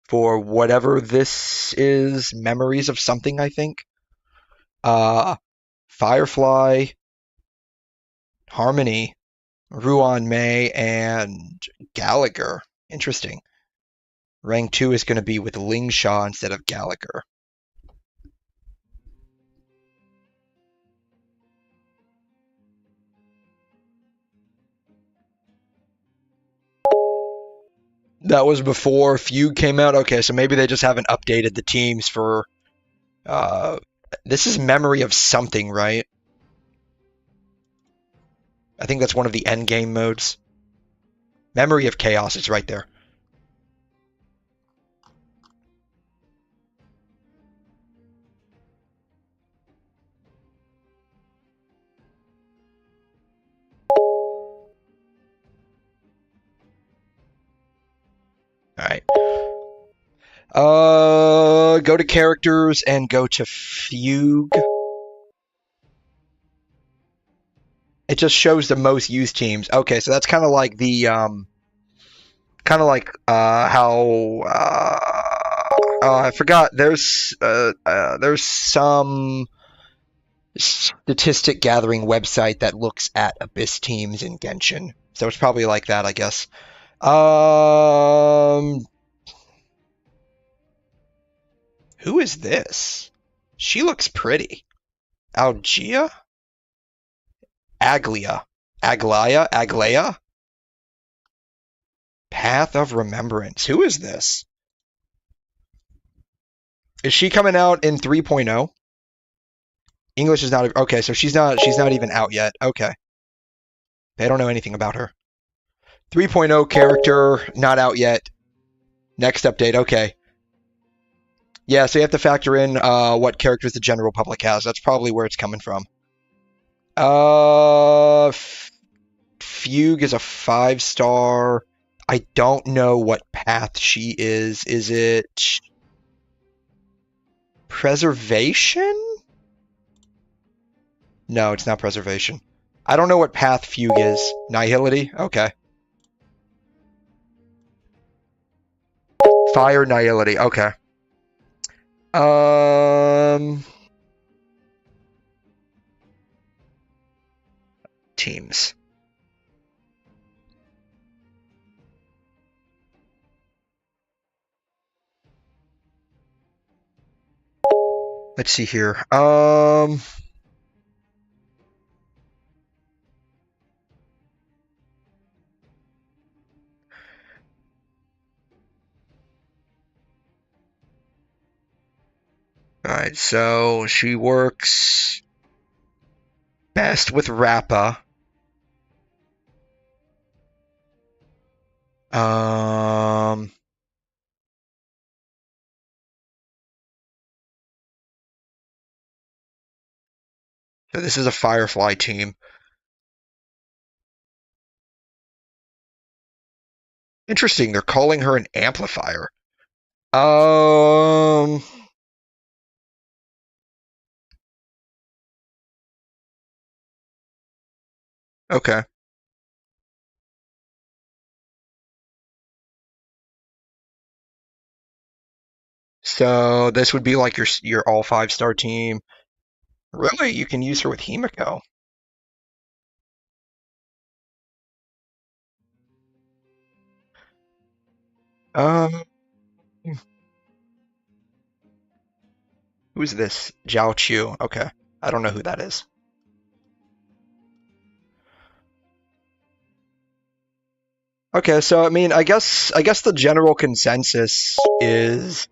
A: for whatever this is, Memories of something, I think. Firefly, Harmony, Ruan Mei, and Gallagher. Interesting. Rank 2 is going to be with Ling Sha instead of Gallagher. That was before Fugue came out? Okay, so maybe they just haven't updated the teams for... this is Memory of something, right? I think that's one of the endgame modes. Memory of Chaos is right there. Alright. Go to characters and go to Fugue. It just shows the most used teams. Okay, so that's kind of like the, how, I forgot, there's some statistic gathering website that looks at Abyss teams in Genshin. So it's probably like that, I guess. Who is this? She looks pretty. Algia? Aglaya? Path of Remembrance. Who is this? Is she coming out in 3.0? English is not... Okay, so she's not even out yet. Okay. They don't know anything about her. 3.0 character, not out yet. Next update, okay. Yeah, so you have to factor in what characters the general public has. That's probably where it's coming from. Fugue is a 5-star. I don't know what path she is. Is it Preservation? No, it's not Preservation. I don't know what path Fugue is. Nihility? Okay. Fire Nihility. Okay. Teams. Let's see here. Alright, so she works best with Rappa. So this is a Firefly team. Interesting, they're calling her an amplifier. Okay. So this would be like your all 5-star team. Really? You can use her with Himiko. Who's this? Zhao Chu. Okay. I don't know who that is. Okay, so I mean, I guess the general consensus is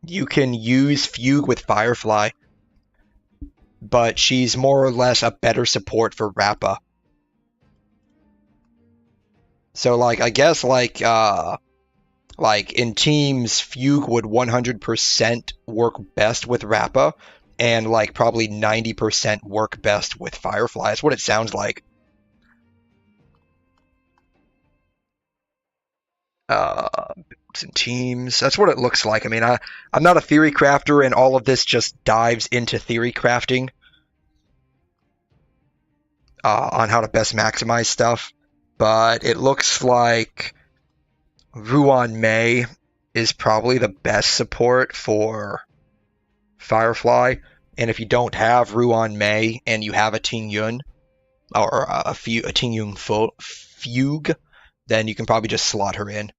A: you can use Fugue with Firefly, but she's more or less a better support for Rappa. So like I guess like in teams, Fugue would 100% work best with Rappa, and like probably 90% work best with Firefly. That's what it sounds like. And teams. That's what it looks like. I mean, I'm not a theory crafter, and all of this just dives into theory crafting on how to best maximize stuff. But it looks like Ruan Mei is probably the best support for Firefly. And if you don't have Ruan Mei and you have a Ting Yun or a Ting Yun Fugue, then you can probably just slot her in.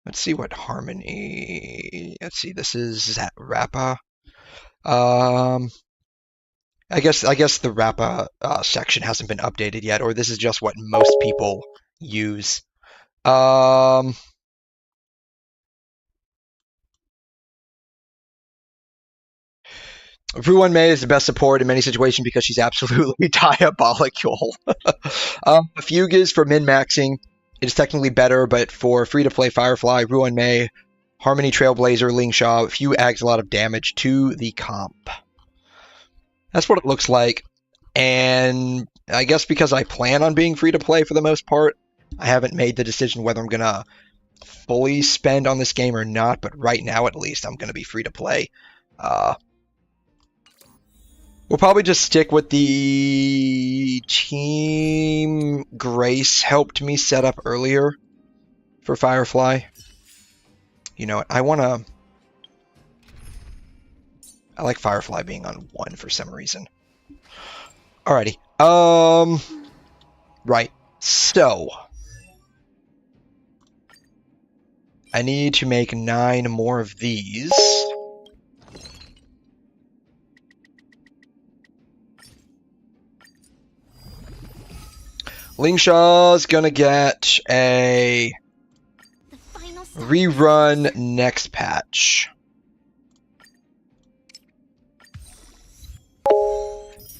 A: Let's see what harmony. Let's see. This is Rappa. I guess the Rappa section hasn't been updated yet, or this is just what most people use. Ruan Mei is the best support in many situations because she's absolutely diabolical. Fugue is for min-maxing. It is technically better, but for free-to-play Firefly, Ruan Mei, Harmony Trailblazer, Ling Sha, Fugue adds a lot of damage to the comp. That's what it looks like. And I guess because I plan on being free-to-play for the most part, I haven't made the decision whether I'm going to fully spend on this game or not, but right now at least I'm going to be free-to-play. We'll probably just stick with the team Grace helped me set up earlier for Firefly. You know what? I like Firefly being on 1 for some reason. Alrighty. Right. So I need to make 9 more of these. Ling Sha's gonna get a rerun next patch.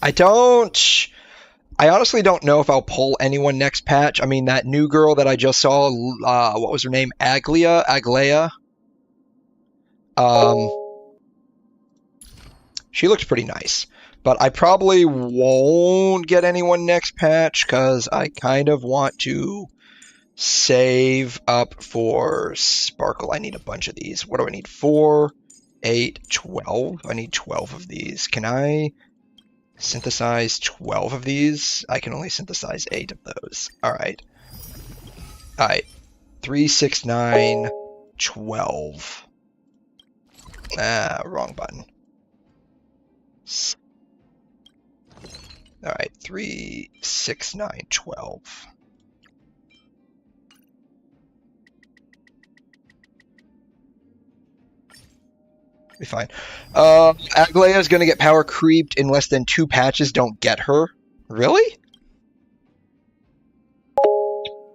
A: I honestly don't know if I'll pull anyone next patch. I mean, that new girl that I just saw, what was her name? Aglea. She looked pretty nice. But I probably won't get anyone next patch because I kind of want to save up for Sparkle. I need a bunch of these. What do I need? 4, 8, 12. I need 12 of these. Can I synthesize 12 of these? I can only synthesize 8 of those. Alright. Alright. 3, 6, 9, 12. Wrong button. Alright, 3, 6, 9, 12. Be fine. Aglea is going to get power creeped in less than 2 patches. Don't get her. Really?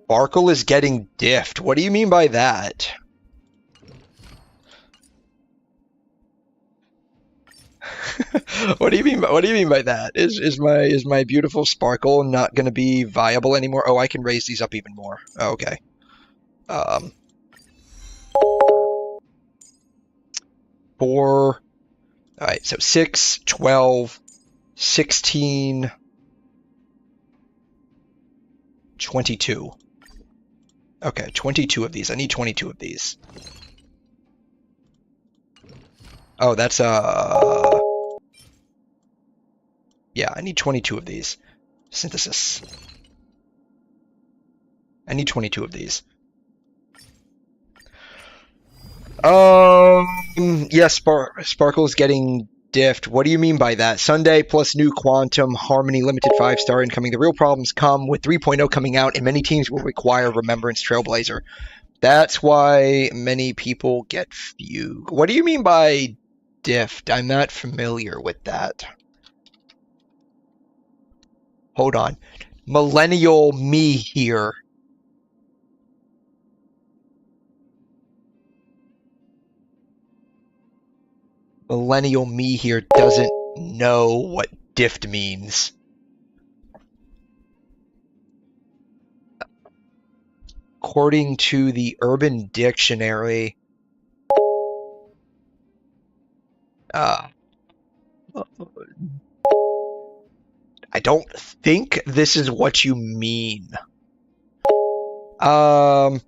A: Sparkle is getting diffed. What do you mean by that? What do you mean by that? Is my beautiful Sparkle not going to be viable anymore? Oh, I can raise these up even more. Oh, okay. 4. All right, so 6, 12, 16, 22. Okay, 22 of these. I need 22 of these. Oh, that's yeah, I need 22 of these. Synthesis. I need 22 of these. Yeah, Sparkle is getting diffed. What do you mean by that? Sunday plus new Quantum Harmony Limited 5-star incoming. The real problems come with 3.0 coming out, and many teams will require Remembrance Trailblazer. That's why many people get Fugue. What do you mean by diffed? I'm not familiar with that. Hold on. Millennial me here. Millennial me here doesn't know what diffed means. according to the Urban Dictionary, I don't think this is what you mean. Power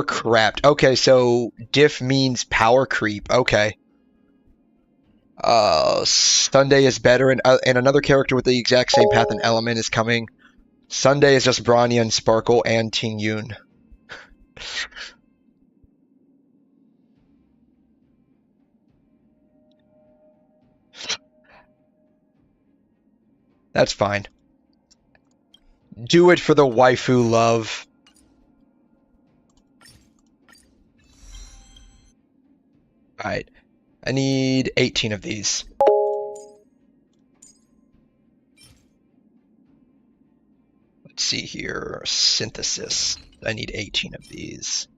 A: crept. Okay, so diff means power creep. Okay. Sunday is better, and another character with the exact same path and element is coming. Sunday is just Bronya and Sparkle and Ting Yun. That's fine. Do it for the waifu love. Alright. I need 18 of these. Let's see here. Synthesis. I need 18 of these.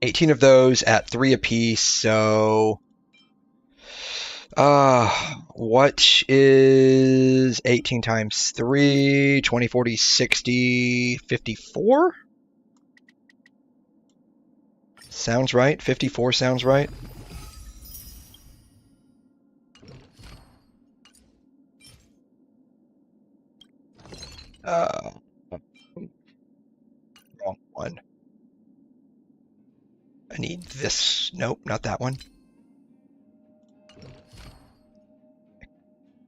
A: 18 of those at 3 apiece, so... what is 18 times 3? 20, 40, 60, 54? Sounds right. 54 sounds right. Wrong one. I need this. Nope, not that one.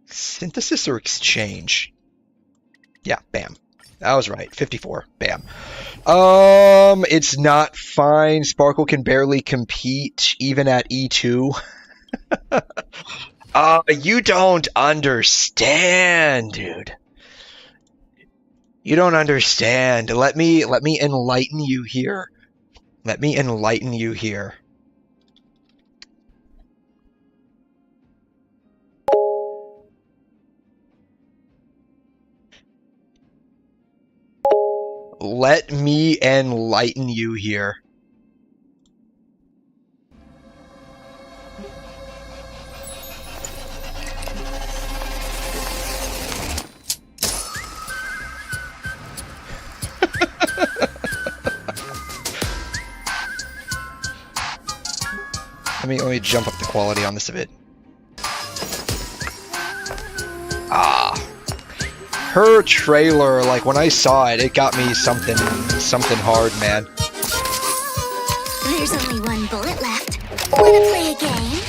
A: Synthesis or exchange? Yeah, bam. I was right. 54. Bam. It's not fine. Sparkle can barely compete, even at E2. You don't understand, dude. You don't understand. Let me enlighten you here. Let me enlighten you here. Let me enlighten you here. Let me jump up the quality on this a bit. Her trailer, like when I saw it, it got me something hard, man.
G: There's only one bullet left. Wanna play a game?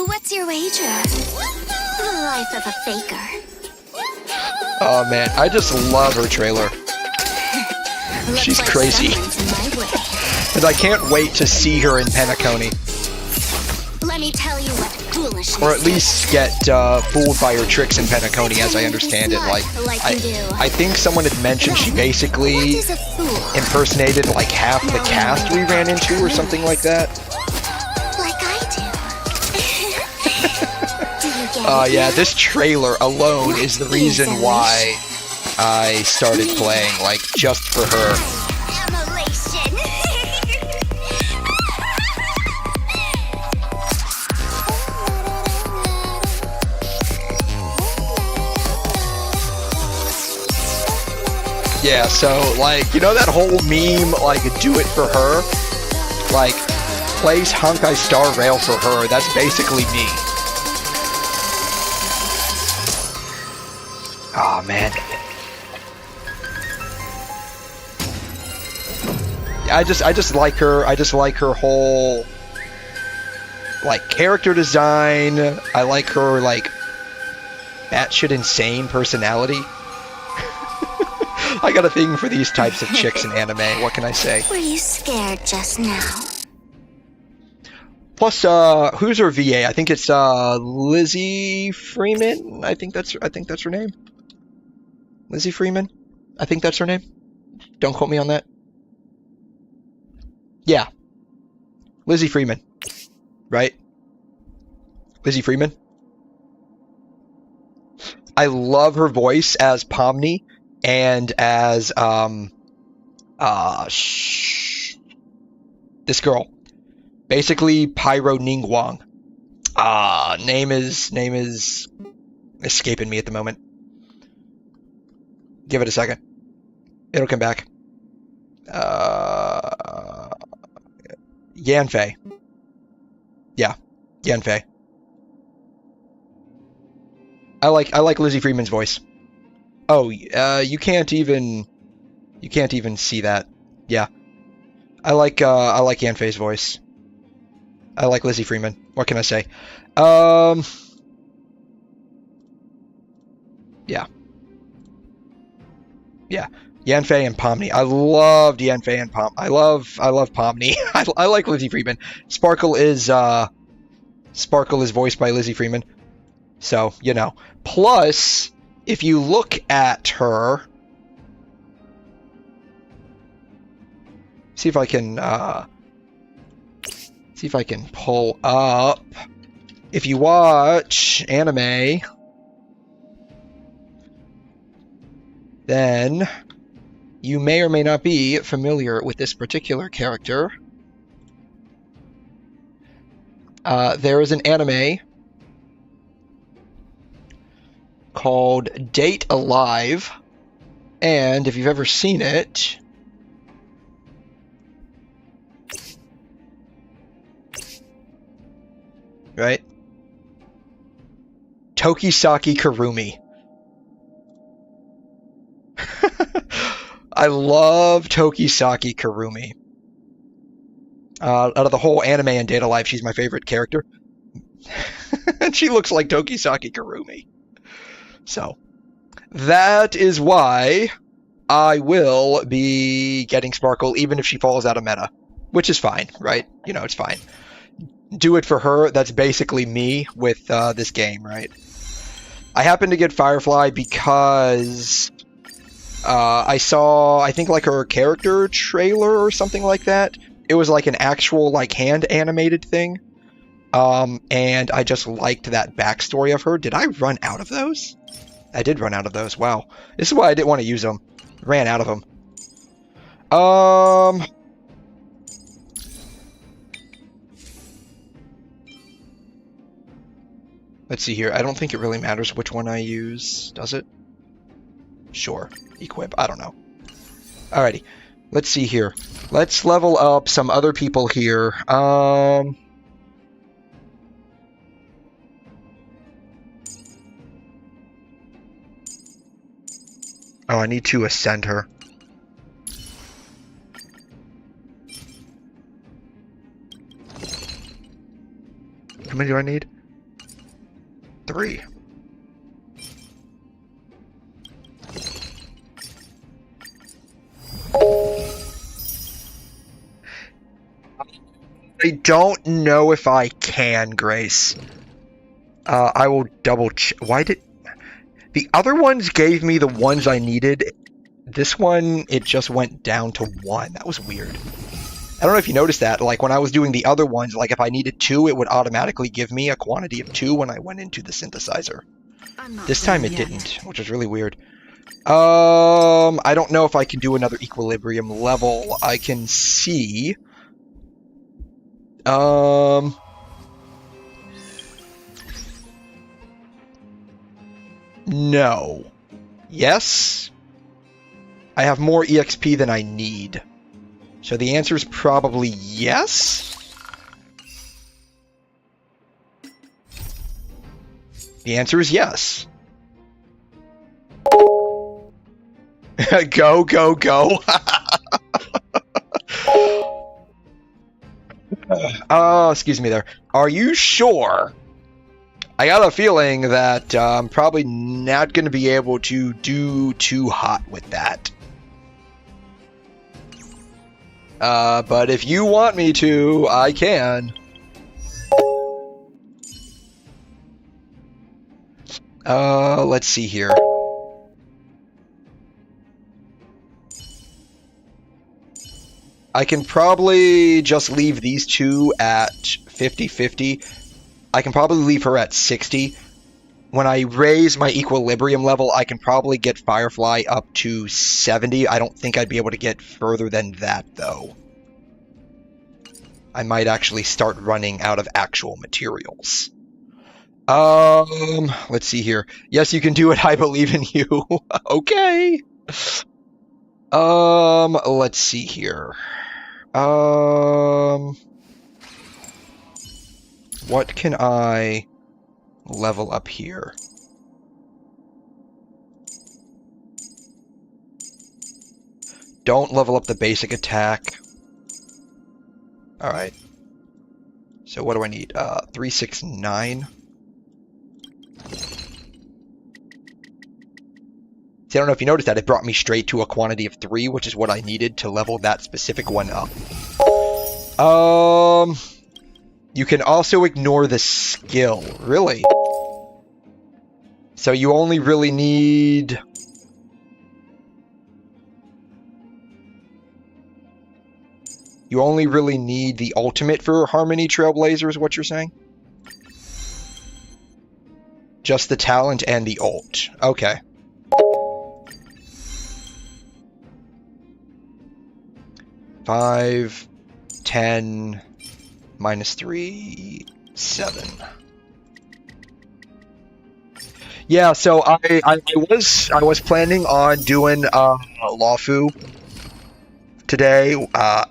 G: What's your wager? The life of a faker.
A: Oh man, I just love her trailer. She's
G: Looks like
A: crazy.
G: someone's in my way.
A: And I can't wait to see her in Penacony.
G: Let me tell you what foolishness
A: Or at least get fooled by her tricks in Penacony, as I understand it. Like, I think someone had mentioned she basically
G: What is a fool?
A: impersonated like half the cast we ran into or something like that.
G: Like I do. Do you get it?
A: Yeah, this trailer alone is the reason why I started playing, like, just for her.
G: Immolation.
A: Yeah, so, like, you know that whole meme, like, do it for her? Like, plays Honkai Star Rail for her, that's basically me. Oh man. I just like her. I just like her whole like character design. I like her like batshit insane personality. I got a thing for these types of chicks in anime. What can I say?
G: Were you scared just now?
A: Plus, who's her VA? I think it's Lizzie Freeman. I think that's her name. Lizzie Freeman. I think that's her name. Don't quote me on that. Yeah. Lizzie Freeman. Right? Lizzie Freeman. I love her voice as Pomni and as this girl. Basically Pyro Ningguang. Name is escaping me at the moment. Give it a second. It'll come back. Yanfei. Yeah, Yanfei. I like Lizzie Freeman's voice. Oh, you can't even see that. Yeah, I like Yanfei's voice. I like Lizzie Freeman. What can I say? Yeah. Yeah. Yanfei and Pomni. I loved Yanfei and I love Pomni. I like Lizzie Freeman. Sparkle is voiced by Lizzie Freeman. So, you know. Plus, if you look at her, see if I can pull up. If you watch anime, then you may or may not be familiar with this particular character. There is an anime called Date Alive, and if you've ever seen it, right? Tokisaki Kurumi. I love Tokisaki Kurumi. Out of the whole anime and Data Life, she's my favorite character. And she looks like Tokisaki Kurumi. So, that is why I will be getting Sparkle, even if she falls out of meta. Which is fine, right? You know, it's fine. Do it for her. That's basically me with this game, right? I happened to get Firefly because I saw, I think, like her character trailer or something like that. It was like an actual, like, hand animated thing. And I just liked that backstory of her. Did I run out of those? I did run out of those. Wow. This is why I didn't want to use them. Ran out of them. Let's see here. I don't think it really matters which one I use, does it? Sure. Equip. I don't know. Alrighty. Let's see here. Let's level up some other people here. Oh, I need to ascend her. How many do I need? 3. I don't know if I can, Grace. I will double check. Why did... The other ones gave me the ones I needed. This one, it just went down to 1. That was weird. I don't know if you noticed that. Like, when I was doing the other ones, like, if I needed 2, it would automatically give me a quantity of 2 when I went into the synthesizer. This time it didn't, which was really weird. I don't know if I can do another equilibrium level. I can see... No. Yes? I have more EXP than I need. So the answer is probably yes? The answer is yes. Go, go, go. Excuse me there. Are you sure? I got a feeling that I'm probably not going to be able to do too hot with that. But if you want me to, I can. Let's see here. I can probably just leave these two at 50-50. I can probably leave her at 60. When I raise my equilibrium level, I can probably get Firefly up to 70. I don't think I'd be able to get further than that, though. I might actually start running out of actual materials. Let's see here. Yes, you can do it. I believe in you. Okay. Let's see here. What can I level up here? Don't level up the basic attack. Alright. So what do I need? 369. See, I don't know if you noticed that, it brought me straight to a quantity of 3, which is what I needed to level that specific one up. You can also ignore the skill. Really? So you only really need... You only really need the ultimate for Harmony Trailblazer is what you're saying? Just the talent and the ult. Okay. Five, 10, -3, 7. Yeah, so I was planning on doing Luofu today.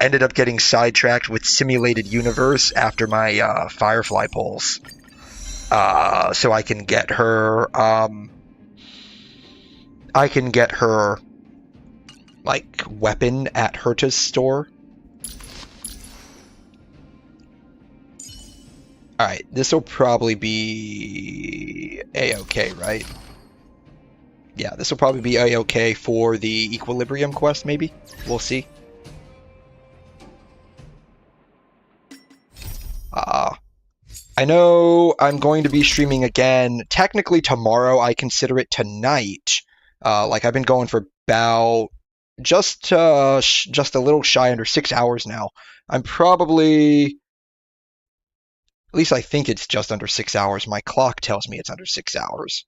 A: Ended up getting sidetracked with Simulated Universe after my Firefly pulls. So I can get her like weapon at Herta's store. Alright, this will probably be A-okay, right? Yeah, this will probably be A-okay for the Equilibrium quest, maybe? We'll see. I know I'm going to be streaming again. Technically tomorrow, I consider it tonight. Like I've been going for about just a little shy under 6 hours now. I'm probably, at least I think it's just under 6 hours. My clock tells me it's under 6 hours.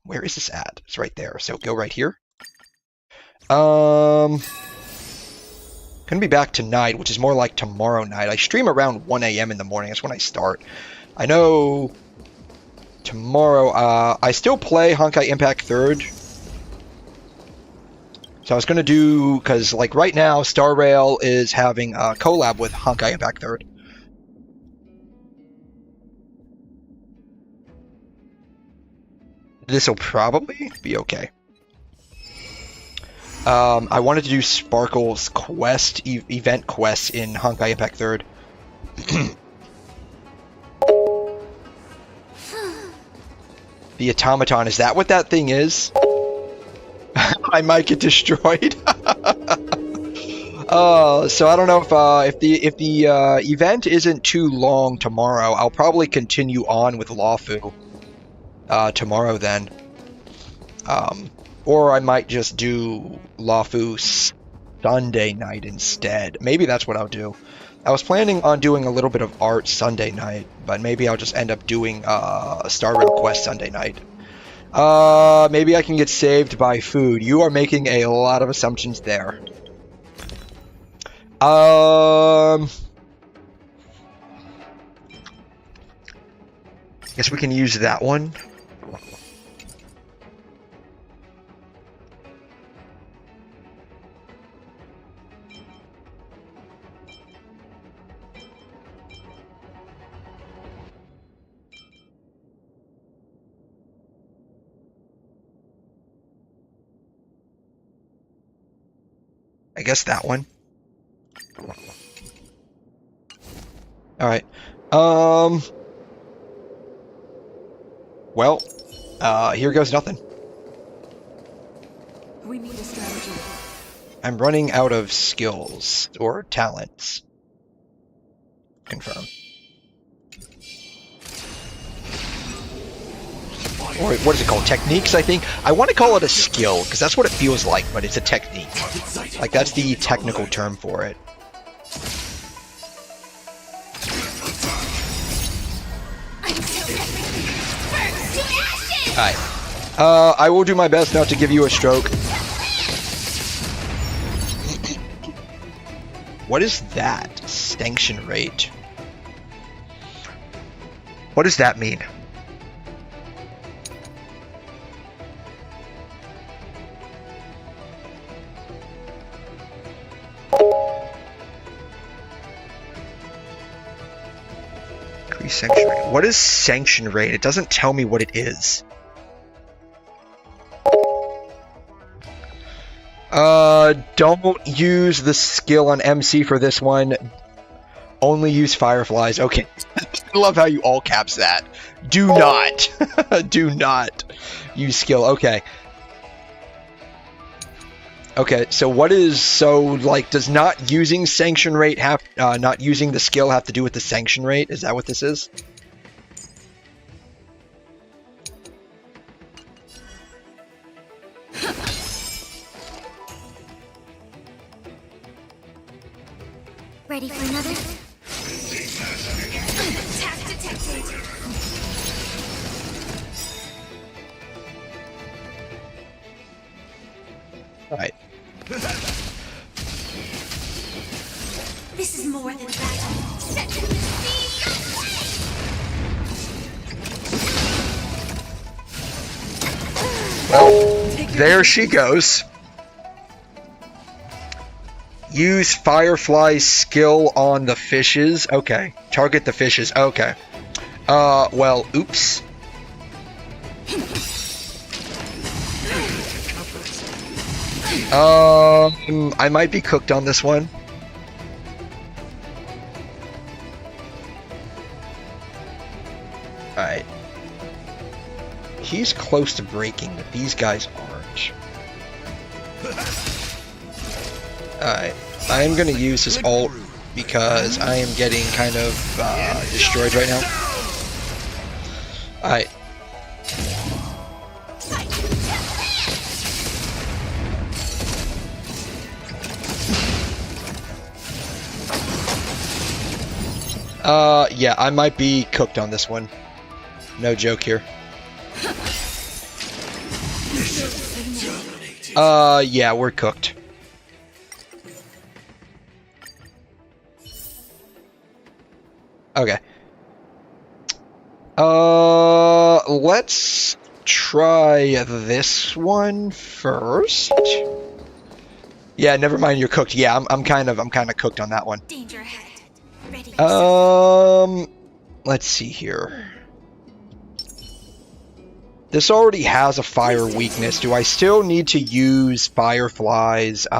A: Where is this at? It's right there. So go right here. Gonna be back tonight, which is more like tomorrow night. I stream around 1 a.m. in the morning. That's when I start. I know tomorrow, I still play Honkai Impact 3rd. So I was gonna do, because like right now, Star Rail is having a collab with Honkai Impact 3rd. This will probably be okay. I wanted to do Sparkle's quest, event quests in Honkai Impact 3rd. The automaton, is that what that thing is? I might get destroyed. So I don't know if the event isn't too long tomorrow, I'll probably continue on with Luofu tomorrow then. Or I might just do Luofu Sunday night instead. Maybe that's what I'll do. I was planning on doing a little bit of art Sunday night, but maybe I'll just end up doing Star Rail Quest Sunday night. Maybe I can get saved by food. You are making a lot of assumptions there. Guess we can use that one. I guess that one. Alright. Well, here goes nothing.
D: We need a strategy.
A: I'm running out of skills or talents. Confirm. Or what is it called? Techniques, I think? I want to call it a skill, because that's what it feels like, but it's a technique. Like, that's the technical term for it. Alright. I will do my best not to give you a stroke. What is that? Stanction rate. What does that mean? sanction rate. What is sanction rate? It doesn't tell me what it is. Don't use the skill on MC for this one. Only use fireflies. Okay. I love how you all caps that. Do not. Do not use skill. Okay. Okay, so what is... So, like, does not using sanction rate have... not using the skill have to do with the sanction rate? Is that what this is?
G: Ready for another? Task detected.
A: Alright.
G: This is more than a battle. Set to the
A: Well, there she goes. Use Firefly's skill on the fishes. Okay. Target the fishes. Okay. Well, oops. I might be cooked on this one. Alright. He's close to breaking, but these guys aren't. Alright. I am going to use his ult because I am getting kind of destroyed right now. Alright. Yeah, I might be cooked on this one. No joke here. Yeah, we're cooked. Okay. Let's try this one first. Yeah, never mind, you're cooked. Yeah, I'm kind of cooked on that one.
G: danger ahead. Ready.
A: Let's see here. This already has a fire weakness. Do I still need to use Fireflies? Do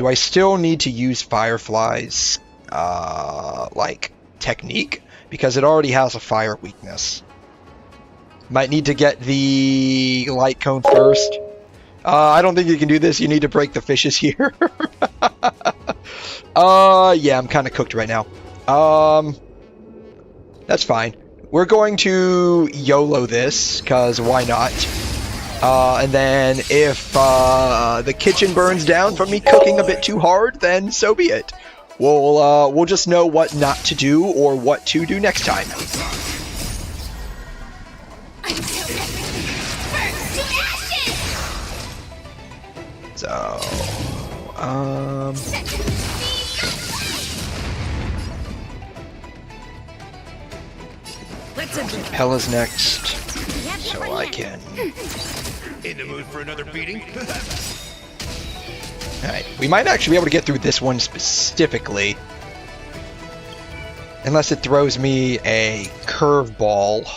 A: I still need to use Fireflies, like, technique? Because it already has a fire weakness. Might need to get the light cone first. I don't think you can do this. You need to break the fishes here. Yeah, I'm kind of cooked right now. That's fine. We're going to YOLO this, because why not? And then if the kitchen burns down from me cooking a bit too hard, then so be it. We'll just know what not to do or what to do next time. So, Pella's next, so I can...
F: In the mood for another beating?
A: Alright, we might actually be able to get through this one specifically. Unless it throws me a curveball.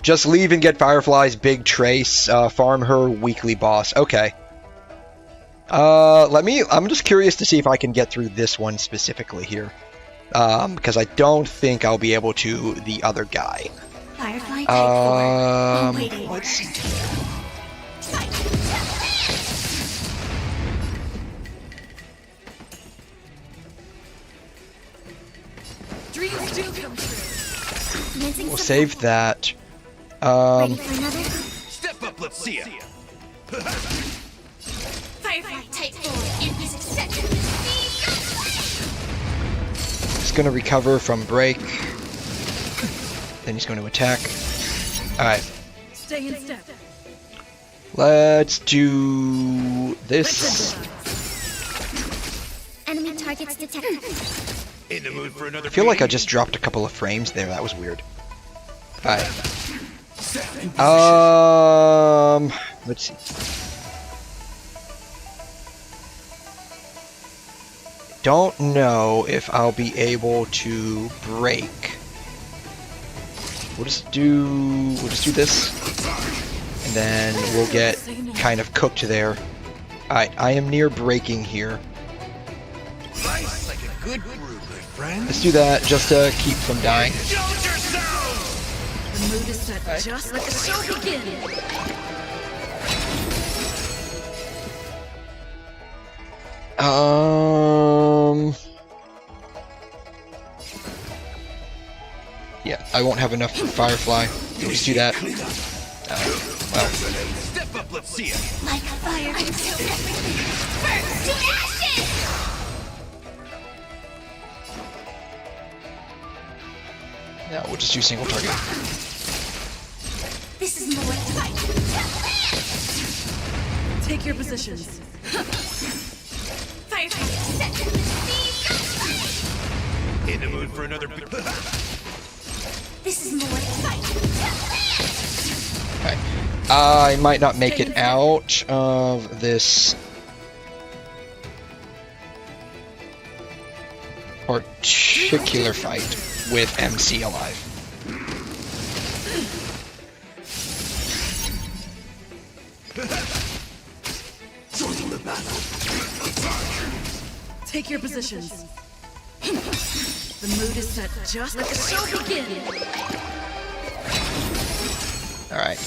A: Just leave and get Firefly's big trace, farm her weekly boss. Okay. I'm just curious to see if I can get through this one specifically here. Because I don't think I'll be able to the other guy.
G: Firefly type 4.
A: Let's see.
D: Dreams do come true.
A: We'll save that.
G: Ready for another?
F: Step up, let's see ya.
G: Firefly type 4. In position. Set to the
A: He's going to recover from break. Then he's going to attack. Alright.
D: Stay in step.
A: Let's do this.
G: enemy targets detected.
F: In the mood for another
A: I feel like I
F: beating?
A: just dropped a couple of frames there. That was weird. Alright. Let's see. don't know if I'll be able to break. We'll just do this, and then we'll get kind of cooked there. Alright, I am near breaking here.
F: Nice like a good brew, my friend.
A: Let's do that just to keep from dying.
F: Indulge yourselves!
D: The mood is set. Just let the show begin.
A: Yeah, I won't have enough for Firefly. We'll just do that. Well,
F: Step up, let's see it.
G: Like a fire consume everything. Burn to ashes!
A: yeah, we'll just do single target.
G: This is more fight.
D: Take your positions.
G: Firefly set to the speed of light.
F: In the mood for another big...
G: This is more fight.
A: Okay. I might not make it out of this particular fight with MC alive.
D: Take your positions. The mood is set. Just let the show begin.
A: Alright.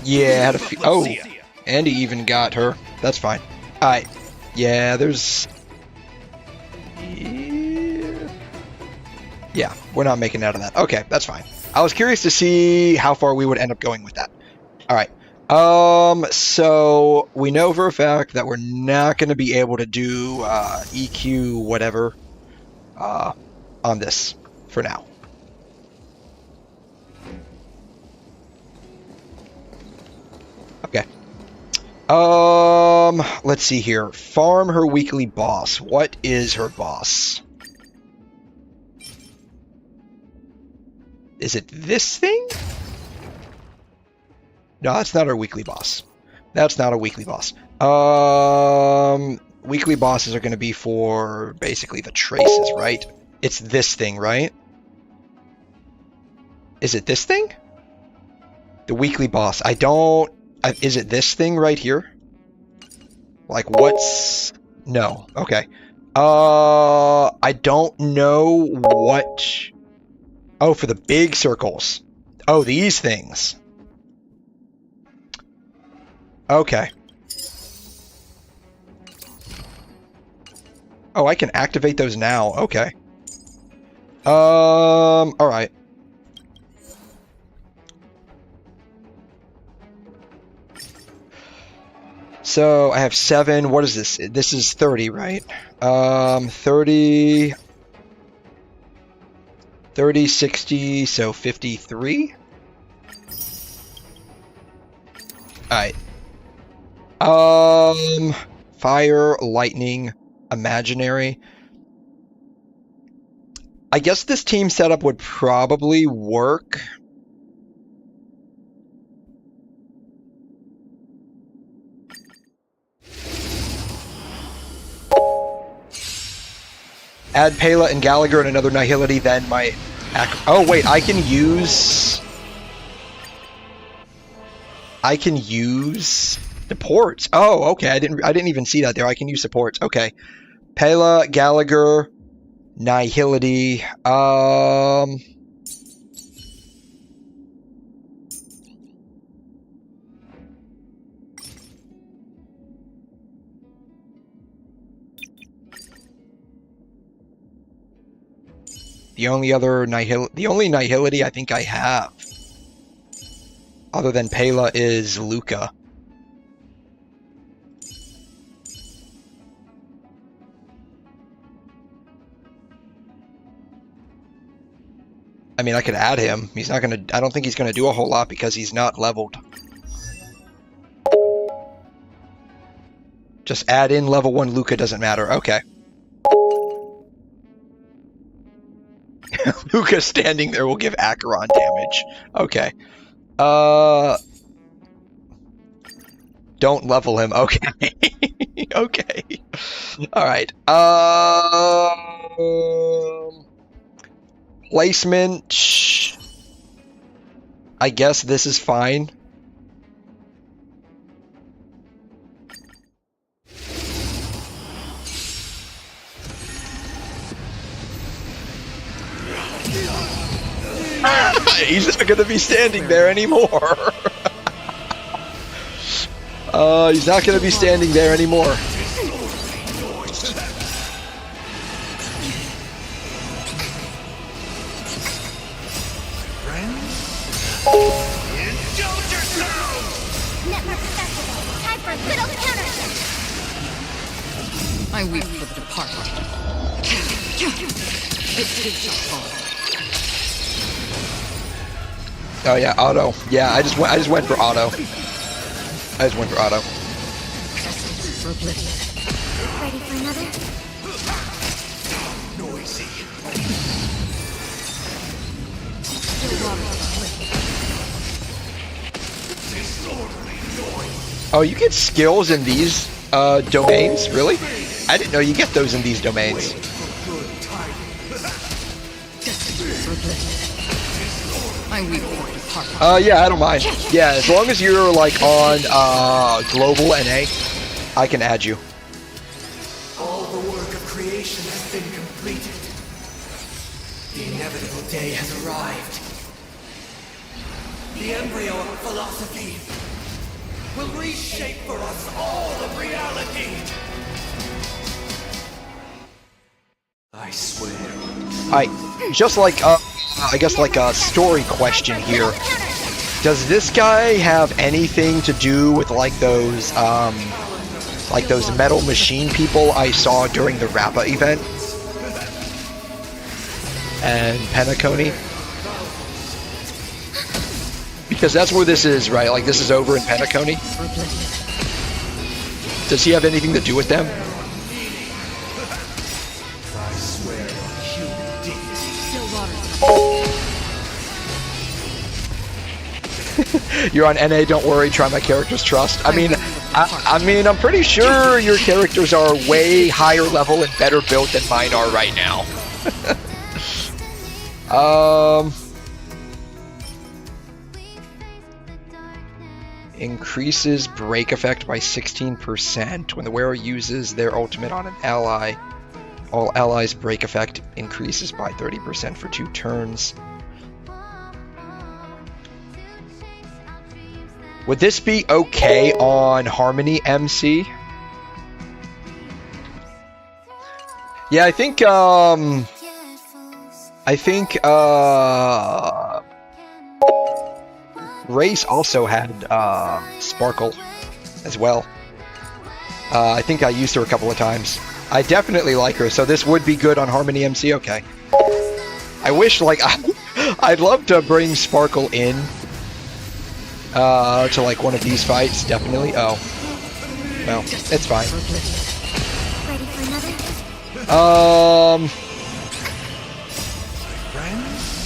A: Yeah, I had a few. Oh! And he even got her. That's fine. Alright. Yeah, there's... Yeah, we're not making out of that. Okay, that's fine. I was curious to see how far we would end up going with that. Alright. So we know for a fact that we're not going to be able to do EQ whatever on this for now. Okay. Let's see here. Farm her weekly boss. What is her boss? Is it this thing? No, that's not our weekly boss. That's not a weekly boss. Weekly bosses are going to be for basically the traces, right? It's this thing, right? Is it this thing? The weekly boss. I don't... Is it this thing right here? Like, what's... No. Okay. I don't know what... Oh, for the big circles. Oh, these things. Okay. Oh, I can activate those now. Okay. Alright. So, I have 7. What is this? This is 30, right? 30... 30, 60, so 53? Alright. Fire, lightning, imaginary. I guess this team setup would probably work. Add Pela and Gallagher and another Nihility, then my... Oh, wait, I can use supports. Oh, okay. I didn't even see that there. I can use supports. Okay. Pela, Gallagher, Nihility. The only Nihility I think I have, other than Pela, is Luca. I mean, I could add him. He's not gonna. I don't think he's gonna do a whole lot because he's not leveled. Just add in level 1 Luca, doesn't matter. Okay. Luca standing there will give Acheron damage. Okay. Don't level him. Okay. Okay. All right. Placement. I guess this is fine. He's not going to be standing there anymore. He's not going to be standing there anymore.
F: Indulge yourselves!
G: Network accessible. Time for a little counter.
E: I weep for the departed. It shall fall.
A: Oh yeah, auto. Yeah, I just went for auto.
E: For oblivion.
G: Ready for another?
F: Noisy. Disorderly noise.
A: Oh, you get skills in these domains? Really? I didn't know you get those in these domains.
E: For oblivion. I weep for departed.
A: Yeah, I don't mind. Yeah, as long as you're like on global NA, I can add you.
F: All the work of creation has been completed. The inevitable day has arrived. The embryo of philosophy will reshape for us all of reality. I swear.
A: Alright, just like I guess like a story question here. Does this guy have anything to do with like those metal machine people I saw during the Rappa event? And Penacony? Because that's where this is, right? Like this is over in Penacony? Does he have anything to do with them?
F: I swear on human dignity.
E: Still water.
A: You're on NA, don't worry, try my character's trust. I mean, I'm pretty sure your characters are way higher level and better built than mine are right now. Increases break effect by 16% when the wearer uses their ultimate on an ally. All allies' break effect increases by 30% for 2 turns. Would this be okay on Harmony MC? Yeah, I think Race also had Sparkle as well. I think I used her a couple of times. I definitely like her, so this would be good on Harmony MC. Okay. I wish, like, I'd love to bring Sparkle in to like one of these fights. Definitely. Oh, well, it's fine.
G: Ready for another?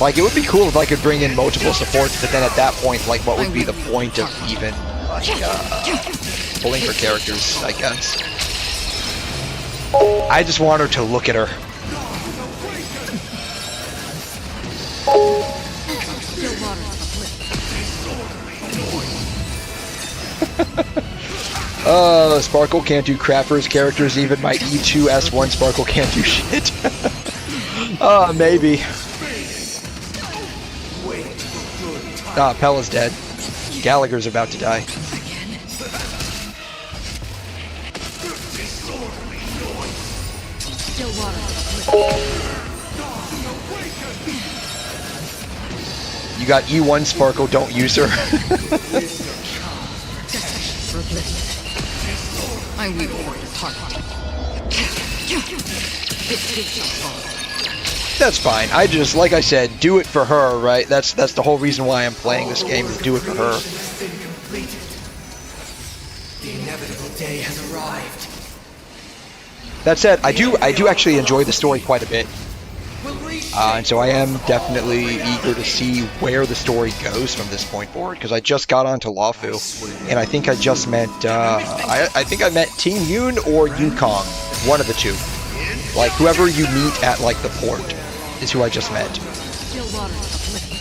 A: Like, it would be cool if I could bring in multiple supports, but then at that point, like, what would be the point of even, like, pulling her characters, I guess? I just want her to look at her. Sparkle can't do crap for his characters, even my E2S1 Sparkle can't do shit. Maybe. Pella's dead. Gallagher's about to die.
E: Still water.
A: You got E1 Sparkle, don't use her.
E: I weep for departed. It shall fall.
A: That's fine. I just, like I said, do it for her, right? That's the whole reason why I'm playing this game, is do it for her.
F: The inevitable day has arrived.
A: That said, I do actually enjoy the story quite a bit. And so I am definitely eager to see where the story goes from this point forward, because I just got onto Luofu, and I think I just met, I think I met Team Yoon or Yukong, one of the two. Like, whoever you meet at, like, the port is who I just met.
D: Still water uplifted.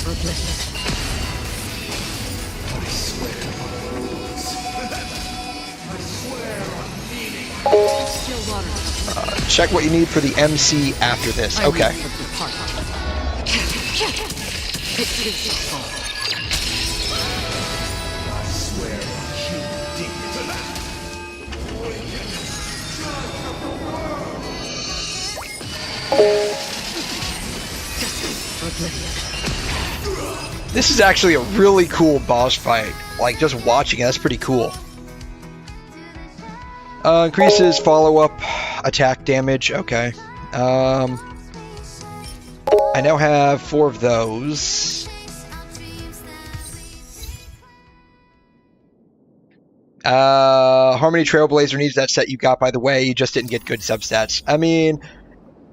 D: For oblivion. Still water uplifted.
A: Check what you need for the MC after this. Okay. This is actually a really cool boss fight. Like, just watching it, that's pretty cool. Increases follow-up attack damage. Okay. I now have 4 of those. Harmony Trailblazer needs that set you got, by the way. You just didn't get good substats. I mean,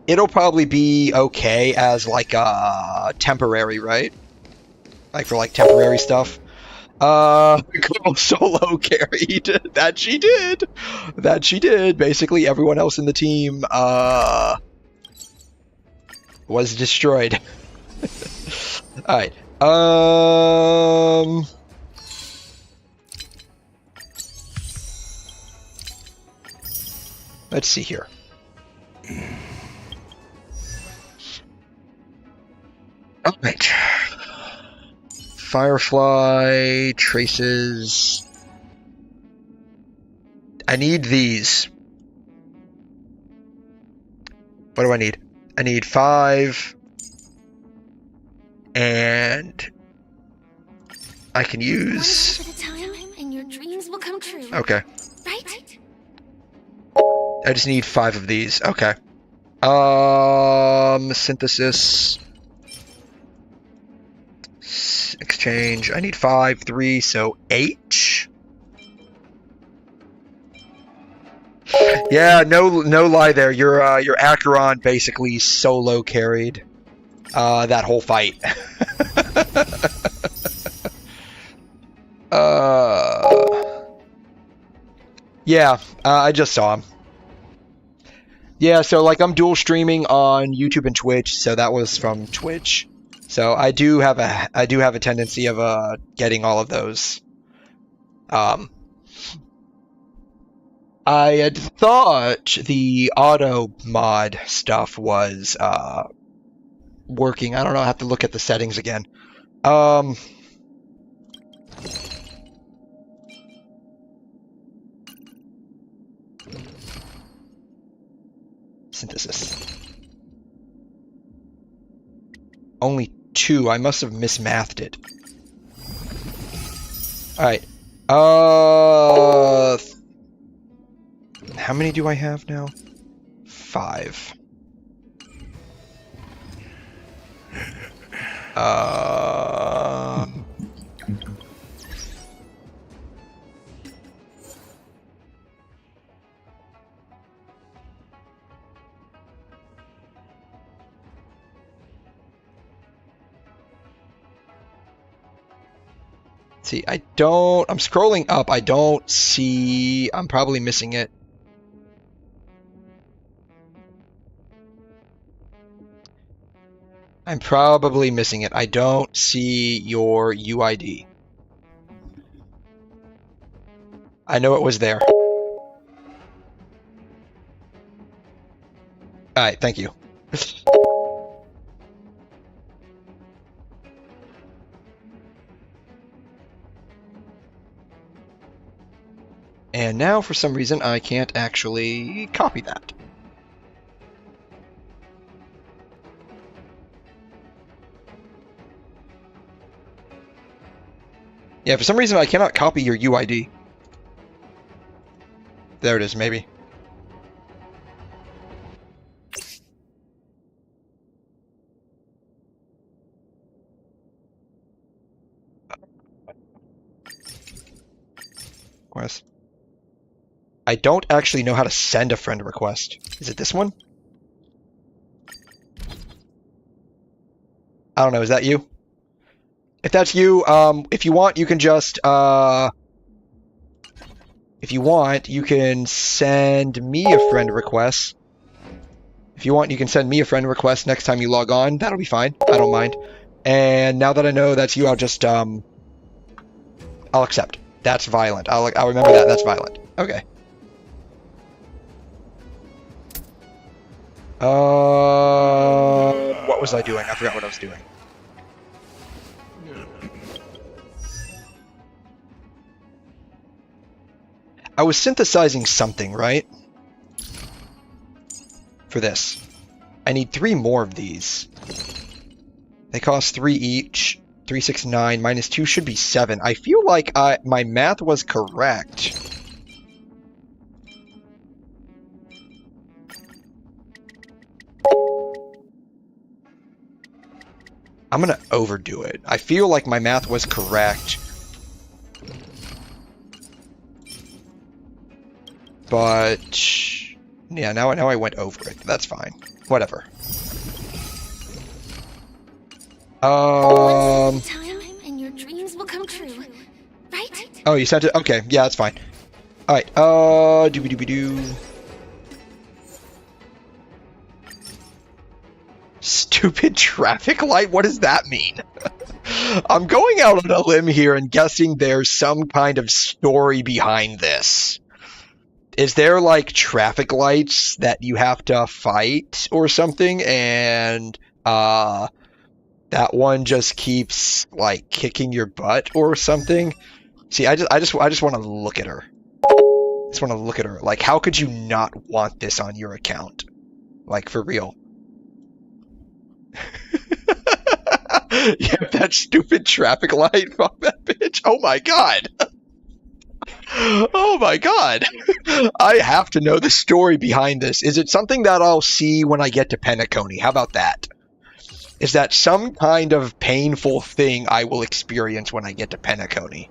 A: it'll probably be okay as, like, temporary, right? Like, for, like, temporary stuff. Girl solo carried. That she did. That she did. Basically, everyone else in the team, was destroyed. Alright. Let's see here. Alright. Firefly, traces. I need these. What do I need? I need 5. And I can use...
G: One step at a time, and your dreams will come true.
A: Okay.
G: Right?
A: I just need 5 of these. Okay. Synthesis. Exchange. I need 5, 3, so 8. Yeah, no lie there. Your Acheron basically solo carried that whole fight. Yeah, I just saw him. Yeah, so like I'm dual streaming on YouTube and Twitch, so that was from Twitch. So I do have a tendency of getting all of those. I had thought the auto mod stuff was working. I don't know, I have to look at the settings again. Synthesis. Only 2. I must have mismathed it. Alright. How many do I have now? 5. See, I'm scrolling up, I don't see, I'm probably missing it. I'm probably missing it. I don't see your UID. I know it was there. Alright, thank you. And now, for some reason, I can't actually copy that. Yeah, for some reason, I cannot copy your UID. There it is, maybe. request. I don't actually know how to send a friend request. Is it this one? I don't know, is that you? If that's you, if you want, you can just, if you want, you can send me a friend request. If you want, you can send me a friend request next time you log on. That'll be fine. I don't mind. And now that I know that's you, I'll just, I'll accept. That's violent. I'll remember that. That's violent. Okay. What was I doing? I forgot what I was doing. I was synthesizing something, right? For this. I need 3 more of these. They cost 3 each. 3, 6, 9. Minus 2 should be 7. I feel like my math was correct. I'm gonna overdo it. I feel like my math was correct. But yeah, now I went over it. That's fine. Whatever.
G: Time and your dreams will come true, right?
A: Oh, you sent it? Okay, yeah, that's fine. Alright, doobie-doobie-doo. Stupid traffic light? What does that mean? I'm going out on a limb here and guessing there's some kind of story behind this. Is there, like, traffic lights that you have to fight or something, and, that one just keeps, like, kicking your butt or something? See, I just want to look at her. I just want to look at her. Like, how could you not want this on your account? Like, for real. Yeah, that stupid traffic light. Fuck that bitch. Oh my god. Oh my god. I have to know the story behind this. Is it something that I'll see when I get to Penacony? How about that? Is that some kind of painful thing I will experience when I get to Penacony?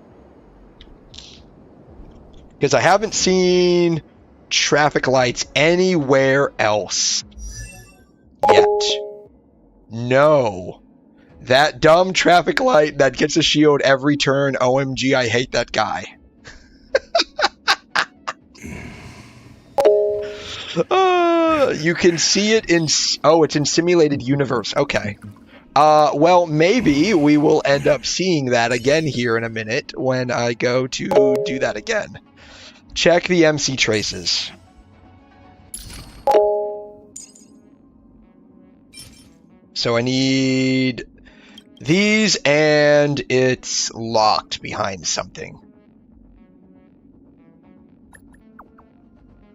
A: Because I haven't seen traffic lights anywhere else yet. No. That dumb traffic light that gets a shield every turn. OMG, I hate that guy. You can see it in... Oh, it's in Simulated Universe. Okay. Well, maybe we will end up seeing that again here in a minute when I go to do that again. Check the MC traces. So I need these, and it's locked behind something.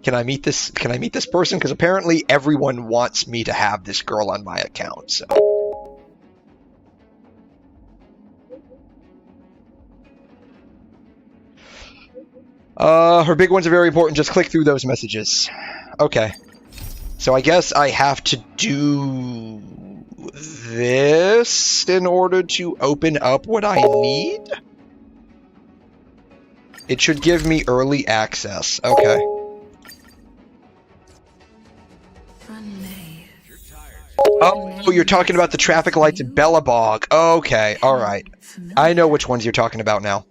A: Can I meet this? Can I meet this person? Because apparently everyone wants me to have this girl on my account. So. Her big ones are very important. Just click through those messages. Okay. So I guess I have to do this in order to open up what I need? It should give me early access. Okay. Oh, you're talking about the traffic lights in Bellabog. Okay, alright. I know which ones you're talking about now.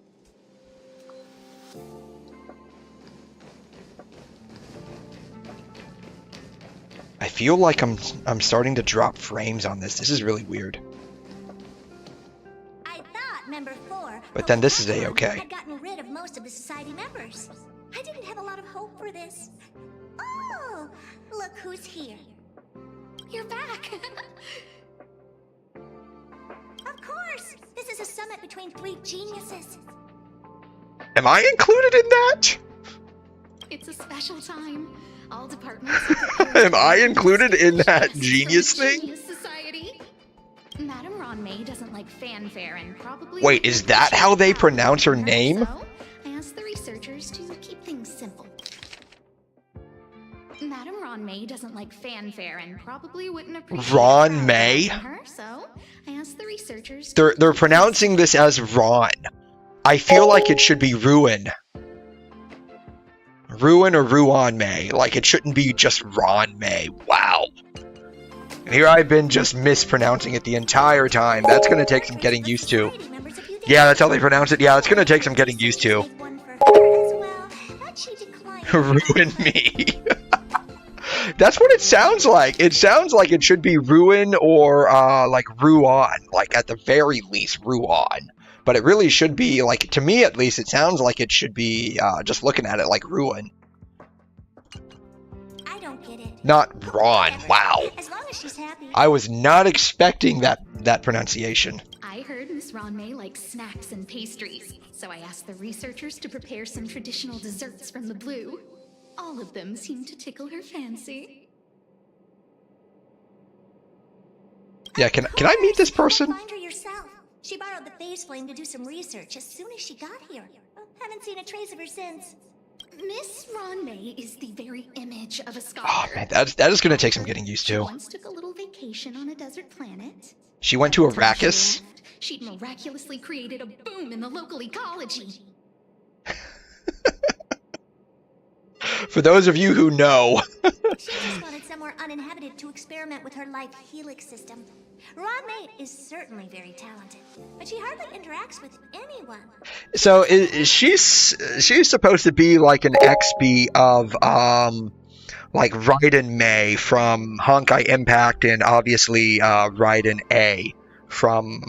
A: I feel like I'm starting to drop frames on this. This is really weird.
G: I thought member 4,
A: but then this is A-okay.
G: had gotten rid of most of the society members. I didn't have a lot of hope for this. Oh, look who's here. You're back. Of course. This is a summit between 3 geniuses.
A: Am I included in that?
B: It's a special time. All departments.
A: Am I included in that genius thing?
B: Genius Society. Madame Ron May doesn't like fanfare and probably.
A: Wait, is that how they pronounce her name?
B: So, I asked the researchers to keep things simple. Madame Ron May doesn't like fanfare and probably wouldn't appreciate
A: Ron May?
B: her, so I asked the researchers.
A: They're pronouncing this as Ron. I feel like it should be Ruin. Ruin or Ruan May. Like, it shouldn't be just Ron May. Wow. And here I've been just mispronouncing it the entire time. That's going to take some getting used to. Yeah, that's how they pronounce it. Yeah, it's going to take some getting used to. Ruin me. That's what it sounds like. It sounds like it should be Ruin or, like, Ruan. Like, at the very least, Ruan. But it really should be, like, to me at least, it sounds like it should be, just looking at it, like Ruin.
G: I don't get it.
A: Not Ron. Wow.
G: As long as she's happy.
A: I was not expecting that pronunciation.
B: I heard Miss Ronmay likes snacks and pastries, so I asked the researchers to prepare some traditional desserts from the blue. All of them seemed to tickle her fancy.
A: Yeah, can I meet this person?
G: Find her yourself. She borrowed the phase flame to do some research as soon as she got here. Haven't seen a trace of her since.
B: Miss Ronmay is the very image of a scholar.
A: Oh man, that is going to take some getting used
B: She
A: to.
B: once took a little vacation on a desert planet.
A: She went to
B: By the time she
A: Arrakis.
B: left, she'd miraculously created a boom in the local ecology.
A: For those of you who know.
G: She just wanted somewhere uninhabited to experiment with her life helix system. Ron May is certainly very talented, but she hardly interacts with anyone.
A: So she's supposed to be like an XP of like Raiden May from Honkai Impact, and obviously Raiden A from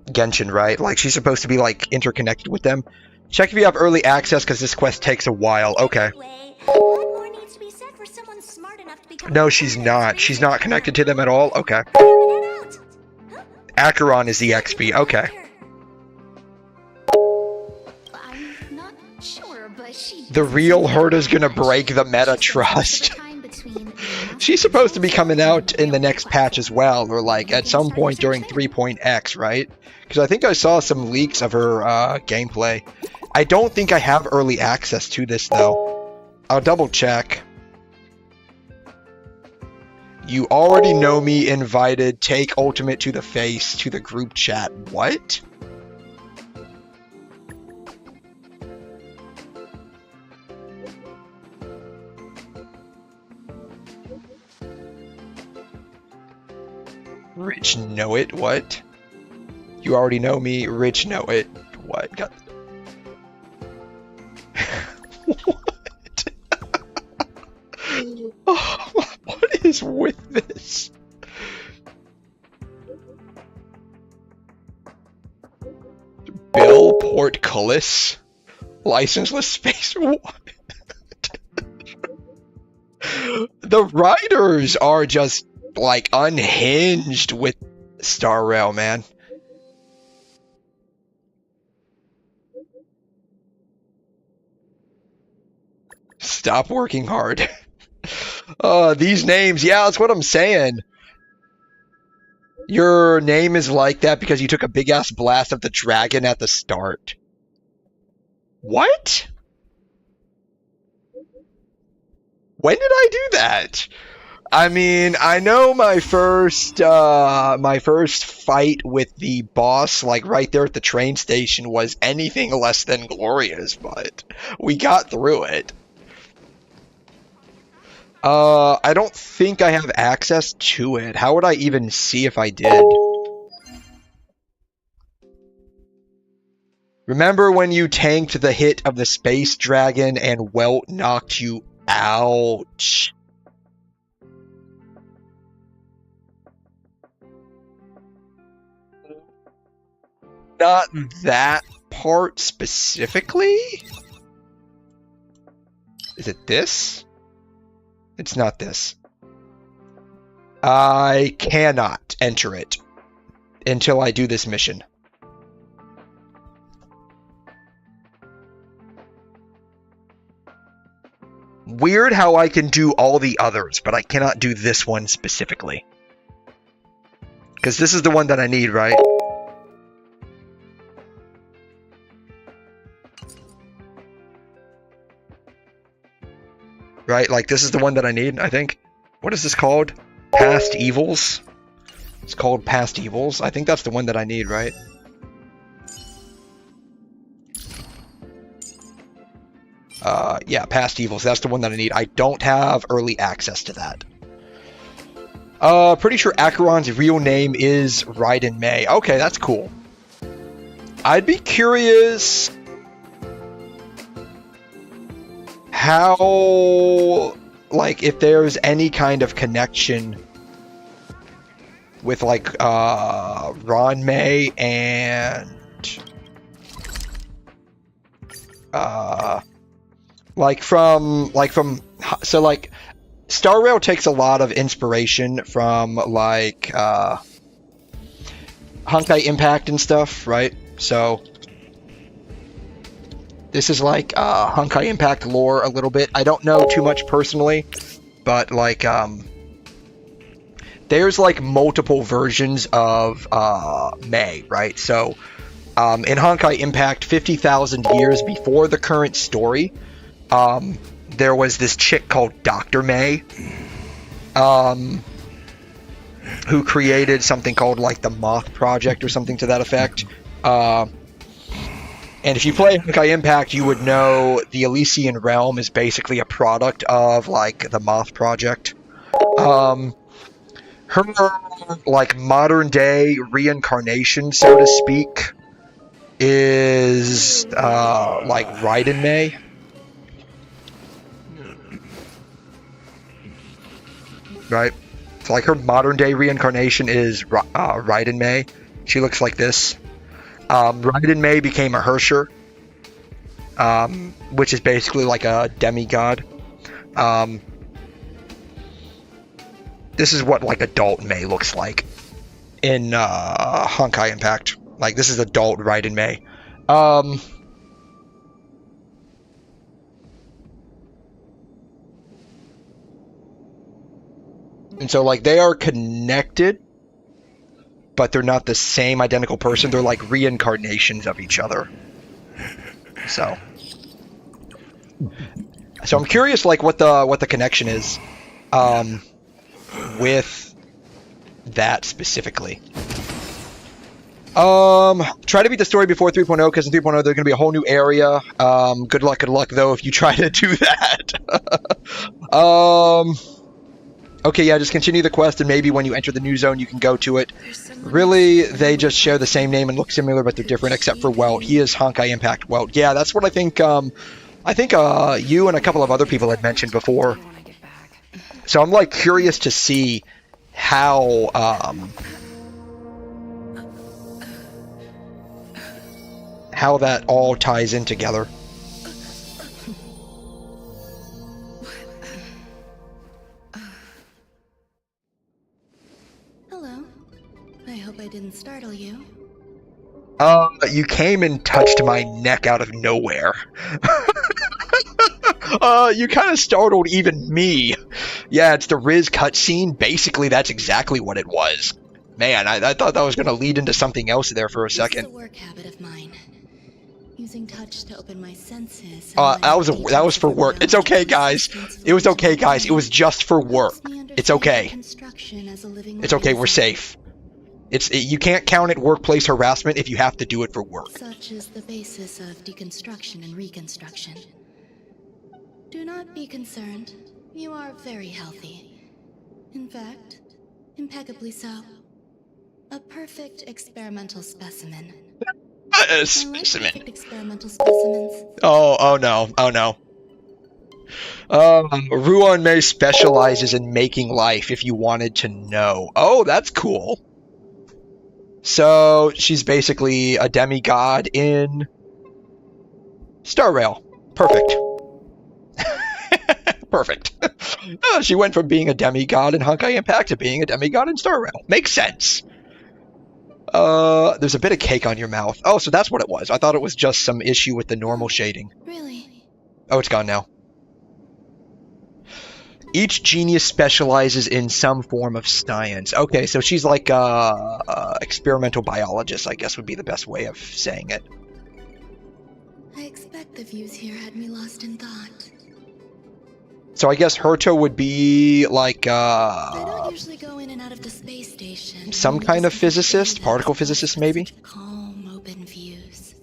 A: Genshin, right? Like, she's supposed to be like interconnected with them. Check if you have early access, because this quest takes a while. Okay.
G: Anyway, what more needs to be said for someone smart enough to become
A: No, she's not. She's not connected to them at all. Okay.
G: Figured it out. Huh?
A: Acheron is the XP. Okay.
B: I'm not sure, but she...
A: The real Herta's gonna break the meta trust. She's supposed to be coming out in the next patch as well, or like at some point during 3.x, right? Because I think I saw some leaks of her gameplay. I don't think I have early access to this though. I'll double check. You already know me, invited, take ultimate to the face, to the group chat. What? Rich know it, what? You already know me, Rich know it, what? Got... What? Oh, what is with this? Bill Portcullis? Licenseless space? What? The writers are just like unhinged with Star Rail, man. Stop working hard. These names, yeah, that's what I'm saying. Your name is like that because you took a big ass blast of the dragon at the start. What? When did I do that? I mean, I know my first fight with the boss, like right there at the train station, was anything less than glorious, but we got through it. I don't think I have access to it. How would I even see if I did? Remember when you tanked the hit of the space dragon and Welt knocked you out? Not that part specifically? Is it this? It's not this. I cannot enter it until I do this mission. Weird how I can do all the others, but I cannot do this one specifically. Because this is the one that I need, right? Right, like this is the one that I need, I think. What is this called? Past Evils? It's called Past Evils. I think that's the one that I need, right? Yeah, Past Evils. That's the one that I need. I don't have early access to that. Pretty sure Acheron's real name is Raiden May. Okay, that's cool. I'd be curious how, like, if there's any kind of connection with, like, Ron May and, so, like, Star Rail takes a lot of inspiration from, like, Honkai Impact and stuff, right? So, this is like Honkai Impact lore a little bit. I don't know too much personally, but like there's like multiple versions of May, right? So in Honkai Impact, 50,000 years before the current story, there was this chick called Dr. May, who created something called like the Moth Project or something to that effect. And if you play Honkai Impact, you would know the Elysian Realm is basically a product of, like, the Moth Project. Her, like, modern-day reincarnation, so to speak, is, like, Raiden May. Right? So, like, her modern-day reincarnation is Raiden May. She looks like this. Raiden May became a Hersher, which is basically like a demigod. This is what like adult May looks like in Honkai Impact. Like this is adult Raiden May. And so like they are connected, but they're not the same identical person. They're like reincarnations of each other. So I'm curious, like what the connection is, with that specifically. Try to beat the story before 3.0 because in 3.0 there's gonna be a whole new area. Good luck though if you try to do that. Okay, yeah, just continue the quest, and maybe when you enter the new zone, you can go to it. Really, they just share the same name and look similar, but they're different, except for Welt. He is Honkai Impact Welt. Yeah, that's what I think, you and a couple of other people had mentioned before. So I'm, like, curious to see how, how that all ties in together.
H: I hope I didn't startle you.
A: You came and touched my neck out of nowhere. You kind of startled even me. Yeah, it's the Riz cutscene. Basically, that's exactly what it was. Man, I thought that was going to lead into something else there for a second.
H: It's a work habit of mine. Using touch to open my senses.
A: That was for work. It's okay, guys. It was okay, guys. It was just for work. It's okay. It's okay. We're safe. You can't count it workplace harassment if you have to do it for work.
H: Such is the basis of deconstruction and reconstruction. Do not be concerned. You are very healthy. In fact, impeccably so. A perfect experimental specimen.
A: A specimen.
H: I like perfect experimental specimens.
A: Oh no. Ruon May specializes in making life, if you wanted to know. Oh, that's cool. So, she's basically a demigod in Star Rail. Perfect. Perfect. She went from being a demigod in Honkai Impact to being a demigod in Star Rail. Makes sense. There's a bit of cake on your mouth. Oh, so that's what it was. I thought it was just some issue with the normal shading.
H: Really?
A: Oh, it's gone now. Each genius specializes in some form of science. Okay, so she's like experimental biologist, I guess would be the best way of saying it.
H: I expect the views here had me lost in thought.
A: So I guess Herto would be like
H: I don't usually go in and out of the space station.
A: some kind of physicist, particle physicist maybe?
H: Calm, open views.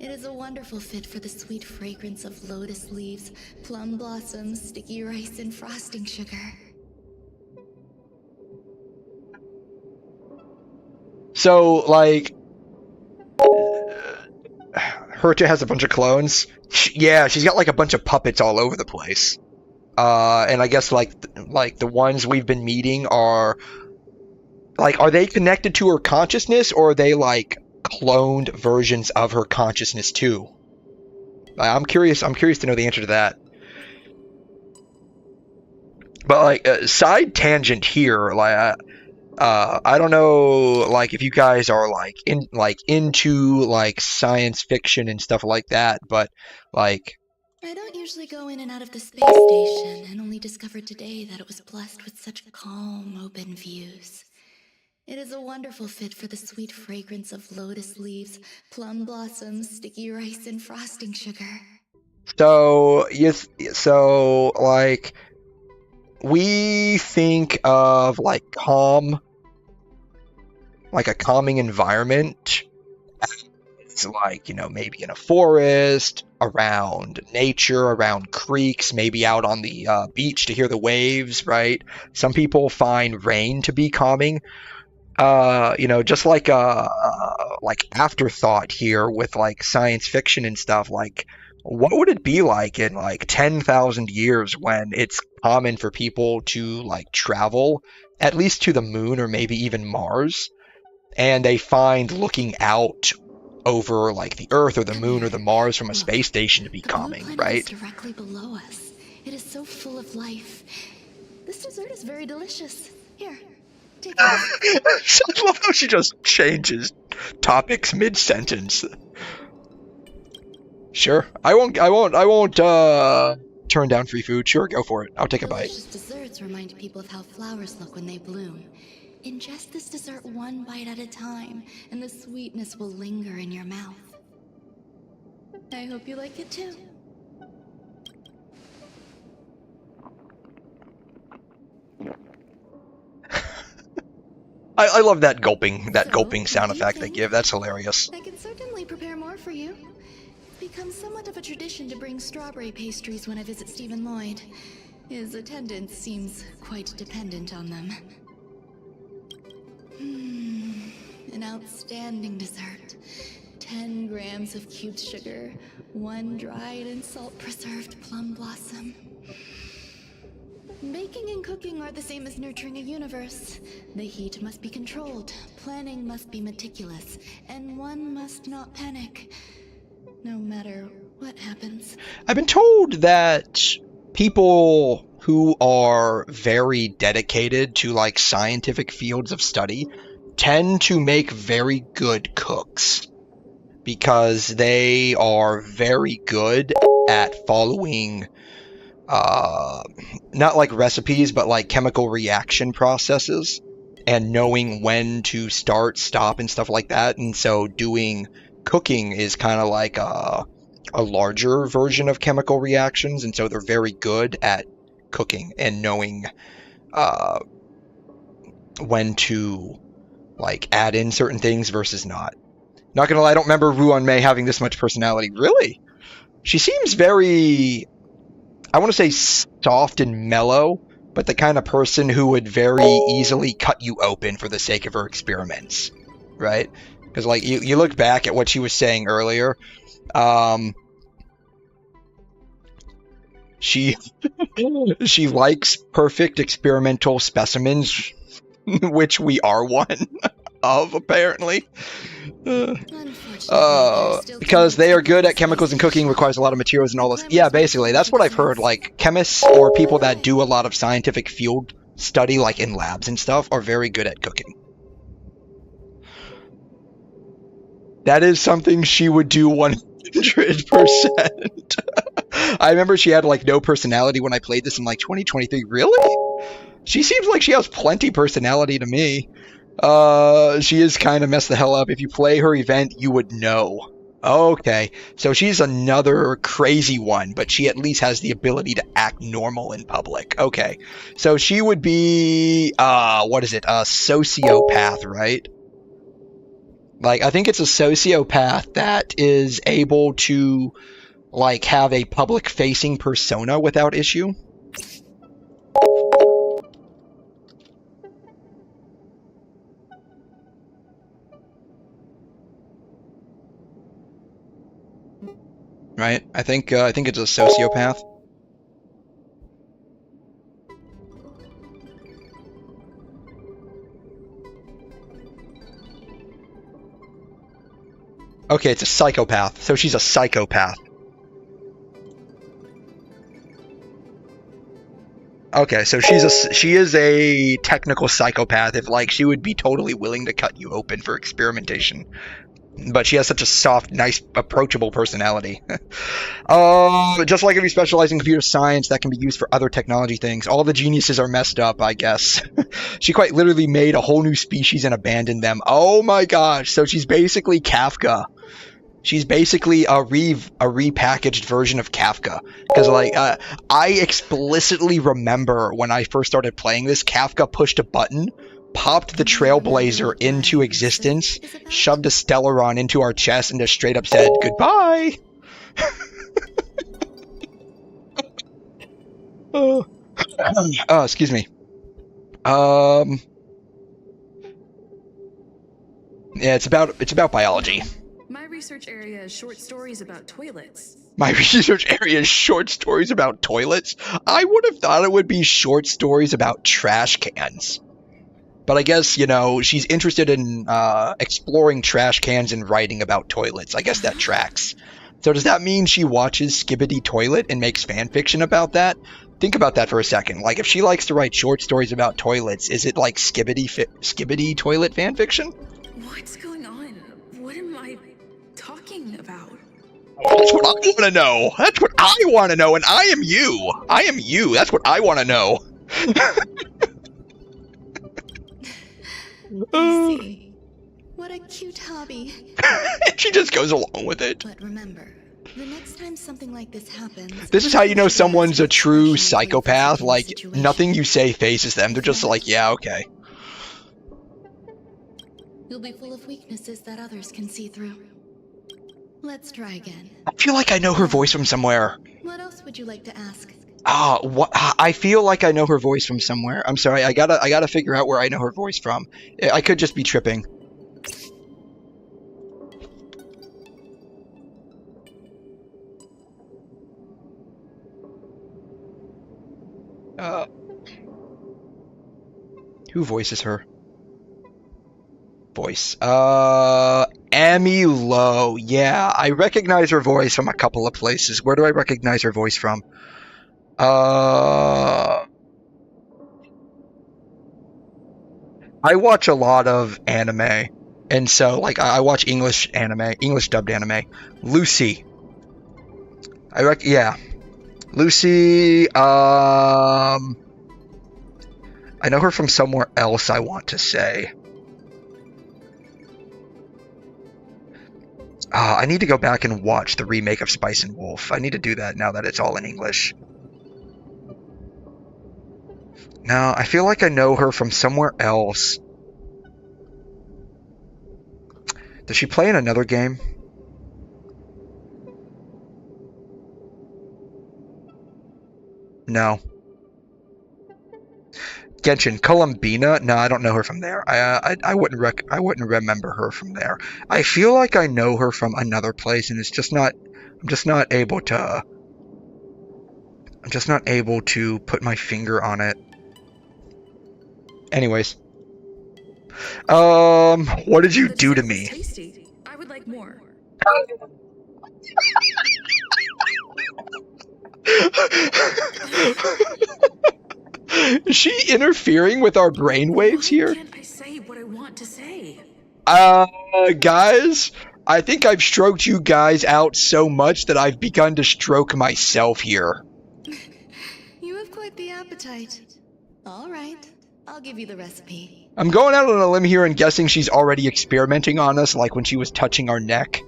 H: It is a wonderful wonderful fit for the sweet fragrance of lotus leaves, plum blossoms, sticky rice, and frosting sugar.
A: So, like, Herta has a bunch of clones. Yeah, she's got like a bunch of puppets all over the place. And I guess like the ones we've been meeting are like, are they connected to her consciousness, or are they like cloned versions of her consciousness too? I'm curious to know the answer to that. But like, side tangent here, like, I don't know, like, if you guys are into like science fiction and stuff like that, but like,
H: I don't usually go in and out of the space station, and only discovered today that it was blessed with such calm, open views. It is a wonderful fit for the sweet fragrance of lotus leaves, plum blossoms, sticky rice, and frosting sugar.
A: so like, we think of like calm, like a calming environment. It's like, you know, maybe in a forest, around nature, around creeks, maybe out on the beach to hear the waves, right? Some people find rain to be calming. You know, just like afterthought here with like science fiction and stuff, like, what would it be like in like 10,000 years when it's common for people to like travel at least to the moon or maybe even Mars, and they find looking out over like the Earth or the moon or the Mars from a space station to be calming, right?
H: Is directly below us. It is so full of life. This dessert is very delicious. Here, take it.
A: I love how she just changes topics mid-sentence. Sure, I won't turn down free food. Sure, go for it. I'll take a bite.
H: Delicious desserts remind people of how flowers look when they bloom. Ingest this dessert one bite at a time, and the sweetness will linger in your mouth. I hope you like it too.
A: I love that gulping sound effect they give. That's hilarious.
H: I can certainly prepare more for you. It's become somewhat of a tradition to bring strawberry pastries when I visit Stephen Lloyd. His attendance seems quite dependent on them. An outstanding dessert. 10 grams of cubed sugar, 1 dried and salt-preserved plum blossom. Baking and cooking are the same as nurturing a universe. The heat must be controlled, planning must be meticulous, and one must not panic, no matter what happens.
A: I've been told that people who are very dedicated to like scientific fields of study tend to make very good cooks because they are very good at following not like recipes, but like chemical reaction processes and knowing when to start, stop, and stuff like that. And so doing cooking is kind of like a larger version of chemical reactions, and so they're very good at cooking and knowing when to like add in certain things versus not. Not gonna lie, I don't remember Ruan Mei having this much personality. Really? She seems very, I want to say soft and mellow, but the kind of person who would very easily cut you open for the sake of her experiments, right? Because like you look back at what she was saying earlier, she likes perfect experimental specimens, which we are one of, apparently. Because they are good at chemicals and cooking requires a lot of materials and all this. Yeah, basically, that's what I've heard. Like, chemists or people that do a lot of scientific field study, like in labs and stuff, are very good at cooking. That is something she would do 100%. I remember she had, like, no personality when I played this in, like, 2023. Really? She seems like she has plenty personality to me. She is kind of messed the hell up. If you play her event, you would know. Okay, so she's another crazy one, but she at least has the ability to act normal in public. Okay, so she would be, what is it, a sociopath, right? Like, I think it's a sociopath that is able to, like, have a public-facing persona without issue. Right? I think it's a sociopath. Okay, it's a psychopath. So she's a psychopath. Okay, so she is a technical psychopath. If like she would be totally willing to cut you open for experimentation. But she has such a soft, nice, approachable personality. Just like if you specialize in computer science, that can be used for other technology things. All the geniuses are messed up, I guess. She quite literally made a whole new species and abandoned them. Oh my gosh, so she's basically Kafka. She's basically a repackaged version of Kafka. Because, like, I explicitly remember when I first started playing this, Kafka pushed a button, popped the Trailblazer into existence, shoved a Stellaron into our chest, and just straight up said, goodbye! Excuse me. Yeah, it's about biology.
D: My research area is short stories about toilets.
A: My research area is short stories about toilets? I would have thought it would be short stories about trash cans. But I guess, you know, she's interested in exploring trash cans and writing about toilets. I guess that tracks. So does that mean she watches Skibbity Toilet and makes fan fiction about that? Think about that for a second. Like, if she likes to write short stories about toilets, is it like Skibbity Toilet fan fiction?
D: What's going on? What am I talking about?
A: That's what I want to know. That's what I want to know, and I am you. I am you. That's what I want to know.
H: I see. What a cute hobby.
A: She just goes along with it.
H: But remember, the next time something like this happens...
A: This is how you know someone's a true psychopath. Like, nothing you say phases them. They're just like, yeah, okay.
H: You'll be full of weaknesses that others can see through. Let's try again.
A: I feel like I know her voice from somewhere.
H: What else would you like to ask?
A: What? I feel like I know her voice from somewhere. I'm sorry, I gotta figure out where I know her voice from. I could just be tripping. Who voices her? Voice. Amy Lowe. Yeah, I recognize her voice from a couple of places. Where do I recognize her voice from? I watch a lot of anime, and so like I watch English anime, English dubbed anime. Lucy. Yeah, Lucy. I know her from somewhere else. I want to say. I need to go back and watch the remake of Spice and Wolf. I need to do that now that it's all in English. No, I feel like I know her from somewhere else. Does she play in another game? No. Genshin, Columbina? No, I don't know her from there. I wouldn't remember her from there. I feel like I know her from another place, and it's just not. I'm just not able to put my finger on it. Anyways, what did you do to me?
D: Tasty. I would like more.
A: Is she interfering with our brainwaves here?
D: Why can't I say what I want to say?
A: Guys, I think I've stroked you guys out so much that I've begun to stroke myself here.
H: You have quite the appetite. All right, I'll give you the recipe.
A: I'm going out on a limb here and guessing she's already experimenting on us, like when she was touching our neck.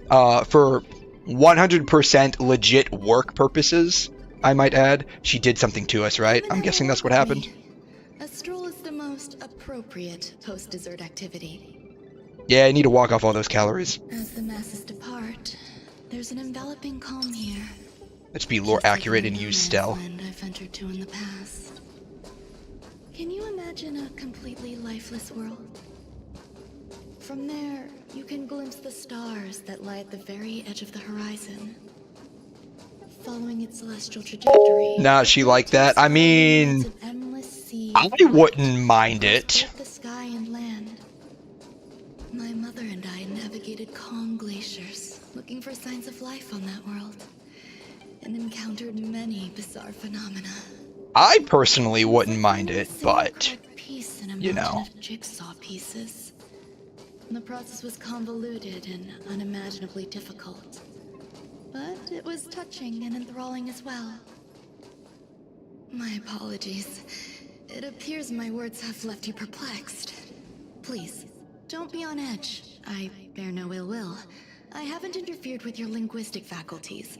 A: For 100% legit work purposes, I might add. She did something to us, right? I'm guessing that's what happened.
H: A stroll is the most appropriate post-dessert activity.
A: Yeah, I need to walk off all those calories.
H: As the masses depart, there's an enveloping calm here.
A: Let's be lore
H: Just like
A: accurate
H: the
A: and use
H: no-man's
A: stealth.
H: land I've ventured to in the past. Can you imagine a completely lifeless world? From there, you can glimpse the stars that lie at the very edge of the horizon. Following its celestial trajectory.
A: Nah, she like that. I mean,
H: An endless sea
A: I
H: of light
A: wouldn't mind it.
H: both the sky and land. My mother and I navigated calm glaciers, looking for signs of life on that world, and encountered many bizarre phenomena.
A: I personally wouldn't mind it, but
H: Piece in a
A: you know.
H: mountain of jigsaw pieces. The process was convoluted and unimaginably difficult, but it was touching and enthralling as well. My apologies. It appears my words have left you perplexed. Please, don't be on edge. I bear no ill will. I haven't interfered with your linguistic faculties.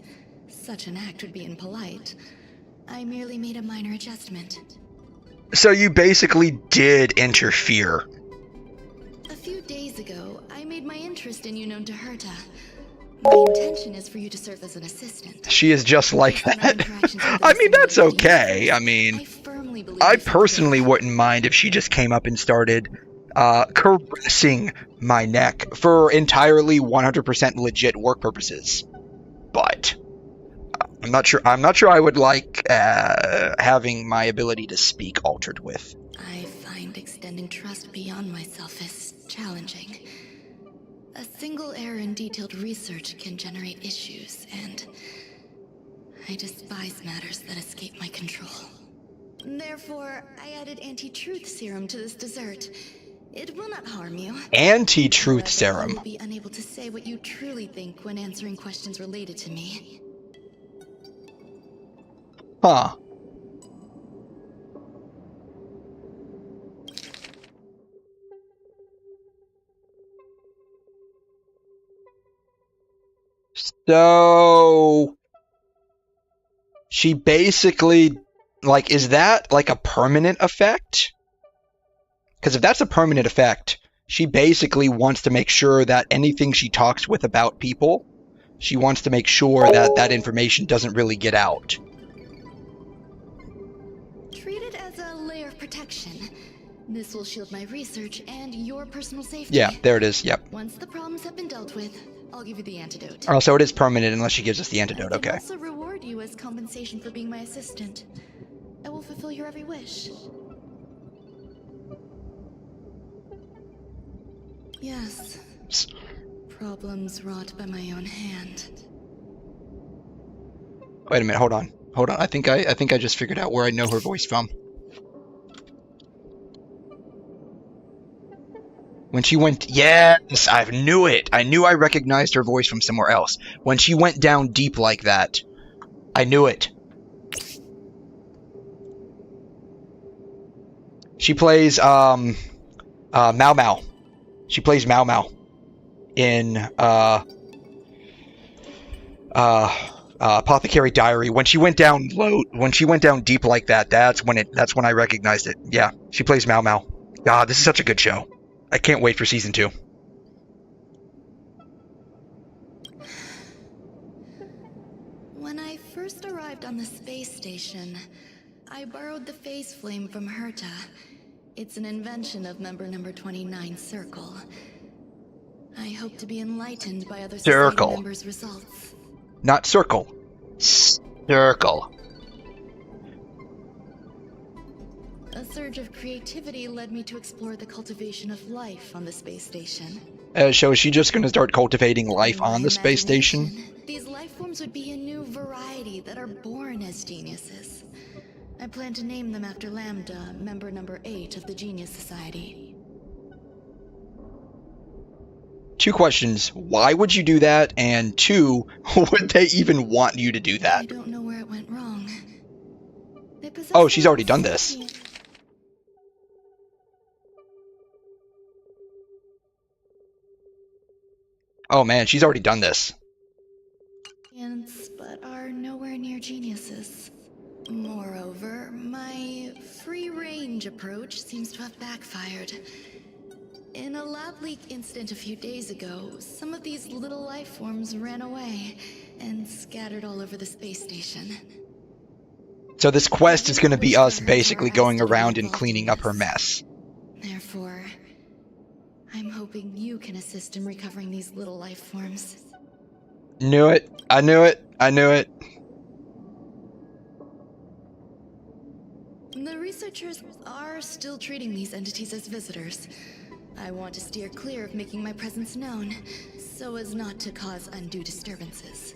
H: Such an act would be impolite. I merely made a minor adjustment.
A: So you basically did interfere.
H: A few days ago, I made my interest in you known to Herta. My intention is for you to serve as an assistant.
A: She is just like that. I mean, that's okay. I mean,
H: firmly believe
A: I
H: you should
A: personally
H: do
A: wouldn't mind if she just came up and started caressing my neck for entirely 100% legit work purposes. But I'm not sure I would like having my ability to speak altered with.
H: I find extending trust beyond myself is challenging. A single error in detailed research can generate issues, and I despise matters that escape my control. Therefore, I added anti-truth serum to this dessert. It will not harm you.
A: Anti-truth
H: However,
A: serum.
H: you will be unable to say what you truly think when answering questions related to me.
A: Huh. So she basically, like, is that like a permanent effect? Because if that's a permanent effect, she basically wants to make sure that anything she talks with about people, she wants to make sure that that information doesn't really get out.
H: Treat it as a layer of protection. This will shield my research and your personal safety.
A: Yeah, there it is. Yep.
H: Once the problems have been dealt with, I'll give you the antidote.
A: Oh, so it is permanent unless she gives us the antidote.
H: I can
A: Okay.
H: also reward you as compensation for being my assistant. I will fulfill your every wish. Yes. Problems wrought by my own hand.
A: Wait a minute. Hold on. Hold on. I think I just figured out where I know her voice from. When she went, yes, I knew it. I knew I recognized her voice from somewhere else. When she went down deep like that, I knew it. She plays Meow Meow. She plays Meow Meow in Apothecary Diary. When she went down low, when she went down deep like that, that's when I recognized it. Yeah, she plays Meow Meow. God, this is such a good show. I can't wait for season 2.
H: When I first arrived on the space station, I borrowed the phase flame from Herta. It's an invention of member number 29 Circle. I hope to be enlightened by other society
A: Circle.
H: members' results.
A: Not circle. Circle.
H: A surge of creativity led me to explore the cultivation of life on the space station.
A: So is she just going to start cultivating life
H: In my
A: on the space station?
H: imagination, these life forms would be a new variety that are born as geniuses. I plan to name them after Lambda, member number 8 of the Genius Society.
A: 2 questions. Why would you do that? And 2, would they even want you to do
H: I
A: that?
H: don't know where it went wrong. They possess
A: Oh, she's
H: their
A: already
H: own
A: done this.
H: sentient-
A: Oh man, she's already done this.
H: But are nowhere near geniuses. Moreover, my free-range approach seems to have backfired. In a lab leak incident a few days ago, some of these little life forms ran away and scattered all over the space station.
A: So this quest is going to be us basically going around and cleaning up her mess.
H: Therefore, I'm hoping you can assist in recovering these little life forms.
A: Knew it. I knew it. I knew it.
H: The researchers are still treating these entities as visitors. I want to steer clear of making my presence known, so as not to cause undue disturbances.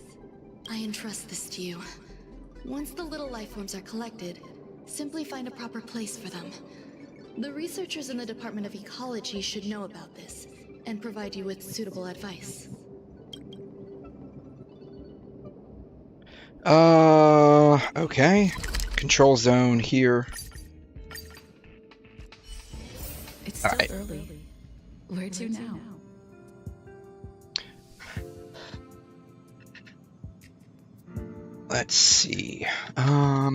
H: I entrust this to you. Once the little life forms are collected, simply find a proper place for them. The researchers in the Department of Ecology should know about this, and provide you with suitable advice.
A: Okay. Control zone here.
D: It's still
A: Alright.
D: early. Where to now?
A: Let's see. Up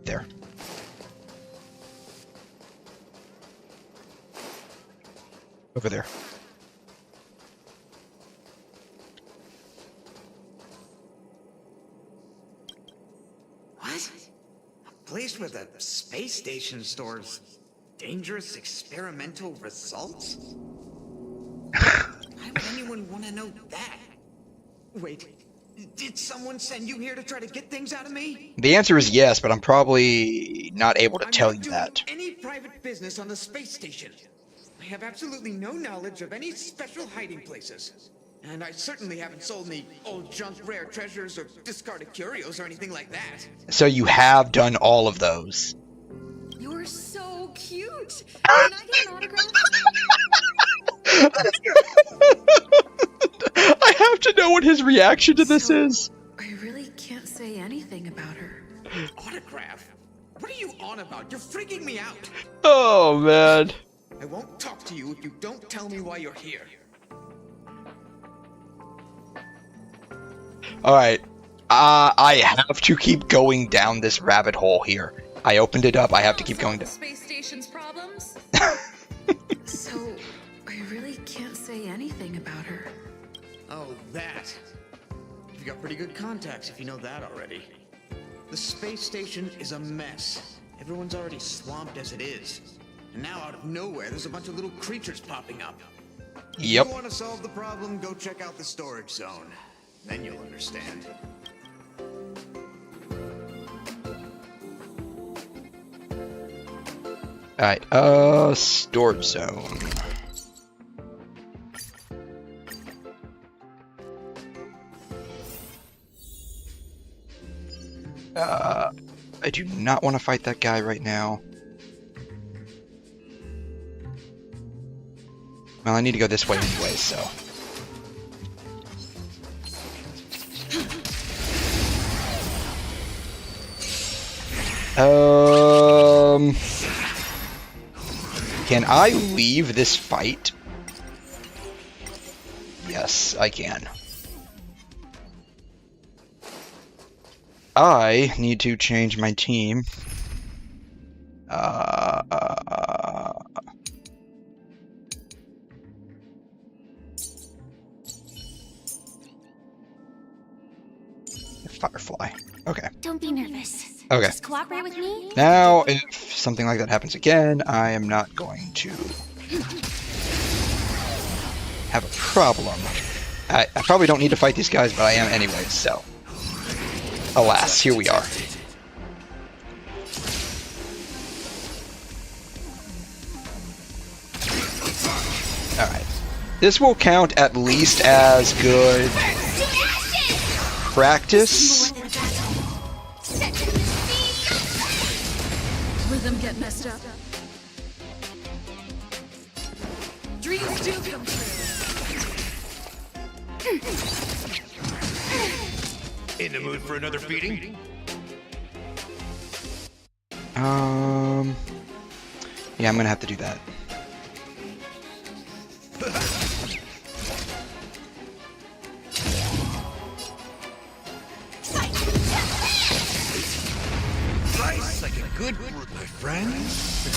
A: there. Over there.
I: What? A place where the space station stores dangerous experimental results? Why would anyone want to know that? Wait, did someone send you here to try to get things out of me?
A: The answer is yes, but I'm probably not able to tell you
I: I'm not
A: that.
I: doing any private business on the space station. I have absolutely no knowledge of any special hiding places. And I certainly haven't sold any old junk rare treasures or discarded curios or anything like that.
A: So you have done all of those.
D: You're so cute. Can I get an autograph?
A: I have to know what his reaction to this is.
D: I really can't say anything about her.
I: Autograph? What are you on about? You're freaking me out.
A: Oh, man.
I: I won't talk to you if you don't tell me why you're here.
A: Alright. I have to keep going down this rabbit hole here. I opened it up. I have to keep going down.
D: Space station's problems? So, I really can't say anything about her.
I: Oh, that. You've got pretty good contacts if you know that already. The space station is a mess. Everyone's already swamped as it is. And now out of nowhere, there's a bunch of little creatures popping up.
A: Yep.
I: If you want to solve the problem, go check out the storage zone. Then you'll understand.
A: Alright, storage zone. I do not want to fight that guy right now. Well, I need to go this way anyway, so. Can I leave this fight? Yes, I can. I need to change my team. Firefly. Okay.
G: Don't be nervous.
A: Okay.
G: Just cooperate with me.
A: Now, if something like that happens again, I am not going to have a problem. I probably don't need to fight these guys, but I am anyway, so. Alas, here we are. Alright. This will count at least as good practice.
D: Rhythm get messed up. Dreams do come true.
F: In the mood for another beating?
A: Yeah, I'm gonna have to do that.
F: Nice, like a good brew, my friends.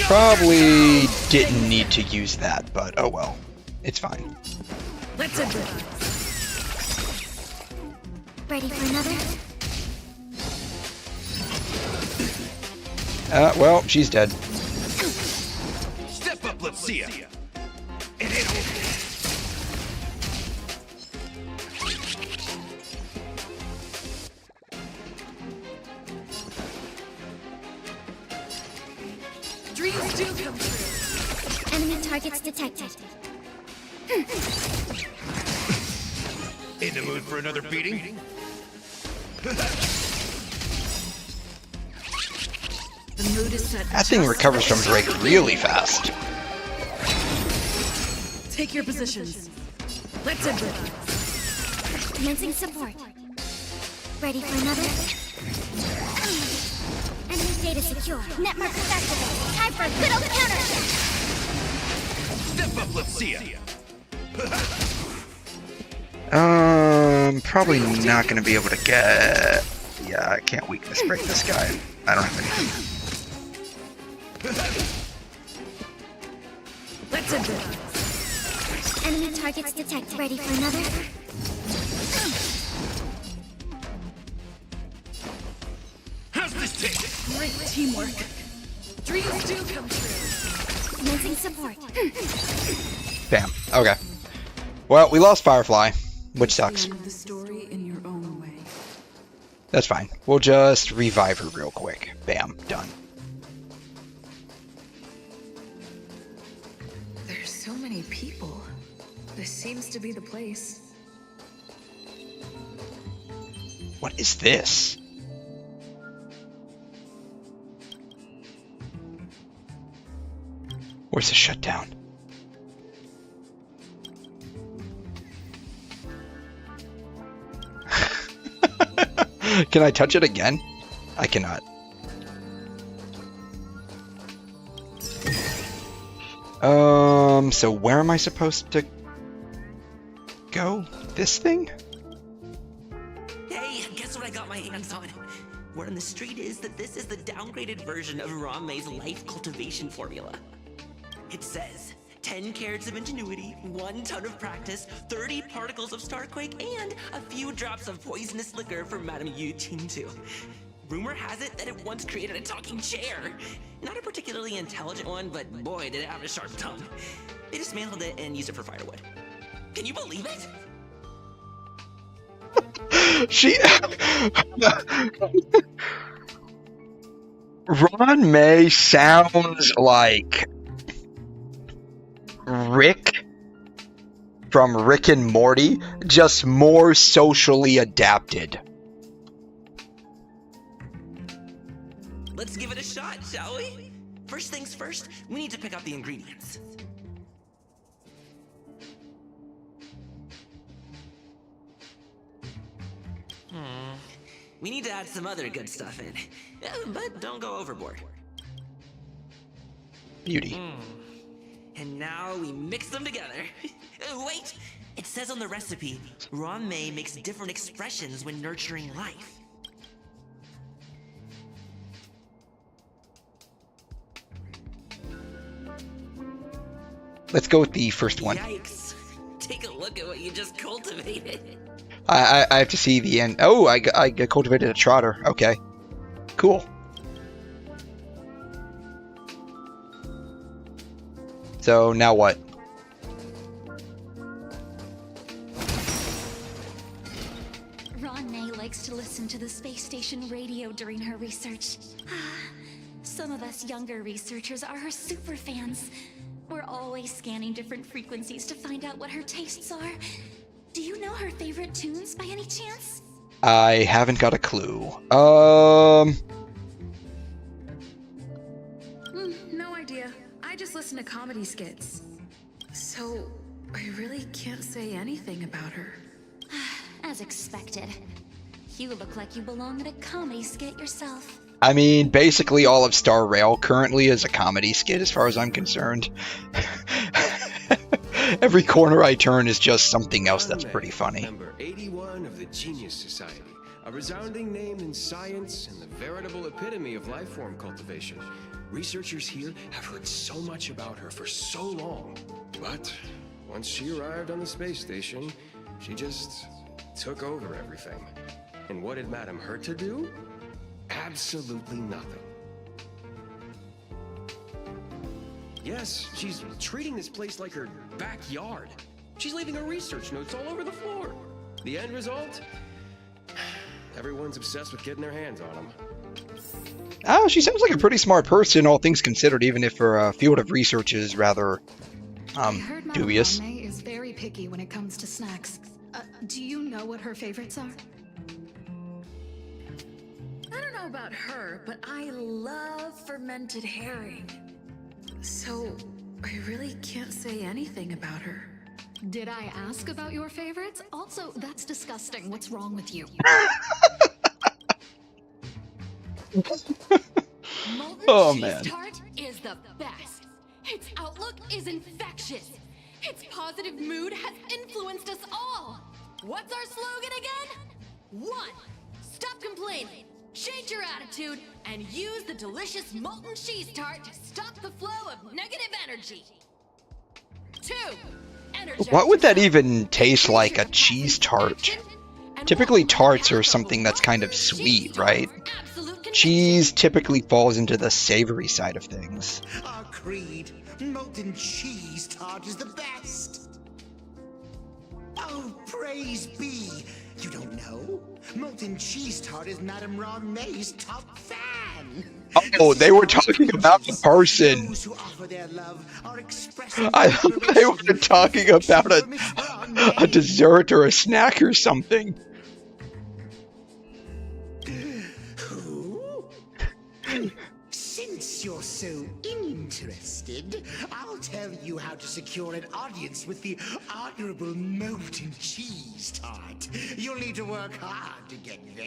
A: Probably didn't need to use that, but oh well. It's fine.
D: Let's improvise.
B: Ready for another?
A: Well, she's dead.
F: Step up, let's see ya. And hit home.
D: Dreams do come true.
B: Enemy targets detected.
F: In the mood for another beating?
D: The mood is set.
A: That thing recovers from Drake really fast.
D: Take your positions. Let's improvise.
B: Commencing support. Ready for another? Enemy data secure. Net markers activated. Time for a good old counter.
F: Step up, let's see ya.
A: Probably not gonna be able to get. Yeah, I can't weakness break this guy. I don't have anything.
D: Let's improvise.
B: Enemy targets detected. Ready for another?
F: How's this taste?
D: Great teamwork. Dreams do come true.
B: Commencing support.
A: Damn. Okay. Well, we lost Firefly, which sucks.
D: End the story in your own way.
A: That's fine. We'll just revive her real quick. Bam. Done.
E: There's so many people. This seems to be the place.
A: What is this? Where's the shutdown? Can I touch it again? I cannot. So where am I supposed to go? This thing?
J: Hey, guess what I got my hands on? Word on the street is that this is the downgraded version of Rame's life cultivation formula. It says 10 carats of ingenuity, 1 ton of practice, 30 particles of starquake, and a few drops of poisonous liquor for Madame Yu Qingtu. Rumor has it that it once created a talking chair. Not a particularly intelligent one, but boy, did it have a sharp tongue. They dismantled it and used it for firewood. Can you believe it?
A: She... Ron May sounds like Rick from Rick and Morty, just more socially adapted.
J: Let's give it a shot, shall we? First things first, we need to pick out the ingredients. We need to add some other good stuff in, but don't go overboard.
A: Beauty.
J: And now we mix them together. Wait! It says on the recipe, Ron May makes different expressions when nurturing life.
A: Let's go with the first one.
J: Yikes. Take a look at what you just cultivated.
A: I have to see the end. Oh, I cultivated a trotter. Okay. Cool. So now what?
B: Ronne likes to listen to the space station radio during her research. Some of us younger researchers are her super fans. We're always scanning different frequencies to find out what her tastes are. Do you know her favorite tunes by any chance?
A: I haven't got a clue.
E: No idea. I just listen to comedy skits. So, I really can't say anything about her.
B: As expected. You look like you belong in a comedy skit yourself.
A: I mean, basically all of Star Rail currently is a comedy skit as far as I'm concerned. Every corner I turn is just something else that's pretty funny.
K: Member 81 of the Genius Society.
C: A resounding name in science and the veritable epitome of life form cultivation. Researchers here have heard so much about her for so long. But once she arrived on the space station, she just took over everything. And what did Madame Herta do? Absolutely nothing. Yes, she's treating this place like her backyard. She's leaving her research notes all over the floor. The end result? Everyone's obsessed with getting their hands on them.
A: Oh, she seems like a pretty smart person, all things considered, even if her field of research is rather dubious.
E: May is very picky when it comes to snacks. Do you know what her favorites are?
D: I don't know about her, but I love fermented herring.
E: So, I really can't say anything about her.
H: Did I ask about your favorites? Also, that's disgusting. What's wrong with you?
A: Oh man.
G: Cheese tart is the best. Its outlook is infectious. Its positive mood has influenced us all. What's our slogan again? 1. Stop complaining. Change your attitude and use the delicious molten cheese tart to stop the flow of negative energy. 2. Energize
A: What would that
G: yourself.
A: even taste like, a cheese tart? Typically tarts are something that's kind of sweet, right? Cheese typically falls into the savory side of things.
F: Our creed, molten cheese tart is the best. Oh, praise be. You don't know? Molten cheese tart is Madame Ron May's top fan.
A: Oh, they were talking about the person.
F: Those who offer their love are expressing
A: I thought they were talking about a dessert or a snack or something.
F: Since you're so interested, I'll tell you how to secure an audience with the Honorable Molten Cheese Tart. You'll need to work hard to get there.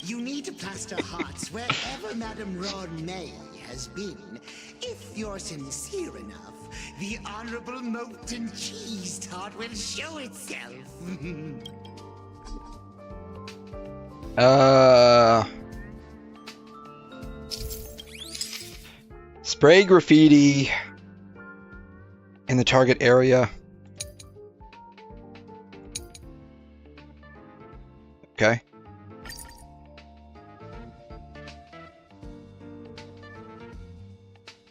F: You need to plaster hearts wherever Madame Ron May has been. If you're sincere enough, the Honorable Molten Cheese Tart will show itself.
A: Spray graffiti in the target area. Okay.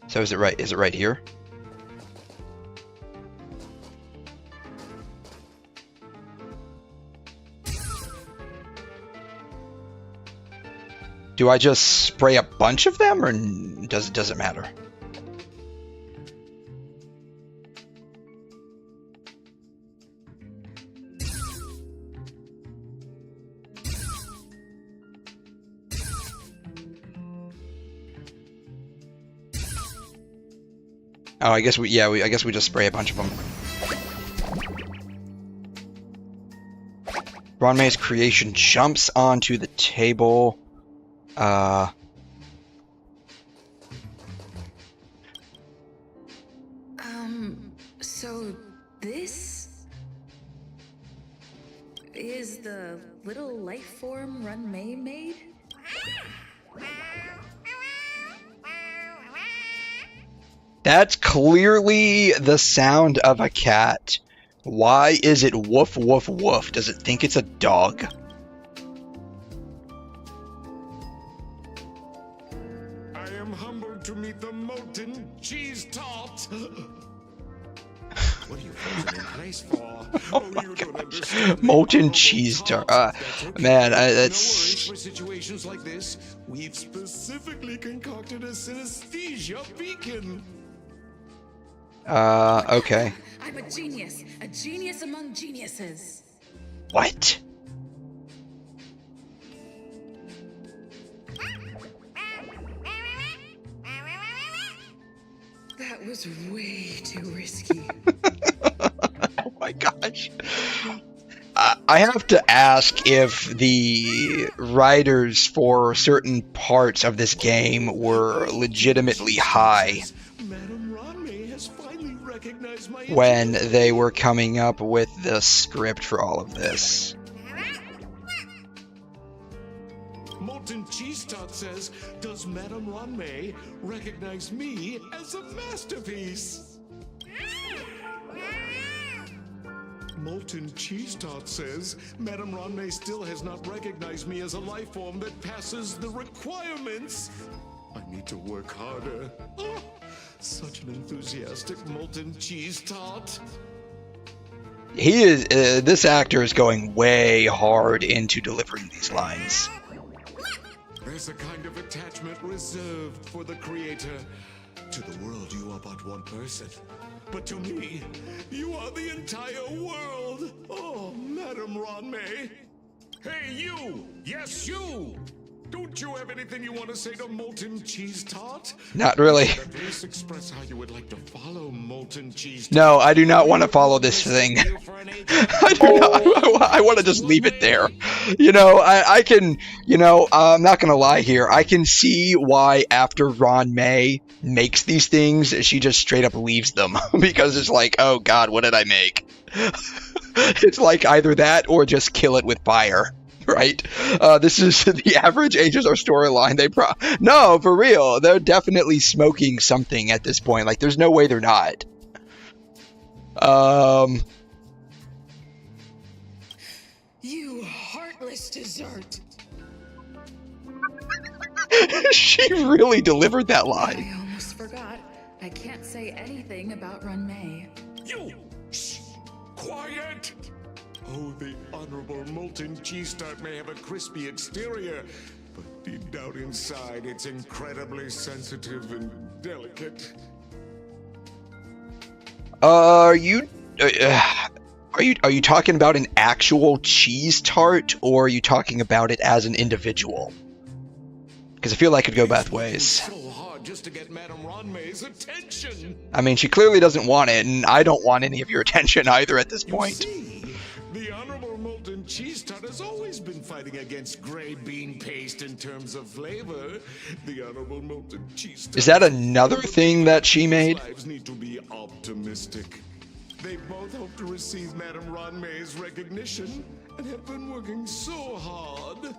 A: So is it right? Is it right here? Do I just spray a bunch of them, or does it matter? Oh, I guess we just spray a bunch of them. Ron May's creation jumps onto the table.
E: So this is the little life form Run May made?
A: That's clearly the sound of a cat. Why is it woof woof woof? Does it think it's a dog?
C: I am humbled to meet the molten cheese tart. What are you frozen in place for?
A: Oh my gosh. Molten cheese tart. Man, that's...
C: For situations like this, we've specifically concocted a synesthesia beacon.
A: Okay.
E: I'm a genius among geniuses.
A: What?
E: That was way too risky.
A: Oh my gosh. I have to ask if the writers for certain parts of this game were legitimately high when they were coming up with the script for all of this.
C: Molten Cheese Tart says, does Madame Ranmei recognize me as a masterpiece? Molten Cheese Tart says, Madame Ranmei still has not recognized me as a life form that passes the requirements. I need to work harder. Oh, such an enthusiastic Molten Cheese Tart.
A: He is. This actor is going way hard into delivering these lines.
C: There's a kind of attachment reserved for the creator. To the world, you are but one person. But to me, you are the entire world. Oh, Madame Ranmei. Hey, you! Yes, you! Don't you have anything you want to say to Molten Cheese Tart?
A: Not really.
C: At least express how you would like to follow Molten Cheese Tart.
A: No, I do not want to follow this thing. I do not. I want to just leave it there. You know, I can. You know, I'm not gonna lie here. I can see why after Ranmei makes these things, she just straight up leaves them because it's like, oh God, what did I make? It's like either that or just kill it with fire. Right? This is the average HSR storyline. No, for real. They're definitely smoking something at this point. Like, there's no way they're not.
E: You heartless dessert.
A: She really delivered that line.
E: I almost forgot. I can't say anything about Ranmei.
C: You! Shh! Quiet! Oh, the Honorable Molten Cheese Tart may have a crispy exterior, but deep down inside, it's incredibly sensitive and delicate.
A: Are you talking about an actual cheese tart, or are you talking about it as an individual? Because I feel like it could go both ways.
C: So hard just to get Madame Ranmei's attention.
A: I mean, she clearly doesn't want it, and I don't want any of your attention either at this point.
C: You see, the Honorable Molten Cheese Tart has always been fighting against gray bean paste in terms of flavor. The Honorable Molten Cheese Tart.
A: Is that another thing that she made?
C: Lives need to be optimistic. They both hope to receive Madame Ranmei's recognition and have been working so hard.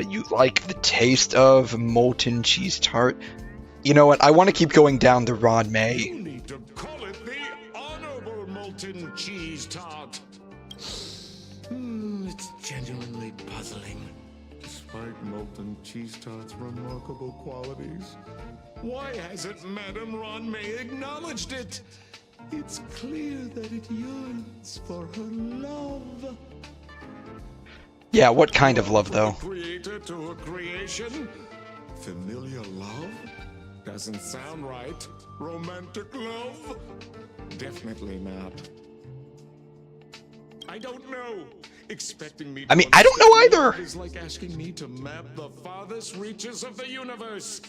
A: You like the taste of molten cheese tart? You know what? I want to keep going down the Ranmei.
C: You need to call it the Honorable Molten Cheese Tart.
I: It's genuinely puzzling.
C: Despite Molten Cheese Tart's remarkable qualities, why hasn't Madame Ranmei acknowledged it? It's clear that it yearns for her love.
A: Yeah, what kind of love, though?
C: Creator to a creation? Familiar love? Doesn't sound right. Romantic love? Definitely not. I don't know. Expecting me to
A: I don't know either.
C: love is like asking me to map the farthest reaches of the universe.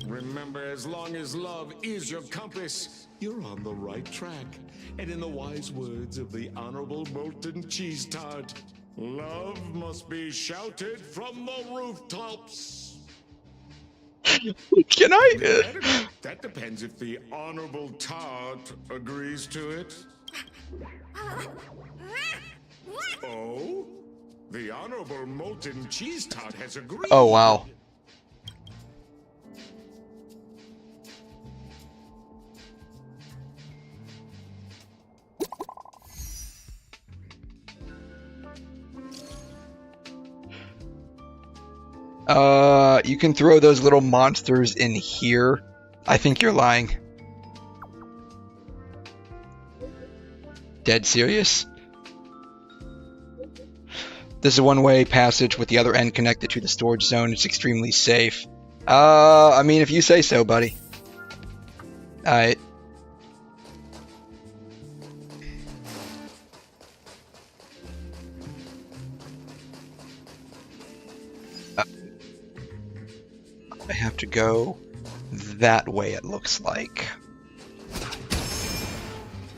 C: Remember, as long as love is your compass, you're on the right track. And in the wise words of the Honorable Molten Cheese Tart, love must be shouted from the rooftops.
A: Can I?
C: That depends if the Honorable Tart agrees to it. Oh? The Honorable Molten Cheese Tart has agreed.
A: Oh, wow. You can throw those little monsters in here. I think you're lying. Dead serious? This is a one-way passage with the other end connected to the storage zone. It's extremely safe. I mean, if you say so, buddy. Alright. I have to go that way, it looks like.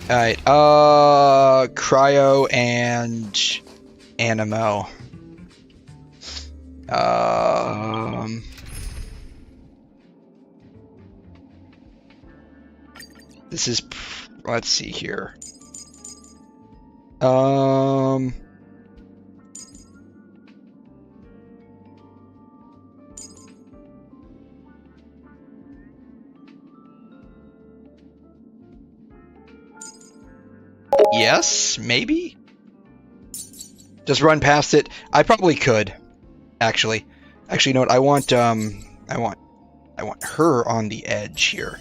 A: Alright, Cryo and Animo. This is, let's see here. Yes, maybe? Just run past it. I probably could, actually. Actually, you know what? I want her on the edge here.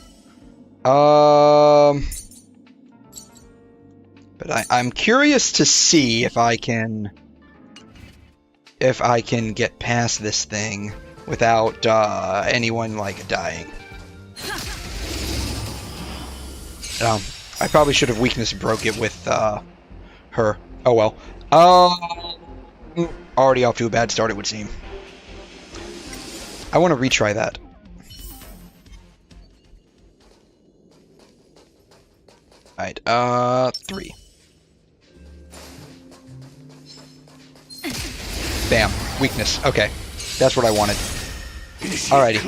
A: But I'm curious to see if I can get past this thing without anyone like dying. I probably should have weakness broke it with her. Oh well. Already off to a bad start, it would seem. I want to retry that. Alright, 3. Bam. Weakness. Okay. That's what I wanted. Alrighty.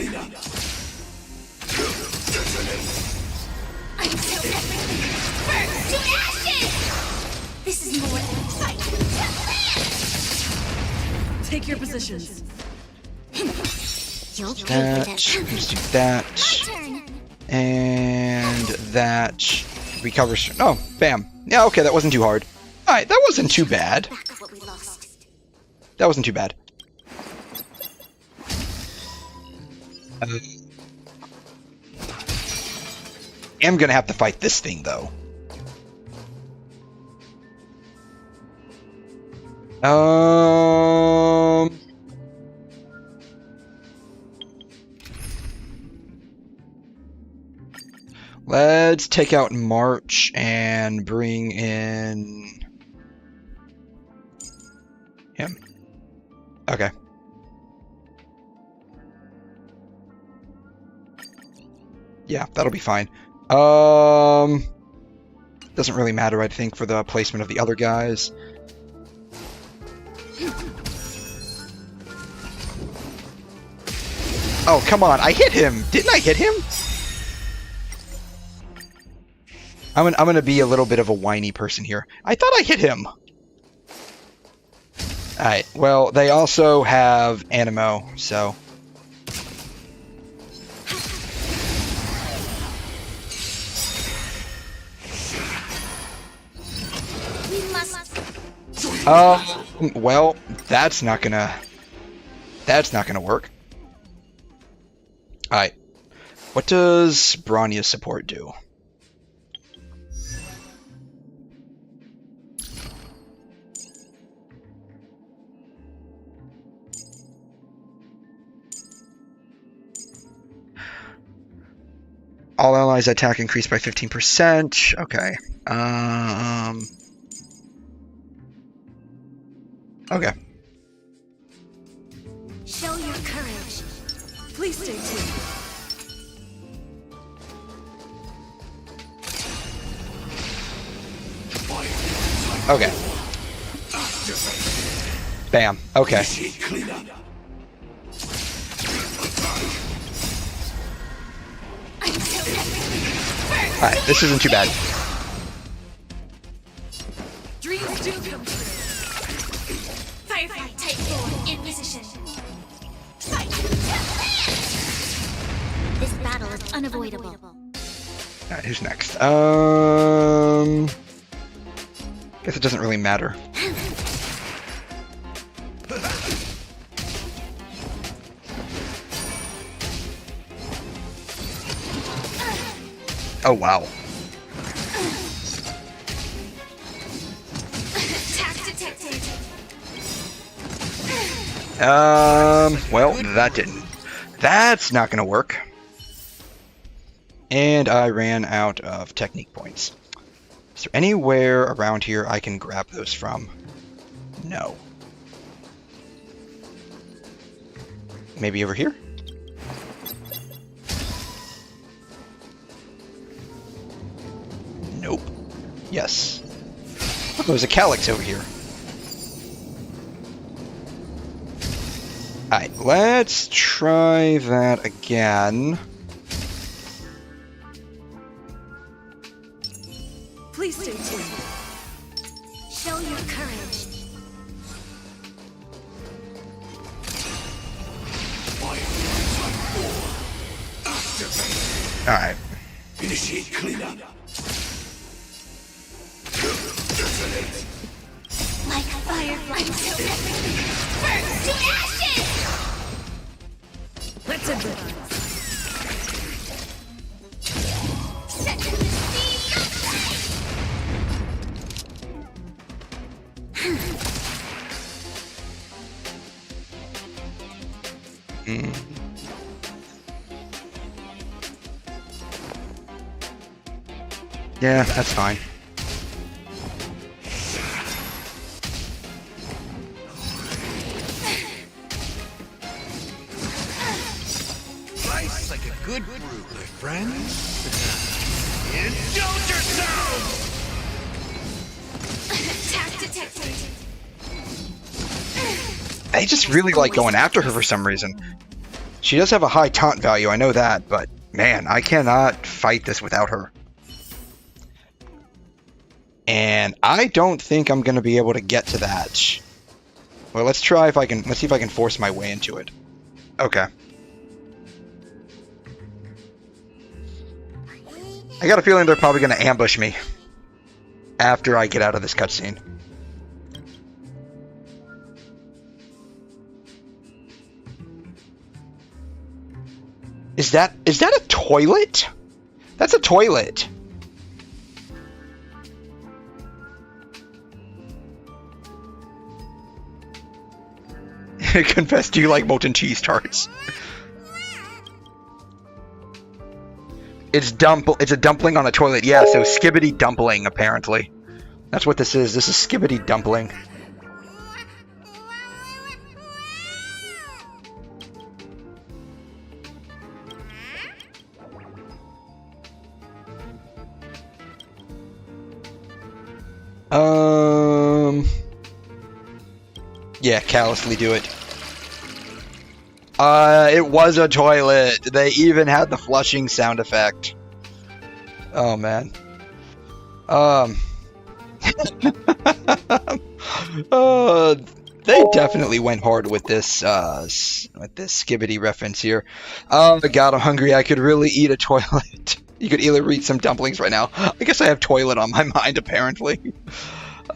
B: This is more than a fight.
D: Take your positions.
B: You'll pay for
A: That.
B: this.
A: Just do that.
B: Turn.
A: And that recovers. Oh, bam. Yeah, okay, that wasn't too hard. Alright, that wasn't too bad.
B: Back what we lost.
A: That wasn't too bad. I'm gonna have to fight this thing, though. Let's take out March and bring in him. Okay. Yeah, that'll be fine. Doesn't really matter, I think, for the placement of the other guys. Oh, come on, I hit him! Didn't I hit him? I'm gonna be a little bit of a whiny person here. I thought I hit him! Alright, well, they also have Animo, so...
B: We must.
A: Well, that's not gonna work. Alright. What does Bronia's support do? All allies attack increased by 15%. Okay. Okay.
B: Show your courage.
D: Please stay tuned.
A: Okay. Bam. Okay. Alright, this isn't too bad.
D: Dreams do come true.
B: Firefly type 4 in position. Fight. This battle is unavoidable.
A: Alright, who's next? Guess it doesn't really matter. Oh, wow.
B: Attack detected.
A: Well, that didn't. That's not gonna work. And I ran out of technique points. Is there anywhere around here I can grab those from? No. Maybe over here? Nope. Yes. Oh, there's a calyx over here. Alright, let's try that again.
D: Please stay tuned.
B: Show your courage.
A: Alright.
F: Initiate cleanup.
B: Like a firefly. Burn to ashes!
D: Let's improvise.
B: Set to the speed of
A: Mm. Yeah, that's fine.
F: Slice like a good brew, my friend. Indulge yourself!
B: Tact.
A: They just really like going after her for some reason. She does have a high taunt value, I know that, but man, I cannot fight this without her. And I don't think I'm going to be able to get to that. Well, let's try if I can, let's see if I can force my way into it. Okay. I got a feeling they're probably going to ambush me after I get out of this cutscene. Is that a toilet? That's a toilet. Confess, do you like molten cheese tarts? It's a dumpling on a toilet. Yeah, so skibbity dumpling apparently. That's what this is. This is skibbity dumpling. Yeah, callously do it. It was a toilet. They even had the flushing sound effect. Oh man. They definitely went hard with this skibbity reference here. Oh god, I'm hungry. I could really eat a toilet. You could either eat some dumplings right now. I guess I have toilet on my mind apparently.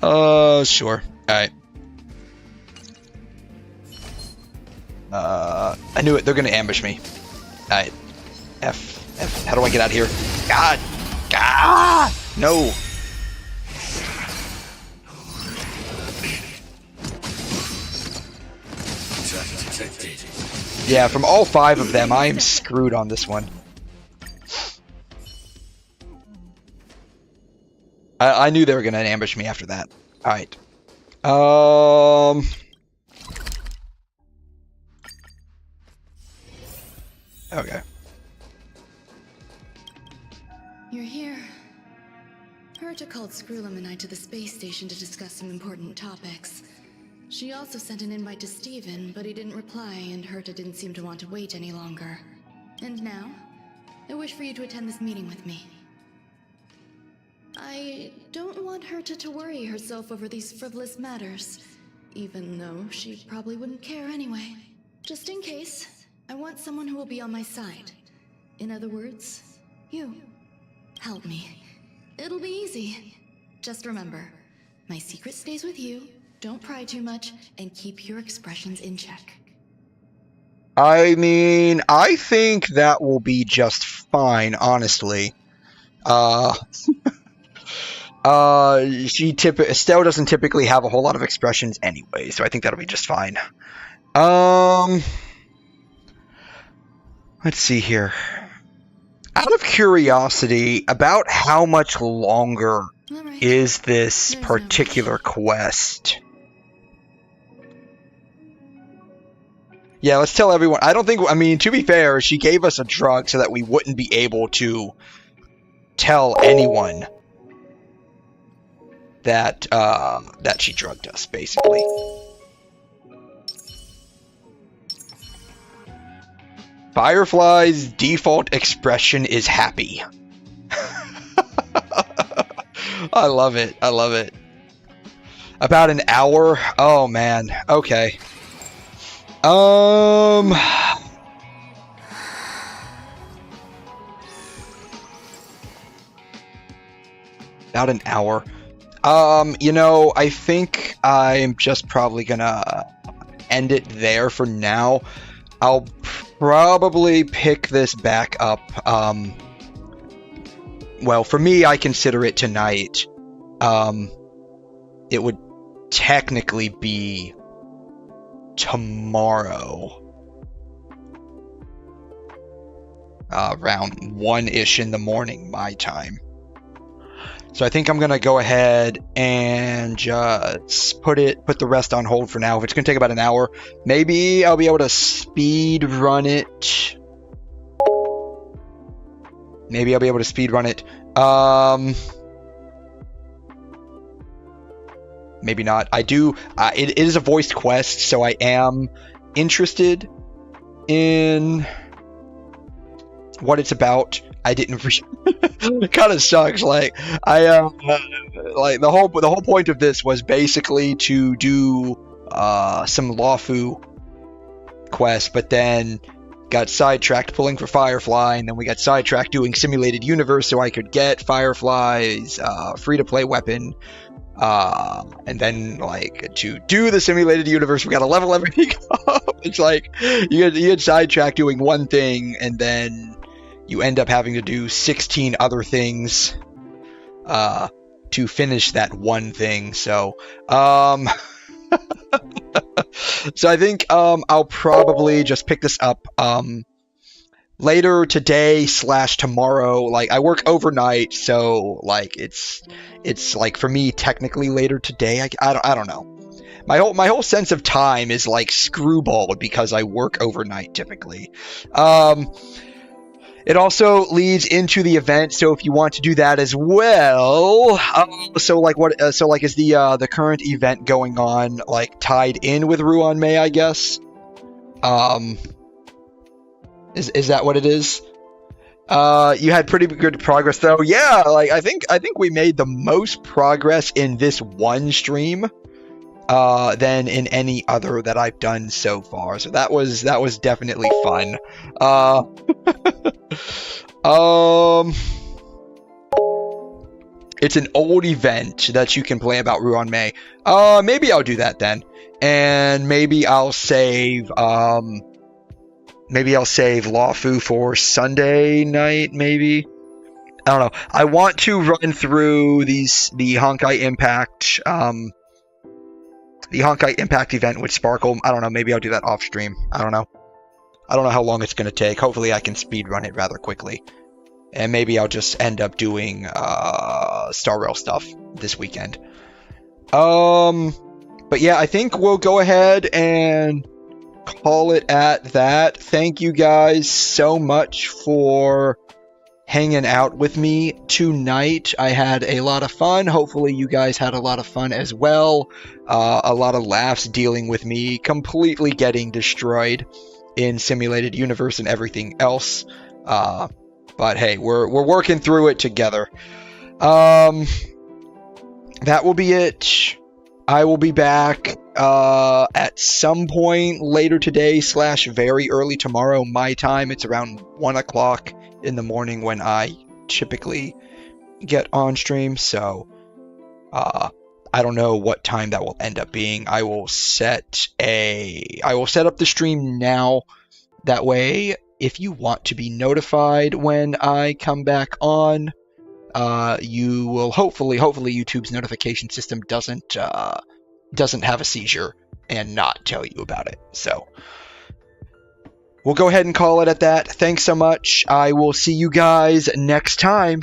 A: Sure. Alright. I knew it. They're gonna ambush me. Alright. F. How do I get out of here? God! God! No! Yeah, from all 5 of them, I am screwed on this one. I knew they were gonna ambush me after that. Alright. Okay.
H: You're here. Herta called Screwlum and I to the space station to discuss some important topics. She also sent an invite to Steven, but he didn't reply, and Herta didn't seem to want to wait any longer. And now, I wish for you to attend this meeting with me. I don't want Herta to worry herself over these frivolous matters, even though she probably wouldn't care anyway. Just in case, I want someone who will be on my side. In other words, you. Help me. It'll be easy. Just remember, my secret stays with you, don't pry too much, and keep your expressions in check.
A: I mean, I think that will be just fine, honestly. Estelle doesn't typically have a whole lot of expressions anyway, so I think that'll be just fine. Let's see here. Out of curiosity, about how much longer is this particular quest? Yeah, let's tell everyone. I mean, to be fair, she gave us a drug so that we wouldn't be able to tell anyone that she drugged us, basically. Firefly's default expression is happy. I love it. I love it. About an hour? Oh man. Okay. About an hour. You know, I think I'm just probably gonna end it there for now. I'll probably pick this back up. Well, for me, I consider it tonight. It would technically be tomorrow. Around 1-ish in the morning, my time. So I think I'm gonna go ahead and just put the rest on hold for now. If it's gonna take about an hour, maybe I'll be able to speed run it. Maybe I'll be able to speed run it. Maybe not. I do. It is a voiced quest, so I am interested in what it's about. I didn't. It kind of sucks. Like like the whole point of this was basically to do some Luofu quests, but then got sidetracked pulling for Firefly, and then we got sidetracked doing Simulated Universe so I could get Firefly's free-to-play weapon. And then, like, to do the Simulated Universe, we gotta level everything up. It's like you get sidetracked doing one thing, and then you end up having to do 16 other things to finish that one thing. So so I think I'll probably just pick this up later today / tomorrow. Like, I work overnight, so like it's like for me technically later today. I don't know. My whole sense of time is like screwballed because I work overnight typically. It also leads into the event, so if you want to do that as well, so like is the current event going on like tied in with Ruan May, I guess? Is that what it is? You had pretty good progress though. Yeah, like I think we made the most progress in this one stream than in any other that I've done so far. So that was definitely fun. It's an old event that you can play about Ruan May. Maybe I'll do that then. And maybe I'll save Luofu for Sunday night, maybe. I don't know. I want to run through the Honkai Impact event with Sparkle. I don't know, maybe I'll do that off stream. I don't know how long it's going to take. Hopefully I can speed run it rather quickly. And maybe I'll just end up doing Star Rail stuff this weekend. But yeah, I think we'll go ahead and call it at that. Thank you guys so much for hanging out with me tonight. I had a lot of fun. Hopefully you guys had a lot of fun as well. A lot of laughs dealing with me completely getting destroyed in Simulated Universe and everything else. But hey, we're working through it together. That will be it. I will be back at some point later today / very early tomorrow, my time. It's around 1 o'clock in the morning when I typically get on stream. So I don't know what time that will end up being. I will set up the stream now. That way, if you want to be notified when I come back on, you will hopefully YouTube's notification system doesn't have a seizure and not tell you about it. So we'll go ahead and call it at that. Thanks so much. I will see you guys next time.